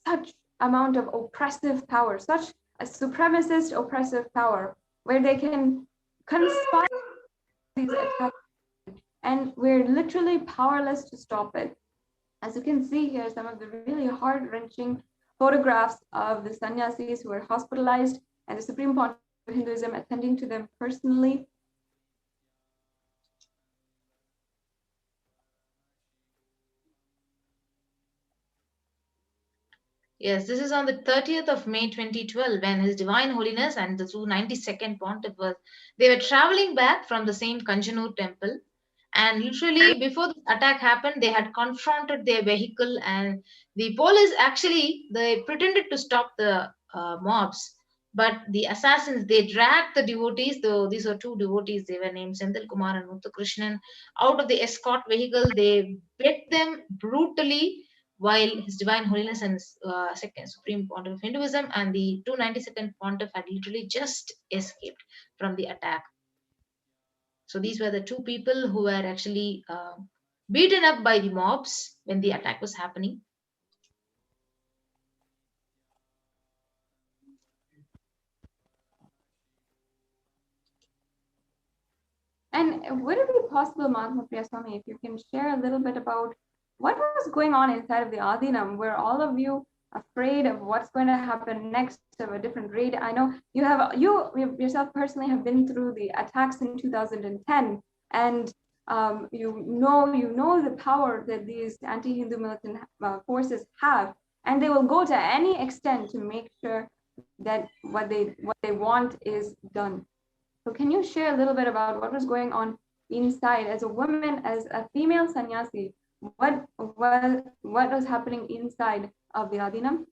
such amount of oppressive power, such a supremacist oppressive power, where they can conspire these attacks, and we're literally powerless to stop it. As you can see here, some of the really heart-wrenching photographs of the sannyasis who were hospitalized and the Supreme Pontiff of Hinduism attending to them personally. Yes, this is on the 30th of May 2012 when His Divine Holiness and the 292nd Pontiff they were traveling back from the same Kanjanur temple, and literally before the attack happened, they had confronted their vehicle, and the police actually, they pretended to stop the mobs, but the assassins, they dragged the devotees, though these were two devotees, they were named Senthil Kumar and Muthu Krishnan, out of the escort vehicle. They beat them brutally, while His Divine Holiness and Second Supreme Pontiff of Hinduism and the 292nd Pontiff had literally just escaped from the attack. So these were the two people who were actually beaten up by the mobs when the attack was happening. And would it be possible, Mahatma Priyaswami, if you can share a little bit about what was going on inside of the Adinam? Were all of you afraid of what's going to happen next, of a different raid? I know you yourself personally have been through the attacks in 2010, and you know the power that these anti-Hindu militant forces have, and they will go to any extent to make sure that what they want is done. So can you share a little bit about what was going on inside as a woman, as a female sannyasi what was happening inside of the Adinam.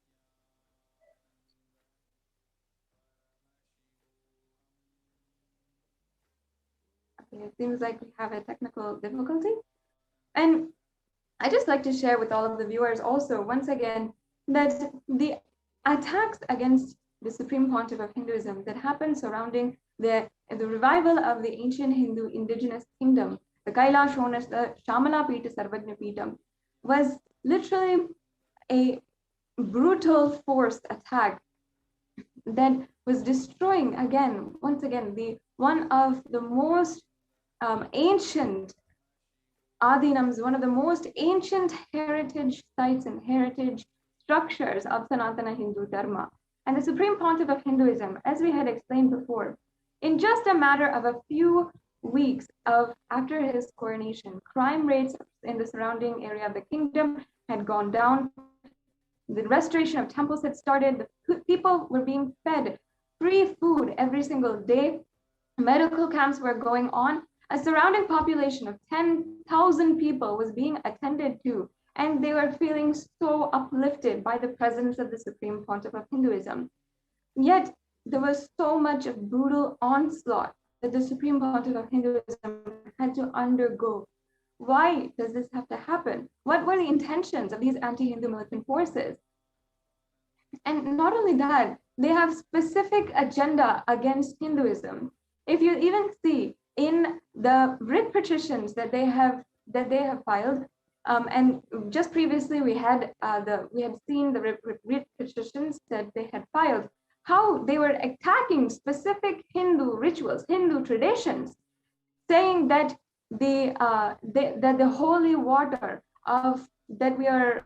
Okay, it seems like we have a technical difficulty. And I just like to share with all of the viewers also, once again, that the attacks against the Supreme Pontiff of Hinduism that happened surrounding the revival of the ancient Hindu indigenous kingdom, the Kailasa, the Shamala Pita Sarvagna Pitam, was literally a brutal forced attack that was destroying, again, once again, one of the most ancient Adinams, one of the most ancient heritage sites and heritage structures of Sanatana Hindu Dharma. And the Supreme Pontiff of Hinduism, as we had explained before, in just a matter of a few weeks after his coronation, crime rates in the surrounding area of the kingdom had gone down. The restoration of temples had started. The people were being fed free food every single day. Medical camps were going on. A surrounding population of 10,000 people was being attended to, and they were feeling so uplifted by the presence of the Supreme Pontiff of Hinduism. Yet there was so much of brutal onslaught that the Supreme Pontiff of Hinduism had to undergo. Why does this have to happen? What were the intentions of these anti-Hindu militant forces? And not only that, they have specific agenda against Hinduism. If you even see in the writ petitions that they have filed, and just previously we had seen the writ petitions that they had filed, how they were attacking specific Hindu rituals, Hindu traditions, saying that the holy water that we are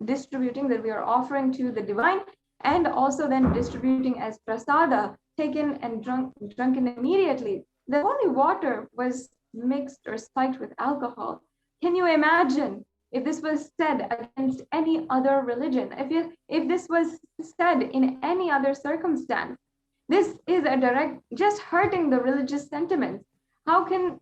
distributing, that we are offering to the divine, and also then distributing as prasada, taken and drunken immediately, the holy water was mixed or spiked with alcohol. Can you imagine if this was said against any other religion? If this was said in any other circumstance, this is a direct, just hurting the religious sentiments. How can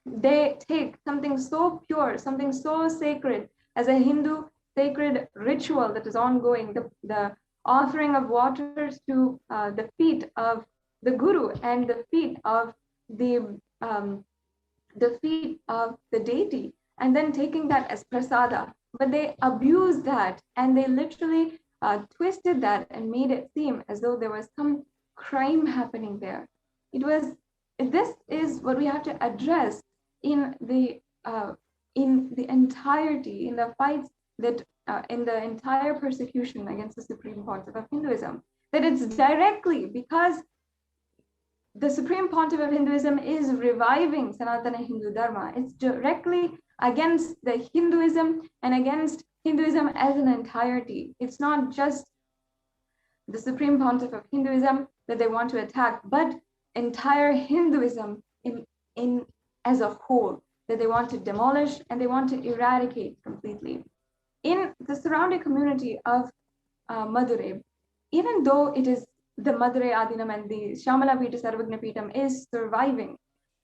they take something so pure, something so sacred as a Hindu sacred ritual that is ongoing, the offering of waters to the feet of the Guru and the feet of the deity, and then taking that as prasada? But they abused that, and they literally twisted that and made it seem as though there was some crime happening there. This is what we have to address in the entirety, in the fights that in the entire persecution against the Supreme Pontiff of Hinduism, that it's directly because the Supreme Pontiff of Hinduism is reviving Sanatana Hindu Dharma. It's directly against the Hinduism and against Hinduism as an entirety. It's not just the Supreme Pontiff of Hinduism that they want to attack, but entire Hinduism in as a whole, that they want to demolish and they want to eradicate completely. In the surrounding community of Madurai, even though it is the Madurai Adinam and the Shamala Pita Sarvagna Pitam is surviving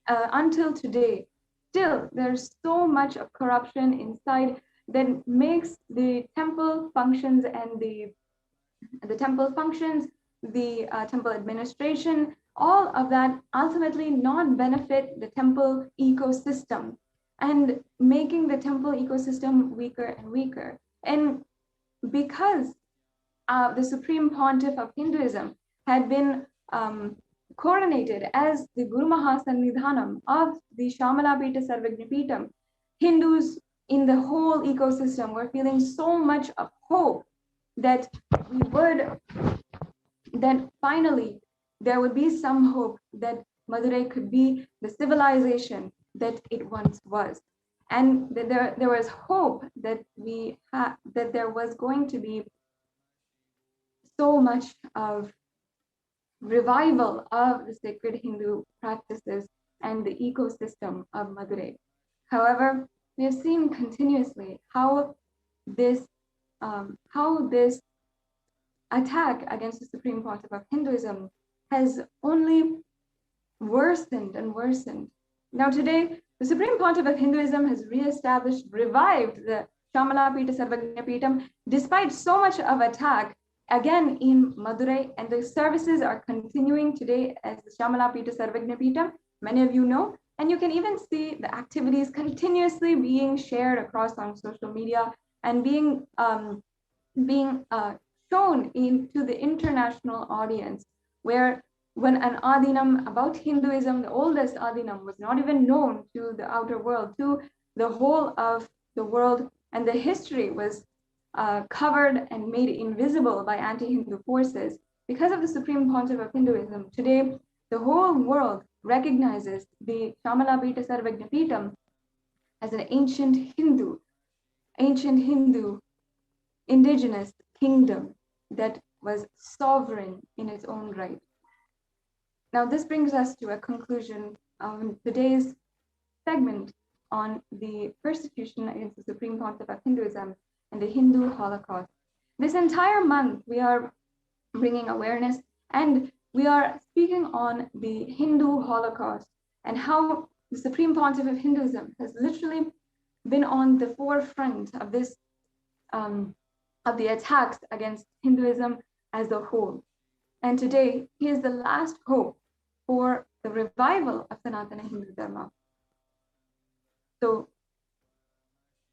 until today, still there's so much of corruption inside that makes the temple functions and the temple administration, all of that ultimately not benefit the temple ecosystem and making the temple ecosystem weaker and weaker. And because the Supreme Pontiff of Hinduism had been coronated as the Guru Mahasannidhanam of the Shamala Pita Sarvagna Pitam, Hindus in the whole ecosystem were feeling so much of hope that finally there would be some hope that Madurai could be the civilization that it once was. And that there was hope that that there was going to be so much of revival of the sacred Hindu practices and the ecosystem of Madurai. However, we have seen continuously how this attack against the Supreme Pontiff of Hinduism has only worsened and worsened. Now today, The Supreme Pontiff of Hinduism has revived the Shamala Pita Sarvagna Pitam despite so much of attack, again in Madurai, and the services are continuing today as the Shamala Pita Sarvagna Pitam. Many of you know, and you can even see the activities continuously being shared across on social media and being shown into the international audience, where when an Adinam about Hinduism, the oldest Adinam, was not even known to the outer world, to the whole of the world, and the history was covered and made invisible by anti-Hindu forces. Because of the Supreme Pontiff of Hinduism, today the whole world recognizes the Shamala Pita Sarvagna Pitam as an ancient Hindu indigenous kingdom that was sovereign in its own right. Now, this brings us to a conclusion of today's segment on the persecution against the Supreme Pontiff of Hinduism and the Hindu Holocaust. This entire month, we are bringing awareness and we are speaking on the Hindu Holocaust and how the Supreme Pontiff of Hinduism has literally been on the forefront of this, of the attacks against Hinduism as a whole. And today, he is the last hope for the revival of Sanatana Hindu Dharma. So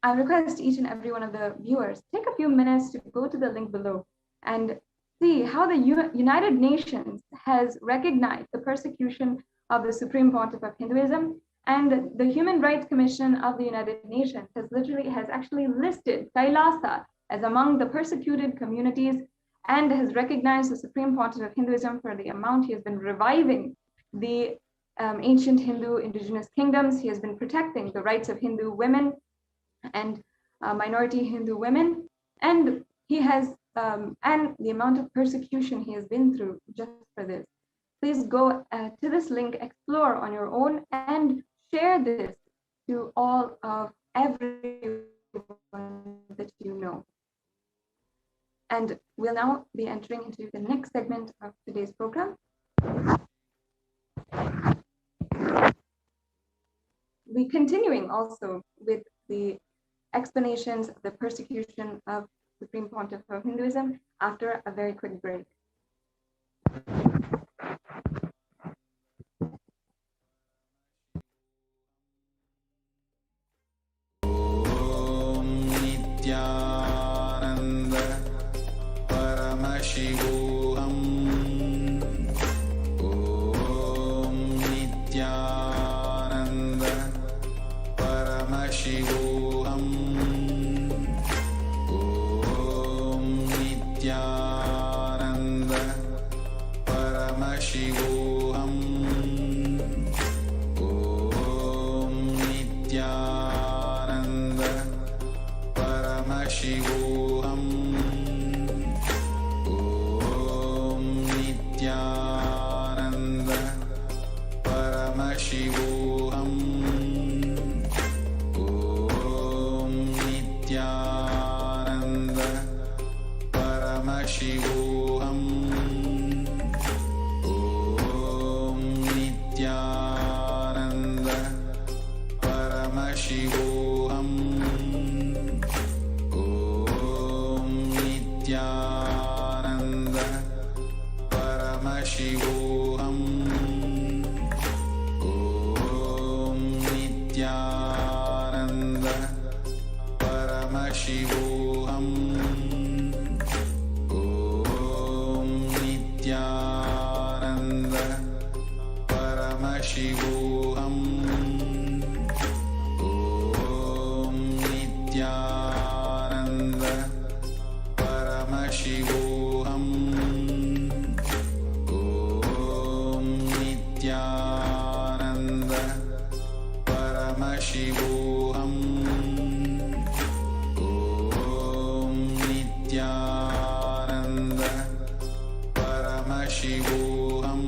I request each and every one of the viewers, take a few minutes to go to the link below and see how the United Nations has recognized the persecution of the Supreme Pontiff of Hinduism, and the Human Rights Commission of the United Nations has actually listed Kailasa as among the persecuted communities and has recognized the Supreme Pontiff of Hinduism for the amount he has been reviving the ancient Hindu indigenous kingdoms. He has been protecting the rights of Hindu women and minority Hindu women, and he has and the amount of persecution he has been through just for this. Please go to this link, explore on your own, and share this to all of everyone that you know. And we'll now be entering into the next segment of today's program. We're continuing also with the explanations of the persecution of Supreme Pontiff of Hinduism after a very quick break. Om Nithyananda Paramashivoham. Om Nithyananda Paramashivoham. Om Nithyananda Paramashivoham. Om Nithyananda Paramashivoham. Om Nithyananda Paramashivoham. Om Nithyananda Paramashivoham. Om Nithyananda Paramashivoham. Om Nithyananda Paramashivoham. Om Nithyananda Paramashivoham. Om Nithyananda Paramashivoham. Om Nithyananda Paramashivoham. Om Nithyananda Paramashivoham. Om Nithyananda Paramashivoham.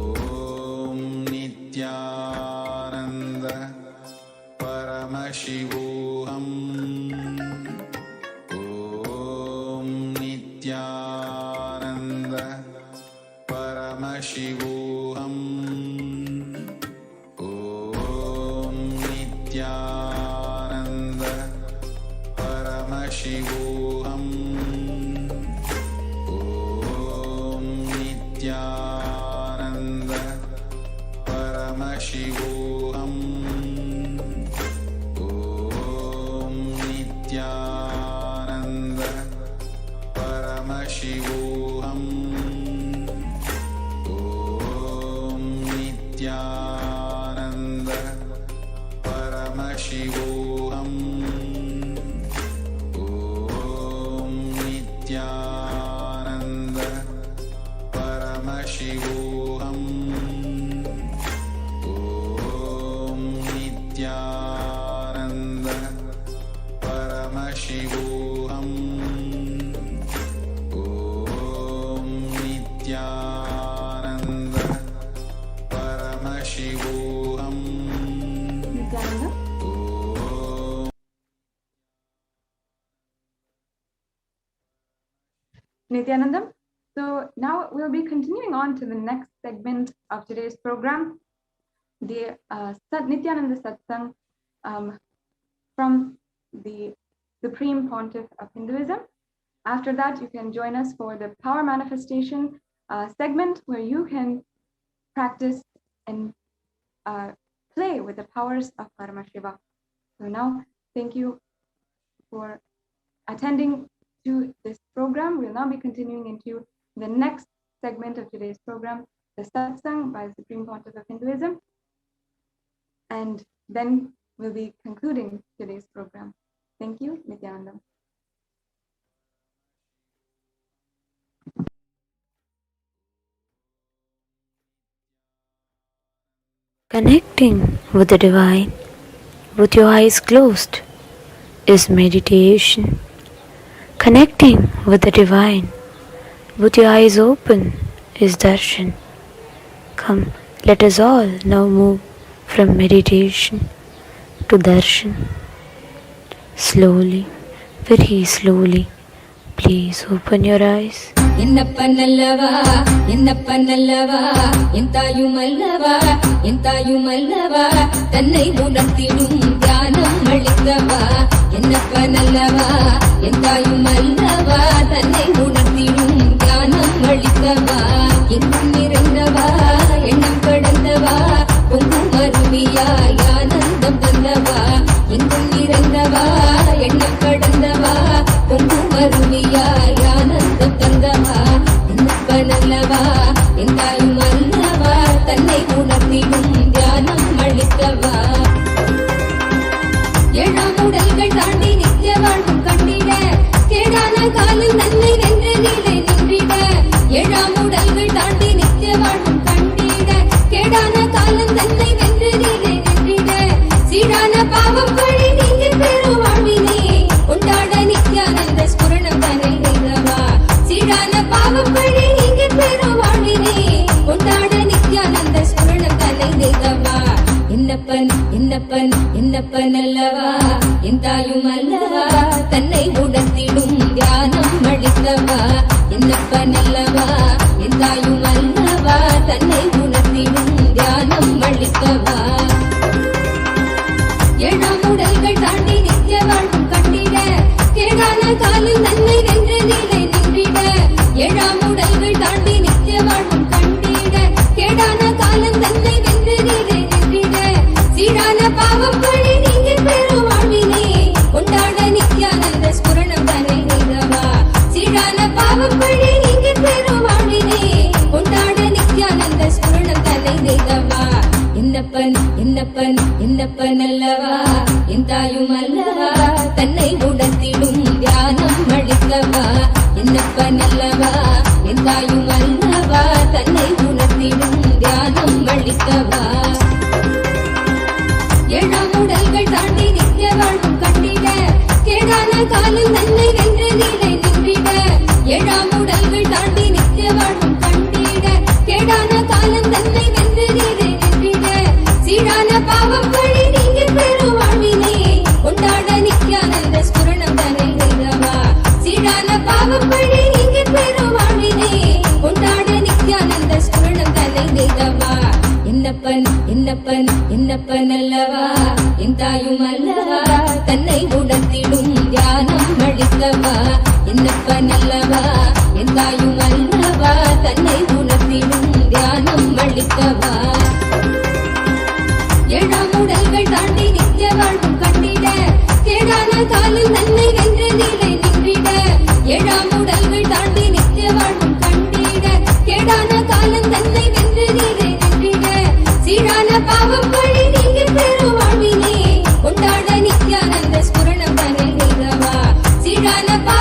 Om Nithyananda Paramashivoham. Om Nithyananda Paramashivoham. Paramashivoham. Om Nithyananda Paramashivoham. Om Nithyananda Paramashivoham. Om Nithyananda Paramashivoham. Om Nithyananda Paramashivoham. Nithyananda? Nithyanandam. So now we'll be continuing on to the next segment of today's program, the Nithyananda Satsang from the Supreme Pontiff of Hinduism. After that, you can join us for the Power Manifestation segment, where you can practice and play with the powers of Paramashiva. So now, thank you for attending to this program. We'll now be continuing into the next segment of today's program, the Satsang by the Supreme Pontiff of Hinduism. And then we'll be concluding today's program. Thank you, Nithyananda. Connecting with the divine with your eyes closed is meditation. Connecting with the divine with your eyes open is darshan. Come, let us all now move from meditation to darshan. Slowly, very slowly, please open your eyes. என்னப்ப நல்லவா எந்தாயுமல்லவா தன்னை உணர்த்திடும் தியானம் அளித்தவா என்னப்ப நல்லவா எந்தாயுமல்லவா தன்னை உணர்த்திடும் தியானம் அளித்தவா எங்கும் நிறைந்தவா எண்ணம் கடந்தவா பொங்கும் அருவியாய் ஆனந்தம் தந்தவா எங்கும் நிறைந்தவா எண்ணம் கடந்தவா பொங்கும் அருவியாய் ஆனந்தம் தந்தவா என்னப்ப நல்லவா எந்தாயுமல்லவா தன்னை உணர்த்திடும் தியானம் அளித்தவா ஏழாம் உடல்கள் தாண்டி நித்திய வாழ்வும் கண்டிட கேடான காலில் நன்மை வென்ற நிலை நின்றிட ஏழாம் உடல்கள் தாண்டி நித்திய வாழ்வும் கண்டிட கேடான காலம் தன்னை வென்ற நிலை நின்றிட சீரான பாவம் பழி நீங்க பெரும் வாழ்வினே கொண்டாட நித்யானந்த ஸ்புரணம் தன்னை நிகவா சீரான பாவம் பழி நீங்க பெரும் வாழ்வினே கொண்டாட நித்யானந்த ஸ்புரணம் தன்னை நிகவா என்னப்பன் அல்லவா என் தாயும் அல்லவா தன்னை உணர்த்திடும் தியானம் அளித்தவா என்னப்பன் அல்லவா என் தாயும் அல்லவா தன்னை உணர்த்திடும் தியானம் அளித்தவா ஏழாம் உடல்கள் தாண்டி நித்திய வாழ்வும் கண்டிட கேடான காலில் நன்மை வென்ற நிலை நின்றிட ஏழாம் உடல்கள் தாண்டி நித்திய வாழ்வும் கண்டிட கேடான காலம் தன்னை வென்ற நிலை நின்றிட சீரான பாவம் பழி நீங்க பெரும் வாழ்வினே கொண்டாட நித்யானந்த ஸ்புரணம் தன்னை நிகவா சீரான பாவம் பழி நீங்க பெரும் வாழ்வினே கொண்டாட நித்யானந்த ஸ்புரணம் தன்னை நிகவா என்னப்பன் அல்லவா என் தாயும் அல்லவா தன்னை உணர்த்திடும் தியானம் அளித்தவா என்னப்பன் அல்லவா என் தாயும் அல்லவா தன்னை உணர்த்திடும் தியானம் அளித்தவா ஏழாம் உடல்கள் தாண்டி நித்திய வாழ்வும் கண்டிட கேடான காலில் நன்மை வென்ற நிலை நின்றிட ஏழாம் உடல்கள் தாண்டி நித்திய வாழ்வும் கண்டிட கேடான காலம் தன்னை வென்ற நிலை நின்றிட சீரான பாவம் பழி நீங்க பெரும் வாழ்வினே கொண்டாட நித்யானந்த ஸ்புரணம் தன்னை நிகவா சீரான பாவம் பழி நீங்க பெரும் வாழ்வினே கொண்டாட நித்யானந்த ஸ்புரணம் தன்னை நிகவா என்னப்பன் அல்லவா என் தாயும் அல்லவா தன்னை உணர்த்திடும் தியானம் அளித்தவா என்னப்பன் அல்லவா என் தாயும் அல்லவா தன்னை உணர்த்திடும் தியானம் அளித்தவா ஏழாம் உடல்கள் தாண்டி நித்திய வாழ்வும் கண்டிட கேடான காலில் நன்மை வென்ற நிலை நின்றிட ஏழாம் உடல்கள் தாண்டி நித்திய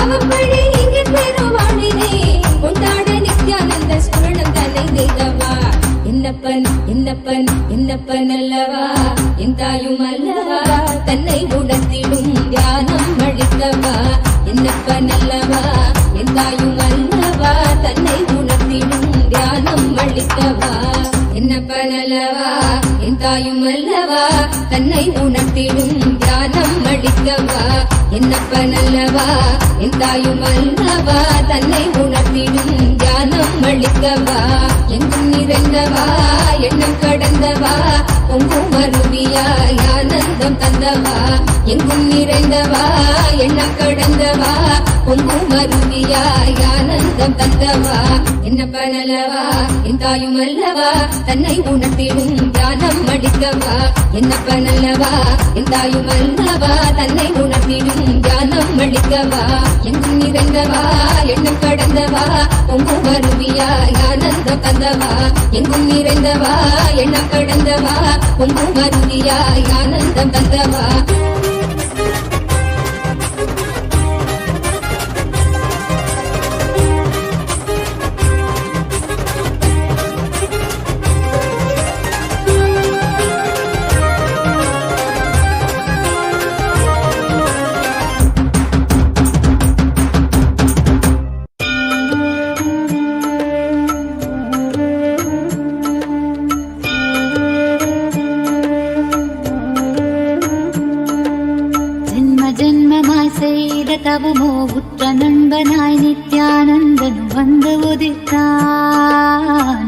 பாவப்பழி இங்கே பெருவாழினே கொண்டாட நித்யானந்த ஸ்மரணம் தன்னை செய்தவா என்னப்பன் என்னப்பன் என்னப்பன் அல்லவா என் தாயும் அல்லவா தன்னை உணர்த்திடும் தியானம் அளித்தவா என்னப்பன் அல்லவா என் தாயும் அல்லவா தன்னை உணர்த்திடும் தியானம் அளித்தவா என்னப்பன் அல்லவா என் தாயும் அல்லவா தன்னை உணர்த்திடும் தியானம் அளித்தவா என்னப்பன் அல்லவா என் தாயும் அல்லவா தன்னை உணர்த்திடும் தியானம் அளித்தவா எங்கும் நிறைந்தவா எண்ணம் கடந்தவா பொங்கும் அருவியாய் ஆனந்தம் தந்தவா எங்கும் நிறைந்தவா எண்ணம் கடந்தவா பொங்கும் அருவியாய் ஆனந்தம் தந்தவா என்னப்பன் அல்லவா என் தாயும் அல்லவா தன்னை உணர்த்திடும் தியானம் அளித்தவா என்னப்பன் அல்லவா என் தாயும் அல்லவா தன்னை உணர்த்திடும் தியானம் அளித்தவா எங்கும் நிறைந்தவா எண்ணம் கடந்தவா பொங்கும் அருவியாய் ஆனந்தம் தந்தவா எங்கும் நிறைந்தவா எண்ணம் கடந்தவா பொங்கும் அருவியாய் ஆனந்தம் தந்தவா தவமோ உற்ற நண்பனாய் நித்யானந்தன் வந்து உதித்தான்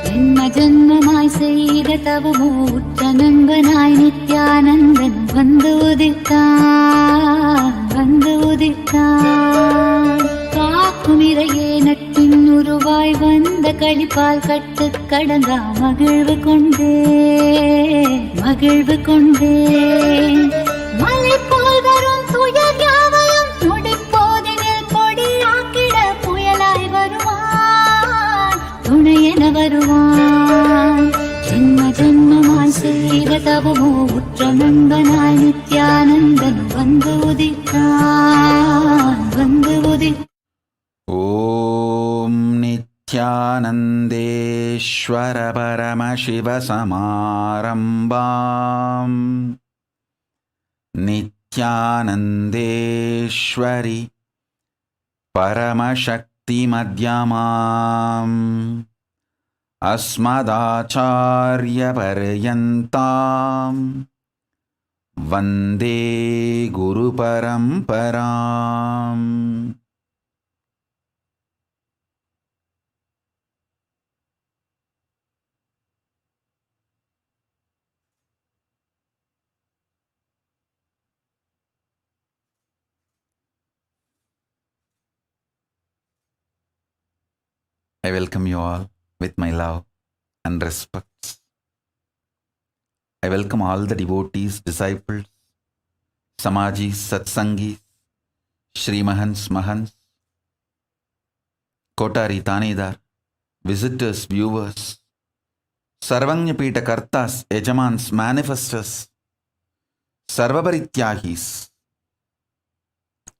ஜென்ம ஜென்மமாய் செய்த தவமோ உற்ற நண்பனாய் நித்யானந்தன் வந்து உதித்தான் காக்கும் இறையே நட்டின் உருவாய் வந்த களிப்பால் கட்டு கடந்தா மகிழ்வு கொண்டே மலை போல் வரும் துயர் யாவையும் நொடிப்போதினில் கொடியாக்கிட புயலாய் வருவான் துணையென வருவான் ஜென்ம ஜென்மமாய் செய்த தவமோ உற்ற நண்பனாய் நித்யானந்தன் வந்து உதித்தான் ஓம் நித்யானந்தேஸ்வர பரமசிவ சமாரம்பாம் நித்யானந்தேஸ்வரி பரமசக்தி மத்யமாம் அஸ்மதாச்சார்ய பர்யந்தாம் வந்தே குரு பரம்பராம். I welcome you all with my love and respect. I welcome all the devotees, disciples, Samajis, Satsangis, Shri Mahans, Mahans, Kotari, Tanedar, visitors, viewers, Sarvanyapita Kartas, Ejamans, Manifestors, Sarvabarityahis.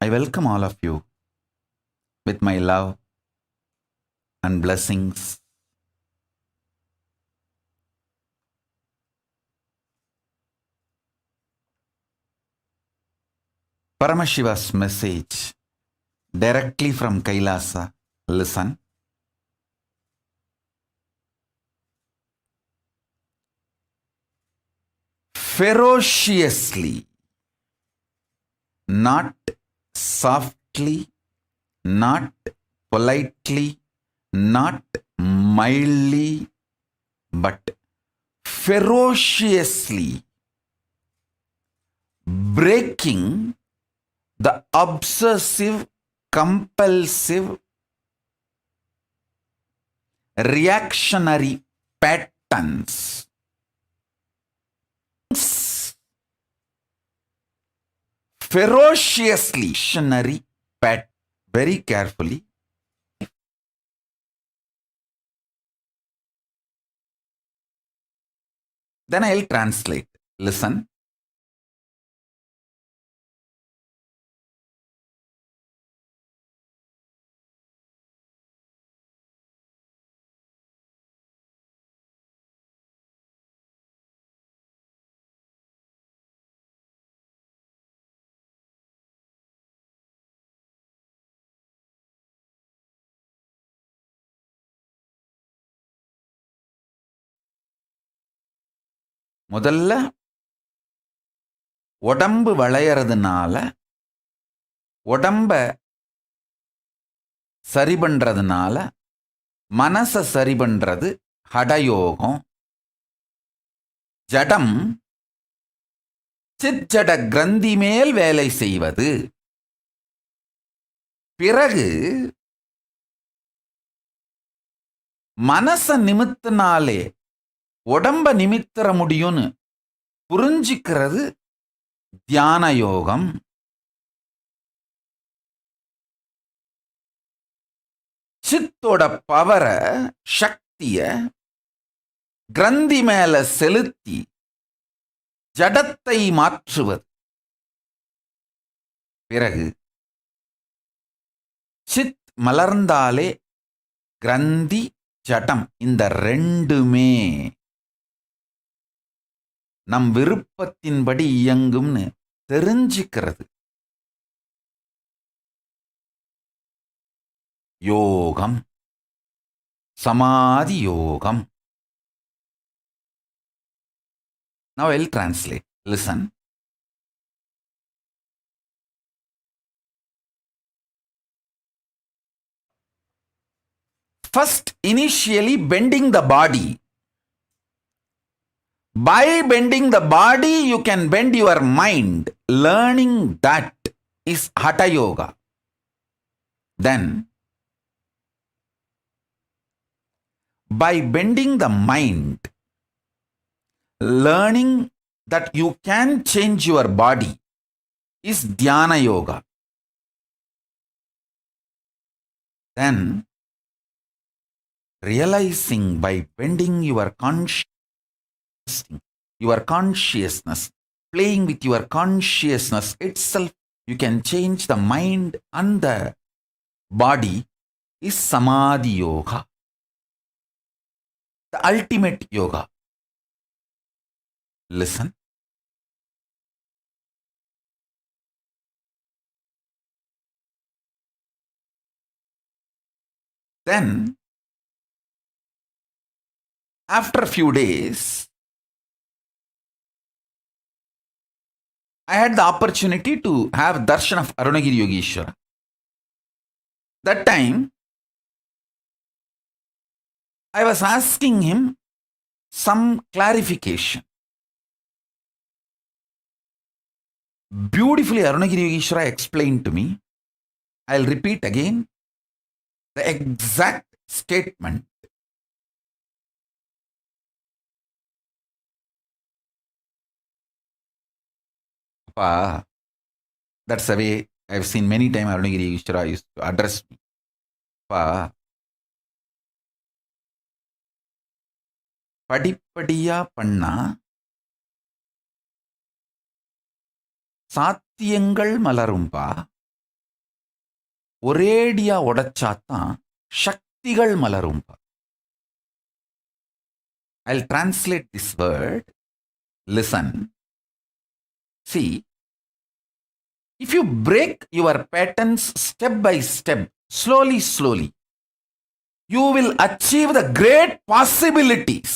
I welcome all of you with my love and blessings. Paramashiva's message directly from Kailasa. Listen. Ferociously, not softly, not politely, not mildly, but ferociously breaking the obsessive, compulsive, reactionary patterns. Ferociously reactionary pattern. Very carefully. Then I'll translate. Listen. முதல்ல உடம்பு வளையறதுனால, உடம்ப சரி பண்றதுனால, மனசை சரி பண்றது ஹடயோகம். ஜடம் சிற்ஜட கிரந்தி மேல் வேலை செய்வது. பிறகு மனச நிமித்தினாலே உடம்ப நிமித்திர முடியும்னு புரிஞ்சிக்கிறது தியான யோகம். சித்தோட பவரை, சக்திய கிரந்தி மேல செலுத்தி ஜடத்தை மாற்றுவது. பிறகு சித் மலர்ந்தாலே கிரந்தி ஜடம் இந்த ரெண்டுமே நம் விருப்பத்தின்படி இயங்கும்னு தெரிஞ்சுக்கிறது யோகம், சமாதி யோகம். Now I'll translate. Listen. First, initially bending the body. By bending the body, you can bend your mind. Learning that is Hatha Yoga. Then, by bending the mind, learning that you can change your body is Dhyana Yoga. Then, realizing by bending your consciousness, playing with your consciousness itself, you can change the mind and the body is Samadhi Yoga, the ultimate yoga. Listen. Then, after a few days, I had the opportunity to have darshan of Arunagiri Yogeshwara. That time, I was asking him some clarification. Beautifully, Arunagiri Yogeshwara explained to me. I'll repeat again the exact statement. That's the way I've seen many times Arunagiri Yogeshwara used to address me. படிப்படியா பண்ணா சாத்தியங்கள் மலரும்பா, ஒரேடியா உடைச்சாத்தான் சக்திகள் மலரும்பா. I'll translate this word. Listen. See, if you break your patterns step by step, slowly, you will achieve the great possibilities.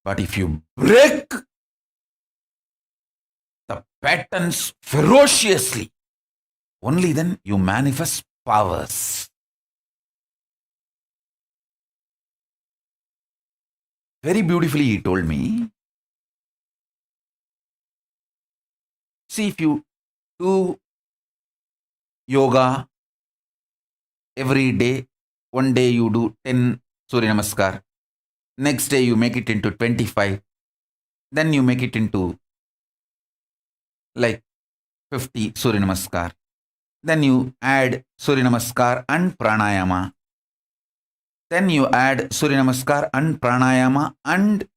But if you break the patterns ferociously, only then you manifest powers. Very beautifully he told me. See, if you do yoga every day, one day you do 10 Surya Namaskar, next day you make it into 25, then you make it into like 50 Surya Namaskar, then you add Surya Namaskar and Pranayama, then you add Surya Namaskar and Pranayama and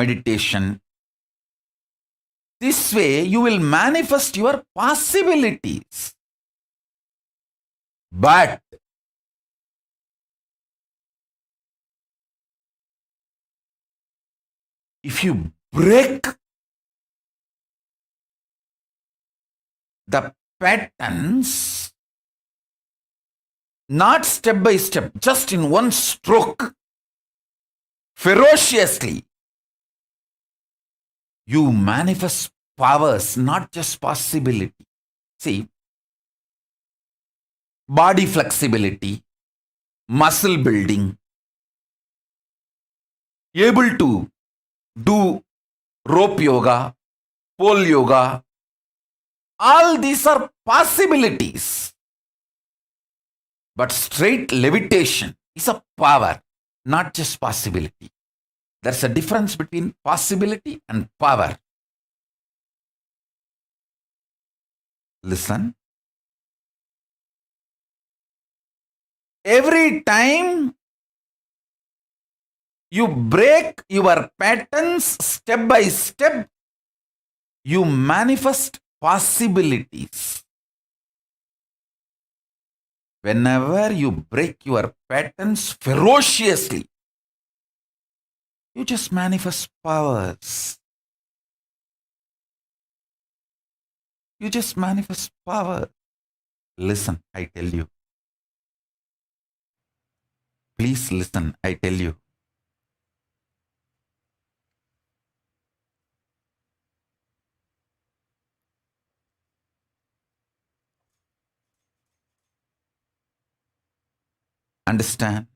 meditation. This way you will manifest your possibilities. But if you break the patterns, not step by step, just in one stroke, ferociously, you manifest powers, not just possibility. See, body flexibility, muscle building, able to do rope yoga, pole yoga, all these are possibilities. But straight levitation is a power, not just possibility. There's a difference between possibility and power. Listen. Every time you break your patterns step by step, you manifest possibilities. Whenever you break your patterns ferociously, you just manifest powers. You just manifest power. Listen, I tell you. Please listen, I tell you. Understand?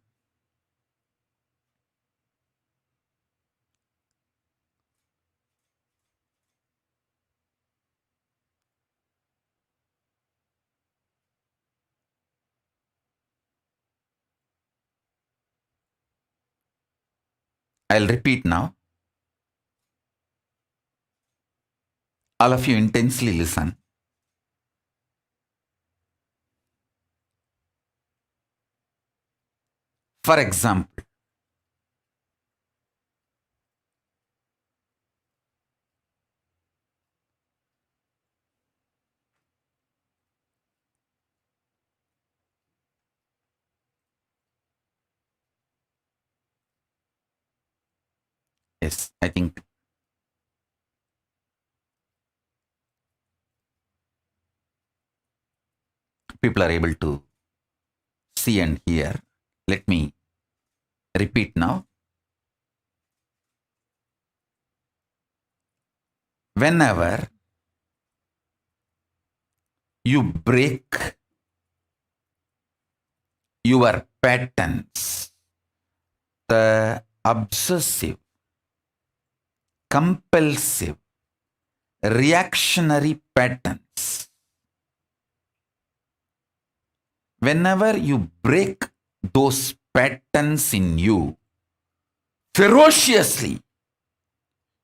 I'll repeat now. All of you intensely listen. For example, yes, I think people are able to see and hear. Let me repeat now. Whenever you break your patterns, the obsessive, compulsive, reactionary patterns, whenever you break those patterns in you ferociously,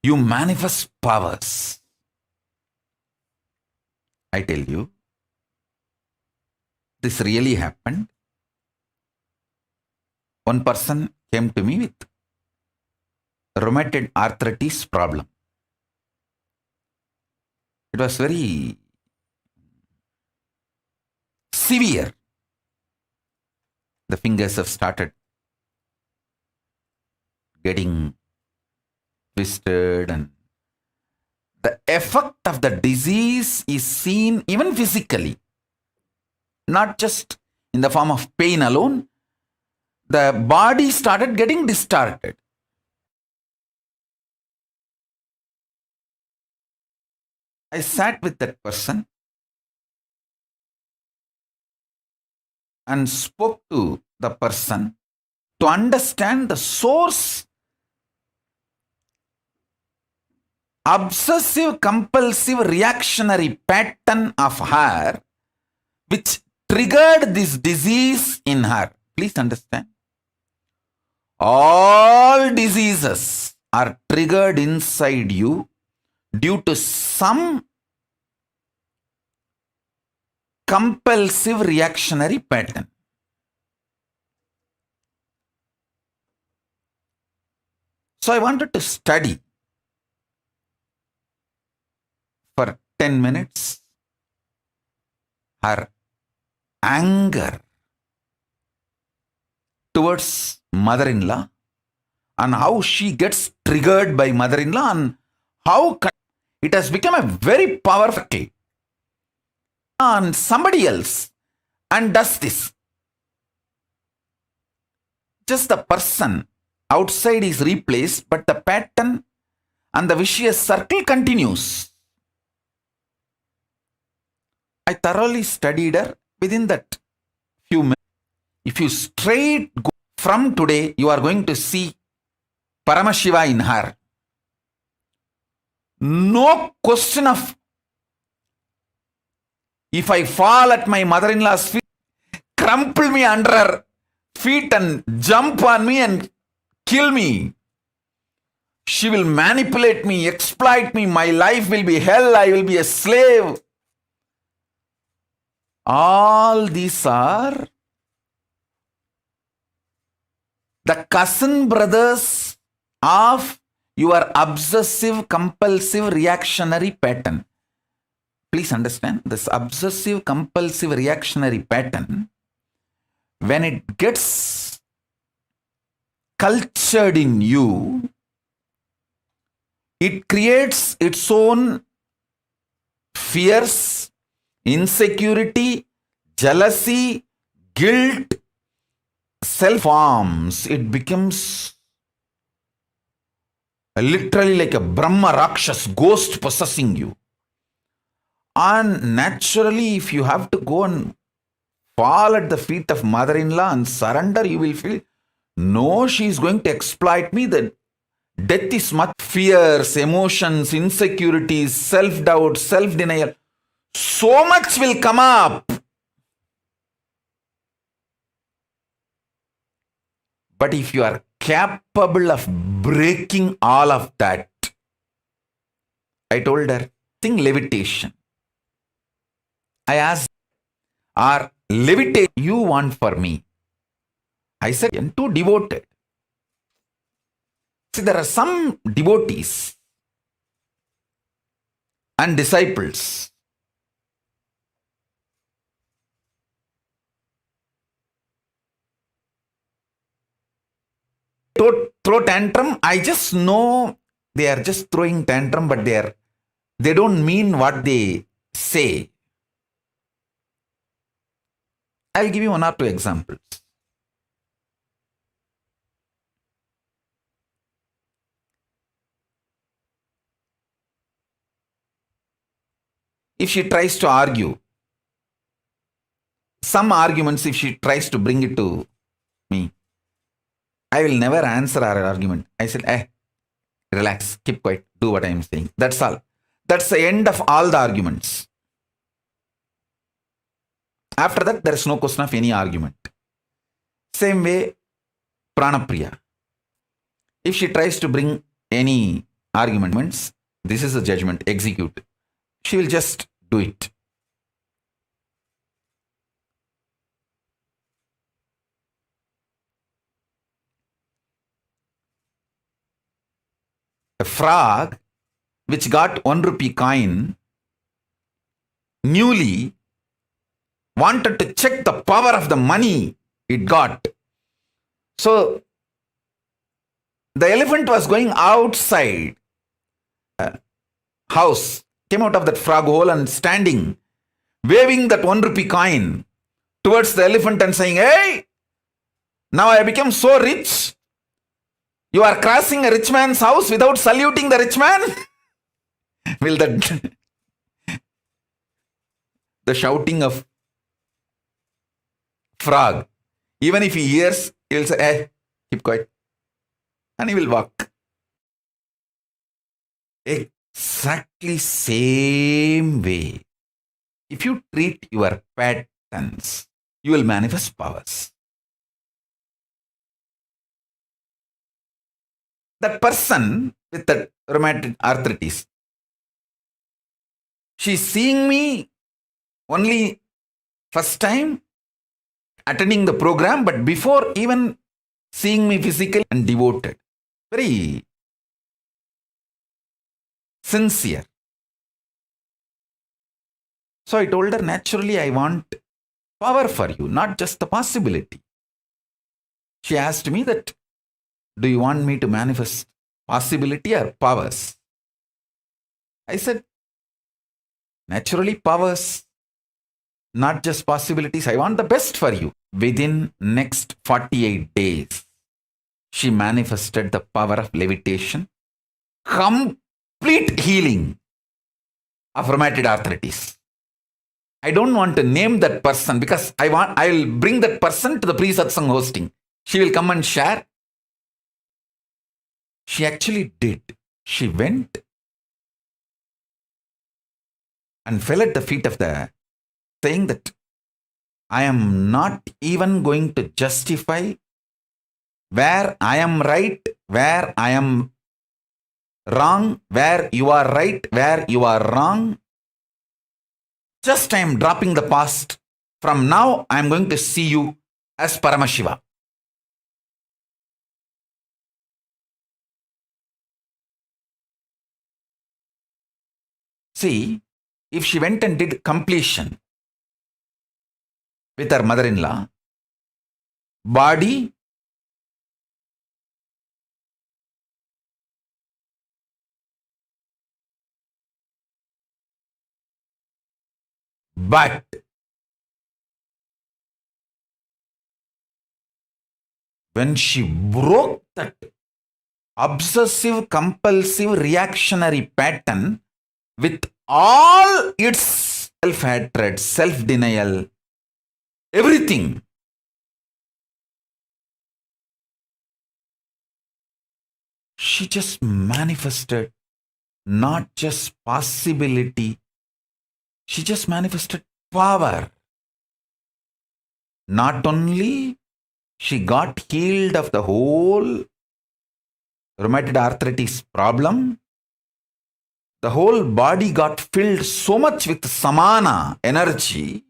you manifest powers. I tell you, this really happened. One person came to me with rheumatoid arthritis problem. It was very severe. The fingers have started getting twisted, and the effect of the disease is seen even physically, not just in the form of pain alone. The body started getting distorted. I sat with that person and spoke to the person to understand the source. Obsessive compulsive reactionary pattern of her which triggered this disease in her. Please understand. All diseases are triggered inside you due to some compulsive reactionary pattern. So I wanted to study for 10 minutes her anger towards mother-in-law and how she gets triggered by mother-in-law and how it has become a very powerful on somebody else and does this. Just the person outside is replaced, but the pattern and the vicious circle continues. I thoroughly studied her within that few minutes. If you straight go from today, you are going to see Paramashiva in her. No question of if I fall at my mother-in-law's feet, crumple me under her feet and jump on me and kill me. She will manipulate me, exploit me. My life will be hell. I will be a slave. All these are the cousin brothers of your obsessive, compulsive, reactionary pattern. Please understand, this obsessive, compulsive, reactionary pattern, when it gets cultured in you, it creates its own fears, insecurity, jealousy, guilt, self-harms. It becomes literally like a Brahma Rakshas, ghost possessing you. And naturally, if you have to go and fall at the feet of mother-in-law and surrender, you will feel, no, she is going to exploit me. The death is much. Fears, emotions, insecurities, self-doubt, self-denial. So much will come up. But if you are capable of breaking all of that, I told her, think levitation. I asked, or levitate you want for me? I said, I'm too devoted. See, there are some devotees and disciples. Throw tantrum. I just know they are just throwing tantrum, but they don't mean what they say. I'll give you one or two examples. If she tries to argue, some arguments, if she tries to bring it to me, I will never answer her argument. I said, relax, keep quiet, do what I am saying. That's all. That's the end of all the arguments. After that, there is no question of any argument. Same way, Pranapriya. If she tries to bring any arguments, this is a judgment, execute. She will just do it. A frog which got 1 rupee coin newly wanted to check the power of the money it got. So the elephant was going outside house, came out of that frog hole and standing, waving that 1 rupee coin towards the elephant and saying, hey, now I become so rich. You are crossing a rich man's house without saluting the rich man? Will that the shouting of frog, even if he hears, he will say, hey, keep quiet. And he will walk. Exactly same way. If you treat your patterns, you will manifest powers. That person with that rheumatic arthritis, she's seeing me only first time attending the program, but before even seeing me physically and devoted, very sincere. So I told her, naturally, I want power for you, not just the possibility. She asked me that, do you want me to manifest possibility or powers? I said, naturally powers, not just possibilities. I want the best for you. Within next 48 days, she manifested the power of levitation, complete healing of rheumatoid arthritis. I don't want to name that person because I will bring that person to the pre-satsang hosting. She will come and share. She actually did. She went and fell at the feet of the, saying that I am not even going to justify where I am right, where I am wrong, where you are right, where you are wrong. Just I am dropping the past. From now, I am going to see you as Paramashiva. See, if she went and did completion with her mother-in-law, body, but when she broke that obsessive, compulsive, reactionary pattern with all its self-hatred, self-denial, everything, she just manifested not just possibility, she just manifested power. Not only she got healed of the whole rheumatoid arthritis problem, the whole body got filled so much with samana energy,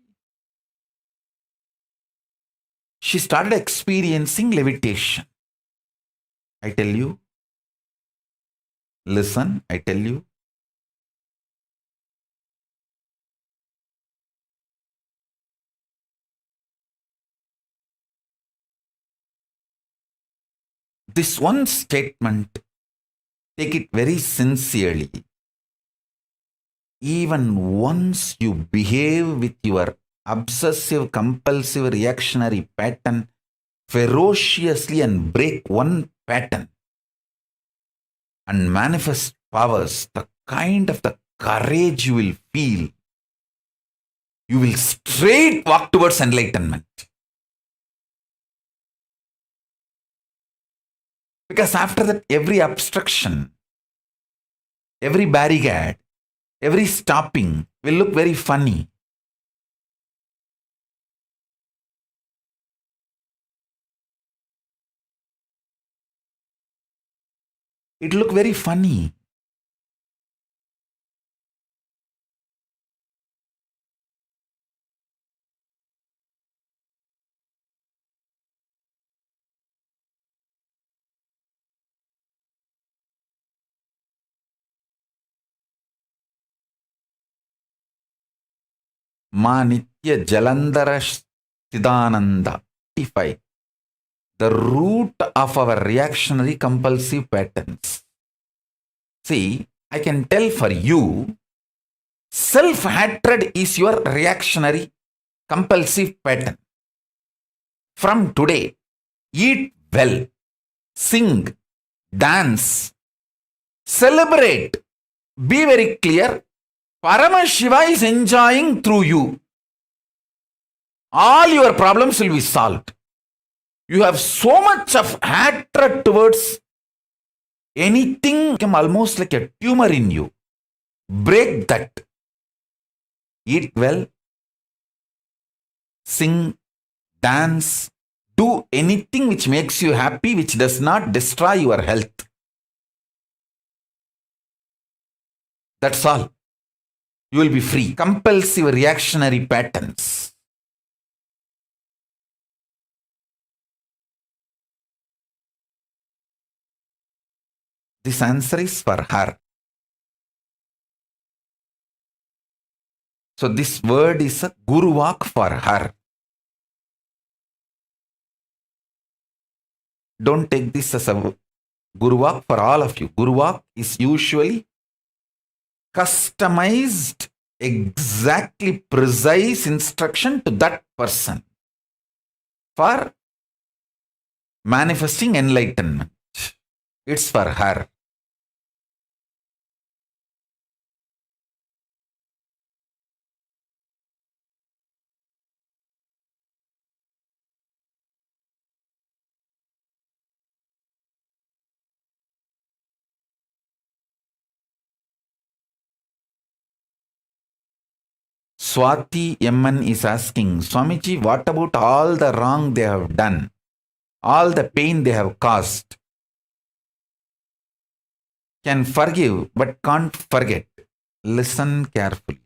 she started experiencing levitation. I tell you, listen, I tell you, this one statement, take it very sincerely. Even once you behave with your obsessive, compulsive, reactionary pattern ferociously and break one pattern and manifest powers, the kind of the courage you will feel, you will straight walk towards enlightenment. Because after that, every obstruction, every barricade, every stopping will look very funny. It look very funny. Ma Nitya Jalandhara Siddhananda. 55. The root of our reactionary compulsive patterns. See, I can tell for you, self-hatred is your reactionary compulsive pattern. From today, eat well, sing, dance, celebrate, be very clear, Paramashiva is enjoying through you. All your problems will be solved. You have so much of hatred towards anything, become almost like a tumor in you. Break that. Eat well, sing, dance, do anything which makes you happy, which does not destroy your health. That's all. You will be free. Compulsive reactionary patterns. This answer is for her. So this word is a Guru Walk for her. Don't take this as a Guru Walk for all of you. Guru Walk is usually customized, exactly precise instruction to that person for manifesting enlightenment. It's for her. Swati MN is asking, Swamiji, what about all the wrong they have done? All the pain they have caused? Can forgive but can't forget. Listen carefully.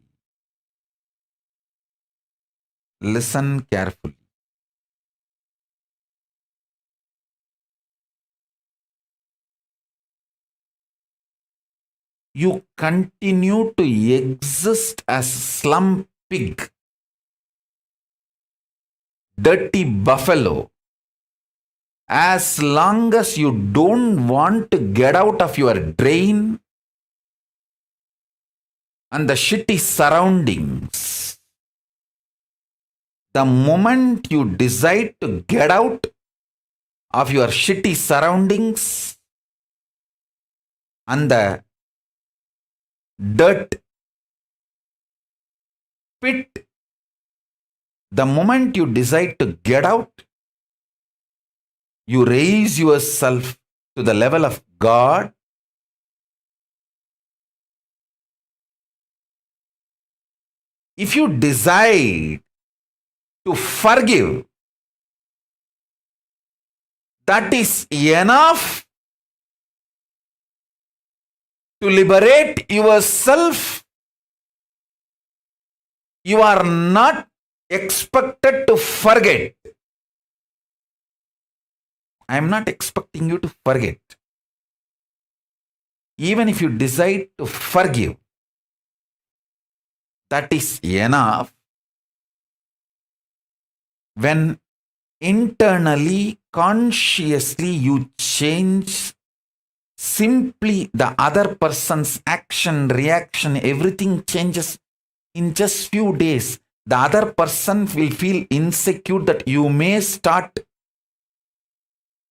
Listen carefully. You continue to exist as slum pig, dirty buffalo, as long as you don't want to get out of your drain and the shitty surroundings. The moment you decide to get out of your shitty surroundings and the dirt pit, the moment you decide to get out, you raise yourself to the level of God. If you decide to forgive, that is enough to liberate yourself. You are not expected to forget. I am not expecting you to forget. Even if you decide to forgive, that is enough. When internally, consciously you change, simply the other person's action, reaction, everything changes in just few days. The other person will feel insecure that you may start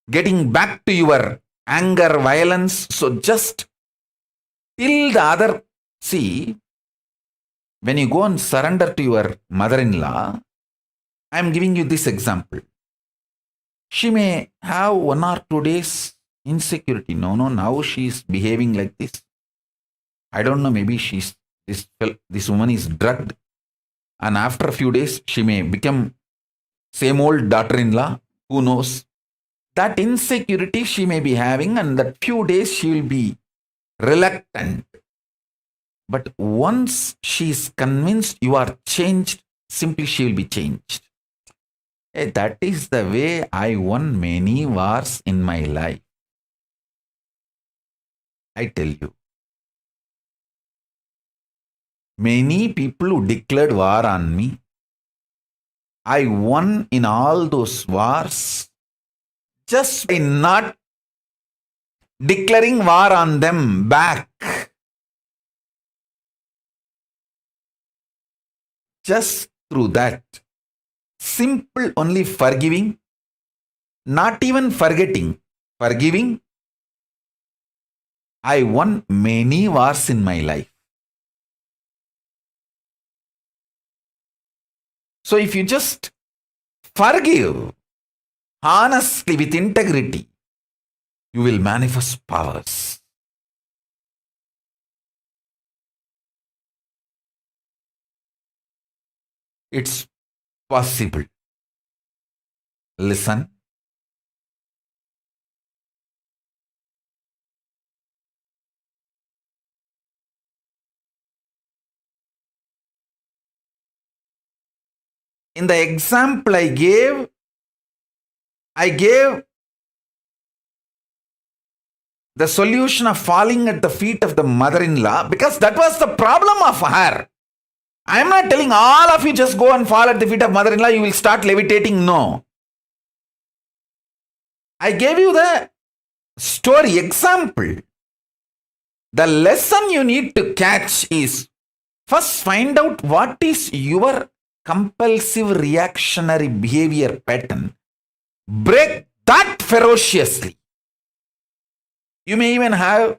getting back to your anger, violence. So just till the other, see, when you go and surrender to your mother-in-law, I am giving you this example. She may have 1 or 2 days insecurity. No, now she is behaving like this. I don't know, maybe this woman is drugged. And after a few days, she may become same old daughter-in-law. Who knows? That insecurity she may be having, and that few days she will be reluctant. But once she is convinced you are changed, simply she will be changed. That is the way I won many wars in my life. I tell you. Many people who declared war on me, I won in all those wars just by not declaring war on them back. Just through that. Simple only forgiving, not even forgetting, forgiving. I won many wars in my life. So if you just forgive honestly with integrity, you will manifest powers. It's possible. Listen. In the example I gave the solution of falling at the feet of the mother-in-law because that was the problem of her. I am not telling all of you just go and fall at the feet of mother-in-law, you will start levitating. No. I gave you the story example. The lesson you need to catch is first find out what is your compulsive reactionary behavior pattern. Break that ferociously. You may even have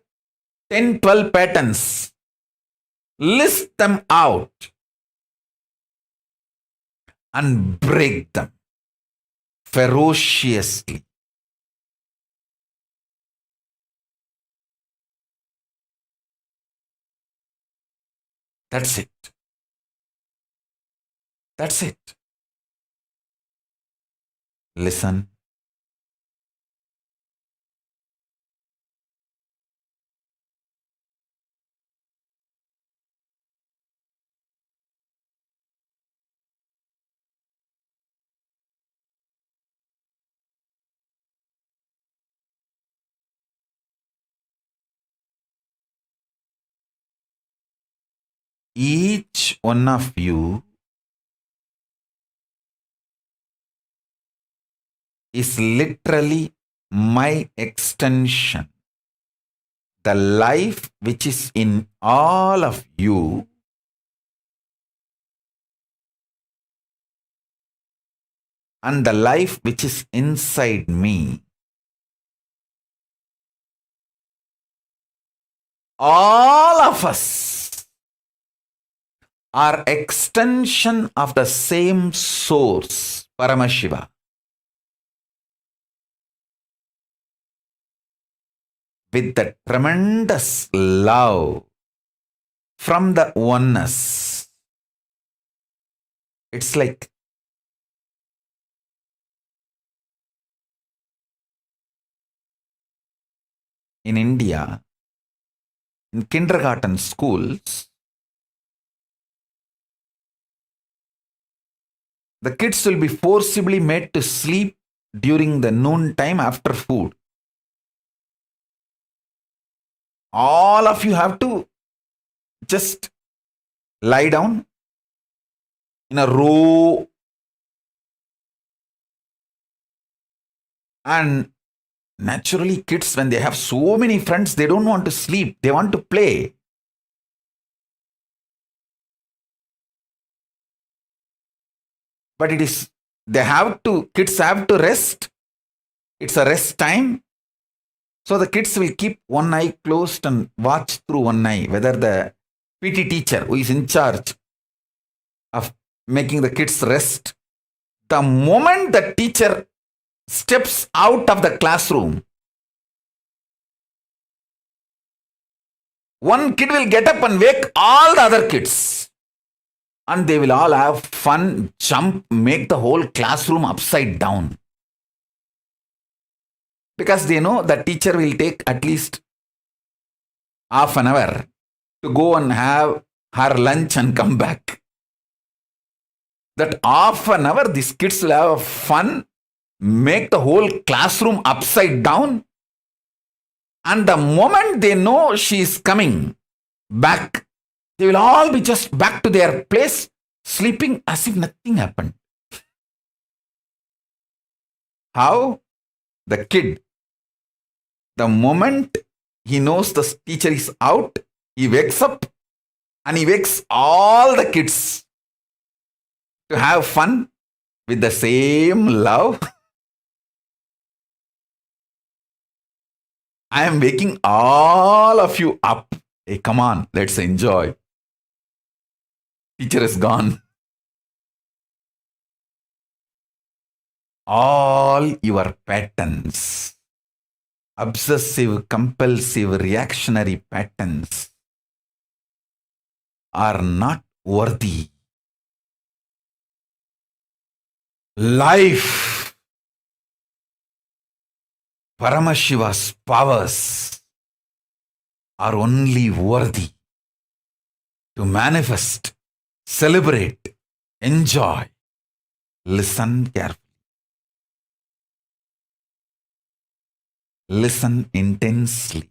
10, 12 patterns. List them out and break them ferociously. That's it. That's it. Listen. Each one of you is literally my extension. The life which is in all of you and the life which is inside me, all of us are extension of the same source, Paramashiva. With the tremendous love from the oneness. It's like in India, in kindergarten schools, the kids will be forcibly made to sleep during the noon time after food. All of you have to just lie down in a row and naturally kids, when they have so many friends, they don't want to sleep, they want to play. But kids have to rest. It's a rest time. So the kids will keep one eye closed and watch through one eye whether the PT teacher who is in charge of making the kids rest, the moment the teacher steps out of the classroom, one kid will get up and wake all the other kids. And they will all have fun, jump, make the whole classroom upside down. Because they know the teacher will take at least half an hour to go and have her lunch and come back. That half an hour, these kids will have fun, make the whole classroom upside down. And the moment they know she is coming back, they will all be just back to their place, sleeping as if nothing happened. How? The kid, the moment he knows the teacher is out, he wakes up and he wakes all the kids to have fun with the same love. I am waking all of you up. Hey, come on, let's enjoy. Teacher is gone. All your patterns, obsessive, compulsive, reactionary patterns, are not worthy. Life, Paramashiva's powers are only worthy to manifest, celebrate, enjoy. Listen carefully. Listen intensely.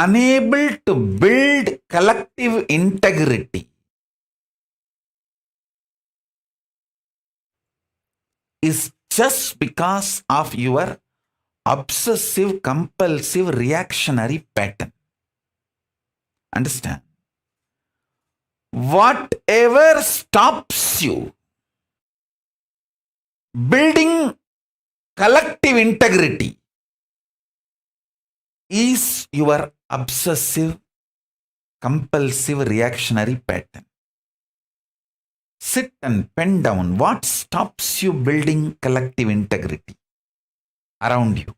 unable to build collective integrity is just because of your obsessive compulsive reactionary pattern. Understand? Whatever stops you building collective integrity is your obsessive compulsive reactionary pattern. Sit and pen down what stops you building collective integrity around you.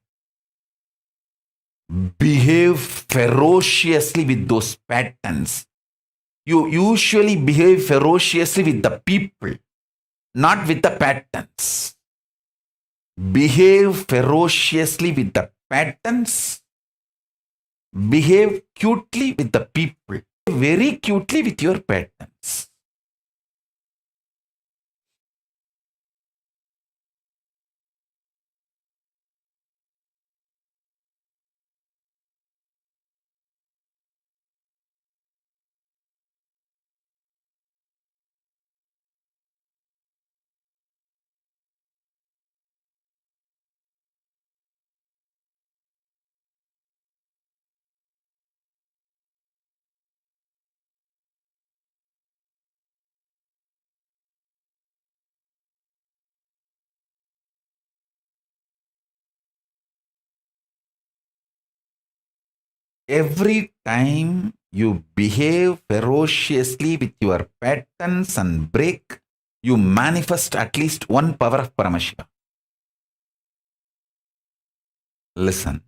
Behave ferociously with those patterns. You usually behave ferociously with the people, not with the patterns. Behave ferociously with the patterns. Behave cutely with the people. Very cutely with your patterns. Every time you behave ferociously with your patterns and break, you manifest at least one power of Paramashiva. Listen.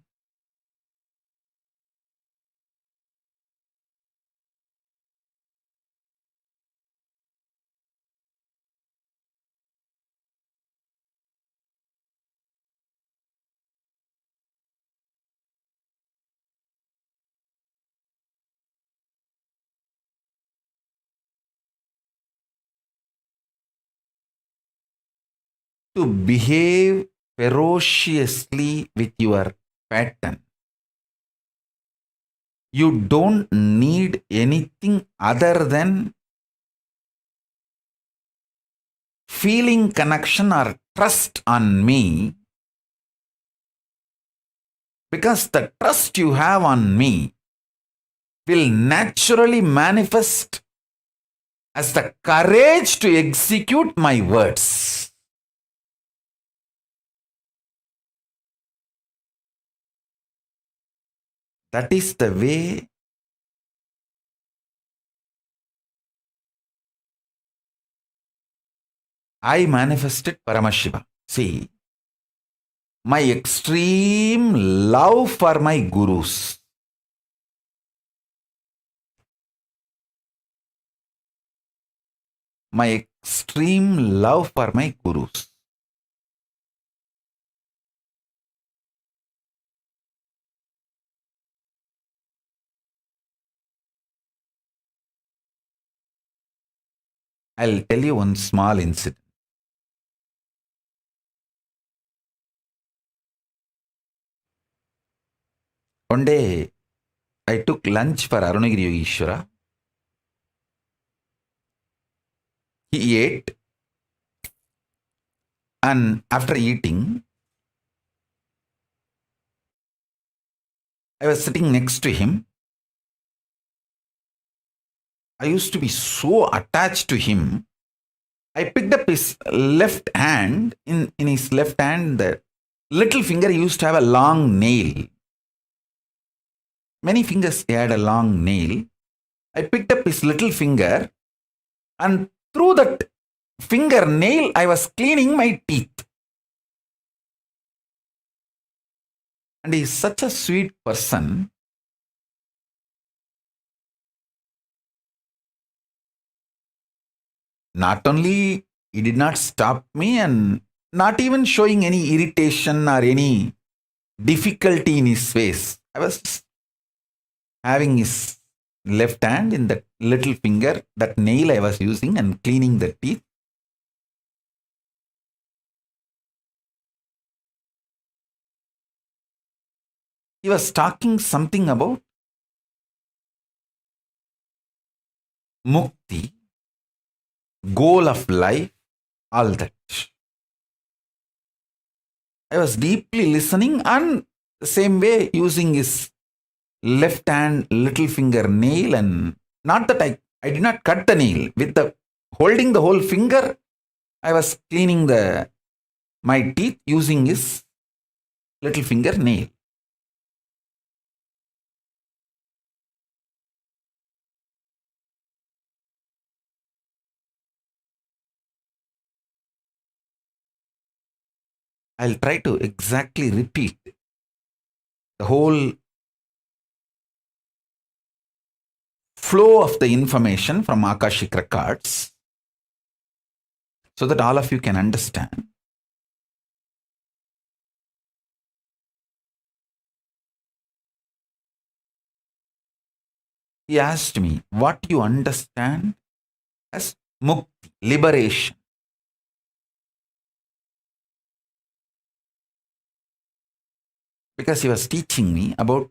To behave ferociously with your pattern, you don't need anything other than feeling connection or trust on me, because the trust you have on me will naturally manifest as the courage to execute my words. That is the way I manifested Paramashiva. See, my extreme love for my gurus, my extreme love for my gurus, I'll tell you one small incident. One day, I took lunch for Arunagiri Yogeshwara. He ate, and after eating, I was sitting next to him. I used to be so attached to him. I picked up his left hand. In his left hand, the little finger used to have a long nail. Many fingers had a long nail. I picked up his little finger, and through that fingernail, I was cleaning my teeth. And he is such a sweet person. Not only he did not stop me, and not even showing any irritation or any difficulty in his face. I was just having his left hand in that little finger, that nail I was using, and cleaning the teeth. He was talking something about mukti, goal of life, all that. I was deeply listening and the same way using his left hand little finger nail, and not that I did not cut the nail. With the holding the whole finger, I was cleaning my teeth using his little finger nail. I'll try to exactly repeat the whole flow of the information from Akashic records so that all of you can understand. He asked me, what you understand as mukti, liberation? Because he was teaching me about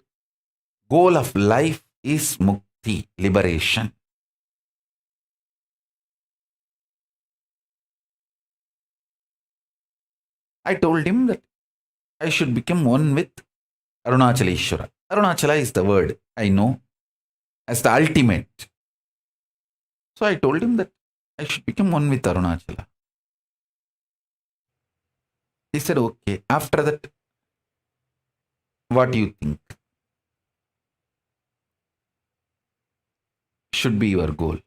goal of life is mukti, liberation. I told him that I should become one with Arunachaleshwara. Arunachala is the word I know as the ultimate. So I told him that I should become one with Arunachala. He said, okay, after that, what do you think should be your goal?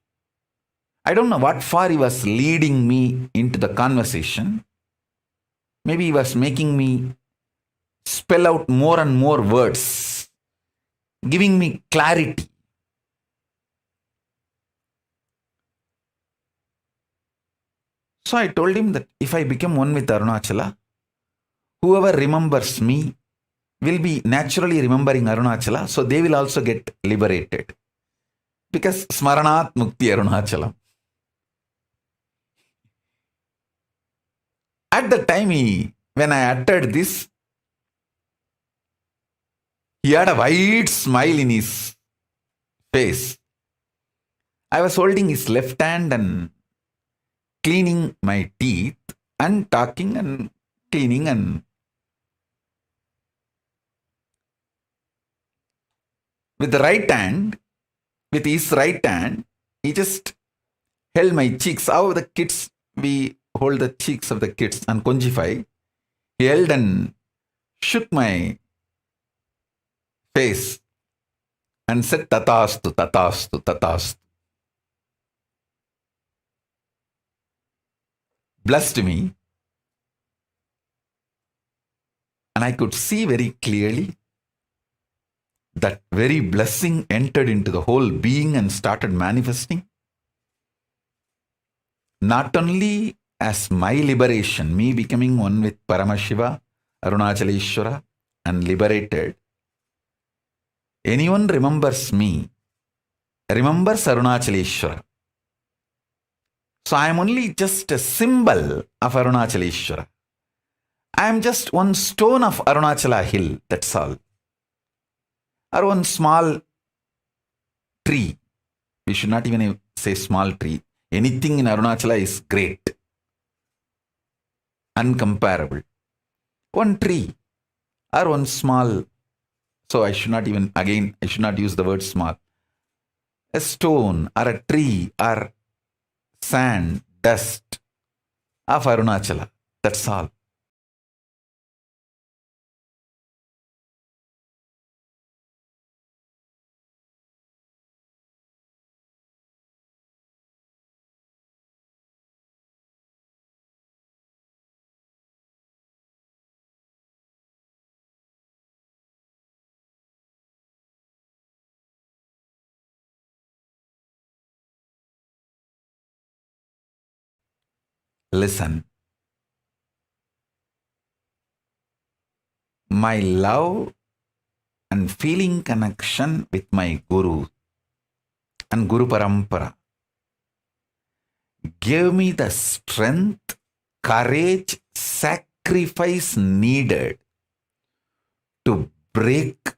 I don't know what far he was leading me into the conversation. Maybe he was making me spell out more and more words, giving me clarity. So I told him that if I become one with Arunachala, whoever remembers me will be naturally remembering Arunachala, so they will also get liberated. Because Smaranat Mukti Arunachalam. At the time when I uttered this, he had a wide smile in his face. I was holding his left hand and cleaning my teeth and talking and cleaning, and with the right hand, with his right hand, he just held my cheeks. How the kids, we hold the cheeks of the kids and conjify. He held and shook my face and said, Tatastu, Tatastu, Tatastu. Blessed me. And I could see very clearly that very blessing entered into the whole being and started manifesting. Not only as my liberation, me becoming one with Paramashiva, Arunachaleshwara, and liberated. Anyone remembers me, remembers Arunachaleshwara. So I am only just a symbol of Arunachaleshwara. I am just one stone of Arunachala hill, that's all. Or one small tree. We should not even say small tree. Anything in Arunachala is great, uncomparable. One tree or one small, so I should not even, again, I should not use the word small. A stone or a tree or sand, dust of Arunachala, that's all. Listen. My love and feeling connection with my Guru and Guru Parampara gave me the strength, courage, sacrifice needed to break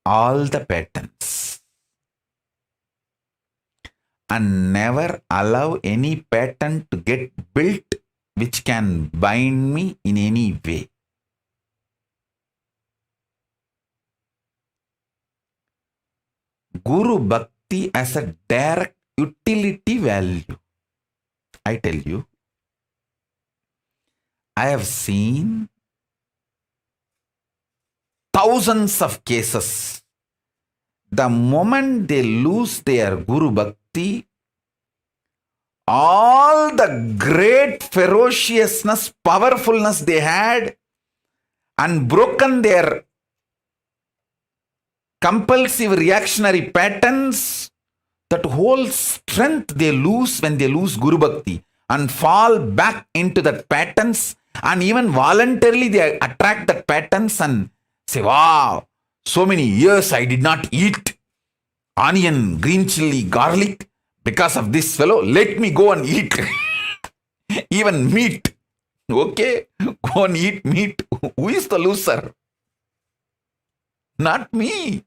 all the patterns. and never allow any pattern to get built which can bind me in any way. Guru Bhakti as a direct utility value. I tell you, I have seen thousands of cases. The moment they lose their Guru Bhakti, all the great ferociousness, powerfulness they had, and broken their compulsive reactionary patterns, that whole strength they lose when they lose Guru Bhakti and fall back into that patterns, and even voluntarily they attract that patterns and say, wow, so many years I did not eat onion, green chili, garlic because of this fellow. Let me go and eat even meat. Okay, go and eat meat. Who is the loser? Not me.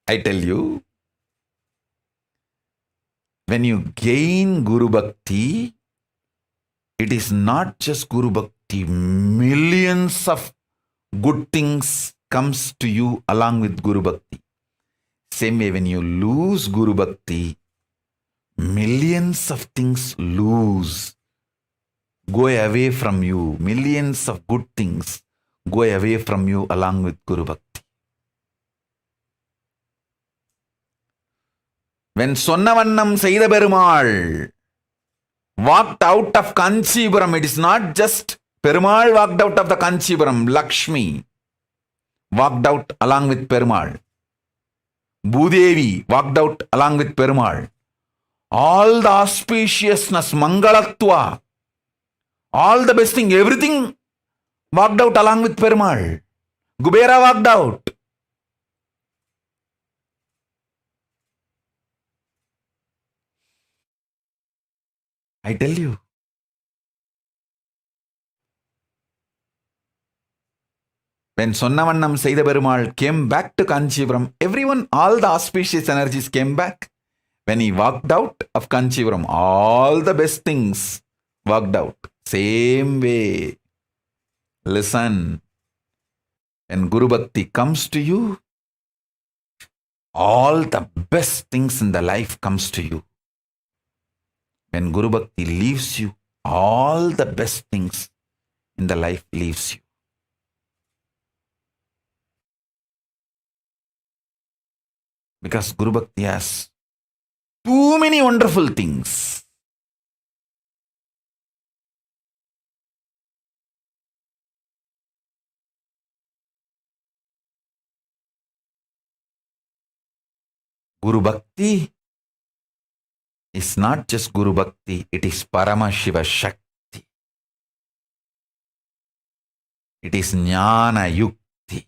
I tell you, when you gain Guru Bhakti, it is not just Guru Bhakti. Millions of good things comes to you along with Guru Bhakti. Same way, when you lose Guru Bhakti, millions of things go away from you. Millions of good things go away from you along with Guru Bhakti. When Sonnavannam Saida Perumal walked out of Kanchipuram, it is not just Perumal walked out of the Kanchipuram, Lakshmi walked out along with Perumal. Bhudevi walked out along with Perumal. All the auspiciousness, Mangalatva, all the best thing, everything walked out along with Perumal. Kubera walked out. I tell you. When Sonnavannam Saida Perumal came back to Kanchipuram, everyone, all the auspicious energies came back. When he walked out of Kanchipuram, all the best things walked out. Same way. Listen. When Guru Bhakti comes to you, all the best things in the life comes to you. When Guru Bhakti leaves you, all the best things in the life leaves you. Because Guru Bhakti has too many wonderful things. Guru Bhakti is not just Guru Bhakti, it is Paramashiva Shakti. It is Jnana Yukti.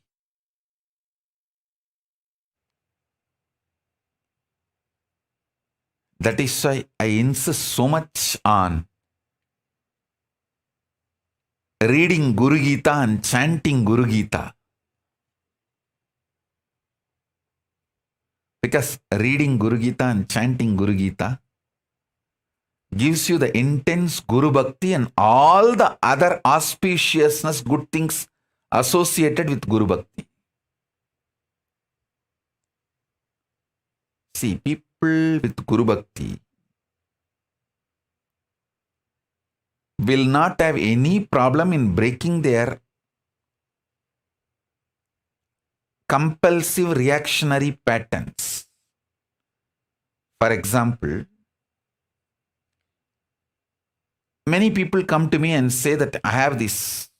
That is why I insist so much on reading Guru Gita and chanting Guru Gita. Because reading Guru Gita and chanting Guru Gita gives you the intense Guru Bhakti and all the other auspiciousness, good things associated with Guru Bhakti. See, people with Guru Bhakti will not have any problem in breaking their compulsive reactionary patterns. For example, many people come to me and say that I have this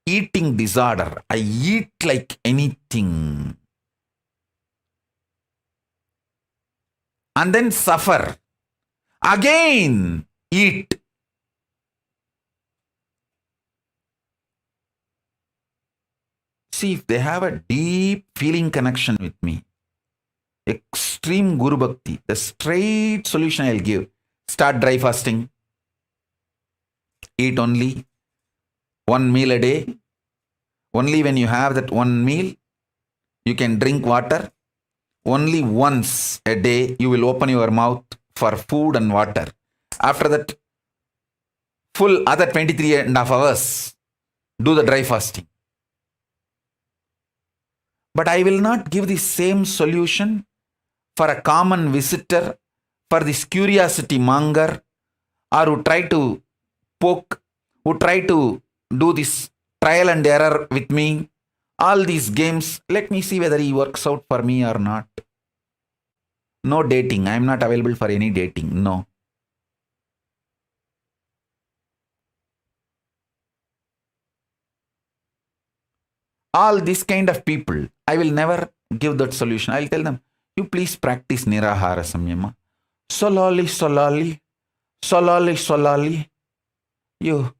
eating disorder. I eat like anything. And then suffer. Again, eat. See, if they have a deep feeling connection with me, extreme Guru Bhakti, the straight solution I'll give. Start dry fasting. Eat only one meal a day. Only when you have that one meal, you can drink water. only once a day you will open your mouth for food and water. After that, full other 23.5 hours, do the dry fasting. But I will not give the same solution for a common visitor, for this curiosity monger, or who try to poke, who try to do this trial and error with me. All these games, let me see whether he works out for me or not. No dating. I am not available for any dating. No. All this kind of people, I will never give that solution. I will tell them, you please practice Nirahara Samyama. Slowly, you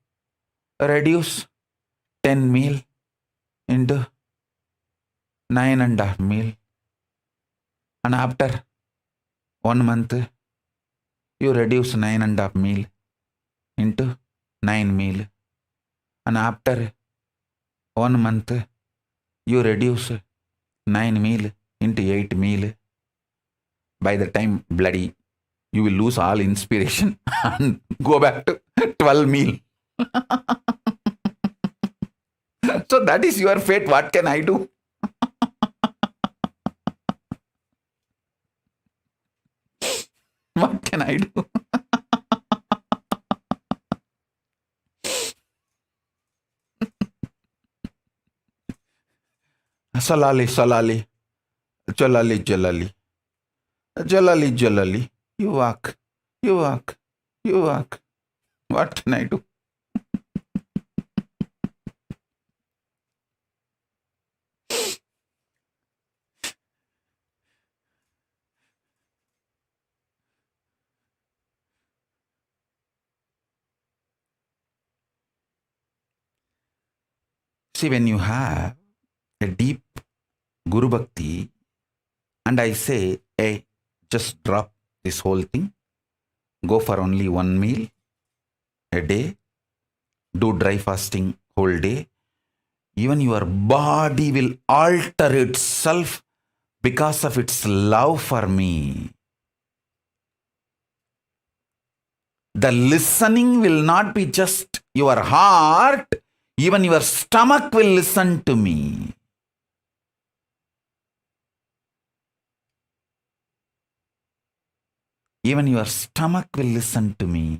reduce 10 meal into 9.5 meal. And after 1 month, you reduce 9.5 meal into 9 meal. And after 1 month, you reduce 9 meal into 8 meal. By the time bloody, you will lose all inspiration and go back to 12 meal. So that is your fate. What can I do? What can I do? Salali, jalali. You walk. What can I do? See, when you have a deep Guru Bhakti, and I say, hey, just drop this whole thing, go for only 1 meal a day, do dry fasting whole day, even your body will alter itself because of its love for me. The listening will not be just your heart, even your stomach will listen to me. Even your stomach will listen to me.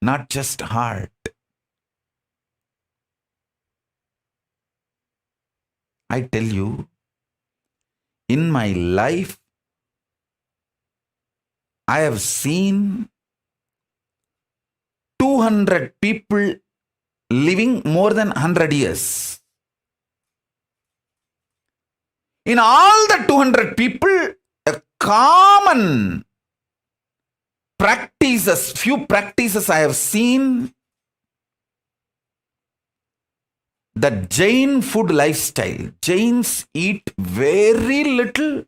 Not just heart. I tell you, in my life, I have seen 200 people living more than 100 years. In all the 200 people, a common practices, few practices I have seen, the Jain food lifestyle. Jains eat very little.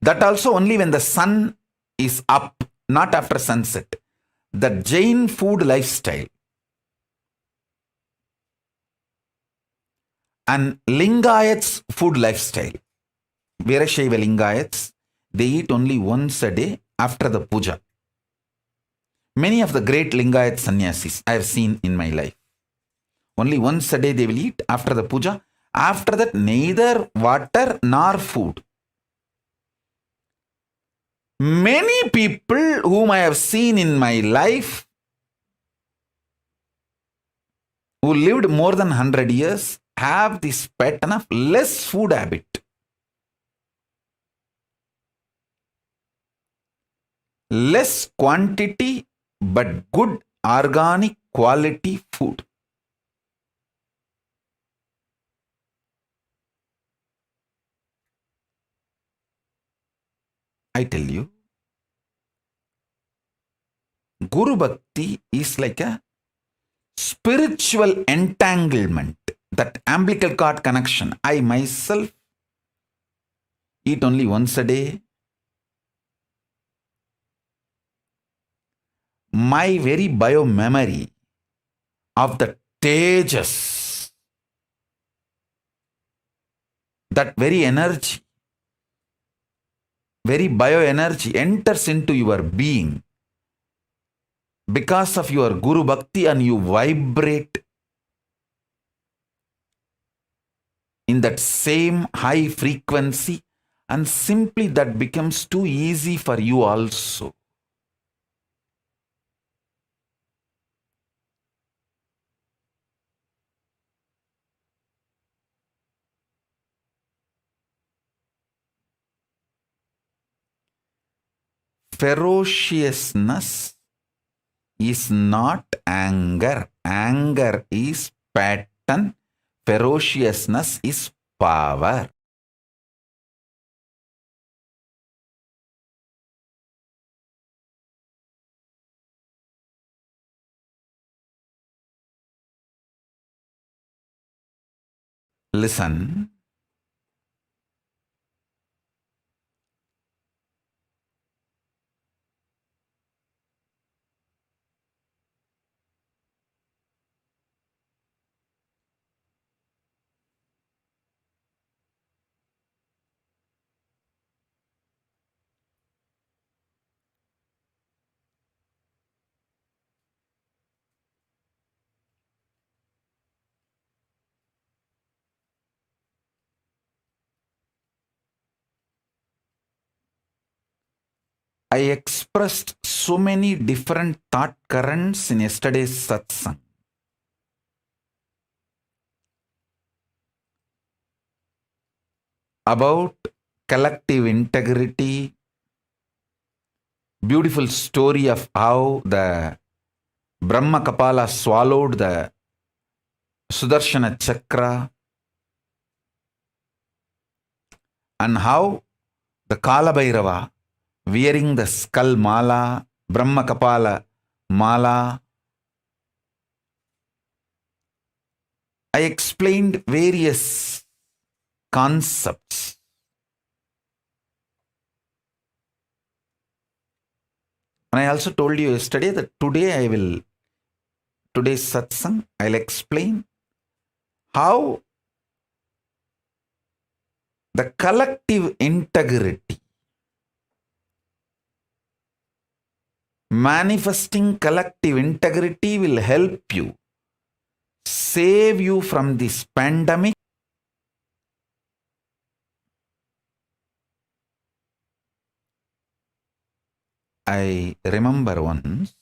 That also only when the sun is up, not after sunset. The Jain food lifestyle. And Lingayats food lifestyle. Veerashaiva Lingayats, they eat only once a day after the puja. Many of the great Lingayat sannyasis I have seen in my life. Only once a day they will eat after the puja. After that, neither water nor food. Many people whom I have seen in my life who lived more than 100 years have this pattern of less food habit. Less quantity but good organic quality food. I tell you, Guru Bhakti is like a spiritual entanglement, that umbilical cord connection. I myself eat only once a day. My very bio memory of the tejas that very energy, very bioenergy enters into your being because of your Guru Bhakti, and you vibrate in that same high frequency, and simply that becomes too easy for you also. Ferociousness is not anger. Anger is pattern. Ferociousness is power. Listen. I expressed so many different thought currents in yesterday's satsang. About collective integrity, beautiful story of how the Brahma Kapala swallowed the Sudarshana Chakra, and how the Kala Bhairava wearing the skull mala, Brahma Kapala mala. I explained various concepts. And I also told you yesterday that today's satsang, I'll explain how the collective integrity, manifesting collective integrity will help you, save you from this pandemic. I remember once,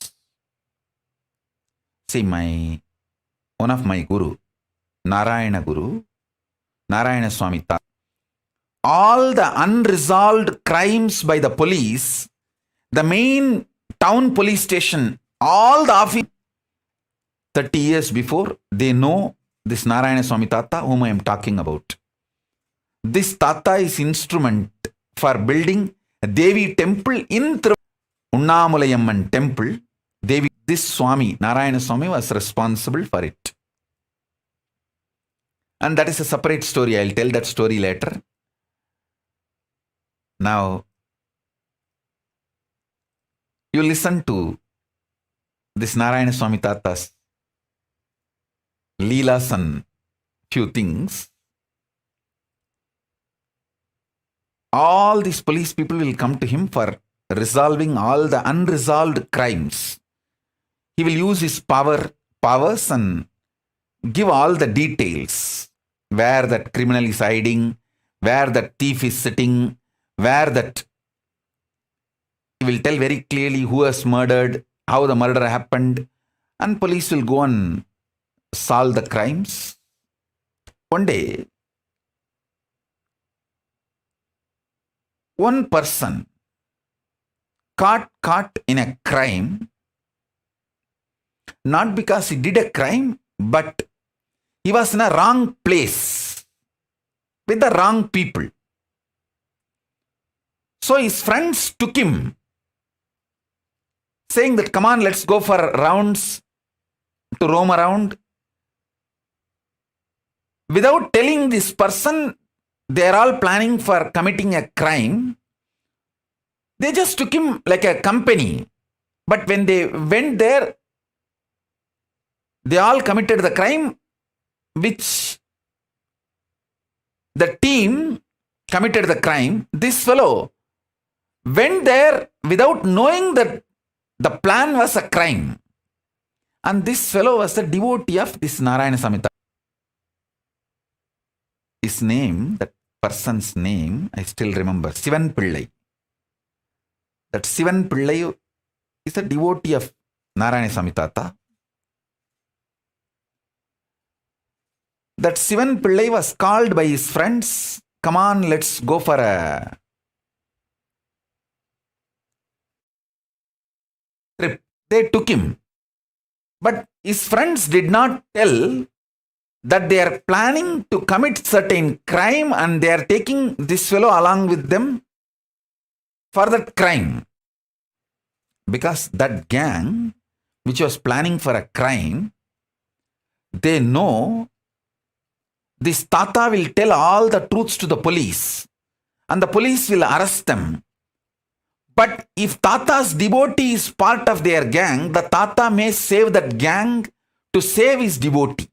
one of my guru, Narayana Swami Tata, all the unresolved crimes by the police, the main town police station, all the office, 30 years before, they know this Narayana Swami Tata whom I am talking about. This Tata is instrument for building a Devi temple in Unnamulayamman temple. Devi, this Swami, Narayana Swami, was responsible for it. And that is a separate story. I'll tell that story later. Now, you listen to this Narayana Swami Tata's Leelas and few things. All these police people will come to him for resolving all the unresolved crimes. He will use his powers and give all the details. Where that criminal is hiding, where that thief is sitting, where that... He will tell very clearly who has murdered, how the murder happened, and police will go and solve the crimes. One day, one person caught in a crime, not because he did a crime, but he was in a wrong place with the wrong people. So his friends took him, saying that, come on, let's go for rounds to roam around. Without telling this person, they are all planning for committing a crime. They just took him like a company. But when they went there, they all committed the crime which the team committed the crime. This fellow went there without knowing that the plan was a crime. And this fellow was a devotee of this Narayana Samhita. His name, that person's name, I still remember, Sivan Pillai. That Sivan Pillai is a devotee of Narayana Samhita. That Sivan Pillai was called by his friends, come on, let's go for a trip. They took him. But his friends did not tell that they are planning to commit certain crime and they are taking this fellow along with them for that crime. Because that gang, which was planning for a crime, they know this Tata will tell all the truths to the police and the police will arrest them. But if Tata's devotee is part of their gang, the Tata may save that gang to save his devotee.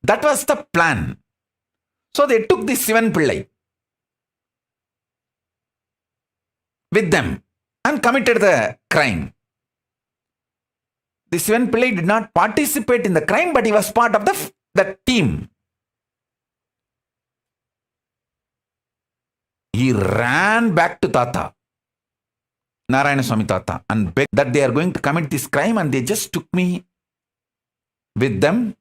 That was the plan. So they took this Sivan Pillai with them and committed the crime. The Sivan Pillai did not participate in the crime, but he was part of the team. He ran back to Tata, Narayana Swami Tata, and begged that they are going to commit this crime and they just took me with them.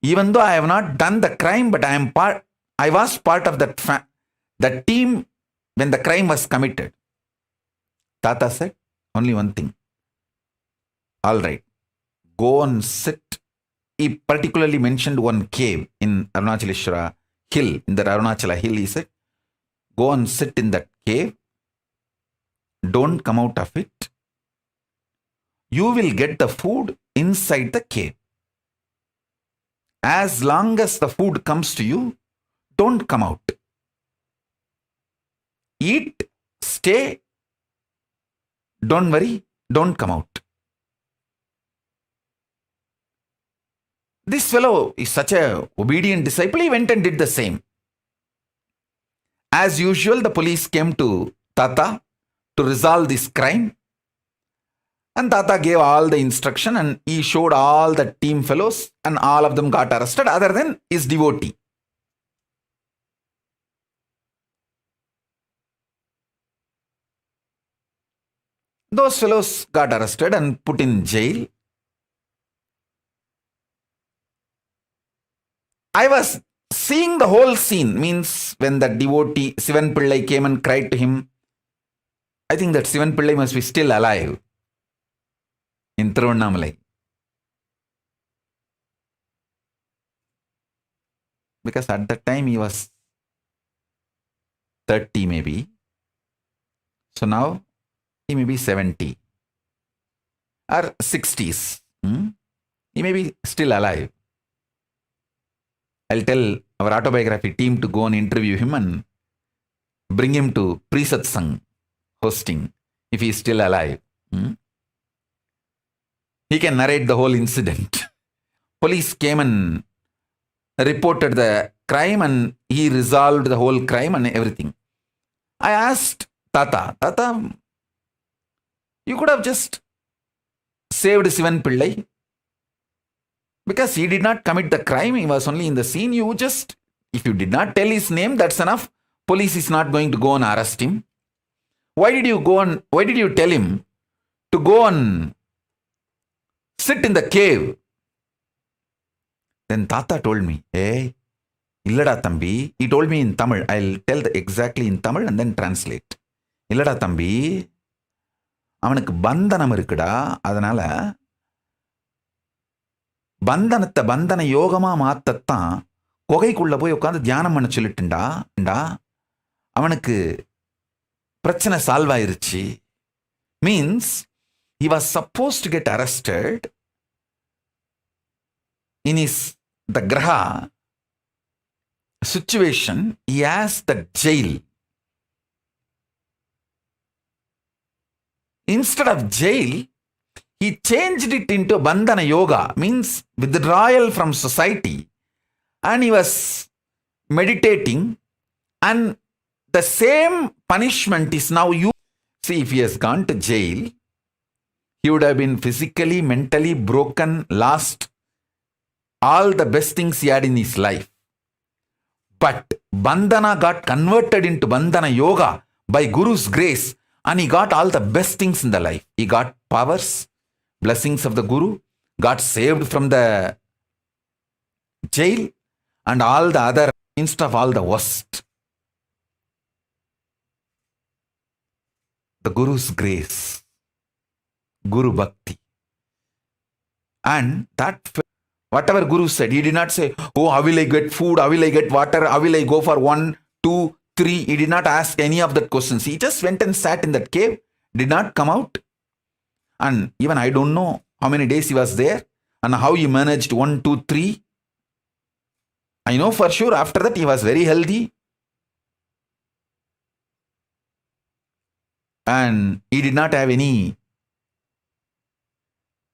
Even though I have not done the crime, but I was part of that team when the crime was committed. Tata said only one thing. All right, go and sit. He particularly mentioned one cave in Arunachaleshwara hill, in the Arunachala hill. He said, go and sit in that cave. Don't come out of it. You will get the food inside the cave. As long as the food comes to you, don't come out. Eat, stay, don't worry, don't come out. This fellow is such a obedient disciple, he went and did the same. As usual, the police came to Tata to resolve this crime. And Tata gave all the instruction and he showed all the team fellows and all of them got arrested other than his devotee. Those fellows got arrested and put in jail. I was seeing the whole scene, means when the devotee Sivan Pillai came and cried to him. I think that Sivan Pillai must be still alive in Tiruvannamalai. Because at that time he was 30 maybe. So now he may be 70 or 60s. He may be still alive. I'll tell our autobiography team to go and interview him and bring him to pre-satsang hosting if he is still alive. He can narrate the whole incident. Police came and reported the crime and he resolved the whole crime and everything. I asked Tata, you could have just saved Sivan Pillai because he did not commit the crime. He was only in the scene. If you did not tell his name, that's enough. Police is not going to go and arrest him. Why did you tell him to go and sit in the cave? Then Tata told me, hey, illada thambi. He told me in Tamil. I'll tell exactly in Tamil and then translate. Illada thambi, அவனுக்கு பந்தனம் இருக்குடா. அதனால பந்தனத்தை பந்தன யோகமா மாத்தத்தான் குகைக்குள்ள போய் உட்காந்து தியானம் பண்ண சொல்லிட்டுண்டா. அவனுக்கு பிரச்சனை சால்வ் ஆயிருச்சு. Means he was supposed to get arrested in the graha situation. He has the jail. Instead of jail, he changed it into bandhana yoga, means withdrawal from society. and he was meditating, and the same punishment is now used. See, if he has gone to jail, he would have been physically, mentally broken, lost all the best things he had in his life. But Bandhana got converted into Bandhana Yoga by Guru's grace, and he got all the best things in the life. He got powers, blessings of the Guru, got saved from the jail, and all the other, instead of all the worst. The Guru's grace, Guru Bhakti. And that, whatever Guru said, he did not say, oh, how will I get food? How will I get water? How will I go for 1, 2, 3? He did not ask any of that questions. He just went and sat in that cave, did not come out. And even I don't know how many days he was there and how he managed 1, 2, 3. I know for sure after that he was very healthy. And he did not have any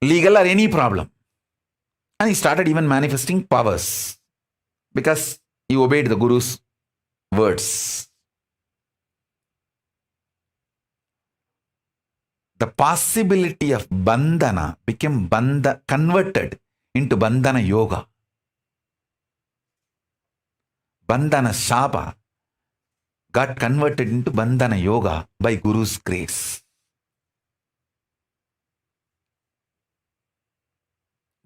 legal or any problem. And he started even manifesting powers because he obeyed the Guru's words. The possibility of bandhana became converted into bandhana yoga. Bandhana shapa got converted into bandhana yoga by Guru's grace.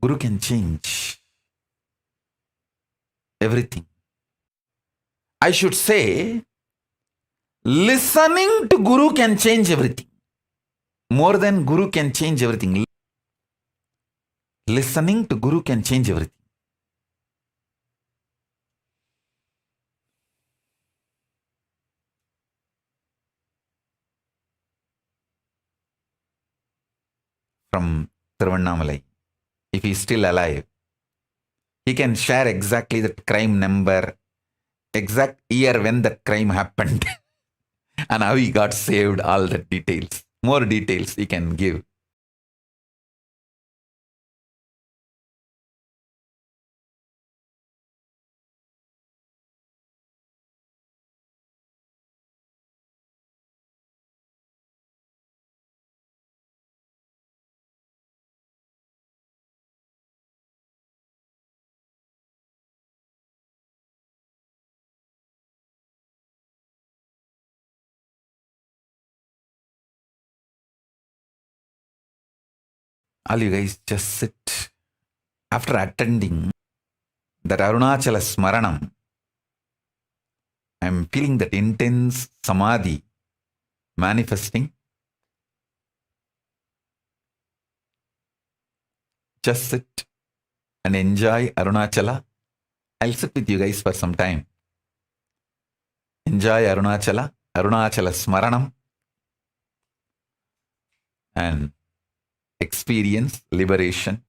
Guru can change everything. I should say, listening to Guru can change everything. More than Guru can change everything. Listening to Guru can change everything. From Tiruvannamalai, if he is still alive, he can share exactly that crime number, exact year when that crime happened, and how he got saved, all the details. More details he can give. All you guys just sit. After attending that Arunachala Smaranam, I am feeling that intense samadhi manifesting. Just sit and enjoy Arunachala. I'll sit with you guys for some time. Enjoy Arunachala Smaranam, and experience liberation.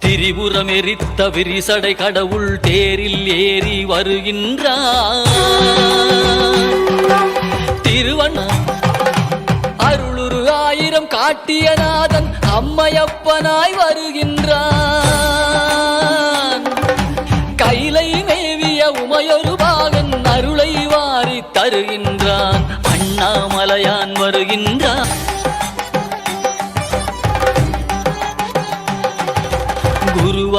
திரிபுரமெரித்த விரிசடை கடவுள் தேரில் ஏறி வருகின்றார். திருவண்ணா அருளுரு ஆயிரம் காட்டிய நாதன் அம்மையப்பனாய் வருகின்றான். கைலை மேவிய உமையொரு பாகன் அருளை வாரி தருகின்றான். அண்ணாமலையான் வருகின்றான்.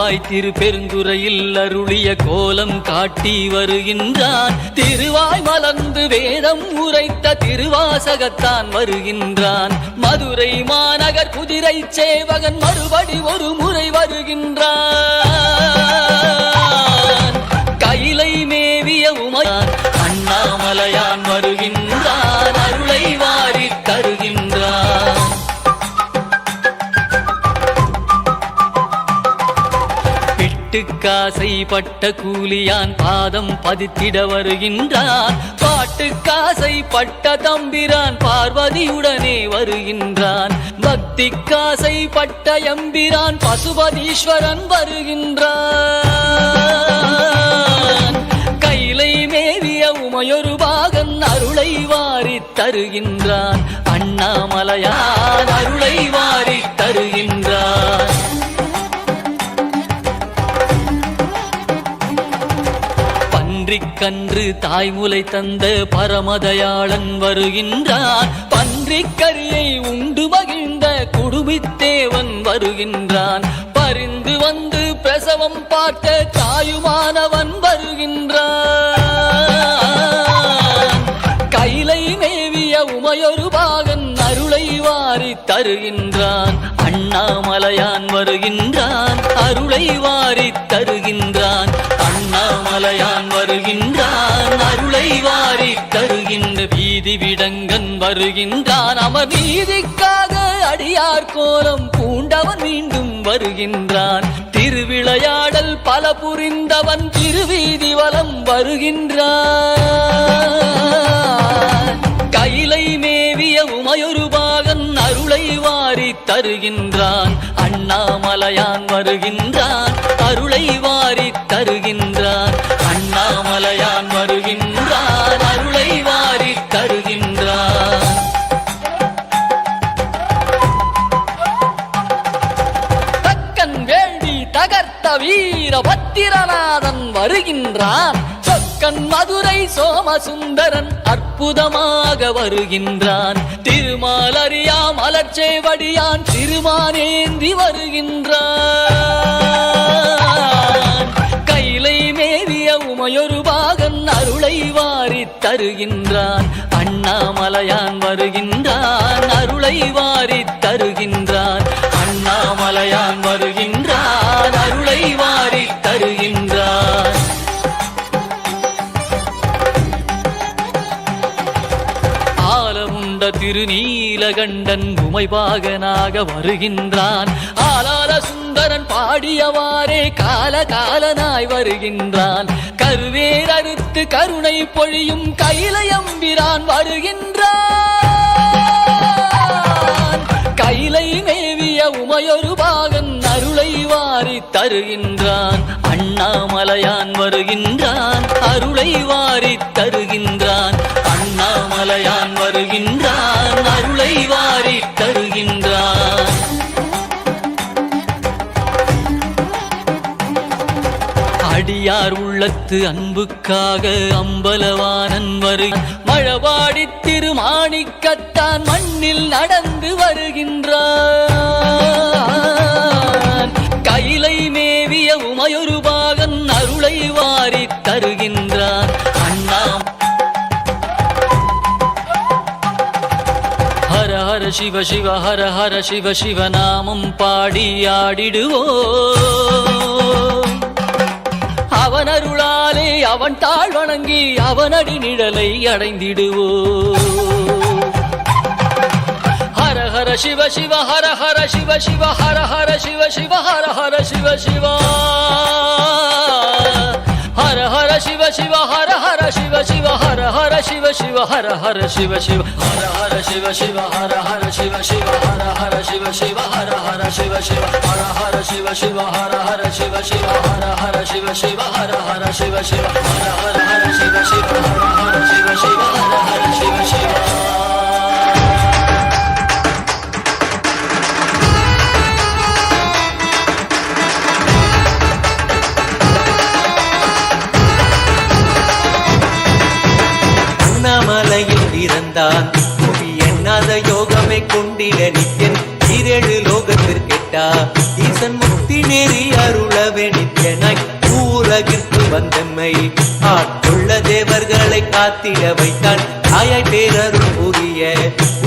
திருவாய் திருப்பெருந்துறையில் அருளிய கோலம் காட்டி வருகின்றான். திருவாய் மலர்ந்து வேதம் உரைத்த திருவாசகத்தான் வருகின்றான். மதுரை மாநகர் குதிரை சேவகன் மறுபடி ஒரு முறை வருகின்றான். கைலை மேவிய உமையான் அண்ணாமலையான் வருகின்றான். அருளை வாரி தருகின்றான். பாட்டுக்காசை பட்ட கூலியான் பாதம் பதித்திட வருகின்றான். பாட்டுக்காசை பட்ட தம்பிரான் பார்வதியுடனே வருகின்றான். பக்திக்காசை பட்ட எம்பிரான் பசுபதீஸ்வரன் வருகின்றான். கைலை மேவிய உமையொரு பாகன் அருளை வாரி தருகின்றான். அண்ணாமலையான் அருளை வாரி தருகின்றான். பன்றிக்கன்று தாய்முலை தந்த பரமதயாளன் வருகின்றான். பன்றிக்கரியை உண்டு மகிழ்ந்த குடுமித்தேவன் வருகின்றான். பரிந்து வந்து பிரசவம் பார்த்த தாயுமானவன் வருகின்றான். கைலை மேவிய உமையொரு பாகன் அருளை வாரி தருகின்றான். அண்ணாமலையான் வருகின்றான். அருளை வாரி தருகின்றான். அண்ணாமலையான் வருகின்றான். அருளை வாரி தருகின்ற வீதி விடங்கன் வருகின்றான். அமர் நீதிக்காக அடியார் கோலம் பூண்டவன் மீண்டும் வருகின்றான். திருவிளையாடல் பல புரிந்தவன் திருவீதி வலம் வருகின்றான். கைலை மேவிய உமையொரு பாகன் அருளை வாரி தருகின்றான். அண்ணாமலையான் வருகின்றான். அருளை வாரி தருகின்றான். அண்ணாமலையான் வருகின்றான். அருளை வாரி தருகின்றான். தக்கன் வேள்வி தகர்த்த வீர பத்திரநாதன் வருகின்றான். சொக்கன் மதுரை சோமசுந்தரன் அற்புதமாக வருகின்றான். திருமாலறியா மலர்ச்சேவடியான் திருமானேந்தி வருகின்றான். கைலை மேவிய உமையொரு பாகன் அருளை வாரி தருகின்றான். அண்ணாமலையான் வருகின்றான். அருளை வாரி தருகின்றான். அண்ணாமலையான் வருகின்றான். அருளை வாரி தருகின்றான். ஆலமுண்ட திருநீலகண்டன் உமைபாகனாக வருகின்றான். ஆலால சுந்தரன் பாடியவாறே காலகாலனாய் வருகின்றான். கருவேர் அறுத்து கருணை பொழியும் கைலையம்பிரான் வருகின்றான். கைலை மேவிய உமையொரு பாகன் அருளை வாரி தருகின்றான். அண்ணாமலையான் வருகின்றான். அருளை வாரி தருகின்றான். அண்ணாமலையான் வருகின்றான். அருளை வாரி தருகின்றான். அடியார் உள்ளத்து அன்புக்காக அம்பலவானன் மழபாடி திருமாணிக்கத்தான் மண்ணில் நடந்து வருகின்றான். கைலை மேவிய உமையொரு பாகன் அருளை வாரி தருகின்றான். அண்ணாம் ஹர ஹர சிவ சிவ ஹர ஹர சிவ சிவ நாமம் பாடி ஆடிடுவோம். அவன் அருளாலே அவன் தாழ் வணங்கி அவனடி நிழலை அடைந்திடுவோம். ஹர ஹர சிவ சிவ ஹர ஹர சிவ சிவ ஹர ஹர சிவ சிவ ஹர ஹர சிவ சிவ ஹர ஹர சிவ சிவ ஹர ஹர சிவ சிவ ஹர ஹர சிவ சிவ ஹர ஹர சிவ சிவ ஹர ஹர சிவ சிவ ஹர ஹர சிவ சிவ ஹர ஹர சிவ சிவ ஹர ஹர சிவ சிவ ஹர ஹர சிவ சிவ ஹர ஹர சிவ சிவ ஹர ஹர சிவ சிவ ஹர ஹர சிவ சிவ ஹர ஹர ஹர சிவ சிவ ஹர ஹர சிவ சிவ ஹர ஹர சிவ சிவ. அண்ணாமலையில் பிறந்தான். புவி எண்ணாத யோகமே கொண்டிட நித்யன் ஈரேழு லோகத்திற்கெட்டா ஈசன் முக்தி நெறி அருளவே நித்யனாய் ஊரகிற்கு வந்தம்மை ஆட்கொள்ள தேவர்களை காத்திட வைத்தான் தாயாய் பேரருள் புரிய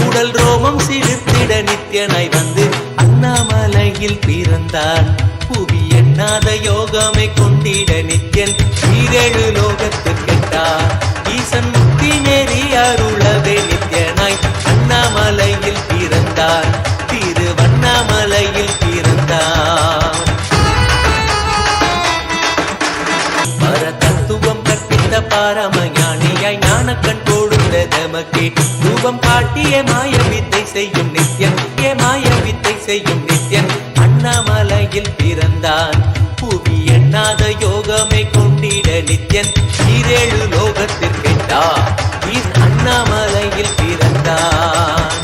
உடல் ரோமம் சிலிர்த்திட நித்யனாய் வந்து அண்ணாமலையில் பிறந்தான் புவி எண்ணாத யோகமை கொண்டிட நித்யன் ஈரேழு லோகத்திற்கெட்டார் ஈசன் முக்தி நெறி அருளவே நித்யனாய் அண்ணாமலையில் பிறந்தான் திருவண்ணாமலையில் பிறந்தான் பர தத்துவம் கற்பித்த பாரமஞானியாய் ஞானக்கண் கொடுத்த தமக்கே ரூபம் காட்டிய மாய வித்தை செய்யும் நித்யன் மாய வித்தை செய்யும் நித்யன் அண்ணாமலையில் பிறந்தான் புவி எண்ணாத யோகமை கொண்டிட நித்யன் ஈரேழு லோகத்திற்கெட்டா அண்ணாமலையில் பிறந்தான்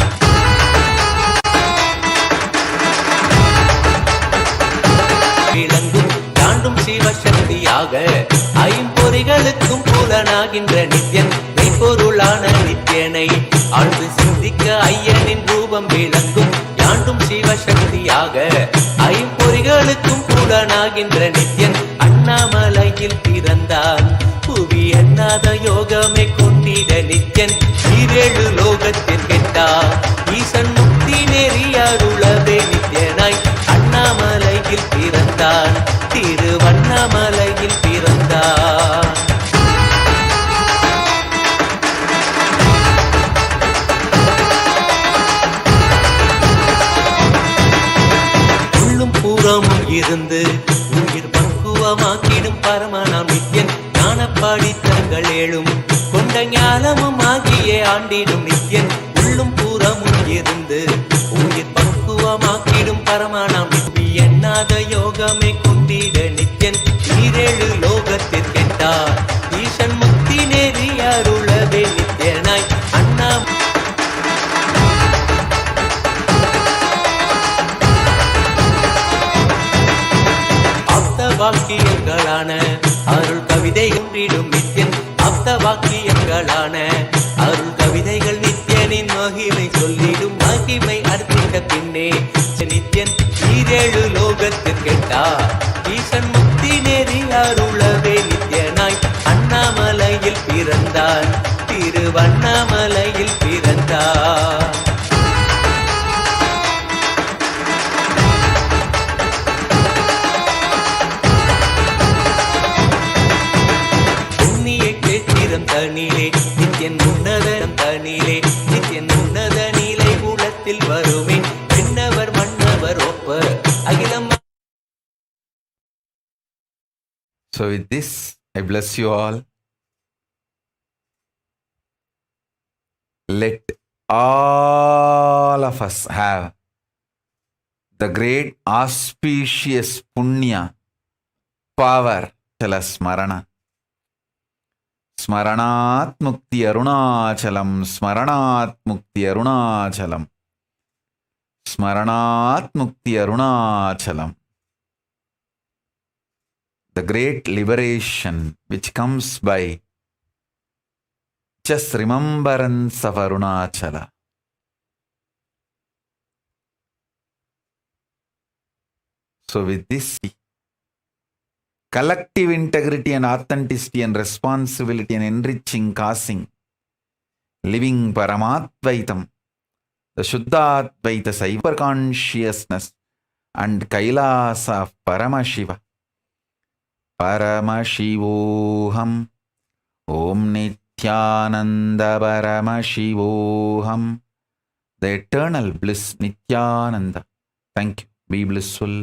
விளங்கும் தாண்டும் சிவசக்தியாக ஐம்பொறிகளுக்கும் புலனாகின்ற நித்யன் மெய்ப்பொருளான நித்யனை ஆழ்ந்து சிந்திக்க ஐயனின் ரூபம் விளங்கும் யாண்டும் சிவசக்தியாக ஐம்பொறிகளுக்கும் புலனாகின்ற நித்யன் அண்ணாமலையில் பிறந்தான் புவி எண்ணாத யோகமை கொண்டிட நித்யன் ஈரேழு லோகத்திற்கெட்டா ஈசன் முக்தி நெறி அருளவே நித்யனாய் அண்ணாமலையில் பிறந்தான் திருவண்ணாமலையில் பிறந்தான் உள்ளும் பூரமும் இருந்து உயிர் பக்குவமாக்கிடும் பரமனாம் நித்யன் ஞானப்பாடித்தங்கள் ஏழும் கொண்ட ஞானமும் ஆகிய ஆண்டிடும் நித்யன் உள்ளும் பூரமும் இருந்து உயிர் பக்குவமாக்கிடும் பரமனாம் எண்ணாத யோகமை கொண்டிட நித்யன் ஈரேழு லோகத்திற்கெட்டார் ஈசன் முக்தி நெறி அருளவே நித்யனாய் அண்ணா வாக்கியங்களான அருள் கவிதை ஒன்றிடும் நித்யன் அப்த வாக்கியங்களான அருள் கவிதைகள் நித்யனின் மகிமை சொல்லிடும் மகிமை அர்ப்பித்த பின்னே நித்யன் ஈரேழு லோகத்திற்கெட்டா ஈசன் முக்தி நெறி அருளவே நித்யனாய் அண்ணாமலையில் பிறந்தான் திருவண்ணாமலையில் பிறந்தான் தனிலே நித்யன் உன்னதம் தனிலே நித்யன் உன்னத நீலை மூலத்தில் வருமே பின்னவர் மன்னவர் ஒப்ப அகிலம். So with this, I bless you all. Let all of us have the great auspicious punya power chala smarana. Smaranat mukti arunachalam, smaranat mukti arunachalam, smaranat mukti arunachalam. The great liberation which comes by just remembrance of Arunachala. So with this collective integrity and authenticity and responsibility and enriching causing, living Paramadvaitam, the Shuddhadvaita cyber consciousness and Kailasa of Paramashiva. Paramashivoham, Om Nithyananda Paramashivoham, the eternal bliss Nithyananda. Thank you. Be blissful.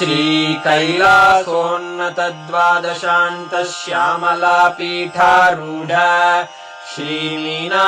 श्रीकैलासोन्नतद्वादशान्तश्यामलापीठारूढ श्रीमीना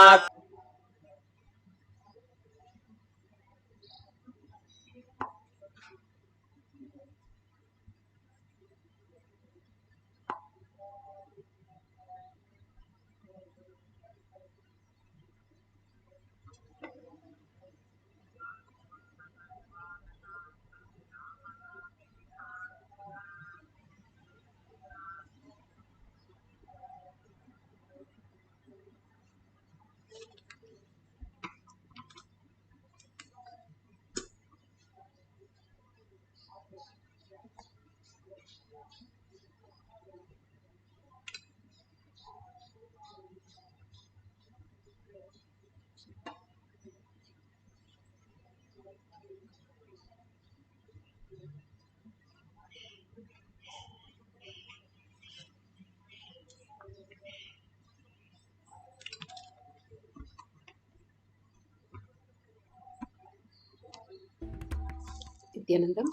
Nithyanandam,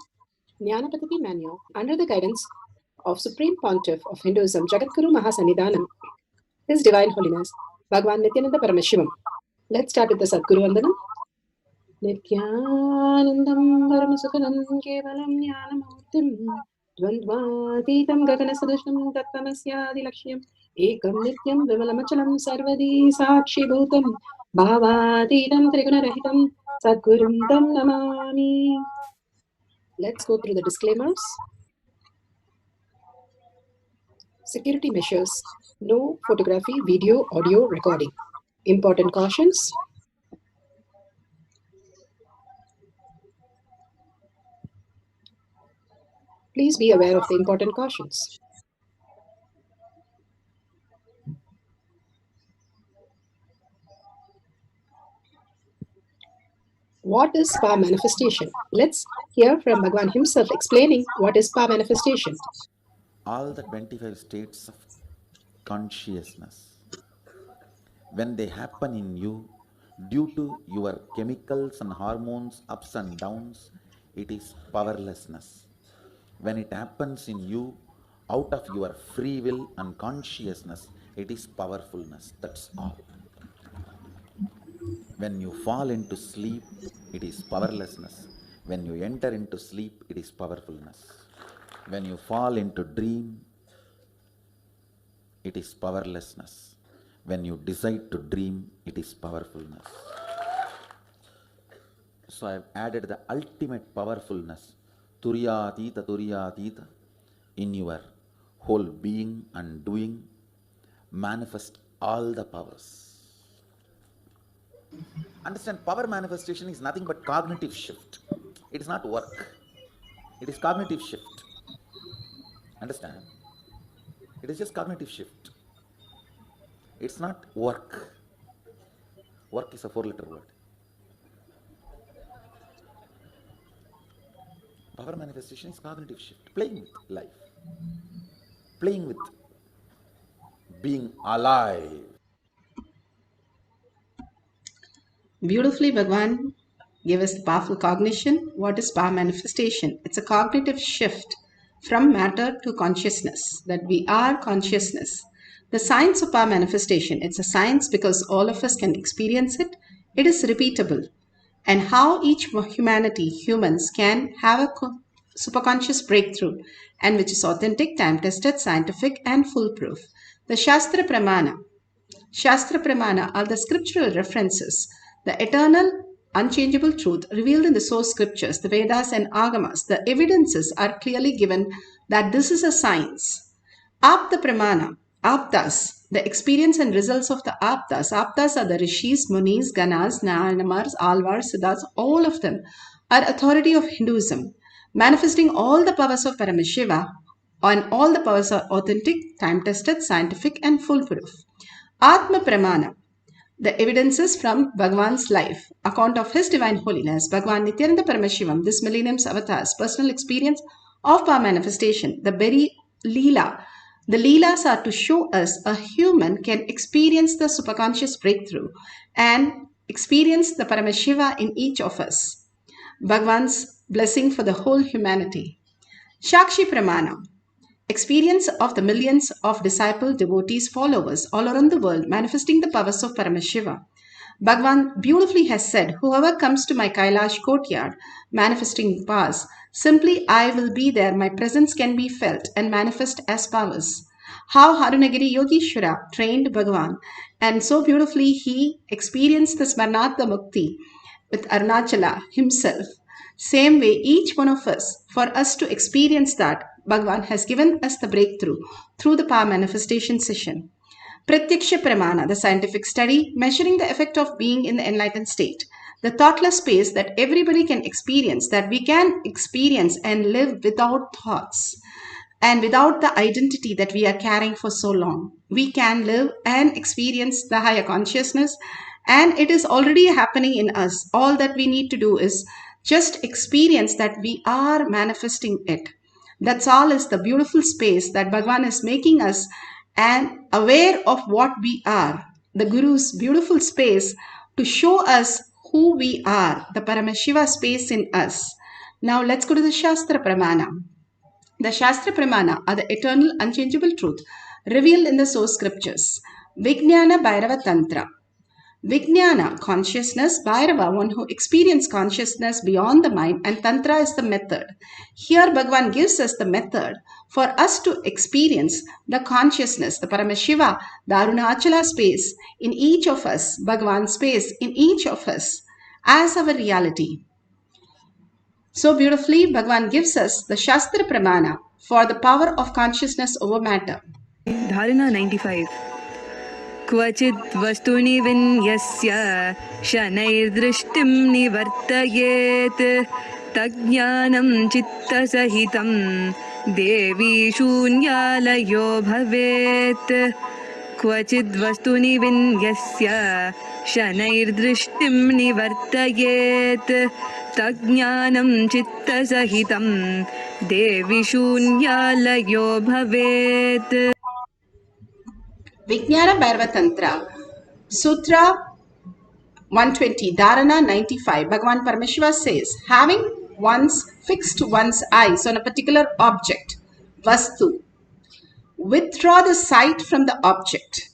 Jnanapatati Manual, under the guidance of Supreme Pontiff of Hinduism, Jagadguru Mahasannidhanam, His Divine Holiness, Bhagwan Nithyananda Paramashivam. Let's start with the Sadguru Vandanam. Nithyanandam Paramasukhanam Kevalam Jnanamurtim Dvandvatitam Gaganasadusham Tattamasyadi Lakshyam Ekam Nityam Vimalamachalam Sarvadi Sakshi Bhutam Bhavatitam Trigunarahitam Sadgurum Tam Namami. Let's go through the disclaimers. Security measures. No photography, video, audio recording. Important cautions. Please be aware of the important cautions. What is power manifestation? Let's hear from Bhagwan himself explaining what is power manifestation. All the 25 states of consciousness, when they happen in you, due to your chemicals and hormones ups and downs, it is powerlessness. When it happens in you, out of your free will and consciousness, it is powerfulness. That's all. When you fall into sleep, it is powerlessness. When you enter into sleep, it is powerfulness. When you fall into dream, it is powerlessness. When you decide to dream, it is powerfulness. So I have added the ultimate powerfulness, Turyatita, in your whole being and doing. Manifest all the powers. Understand, power manifestation is nothing but cognitive shift. It is not work. It is cognitive shift. Understand? It is just cognitive shift. It's not work. Work is a 4-letter word. Power manifestation is cognitive shift. Playing with life. Playing with being alive. Beautifully, Bhagwan gave us the powerful cognition. What is power manifestation? It's a cognitive shift from matter to consciousness, that we are consciousness. The science of power manifestation, it's a science because all of us can experience it. It is repeatable. And how each humans can have a superconscious breakthrough, and which is authentic, time-tested, scientific, and foolproof. The Shastra Pramana are the scriptural references, the eternal, unchangeable truth revealed in the source scriptures, the Vedas and Agamas. The evidences are clearly given that this is a science. Apta Pramana, Aptas, the experience and results of the Aptas. Aptas are the Rishis, Munis, Ganas, Nayanamars, Alvars, Siddhas, all of them are authority of Hinduism, manifesting all the powers of Paramashiva, and all the powers are authentic, time-tested, scientific, and foolproof. Atma Pramana, the evidences from Bhagwan's life, account of His Divine Holiness, Bhagwan Nithyananda Paramashivam, this millennium's avatar's personal experience of power manifestation, the very Leela. The Leelas are to show us a human can experience the superconscious breakthrough and experience the Paramashiva in each of us. Bhagwan's blessing for the whole humanity. Shakshi Pramana, experience of the millions of disciple, devotees, followers all around the world manifesting the powers of Paramashiva. Bhagavan beautifully has said, whoever comes to my Kailash courtyard manifesting powers, simply I will be there, my presence can be felt and manifest as powers. How Harunagiri Yogeshwara trained Bhagavan, and so beautifully he experienced the Smarnatha Mukti with Arunachala himself. Same way, each one of us, for us to experience that, Bhagavan has given us the breakthrough through the power manifestation session. Pratyaksha Pramana, the scientific study measuring the effect of being in the enlightened state. The thoughtless space that everybody can experience, that we can experience and live without thoughts and without the identity that we are carrying for so long. We can live and experience the higher consciousness, and it is already happening in us. All that we need to do is just experience that we are manifesting it. That's all is the beautiful space that Bhagavan is making us and aware of what we are. The Guru's beautiful space to show us who we are, the Paramashiva space in us. Now let's go to the Shastra Pramana. The Shastra Pramana are the eternal unchangeable truth revealed in the source scriptures. Vijnana Bhairava Tantra. Vijnana, consciousness, Bhairava, one who experiences consciousness beyond the mind, and Tantra is the method. Here Bhagavan gives us the method for us to experience the consciousness, the Paramashiva, the Arunachala space in each of us, Bhagavan space in each of us as our reality. So beautifully, Bhagavan gives us the Shastra Pramana for the power of consciousness over matter. Dharana 95. क्वचित् वस्तुनि विन्यस्य शनैर्दृष्टिं निवर्तयेत् तज्ज्ञानं चित्तसहितं देवी शून्यालयो भवेत् क्वचिद् वस्तुनि विन्यस्य शनैर्दृष्टिं निवर्तयेत् तज्ज्ञानं चित्तसहितं देवी शून्यालयो भवेत्. Vijnana Bhairava Tantra, Sutra 120, Dharana 95, Bhagavan Paramashiva says, having once fixed one's eyes on a particular object, Vastu, withdraw the sight from the object,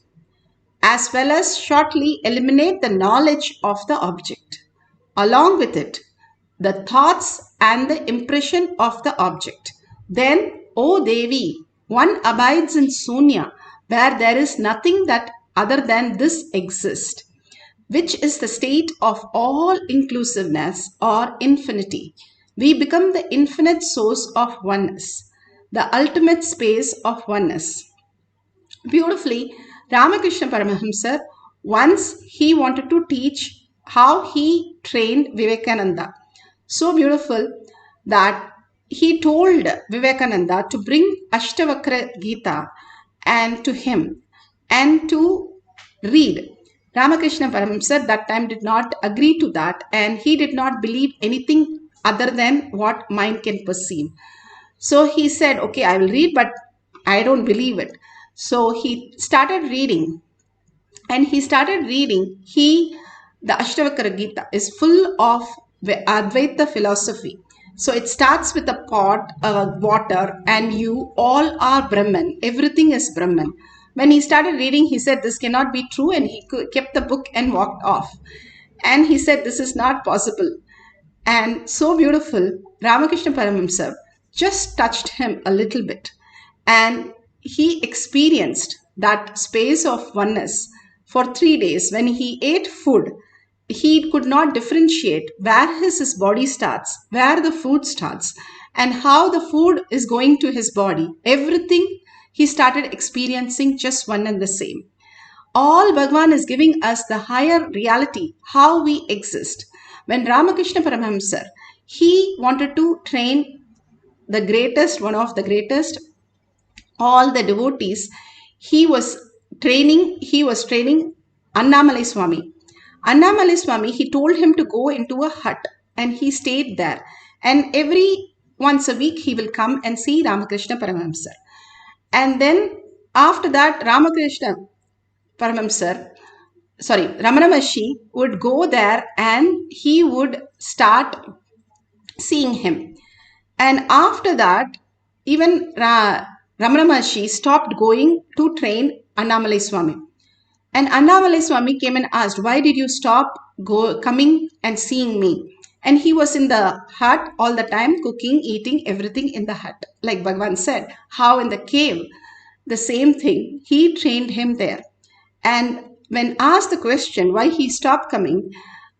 as well as shortly eliminate the knowledge of the object. Along with it, the thoughts and the impression of the object. Then, O Devi, one abides in Sunya, where there is nothing that other than this exists, which is the state of all inclusiveness or infinity. We become the infinite source of oneness, the ultimate space of oneness. Beautifully, Ramakrishna Paramahamsa, once he wanted to teach how he trained Vivekananda. So beautiful that he told Vivekananda to bring Ashtavakra Gita and to him and to read. Ramakrishna Paramahamsa that time did not agree to that, and he did not believe anything other than what mind can perceive. So he said, okay, I will read, but I don't believe it. So he started reading, and he started reading. The Ashtavakra Gita is full of Advaita philosophy. So it starts with a pot, water, and you all are Brahman. Everything is Brahman. When he started reading, he said, this cannot be true, and he kept the book and walked off. And he said, this is not possible. And so beautiful, Ramakrishna Paramahamsa just touched him a little bit. And he experienced that space of oneness for 3 days. When he ate food, he could not differentiate where his body starts, where the food starts, and how the food is going to his body. Everything he started experiencing just one and the same. All Bhagavan is giving us the higher reality, how we exist. When Ramakrishna Paramahamsa, he wanted to train the greatest, one of the greatest, all the devotees, he was training Annamalai Swami. Annamalai Swami, he told him to go into a hut, and he stayed there. And once a week, he will come and see Ramakrishna Paramahamsa. And then after that, Ramana Maharshi would go there and he would start seeing him. And after that, even Ramana Maharshi stopped going to train Annamalai Swami. And Annamalai Swami came and asked, why did you stop coming and seeing me? And he was in the hut all the time, cooking, eating, everything in the hut. Like Bhagavan said, how in the cave, the same thing, he trained him there. And when asked the question why he stopped coming,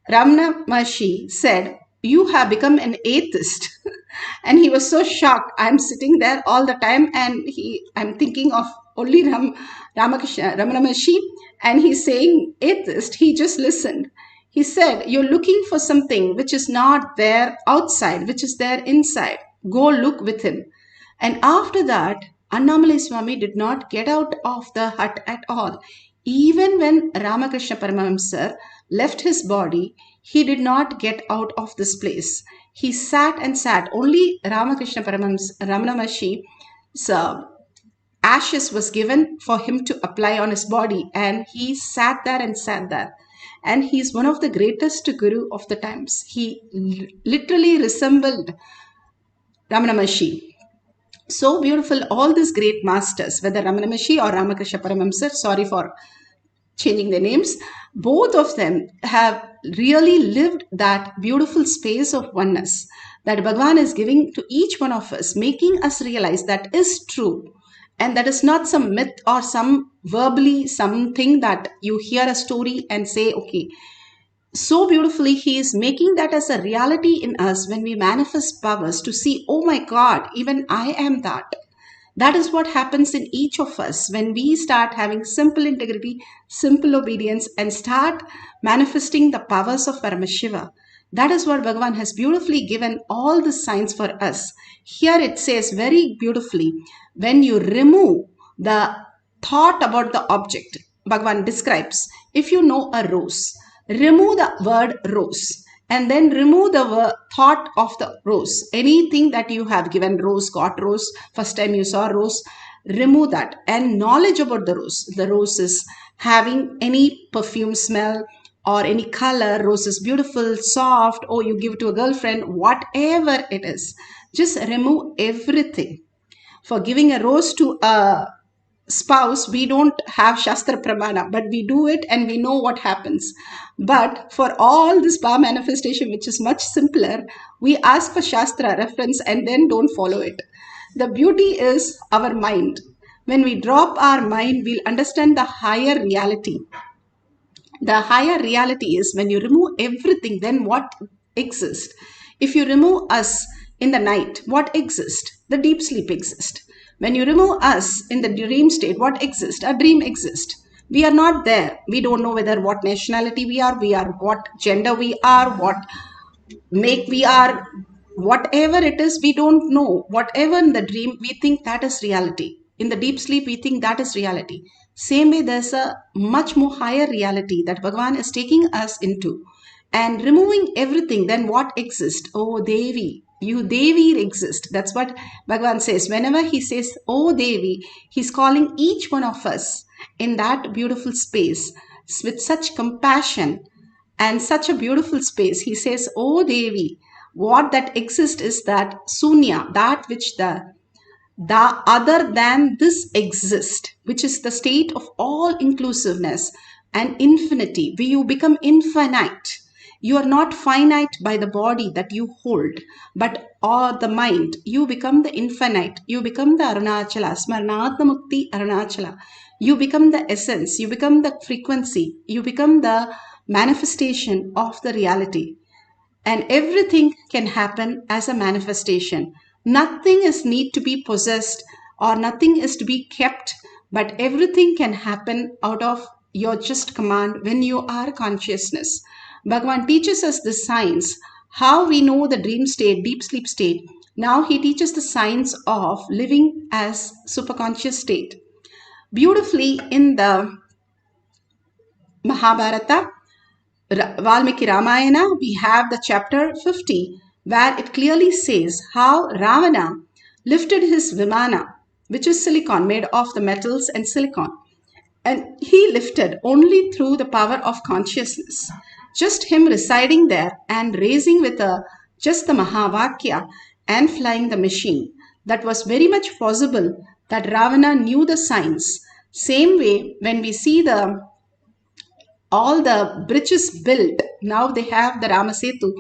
Ramana Maharshi said, you have become an atheist. And he was so shocked. I'm sitting there all the time and I'm thinking of only Ramana Maharshi, and he's saying atheist. He just listened. He said, you're looking for something which is not there outside, which is there inside. Go look with him. And after that, Annamalai Swami did not get out of the hut at all. Even when Ramakrishna Paramahamsa left his body, he did not get out of this place. He sat and sat. Only Ramakrishna Paramahamsa, Ramana Maharshi's ashes was given for him to apply on his body, and he sat there and sat there. And he's one of the greatest guru of the times. He literally resembled Ramana Maharshi. So beautiful, all these great masters, whether Ramana Maharshi or Ramakrishna Paramahamsa, sorry for changing their names, both of them have really lived that beautiful space of oneness that Bhagavan is giving to each one of us, making us realize that is true. And that is not some myth or some verbally something that you hear a story and say, okay. So beautifully, he is making that as a reality in us when we manifest powers to see, oh my God, even I am that. That is what happens in each of us when we start having simple integrity, simple obedience, and start manifesting the powers of Paramashiva. That is what Bhagavan has beautifully given all the signs for us. Here it says very beautifully, when you remove the thought about the object, Bhagavan describes, if you know a rose, remove the word rose and then remove the thought of the rose. Anything that you have given rose, got rose, first time you saw rose, remove that and knowledge about the rose. The rose is having any perfume smell or any color, rose is beautiful, soft, or you give to a girlfriend, whatever it is, just remove everything. For giving a rose to a spouse, we don't have Shastra Pramana, but we do it and we know what happens. But for all this power manifestation, which is much simpler, we ask for Shastra reference and then don't follow it. The beauty is our mind. When we drop our mind, we'll understand the higher reality. The higher reality is when you remove everything, then what exists? If you remove us in the night, what exists? The deep sleep exists. When you remove us in the dream state, what exists? A dream exists. We are not there. We don't know whether what nationality we are what gender we are, what make we are, whatever it is, we don't know. Whatever in the dream, we think that is reality. In the deep sleep, we think that is reality. Same way, there's a much more higher reality that Bhagavan is taking us into. And removing everything, then what exists? Oh, Devi. You Devi exist. That's what Bhagavan says. Whenever he says, oh Devi, he's calling each one of us in that beautiful space with such compassion and such a beautiful space. He says, oh Devi, what that exists is that Sunya, that which the other than this exists, which is the state of all inclusiveness and infinity, where you become infinite. You are not finite by the body that you hold, but or the mind. You become the infinite. You become the Arunachala, Smarnatma Mukti Arunachala. You become the essence. You become the frequency. You become the manifestation of the reality. And everything can happen as a manifestation. Nothing is need to be possessed or nothing is to be kept, but everything can happen out of your just command when you are consciousness. Bhagavan teaches us the science, how we know the dream state, deep sleep state. Now he teaches the science of living as superconscious state. Beautifully in the Mahabharata, Valmiki Ramayana, we have the chapter 50, where it clearly says how Ravana lifted his Vimana, which is silicon, made of the metals and silicon. And he lifted only through the power of consciousness. Just him residing there and raising with just the Mahavakya and flying the machine. that was very much possible that Ravana knew the signs. Same way, when we see all the bridges built, now they have the Ramasetu,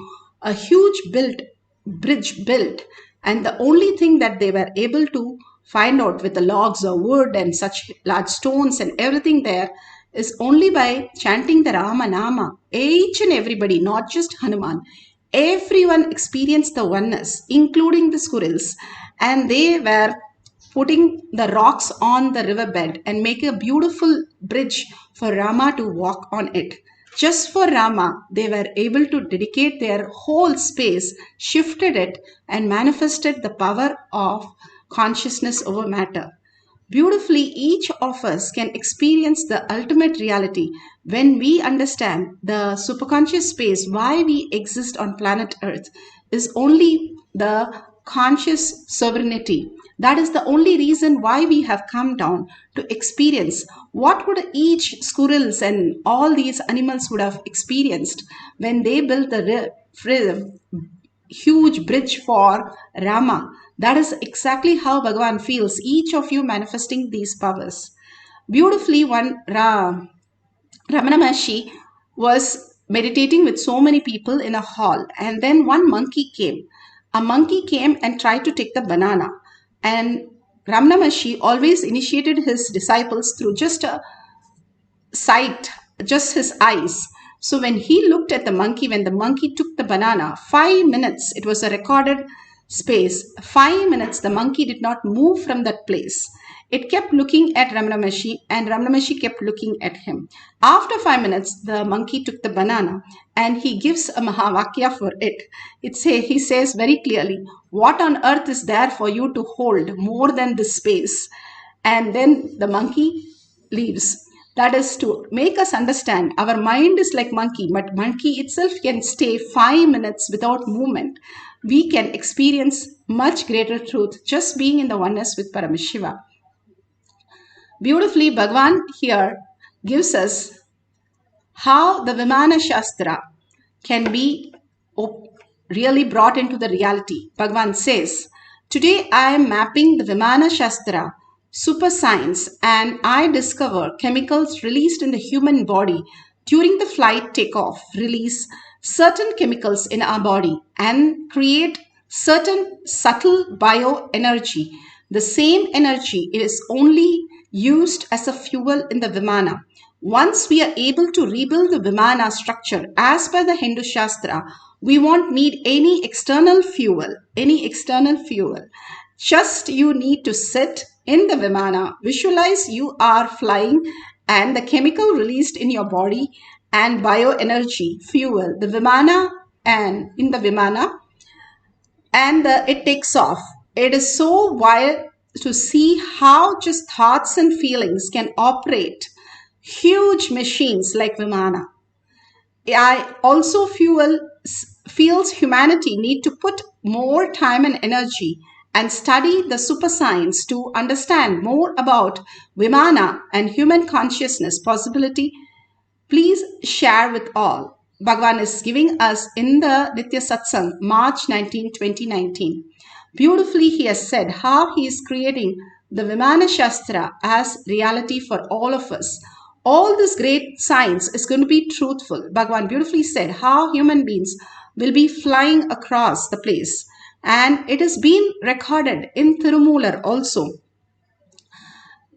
a huge bridge built, and the only thing that they were able to find out with the logs of wood and such large stones and everything there is only by chanting the Rama Nama. Each and everybody, not just Hanuman, everyone experienced the oneness, including the squirrels, and they were putting the rocks on the riverbed and make a beautiful bridge for Rama to walk on it. Just for Rama, they were able to dedicate their whole space, shifted it, and manifested the power of consciousness over matter. Beautifully, each of us can experience the ultimate reality when we understand the superconscious space. Why we exist on planet Earth is only the conscious sovereignty. That is the only reason why we have come down to experience what would each squirrels and all these animals would have experienced when they built the huge bridge for Rama. That is exactly how Bhagavan feels, each of you manifesting these powers. Beautifully, one Ramana Maharshi was meditating with so many people in a hall, and then one monkey came. A monkey came and tried to take the banana, and Ramana Maharshi always initiated his disciples through just a sight, just his eyes. So when he looked at the monkey, when the monkey took the banana, 5 minutes, it was a recorded space, 5 minutes, the monkey did not move from that place. It kept looking at Ramana Maharshi, and Ramana Maharshi kept looking at him. After 5 minutes, the monkey took the banana and he gives a Mahavakya for it. He says very clearly, what on earth is there for you to hold more than this space? And then the monkey leaves. That is to make us understand our mind is like monkey, but monkey itself can stay 5 minutes without movement. We can experience much greater truth just being in the oneness with Paramashiva. Beautifully, Bhagavan here gives us how the Vimana Shastra can be really brought into the reality. Bhagavan says, today I am mapping the Vimana Shastra super science, and I discover chemicals released in the human body during the flight takeoff release certain chemicals in our body and create certain subtle bioenergy. The same energy is only used as a fuel in the Vimana. Once we are able to rebuild the Vimana structure as per the Hindu Shastra, we won't need any external fuel, Just you need to sit in the Vimana, visualize you are flying, and the chemical released in your body and bioenergy fuel the Vimana, and in the Vimana, and it takes off. It is so wild to see how just thoughts and feelings can operate huge machines like Vimana. I also feels humanity need to put more time and energy and study the super science to understand more about Vimana and human consciousness possibility. Please share with all. Bhagavan is giving us in the Nitya Satsang, March 19, 2019. Beautifully, he has said how he is creating the Vimana Shastra as reality for all of us. All this great science is going to be truthful. Bhagavan beautifully said how human beings will be flying across the place. And it has been recorded in Tirumular also.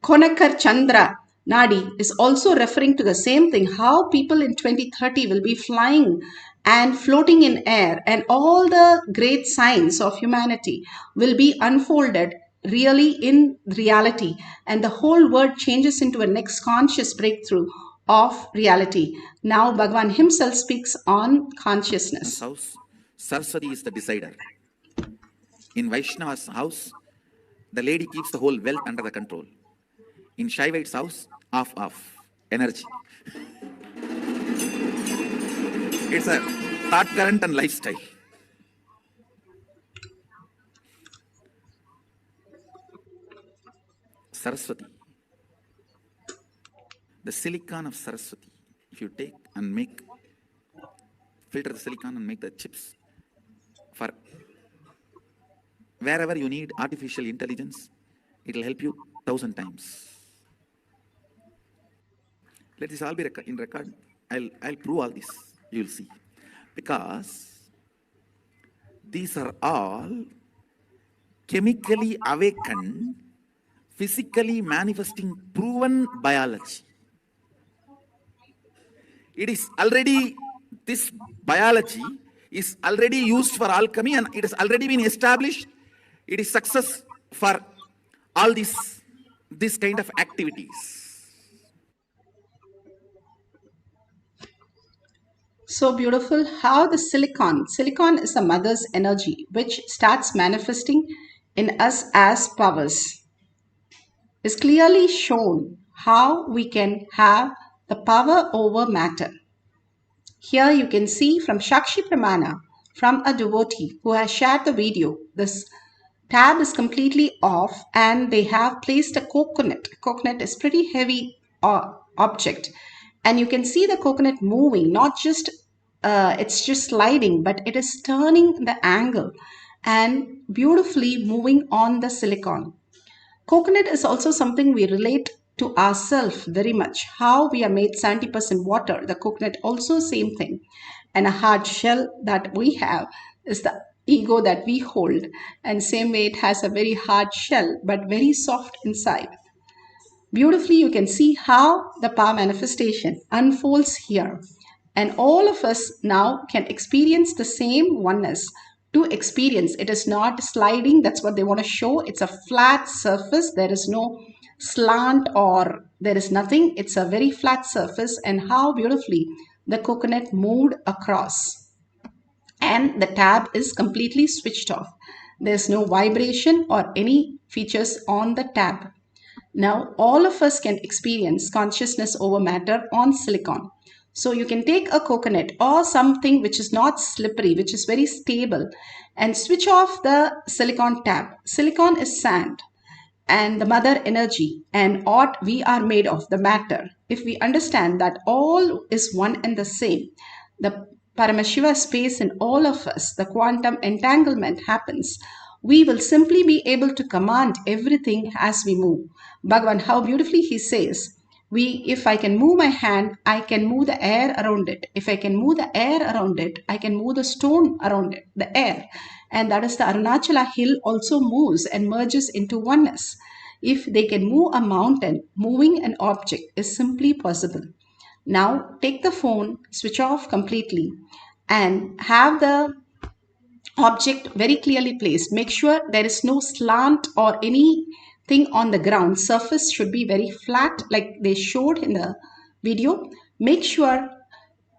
Konakar Chandra Nadi is also referring to the same thing, how people in 2030 will be flying and floating in air, and all the great science of humanity will be unfolded really in reality, and the whole world changes into a next conscious breakthrough of reality. Now Bhagavan himself speaks on consciousness. House, Saraswati is the decider. In Vaishnava's house, the lady keeps the whole wealth under the control. In Shaivite's house, off, energy. It's a thought current and lifestyle. Saraswati. The silicon of Saraswati. If you take and filter the silicon and make the chips for wherever you need artificial intelligence, it will help you 1,000 times. Let this all be in record. I'll prove all this. You'll see. Because these are all chemically awakened, physically manifesting proven biology. It is already, this biology is already used for alchemy and it has already been established. It is success for all this kind of activities. So beautiful how the silicon is the mother's energy which starts manifesting in us as powers. Is clearly shown how we can have the power over matter. Here you can see from Shakshi Pramana, from a devotee who has shared the video. This tab is completely off and they have placed a coconut. Coconut is pretty heavy object. And you can see the coconut moving, not just, it's just sliding, but it is turning the angle and beautifully moving on the silicon. Coconut is also something we relate to ourselves very much. How we are made 70% water. The coconut also same thing. And a hard shell that we have is the ego that we hold. And same way it has a very hard shell but very soft inside. Beautifully you can see how the power manifestation unfolds here. And all of us now can experience the same oneness. To experience, it is not sliding, that's what they want to show. It's a flat surface, there is no slant or there is nothing. It's a very flat surface, and how beautifully the coconut moved across. And the tab is completely switched off. There's no vibration or any features on the tab. Now all of us can experience consciousness over matter on silicon. So you can take a coconut or something which is not slippery, which is very stable, and switch off the silicon tab. Silicon is sand and the mother energy and what we are made of, the matter. If we understand that all is one and the same, the Paramashiva space in all of us, the quantum entanglement happens, we will simply be able to command everything as we move. Bhagavan, how beautifully he says, if I can move my hand, I can move the air around it. If I can move the air around it, I can move the stone around it, the air. And that is the Arunachala hill also moves and merges into oneness. If they can move a mountain, moving an object is simply possible. Now take the phone, switch off completely and have the object very clearly placed. Make sure there is no slant or anything on the ground. Surface should be very flat like they showed in the video. Make sure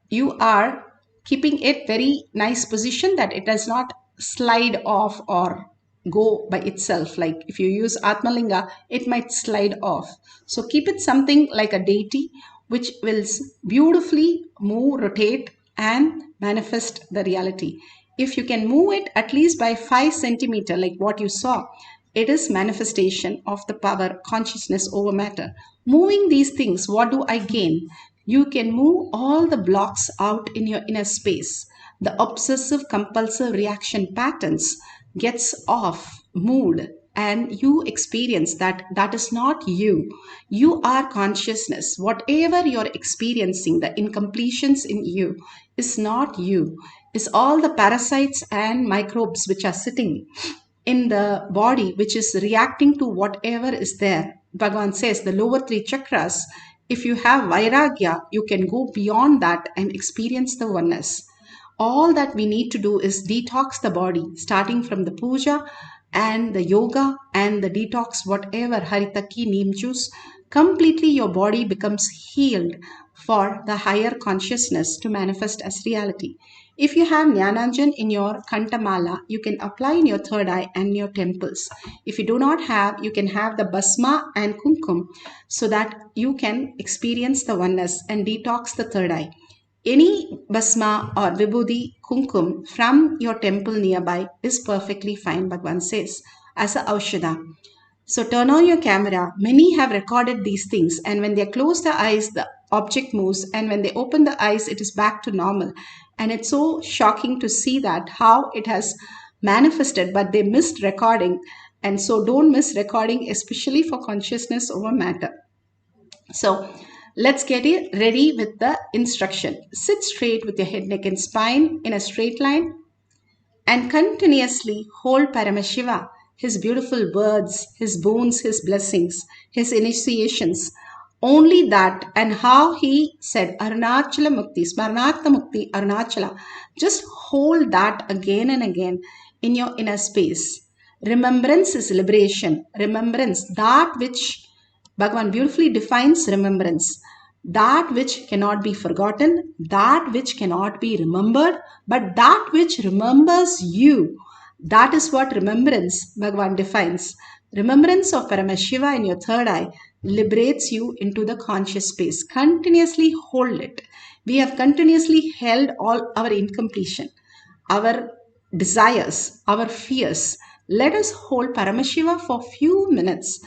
you are keeping it very nice position that it does not slide off or go by itself. Like if you use Atmalinga, it might slide off. So keep it something like a deity which will beautifully move, rotate and manifest the reality. If you can move it at least by 5 centimeters, like what you saw, it is manifestation of the power consciousness over matter. Moving these things, what do I gain? You can move all the blocks out in your inner space. The obsessive compulsive reaction patterns gets off, moved, and you experience that is not you. You are consciousness. Whatever you're experiencing, the incompletions in you is not you. Is all the parasites and microbes which are sitting in the body, which is reacting to whatever is there. Bhagavan says the lower 3 chakras, if you have vairagya, you can go beyond that and experience the oneness. All that we need to do is detox the body, starting from the puja and the yoga and the detox, whatever, haritaki, neem juice. Completely your body becomes healed for the higher consciousness to manifest as reality. If you have Jnananjan in your Kantamala, you can apply in your third eye and your temples. If you do not have, you can have the Basma and Kumkum so that you can experience the oneness and detox the third eye. Any Basma or Vibhuti Kumkum from your temple nearby is perfectly fine, Bhagavan says, as a Aushadha. So turn on your camera. Many have recorded these things, and when they close the eyes, the object moves, and when they open the eyes, it is back to normal. And it's so shocking to see that how it has manifested, but they missed recording. And so don't miss recording, especially for consciousness over matter. So let's get it ready with the instruction. Sit straight with your head, neck and spine in a straight line and continuously hold Paramashiva, his beautiful words, his boons, his blessings, his initiations. Only that, and how he said Arunachala Mukti, Smarnatha Mukti, Arunachala. Just hold that again and again in your inner space. Remembrance is liberation. Remembrance, that which Bhagavan beautifully defines remembrance. That which cannot be forgotten, that which cannot be remembered, but that which remembers you. That is what remembrance Bhagavan defines. Remembrance of Paramashiva in your third eye liberates you into the conscious space. Continuously hold it. We have continuously held all our incompletion, our desires, our fears. Let us hold Paramashiva for few minutes.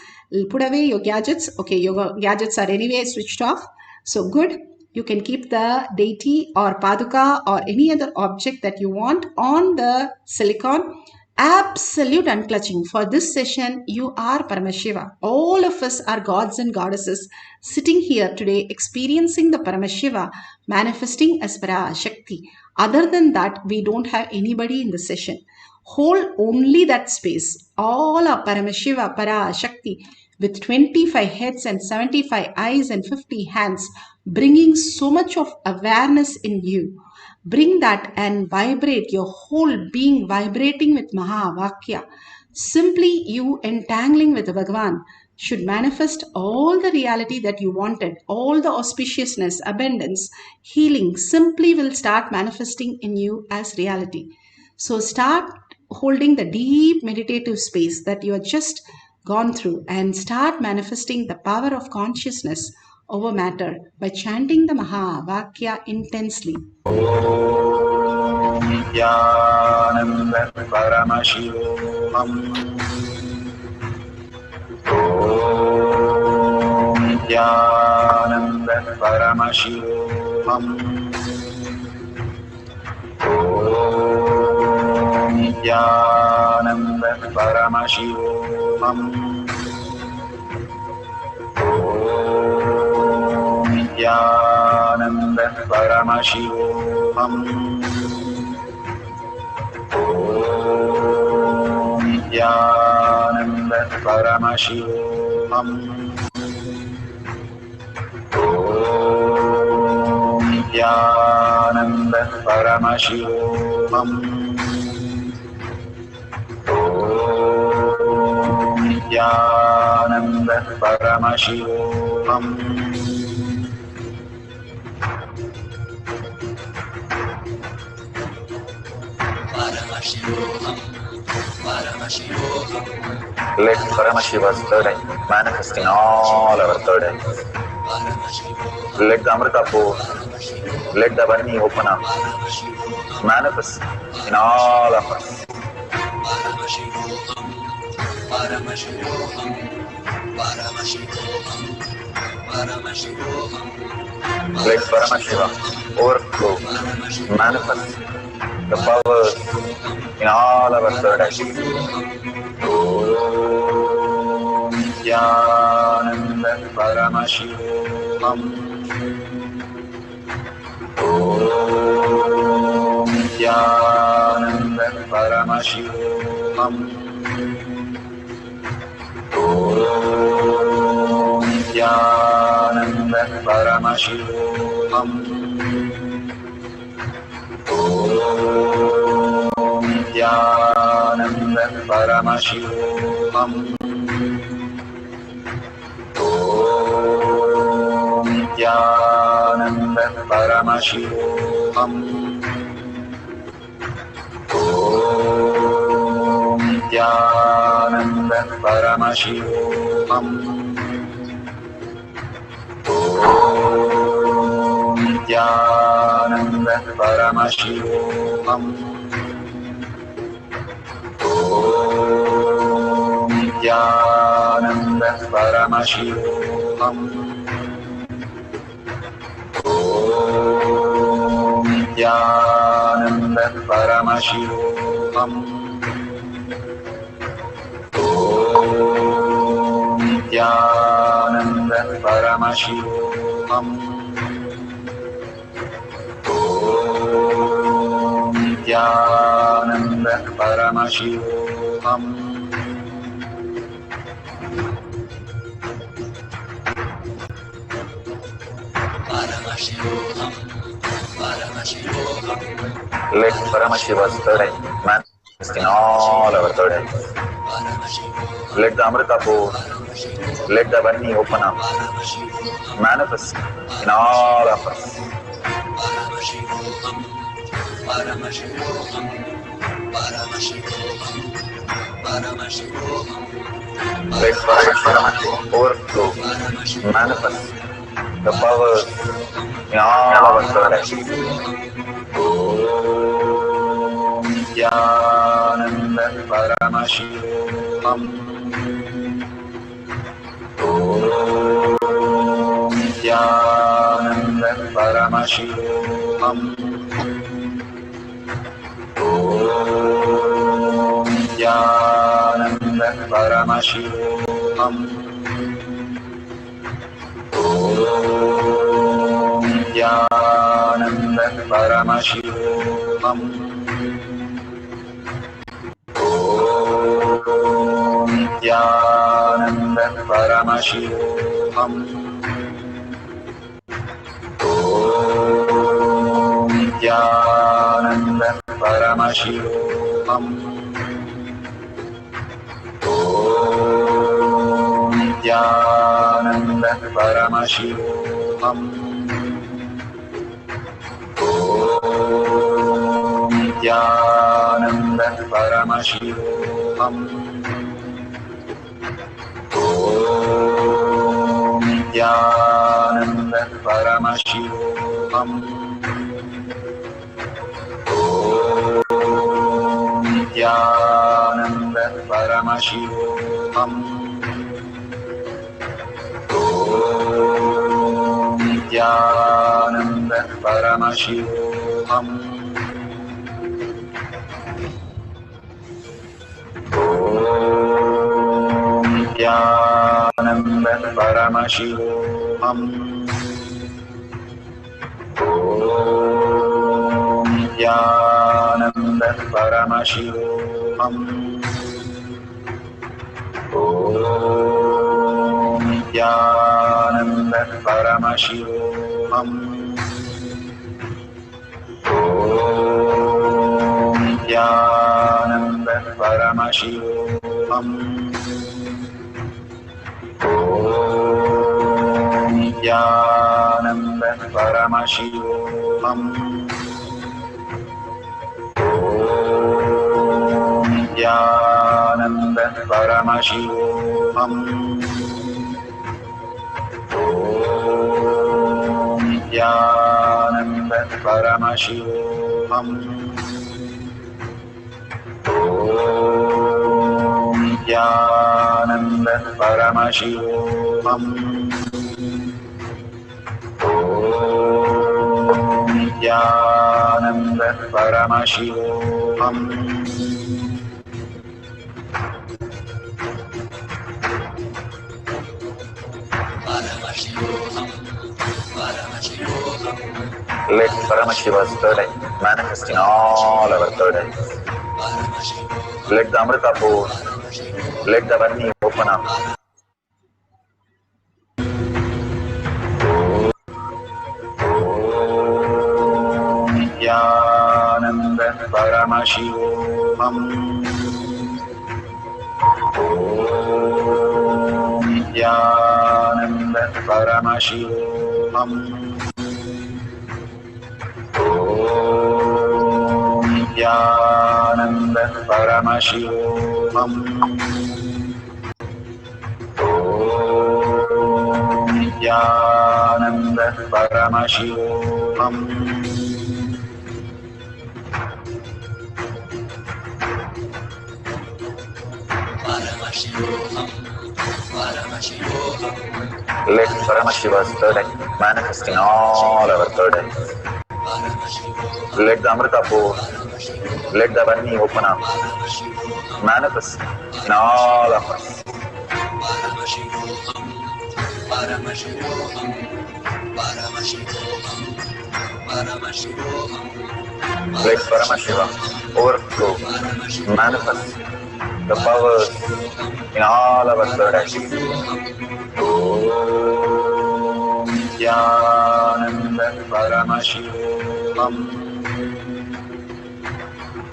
Put away your gadgets. Okay, your gadgets are anyway switched off. So good. You can keep the deity or paduka or any other object that you want on the silicon. Absolute unclutching. For this session, you are Paramashiva. All of us are gods and goddesses sitting here today experiencing the Paramashiva manifesting as Parashakti. Other than that, we don't have anybody in the session. Hold only that space. All are Paramashiva, Parashakti, with 25 heads and 75 eyes and 50 hands, bringing so much of awareness in you. Bring that and vibrate, your whole being vibrating with Mahavakya. Simply you entangling with Bhagavan should manifest all the reality that you wanted, all the auspiciousness, abundance, healing simply will start manifesting in you as reality. So start holding the deep meditative space that you have just gone through and start manifesting the power of consciousness over matter by chanting the Mahavakya intensely. Om Nithyananda Paramashivoham. Om Nithyananda Paramashivoham. Om Nithyananda Paramashivoham. Om Nithyananda Paramashivoham. Om Nithyananda Paramashivoham. Om Nithyananda Paramashivoham. Om Nithyananda Paramashivoham. Paramashivoham. Paramashivoham. Let Paramashiva's third eye manifest in all our third eyes. Let the Amrita pour, let the Varni open up, manifest in all of us. Paramashivoham. Paramashivoham. Paramashivoham. Paramashivoham. Let Paramashiva overflow, manifest the powers in all our third eyes. Om Nithyananda Paramashivoham. Om Nithyananda Paramashivoham. Om Nithyananda Paramashivoham. Om Nithyananda Paramashivoham. Om Nithyananda Paramashivoham. Om Nithyananda Paramashivoham. Om Nithyananda Paramashivoham. Om Nithyananda Paramashivoham. Om Nithyananda Paramashivoham. Paramashivoham. Om Nithyananda Paramashivoham. Let Paramashiva's third eye manifest in all our third eyes. Let the Amrita pour, let the Varni open up, manifest in all of us. Let Paramashivoham overflow, manifest the powers in all our third eyes. Om Nithyananda Paramashivam. Om Nithyananda Paramashivam. Om Nithyananda Paramashivam. Om Nithyananda Paramashivoham. Om Nithyananda Paramashivoham. Om Nithyananda Paramashivoham. Om Nithyananda Paramashivoham. Om Nithyananda Paramashivoham. Om Nithyananda Paramashivoham. Om Nithyananda Paramashivoham. Om Nithyananda Paramashivoham. Om Nithyananda Paramashivoham. Om Nithyananda Paramashivoham. Om Nithyananda Paramashivoham. Om Nithyananda Paramashivoham. Om Nithyananda Paramashivoham. Om Nithyananda Paramashivoham. Om Nithyananda Paramashivoham. Om Nithyananda Paramashivoham. Om Nithyananda Paramashivoham. Let Paramashiva's third eye manifest in all our third eyes. Let the Amrita pour, let the Varni open up. Om Nithyananda Paramashivoham. Om Nithyananda Paramashivoham. Om Nithyananda Paramashivoham. Om Nithyananda Paramashivoham. Let Paramashiva's third eye manifest in all our third eyes. Let the Amrita pour, let the Varni open up, manifest in all of us. Paramashivoham, Paramashivoham, Paramashivoham. Let Paramashiva overflow, manifest the powers in all our third eye. Om Nithyananda Paramashivam.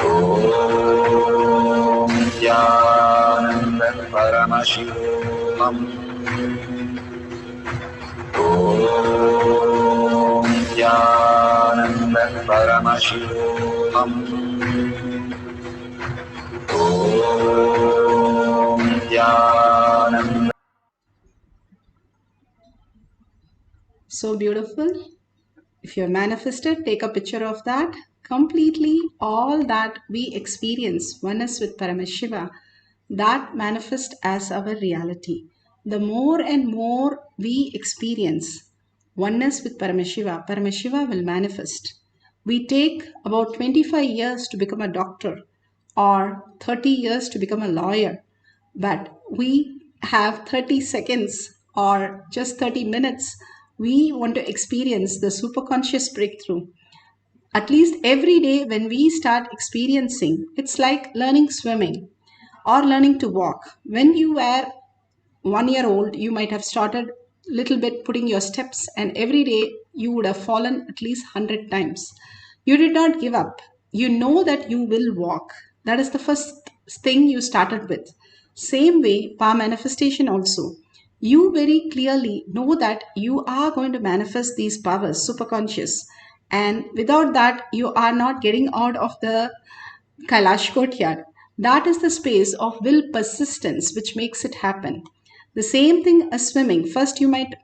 Om Nithyananda Paramashivam. Om Nithyananda Paramashivoham. Om Nithyananda. So beautiful. If you're manifested, take a picture of that. Completely all that we experience, oneness with Paramashiva, that manifests as our reality. The more and more we experience oneness with Paramashiva, Paramashiva will manifest. We take about 25 years to become a doctor or 30 years to become a lawyer, but we have 30 seconds or just 30 minutes. We want to experience the superconscious breakthrough. At least every day when we start experiencing, it's like learning swimming or learning to walk. When you were 1 year old, you might have started little bit putting your steps, and every day you would have fallen at least 100 times. You did not give up. You know that you will walk. That is the first thing you started with. Same way, power manifestation also. You very clearly know that you are going to manifest these powers, superconscious. And without that, you are not getting out of the Kailash courtyard. That is the space of will persistence which makes it happen. The same thing as swimming. First, you might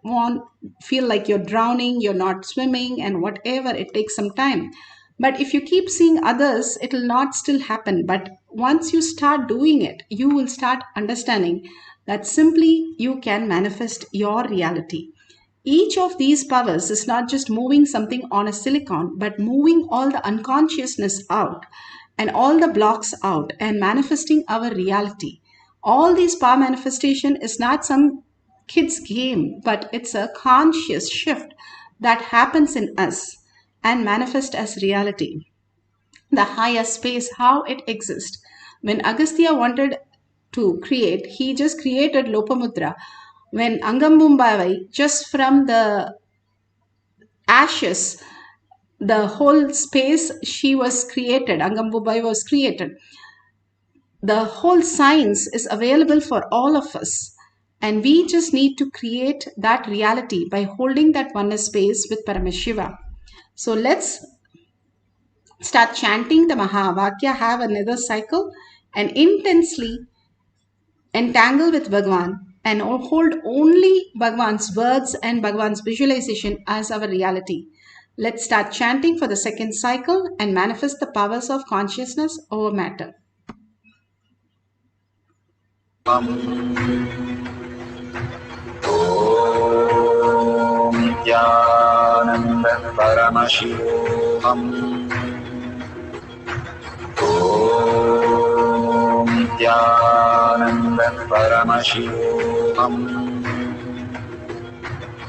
feel like you're drowning, you're not swimming, and whatever, it takes some time. But if you keep seeing others, it will not still happen. But once you start doing it, you will start understanding that simply you can manifest your reality. Each of these powers is not just moving something on a silicon, but moving all the unconsciousness out and all the blocks out and manifesting our reality. All these power manifestation is not some kid's game, but it's a conscious shift that happens in us and manifest as reality. The higher space, how it exists. When Agastya wanted to create, he just created Lopamudra. When Angambumbai, just from the ashes, the whole space she was created, Angambumbai was created. The whole science is available for all of us. And we just need to create that reality by holding that oneness space with Paramashiva. So let's start chanting the Mahavakya, have another cycle, and intensely entangle with Bhagwan and hold only Bhagwan's words and Bhagwan's visualization as our reality. Let's start chanting for the second cycle and manifest the powers of consciousness over matter. Om Nithyananda Paramashivoham. Om Nithyananda Paramashivoham. Om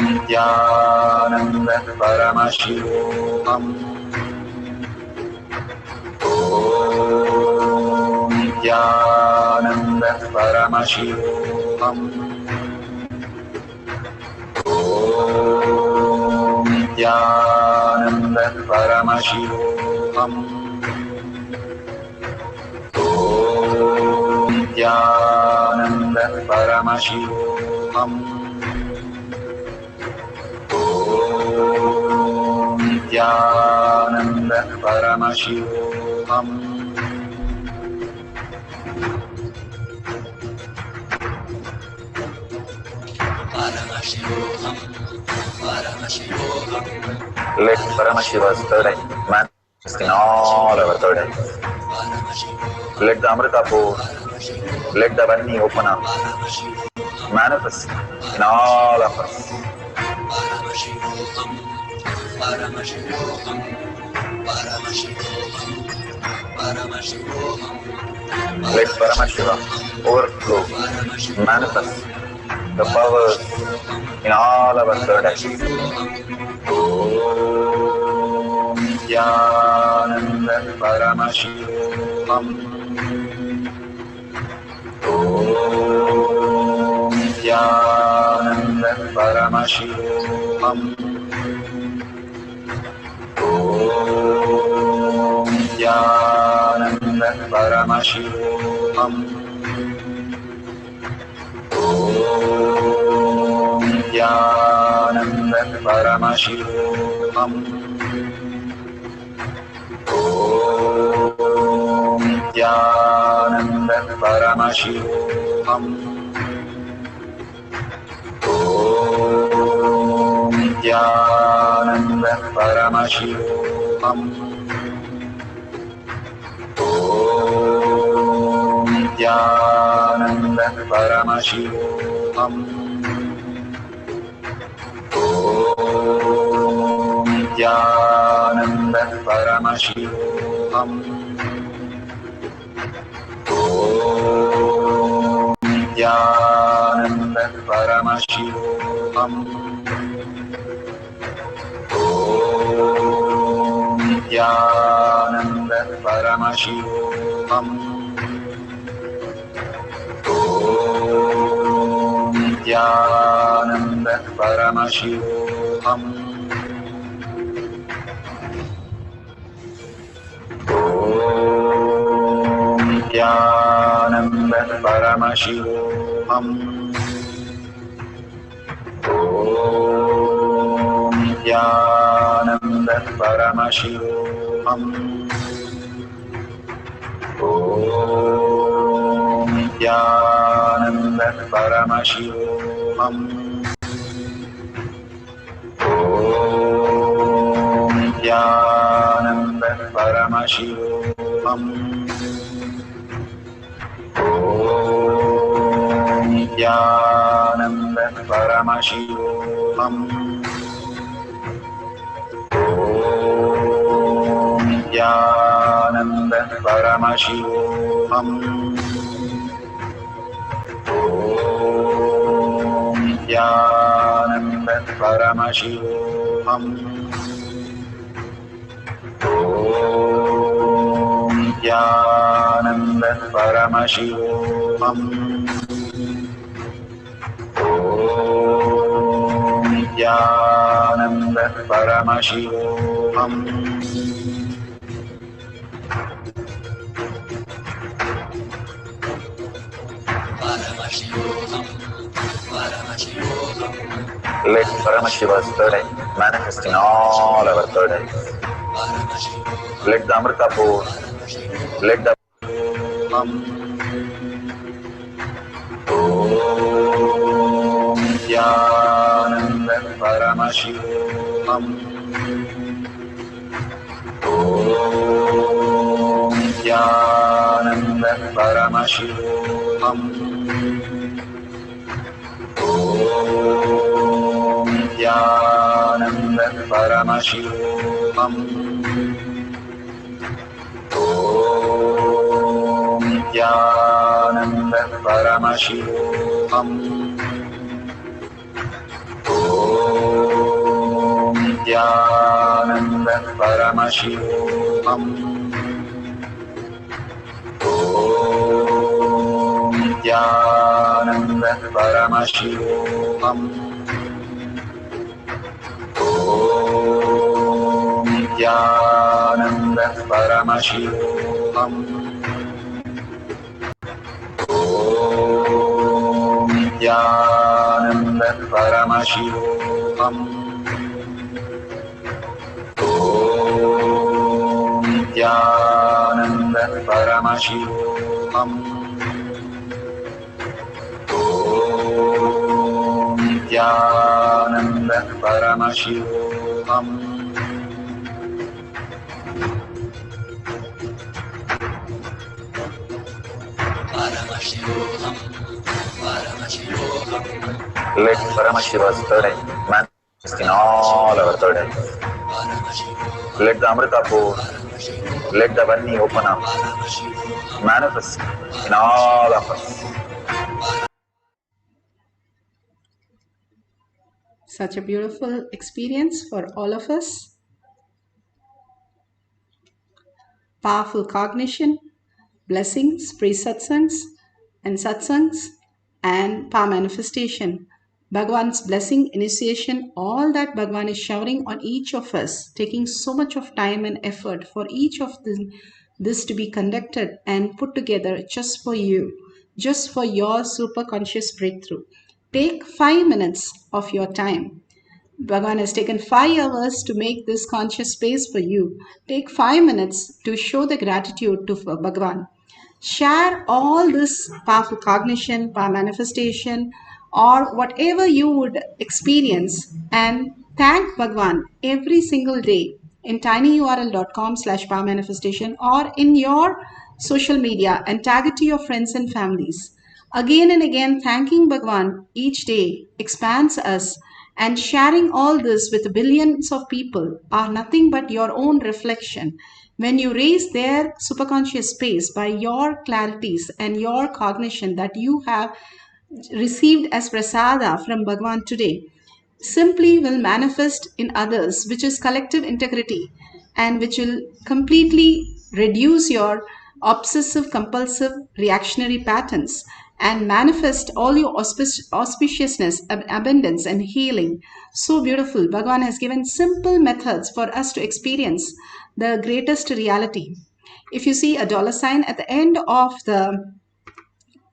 Nithyananda Paramashivoham. Om Nithyananda Paramashivoham. Om Nithyananda Paramashivoham. Om Nithyananda Paramashivoham. Om Nithyananda Paramashivoham. Paramashivoham, Paramashivoham. Let Paramashiva's third eye manifest in all our third eyes. Let the Amrita pour, let the Varni open up, manifest in all of us. Paramashivoham, Paramashivoham, Paramashivoham, Let Paramashiva overflow, manifest the powers in all our third eye. Om Nithyananda Paramashivam. Om Nithyananda Paramashivam. Om Nithyananda Paramashivoham. Om Nithyananda Paramashivoham. Om Nithyananda Paramashivoham. Om Nithyananda Paramashivoham. Om Nithyananda Paramashivoham. Om Nithyananda Paramashivoham. Om Nithyananda Paramashivoham. Om Nithyananda Paramashivoham. Om Nithyananda Paramashivoham. Om Nithyananda Paramashivoham. Om Nithyananda Paramashivoham. Om Nithyananda Paramashivoham. Om Nithyananda Paramashivoham. Om Nithyananda Paramashivoham. Om Nithyananda Paramashivoham. Om Nithyananda Paramashivoham. Om Nithyananda Paramashivoham. Om Nithyananda Paramashivoham. Let Paramashiva's third eye manifest in all our third eyes. Let the Amrita pour, let the Om Nithyananda Paramashivoham. Om Nithyananda Paramashivoham. Om Nithyananda Paramashivoham. Om Nithyananda Paramashivoham. Om Nithyananda Paramashivoham. Om Nithyananda Paramashivoham. Om Nithyananda Paramashivoham. Om Nithyananda Paramashivoham. Om Nithyananda Paramashivoham. Om Nithyananda Paramashivoham. Let Paramashiva's third eye in all our burdens. Let the Amrita pour, let the Vani open up, manifest in all of us. Such a beautiful experience for all of us. Powerful cognition, blessings, pre-satsangs and satsangs, and power manifestation. Bhagwan's blessing, initiation, all that Bhagwan is showering on each of us, taking so much of time and effort for each of this to be conducted and put together just for you, just for your super conscious breakthrough. Take 5 minutes of your time. Bhagwan has taken 5 hours to make this conscious space for you. Take 5 minutes to show the gratitude to Bhagwan. Share all this powerful cognition, power manifestation, or whatever you would experience, and thank Bhagwan every single day in tinyurl.com/power manifestation or in your social media, and tag it to your friends and families. Again and again, thanking Bhagwan each day expands us, and sharing all this with billions of people are nothing but your own reflection. When you raise their superconscious space by your clarities and your cognition that you have received as prasada from Bhagwan today, simply will manifest in others, which is collective integrity, and which will completely reduce your obsessive compulsive reactionary patterns and manifest all your auspiciousness, abundance and healing. So beautiful. Bhagwan has given simple methods for us to experience the greatest reality. If you see a $sign at the end of the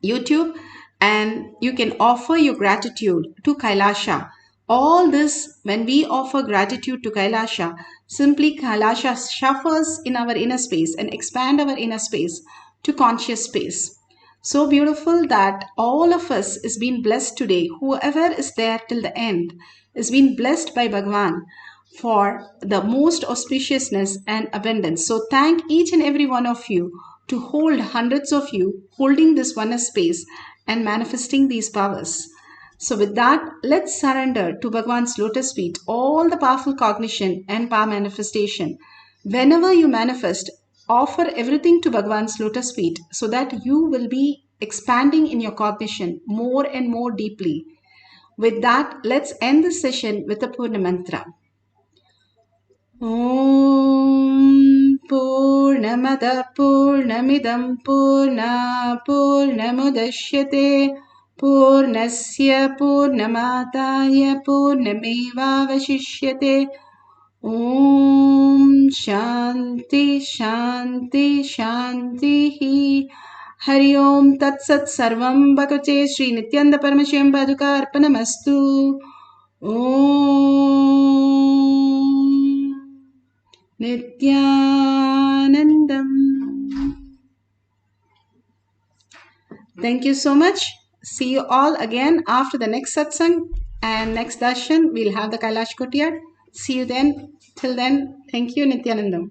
YouTube, and you can offer your gratitude to Kailasa. All this, when we offer gratitude to Kailasa, simply Kailasa shuffles in our inner space and expand our inner space to conscious space. So beautiful that all of us is being blessed today. Whoever is there till the end is being blessed by Bhagwan for the most auspiciousness and abundance. So thank each and every one of you to hold hundreds of you holding this oneness space and manifesting these powers. So with that, let's surrender to Bhagwan's lotus feet all the powerful cognition and power manifestation. Whenever you manifest, offer everything to Bhagwan's lotus feet so that you will be expanding in your cognition more and more deeply. With that, let's end this session with a Purna mantra. Om Purnamada Purnamidam Purna Purnamudashyate Purnasya Purnamataya Purnameva Vashishyate. Om Shanti Shanti Shanti. Hari Om Tat Sat Sarvam Bhagavate Sri Nithyananda Paramashivam Paduka Arpanamastu. Om Nithyanandam. Thank you so much. See you all again after the next satsang and next darshan. We'll have the Kailash Kotiyar. See you then. Till then, thank you, Nithyanandam.